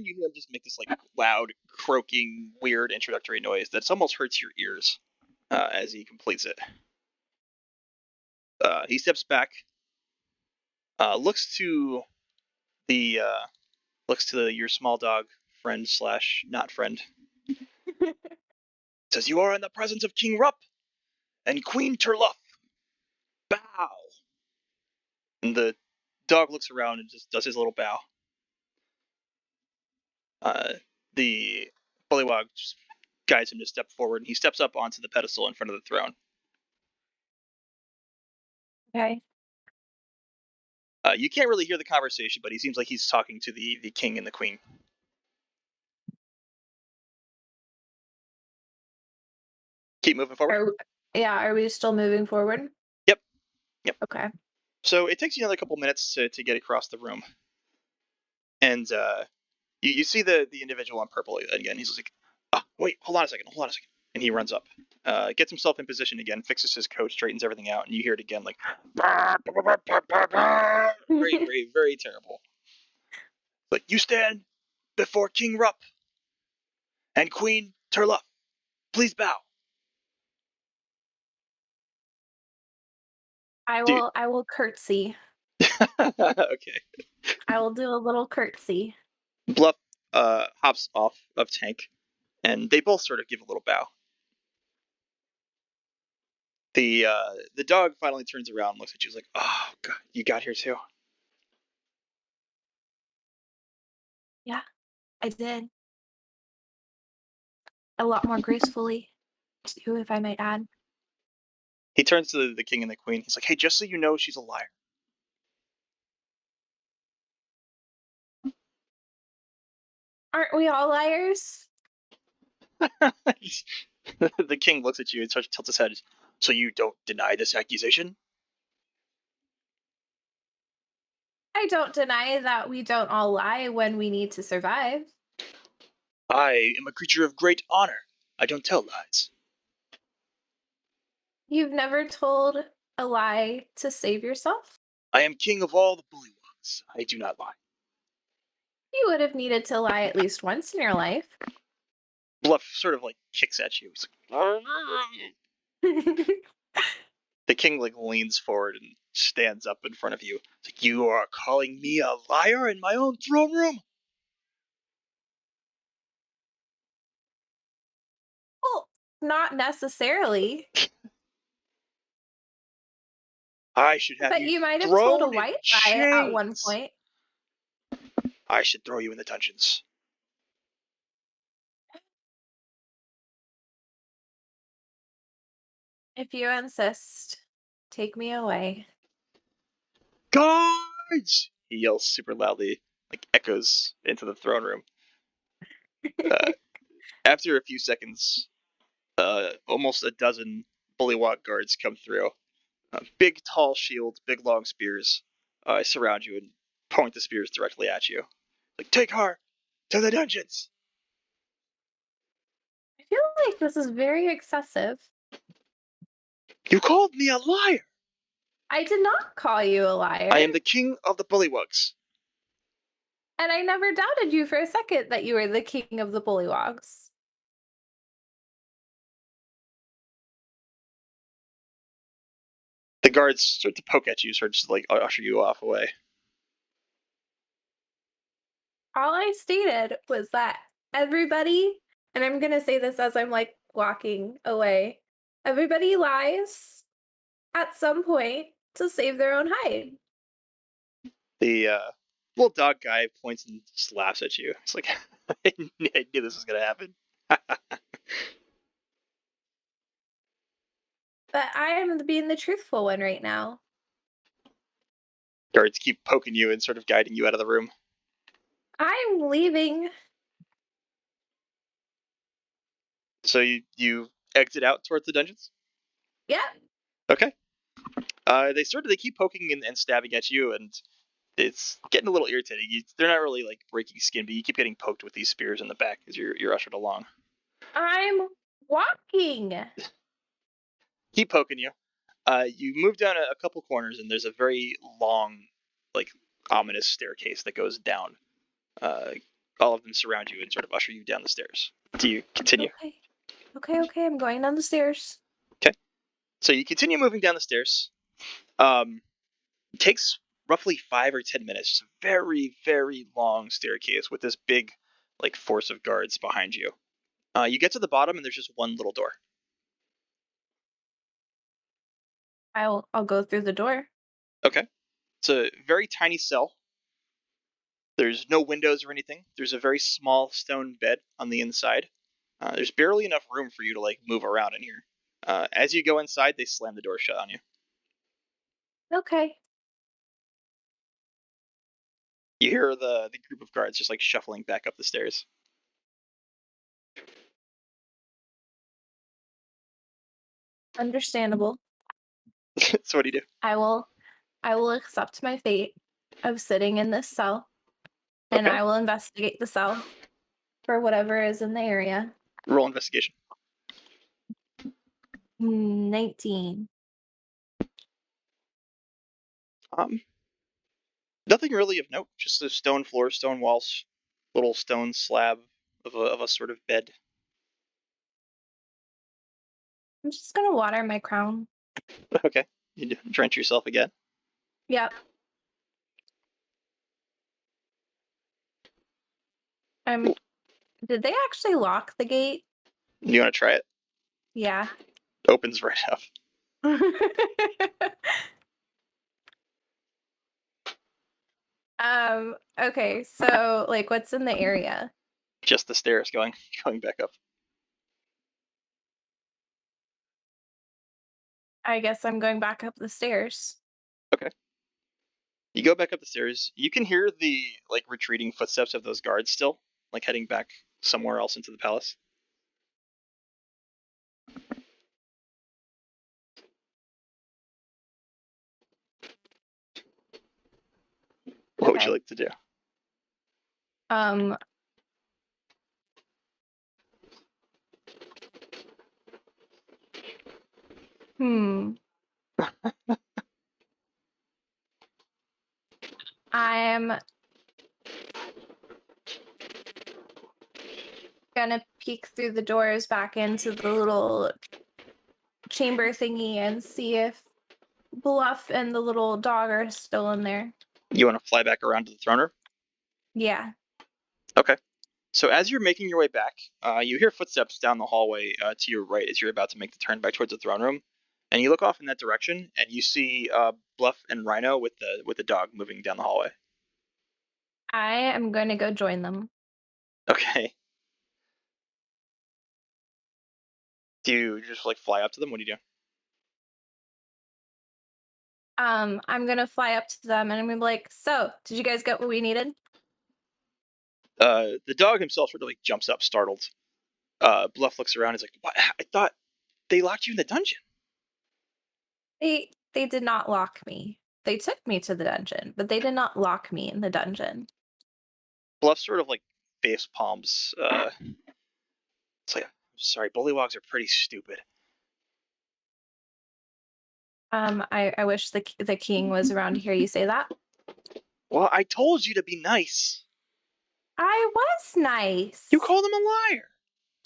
you hear him just make this like loud, croaking, weird introductory noise that almost hurts your ears as he completes it. He steps back, looks to the your small dog friend slash not friend. Says, "You are in the presence of King Rupp and Queen Turluff. Bow." And the dog looks around and just does his little bow. The bullywog just guides him to step forward, and he steps up onto the pedestal in front of the throne. Okay. You can't really hear the conversation, but he seems like he's talking to the king and the queen. Keep moving forward. Are we still moving forward? Yep. Yep. Okay. So it takes you another couple minutes to get across the room, and you see the individual on purple again. He's like, wait, hold on a second, and he runs up, gets himself in position again, fixes his coat, straightens everything out, and you hear it again, like, very, very, very terrible. Like, you stand before King Rupp and Queen Turluff. Please bow. Dude. I will curtsy. Okay. I will do a little curtsy. Bluff hops off of Tank, and they both sort of give a little bow. The dog finally turns around and looks at you, like, oh god, you got here too. Yeah, I did. A lot more gracefully, too, if I might add. He turns to the king and the queen. He's like, hey, just so you know, she's a liar. Aren't we all liars? The king looks at you and starts to tilt his head. So you don't deny this accusation? I don't deny that we don't all lie when we need to survive. I am a creature of great honor. I don't tell lies. You've never told a lie to save yourself? I am king of all the bullywogs. I do not lie. You would have needed to lie at least once in your life. Bluff sort of like kicks at you. He's like, the king like leans forward and stands up in front of you. It's like, you are calling me a liar in my own throne room? Well, not necessarily. I should have But you you might have told a thrown in white lie at one chains. point. I should throw you in the dungeons. If you insist, take me away. Guards! He yells super loudly, like echoes into the throne room. After a few seconds, almost a dozen bullywog guards come through. Big, tall shields, big, long spears surround you and point the spears directly at you. Like, take her to the dungeons! I feel like this is very excessive. You called me a liar! I did not call you a liar. I am the king of the bullywugs. And I never doubted you for a second that you were the king of the bullywogs. The guards start to poke at you, start to like usher you off away. All I stated was that everybody, and I'm going to say this as I'm like walking away, everybody lies at some point to save their own hide. The little dog guy points and just laughs at you. It's like, I knew this was going to happen. But I am being the truthful one right now. Guards keep poking you and sort of guiding you out of the room. I'm leaving. So you exit out towards the dungeons? Yep. Okay. They keep poking and stabbing at you, and it's getting a little irritating. They're not really like breaking skin, but you keep getting poked with these spears in the back as you're ushered along. I'm walking. Keep poking you. You move down a couple corners, and there's a very long, like ominous staircase that goes down. All of them surround you and sort of usher you down the stairs. Do you continue? Okay. I'm going down the stairs. Okay. So you continue moving down the stairs. It takes roughly 5 or 10 minutes. It's a very, very long staircase with this big, like, force of guards behind you. You get to the bottom, and there's just one little door. I'll go through the door. Okay. It's a very tiny cell. There's no windows or anything. There's a very small stone bed on the inside. There's barely enough room for you to like move around in here. As you go inside, they slam the door shut on you. Okay. You hear the group of guards just like shuffling back up the stairs. Understandable. So what do you do? I will accept my fate of sitting in this cell, and Okay. I will investigate the cell for whatever is in the area. Roll investigation. 19. Nothing really of note. Just the stone floor, stone walls, little stone slab of a sort of bed. I'm just gonna water my crown. Okay. You drench yourself again. Yep. Did they actually lock the gate? You want to try it? Yeah. Opens right up. Okay, so like what's in the area? Just the stairs going back up. I guess I'm going back up the stairs. Okay. You go back up the stairs. You can hear the like retreating footsteps of those guards still, like heading back somewhere else into the palace. What would you Okay. like to do? Um I'm gonna peek through the doors back into the little chamber thingy and see if Bluff and the little dog are still in there. You want to fly back around to the throne room? Yeah. Okay. So as you're making your way back, you hear footsteps down the hallway to your right as you're about to make the turn back towards the throne room, and you look off in that direction and you see Bluff and Rhino with the dog moving down the hallway. I am going to go join them. Okay. Do you just like fly up to them? What do you do? I'm going to fly up to them and I'm going to be like, so, did you guys get what we needed? The dog himself sort of like jumps up, startled. Bluff looks around. He's like, "What? I thought they locked you in the dungeon." They did not lock me. They took me to the dungeon, but they did not lock me in the dungeon. Bluff sort of like face palms. It's like, sorry, bullywogs are pretty stupid. I wish the king was around to hear you say that. Well, I told you to be nice. I was nice. You called him a liar.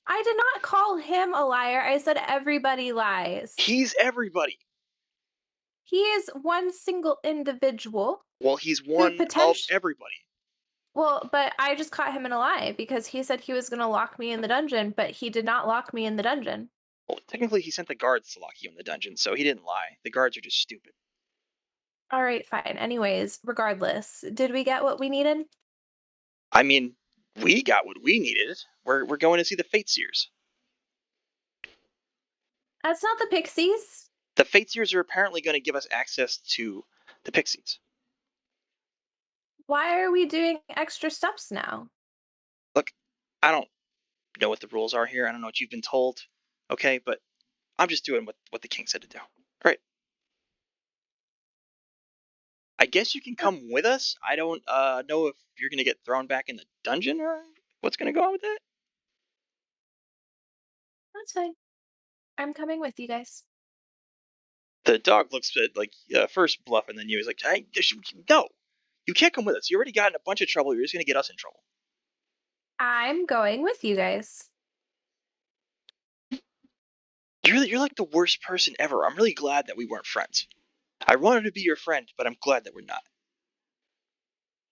I did not call him a liar. I said everybody lies. He's everybody. He is one single individual. Well, he's one of everybody. Well, but I just caught him in a lie because he said he was going to lock me in the dungeon, but he did not lock me in the dungeon. Well, technically, he sent the guards to lock you in the dungeon, so he didn't lie. The guards are just stupid. All right, fine. Anyways, regardless, did we get what we needed? I mean, we got what we needed. We're going to see the Fate Seers. That's not the Pixies. The Fate Seers are apparently going to give us access to the Pixies. Why are we doing extra steps now? Look, I don't know what the rules are here. I don't know what you've been told, okay? But I'm just doing what the king said to do. All right. I guess you can come with us. I don't know if you're going to get thrown back in the dungeon or what's going to go on with that. That's fine. I'm coming with you guys. The dog looks at like first Bluff and then you. He's like, no, you can't come with us. You already got in a bunch of trouble. You're just going to get us in trouble. I'm going with you guys. You're like the worst person ever. I'm really glad that we weren't friends. I wanted to be your friend, but I'm glad that we're not.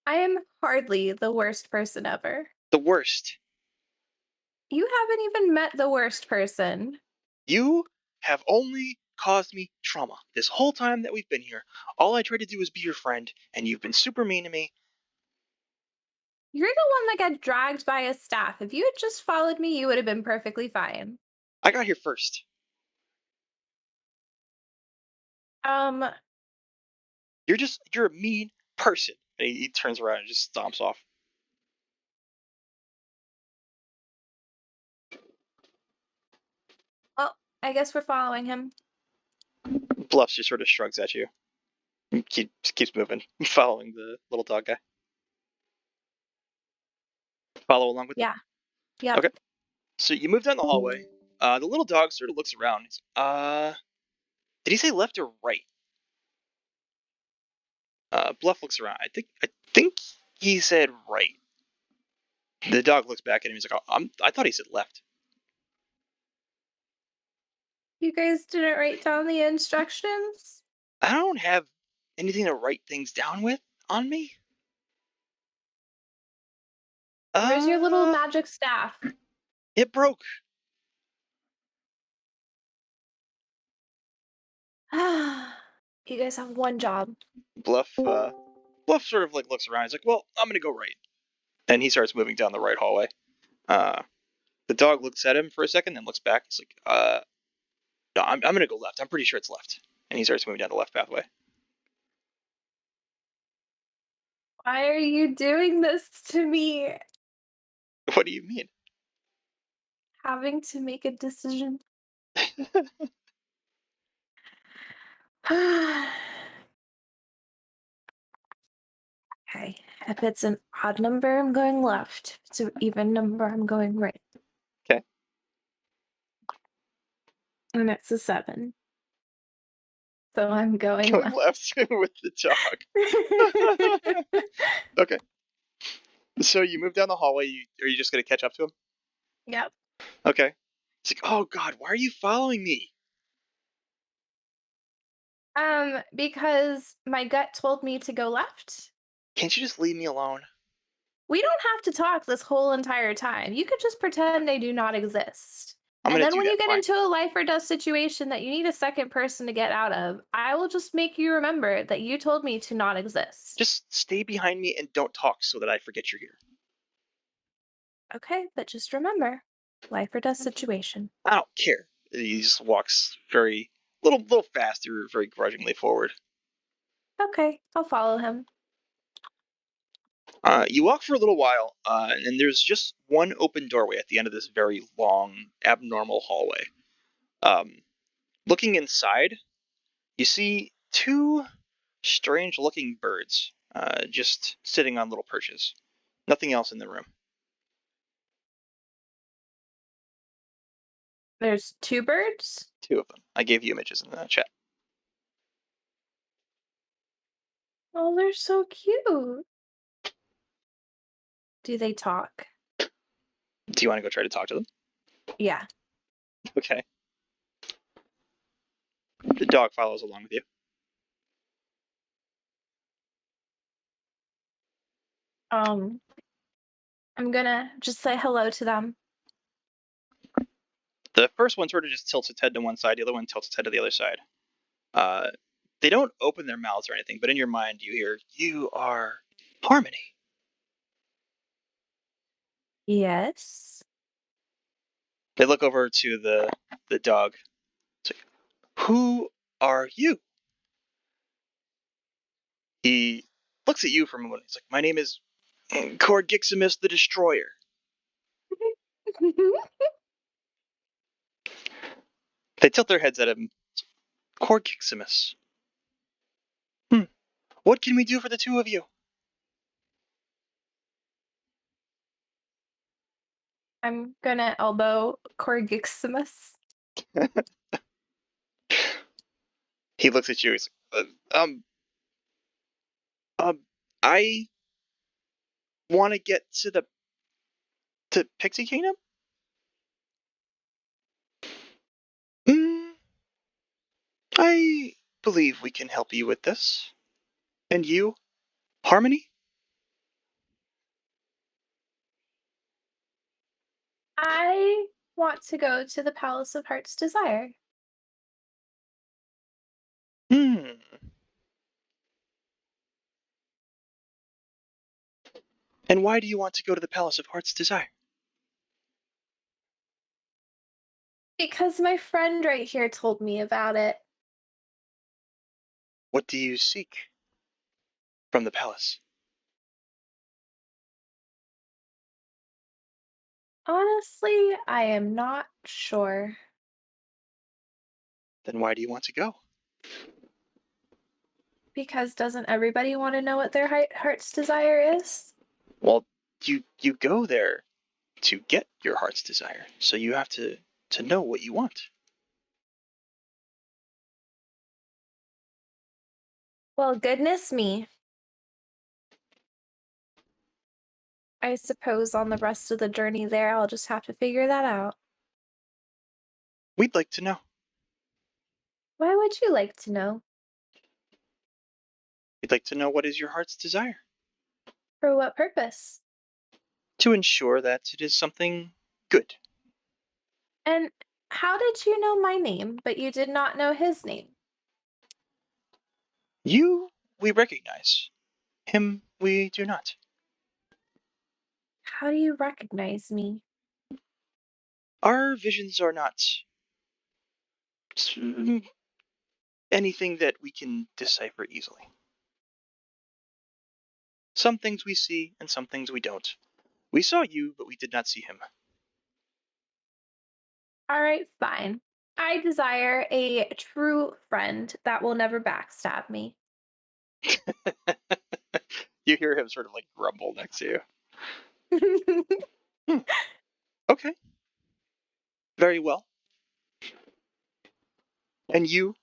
I am hardly the worst person ever. The worst. You haven't even met the worst person. You have only caused me trauma this whole time that we've been here. All I tried to do was be your friend, and you've been super mean to me. You're the one that got dragged by a staff. If you had just followed me, you would have been perfectly fine. I got here first. You're a mean person. And he turns around and just stomps off. Well, I guess we're following him. Bluffs just sort of shrugs at you. Keeps moving, following the little dog guy. Follow along with Yeah. him? Yeah. Okay. So you move down the hallway. The little dog sort of looks around. Did he say left or right? Bluff looks around. I think he said right. The dog looks back at him. He's like, oh, I thought he said left. You guys didn't write down the instructions? I don't have anything to write things down with on me. Where's your little magic staff? It broke. You guys have one job. Bluff sort of like looks around. He's like, well, I'm gonna go right. And he starts moving down the right hallway. The dog looks at him for a second, then looks back. It's like, no, I'm gonna go left. I'm pretty sure it's left. And he starts moving down the left pathway. Why are you doing this to me? What do you mean? Having to make a decision. Okay, if it's an odd number, I'm going left. If it's an even number, I'm going right. Okay. And it's a 7. So I'm going Going left with the dog. Okay. So you move down the hallway. Are you just gonna catch up to him? Yep. Okay. It's like, oh god, why are you following me? Because my gut told me to go left. Can't you just leave me alone? We don't have to talk this whole entire time. You could just pretend they do not exist. I'm And gonna then do when that. you get Fine. into a life or death situation that you need a second person to get out of, I will just make you remember that you told me to not exist. Just stay behind me and don't talk so that I forget you're here. Okay, but just remember, life or death situation. I don't care. He just walks very little faster, very grudgingly forward. Okay, I'll follow him. You walk for a little while, and there's just one open doorway at the end of this very long, abnormal hallway. Looking inside, you see two strange-looking birds, just sitting on little perches. Nothing else in the room. There's 2 birds? 2 of them. I gave you images in the chat. Oh, they're so cute. Do they talk? Do you want to go try to talk to them? Yeah. Okay. The dog follows along with you. I'm gonna just say hello to them. The first one sort of just tilts its head to one side. The other one tilts its head to the other side. They don't open their mouths or anything, but in your mind you hear, "You are Harmony." Yes. They look over to the dog. It's like, "Who are you?" He looks at you for a moment. He's like, "My name is Corgiximus the Destroyer." They tilt their heads at him. "Corgiximus. What can we do for the two of you?" I'm gonna elbow Corgiximus. He looks at you. He's like, I want to get to Pixie Kingdom. Mm, I believe we can help you with this. And you, Harmony? I want to go to the Palace of Heart's Desire. Hmm. And why do you want to go to the Palace of Heart's Desire? Because my friend right here told me about it. What do you seek from the palace? Honestly, I am not sure. Then why do you want to go? Because doesn't everybody want to know what their heart's desire is? Well, you go there to get your heart's desire, so you have to know what you want. Well, goodness me. I suppose on the rest of the journey there, I'll just have to figure that out. We'd like to know. Why would you like to know? We'd like to know what is your heart's desire. For what purpose? To ensure that it is something good. And how did you know my name, but you did not know his name? You, we recognize. Him, we do not. How do you recognize me? Our visions are not anything that we can decipher easily. Some things we see, and some things we don't. We saw you, but we did not see him. All right, fine. I desire a true friend that will never backstab me. You hear him sort of like grumble next to you. Hmm. Okay. Very well. And you,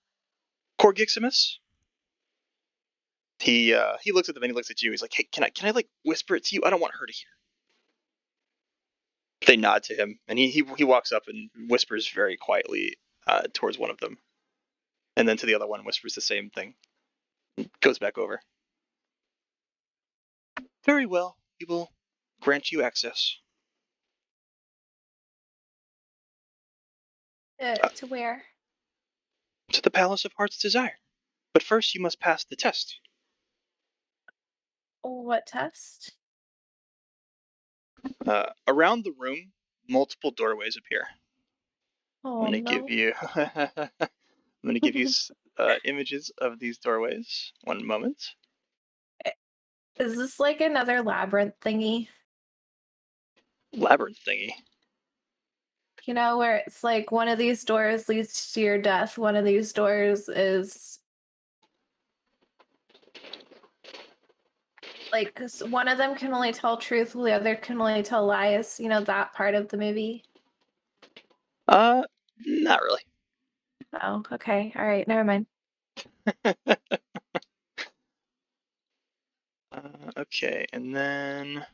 Corgiximus? He looks at them and he looks at you. He's like, "Hey, can I like whisper it to you? I don't want her to hear." They nod to him, and he walks up and whispers very quietly towards one of them, and then to the other one whispers the same thing. Goes back over. Very well. We will grant you access To where? to the Palace of Heart's Desire. But first, you must pass the test. What test? Around the room, multiple doorways appear. Oh I'm gonna give no. you. I'm gonna give you images of these doorways. One moment. Is this like another labyrinth thingy? Labyrinth thingy. You know, where it's like one of these doors leads to your death, one of these doors is like 'cause one of them can only tell truth, the other can only tell lies. You know, that part of the movie. Not really. Oh, okay. All right, never mind. Okay, and then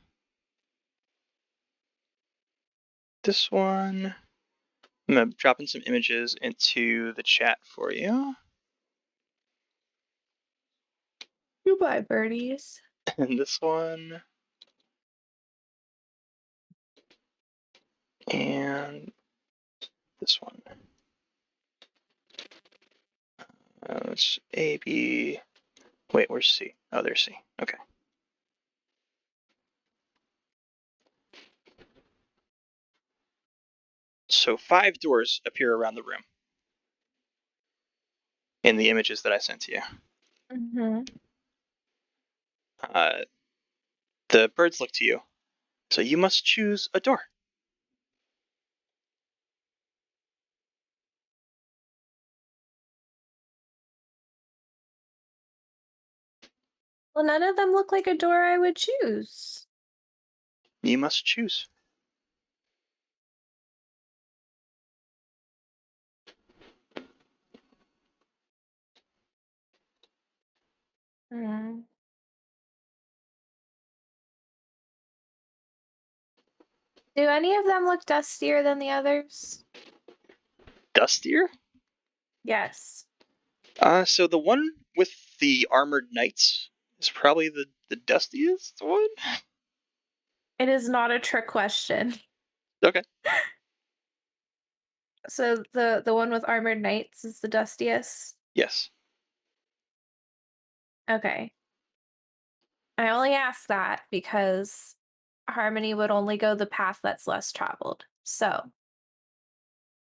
this one. I'm gonna drop in some images into the chat for you. Goodbye, birdies. And this one. And this one. It's A, B. Wait, where's C? Oh, there's C. Okay. So 5 doors appear around the room in the images that I sent to you. Mm-hmm. The birds look to you. So you must choose a door. Well, none of them look like a door I would choose. You must choose. Hmm. Do any of them look dustier than the others? Dustier? Yes. So the one with the armored knights is probably the dustiest one. It is not a trick question. Okay. So the one with armored knights is the dustiest? Yes. Okay. I only ask that because Harmony would only go the path that's less traveled. So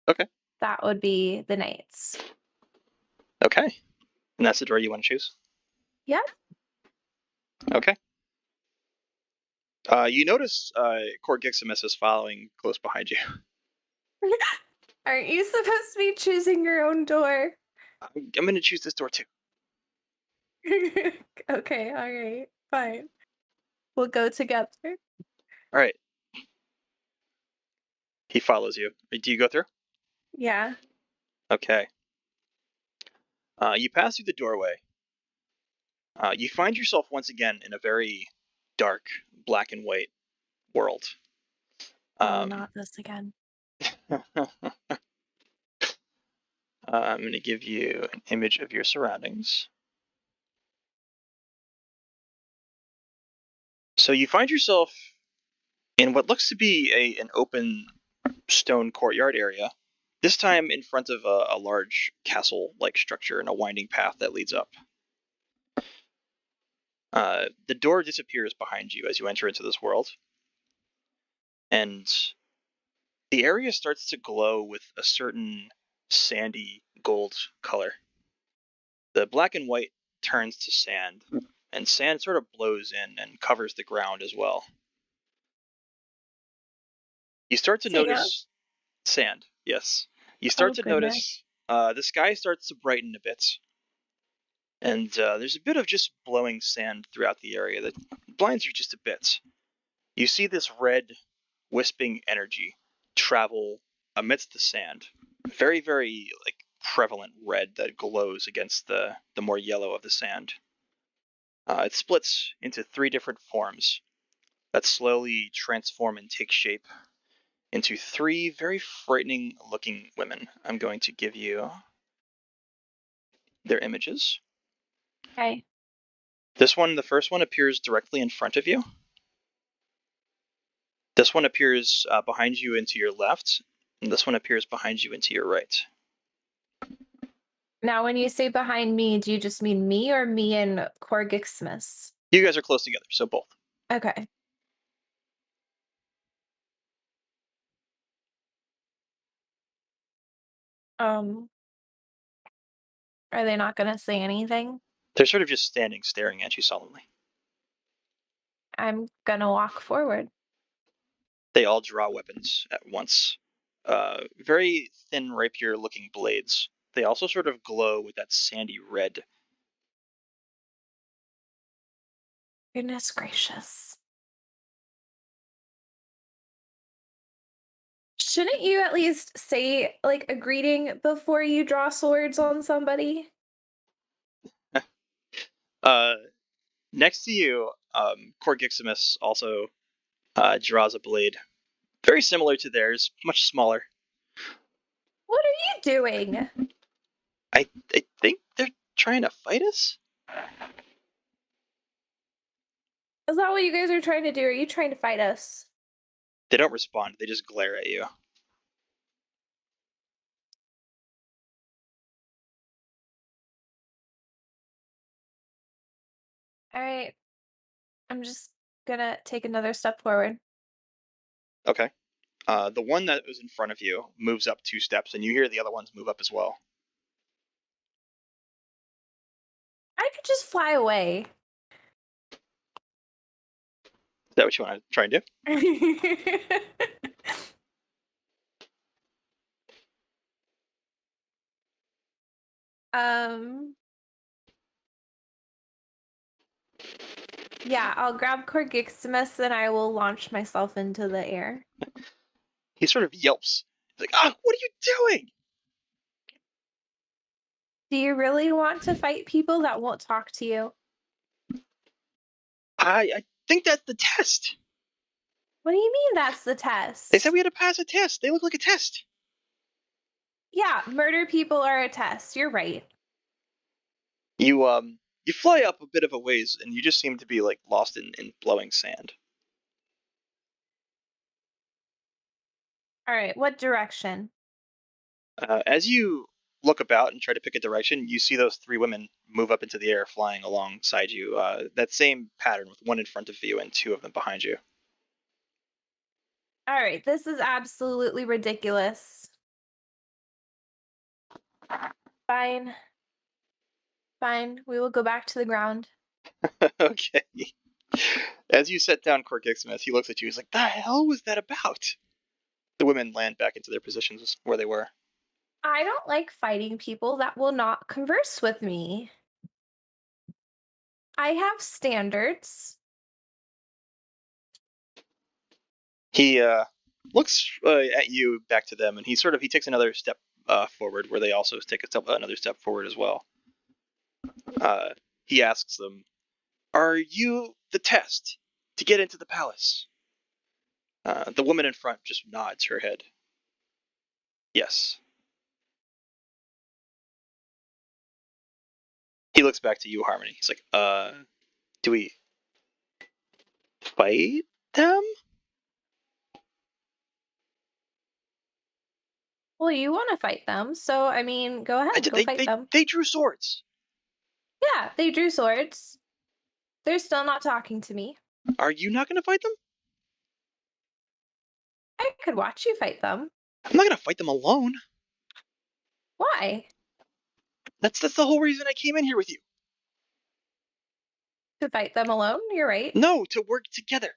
Okay. that would be the knights. Okay. And that's the door you want to choose? Yep. Okay. You notice Corgiximus is following close behind you. Aren't you supposed to be choosing your own door? I'm going to choose this door too. Okay, all right, fine. We'll go together. All right. He follows you. Do you go through? Yeah. Okay. You pass through the doorway. You find yourself once again in a very dark, black and white world. Oh, not this again. I'm going to give you an image of your surroundings. So you find yourself in what looks to be an open stone courtyard area, this time in front of a large castle-like structure and a winding path that leads up. The door disappears behind you as you enter into this world, and the area starts to glow with a certain sandy gold color. The black and white turns to sand, and sand sort of blows in and covers the ground as well. You start to Sand? notice sand, yes. You Oh, start to goodness. notice the sky starts to brighten a bit, and there's a bit of just blowing sand throughout the area that blinds you just a bit. You see this red, wisping energy travel amidst the sand. Very, very like prevalent red that glows against the more yellow of the sand. It splits into 3 different forms that slowly transform and take shape into 3 very frightening looking women. I'm going to give you their images. Okay. This one, the first one, appears directly in front of you. This one appears behind you and to your left, and this one appears behind you and to your right. Now, when you say behind me, do you just mean me or me and Corgixmus? You guys are close together, so both. Okay. Um, are they not gonna say anything? They're sort of just standing, staring at you solemnly. I'm gonna walk forward. They all draw weapons at once. Very thin rapier-looking blades. They also sort of glow with that sandy red. Goodness gracious. Shouldn't you at least say like a greeting before you draw swords on somebody? Next to you Corgiximus also draws a blade, very similar to theirs, much smaller. What are you doing? I think they're trying to fight us. Is that what you guys are trying to do? Are you trying to fight us? They don't respond. They just glare at you. All right. I'm just gonna take another step forward. Okay. The one that was in front of you moves up 2 steps, and you hear the other ones move up as well. I could just fly away. Is that what you want to try and do? Yeah, I'll grab Corgiximus and I will launch myself into the air. He sort of yelps. He's like, "Ah, what are you doing?" Do you really want to fight people that won't talk to you? I think that's the test. What do you mean that's the test? They said we had to pass a test. They look like a test. Yeah, murder people are a test. You're right. You fly up a bit of a ways, and you just seem to be like lost in blowing sand. All right, what direction? As you look about and try to pick a direction, you see those 3 women move up into the air, flying alongside you. That same pattern with 1 in front of you and 2 of them behind you. All right, this is absolutely ridiculous. Fine. Fine, we will go back to the ground. Okay. As you set down Corgiximus, he looks at you. He's like, "The hell was that about?" The women land back into their positions where they were. I don't like fighting people that will not converse with me. I have standards. He looks at you, back to them, and he takes another step forward, where they also take another step forward as well. He asks them, "Are you the test to get into the palace?" The woman in front just nods her head. Yes. He looks back to you, Harmony. He's like, do we fight them?" Well, you want to fight them, so I mean, go ahead, go fight them. They drew swords. Yeah, they drew swords. They're still not talking to me. Are you not going to fight them? I could watch you fight them. I'm not going to fight them alone. Why? That's the whole reason I came in here with you. To fight them alone? You're right. No, to work together.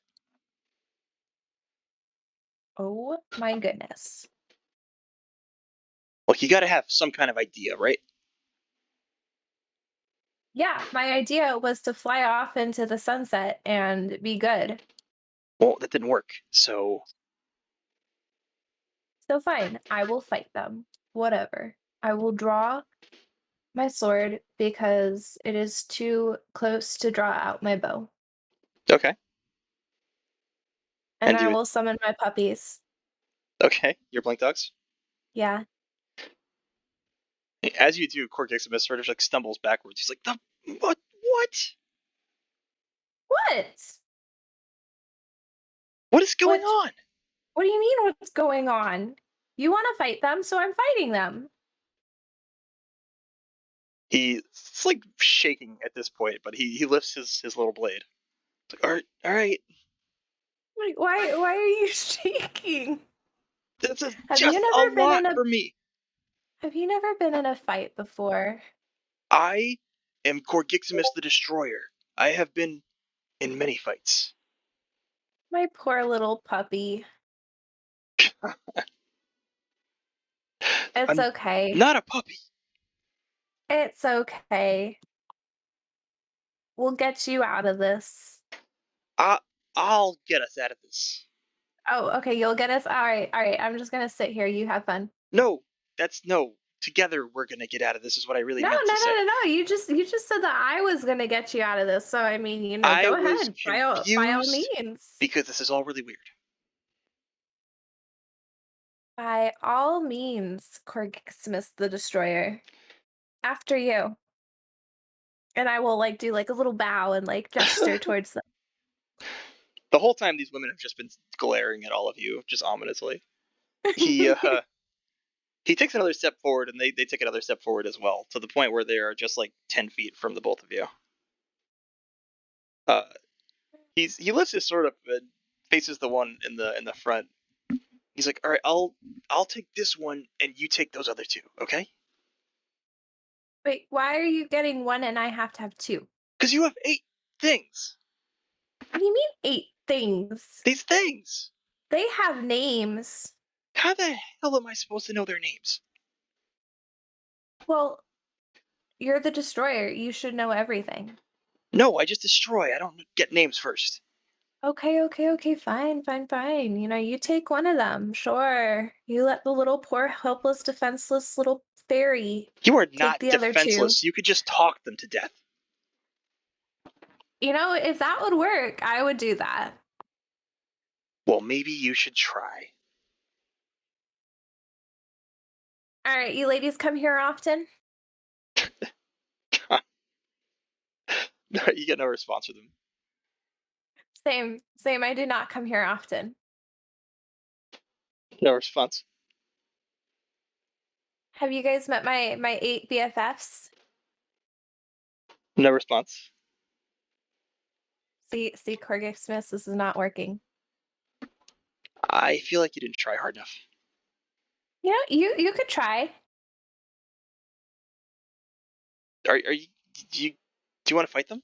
Oh my goodness. Look, you got to have some kind of idea, right? Yeah, my idea was to fly off into the sunset and be good. Well, that didn't work. So Fine, I will fight them. Whatever. I will draw my sword because it is too close to draw out my bow. okay. And And I will summon my puppies. Okay, your blink dogs. Yeah. As you do, Corgiximus sort of like stumbles backwards. He's like, "The what? What? What? What is going on?" What do you mean what's going on? You want to fight them, so I'm fighting them. He's like shaking at this point, but he lifts his little blade. It's like, all right. Like, why are you shaking? This is Have just you a never been lot in a for me. Have you never been in a fight before? I am Corgiximus the Destroyer. I have been in many fights. My poor little puppy. It's I'm okay. not a puppy. It's okay. We'll get you out of this. I'll get us out of this. Oh, okay, you'll get us. All right. I'm just gonna sit here. You have fun. No, no. together we're gonna get out of this. Is what I really No, meant to say. no. You just said that I was gonna get you out of this. So I mean, you know, I go was ahead. By all confused means. because this is all really weird. By all means, Corgiximus the Destroyer. After you. And I will like do like a little bow and like gesture towards them. The whole time these women have just been glaring at all of you, just ominously. He takes another step forward, and they take another step forward as well, to the point where they are just like 10 feet from the both of you. He lifts his sword up and faces the one in the front. He's like, "All right, I'll take this one, and you take those other two, okay? Wait, why are you getting one and I have to have two? Because you have 8 things. What do you mean 8 things? These things. They have names. How the hell am I supposed to know their names? Well, you're the Destroyer. You should know everything. No, I just destroy. I don't get names first. Okay, fine. You know, you take one of them, sure. You let the little poor, helpless, defenseless little fairy You are take not the other 2. defenseless. You could just talk them to death. You know, if that would work, I would do that. Well, maybe you should try. All right, you ladies come here often? You get no response from them. Same. I do not come here often. No response. Have you guys met my 8 BFFs? No response. See, Corgiximus, this is not working. I feel like you didn't try hard enough. You know, you could try. Are you? Do you want to fight them?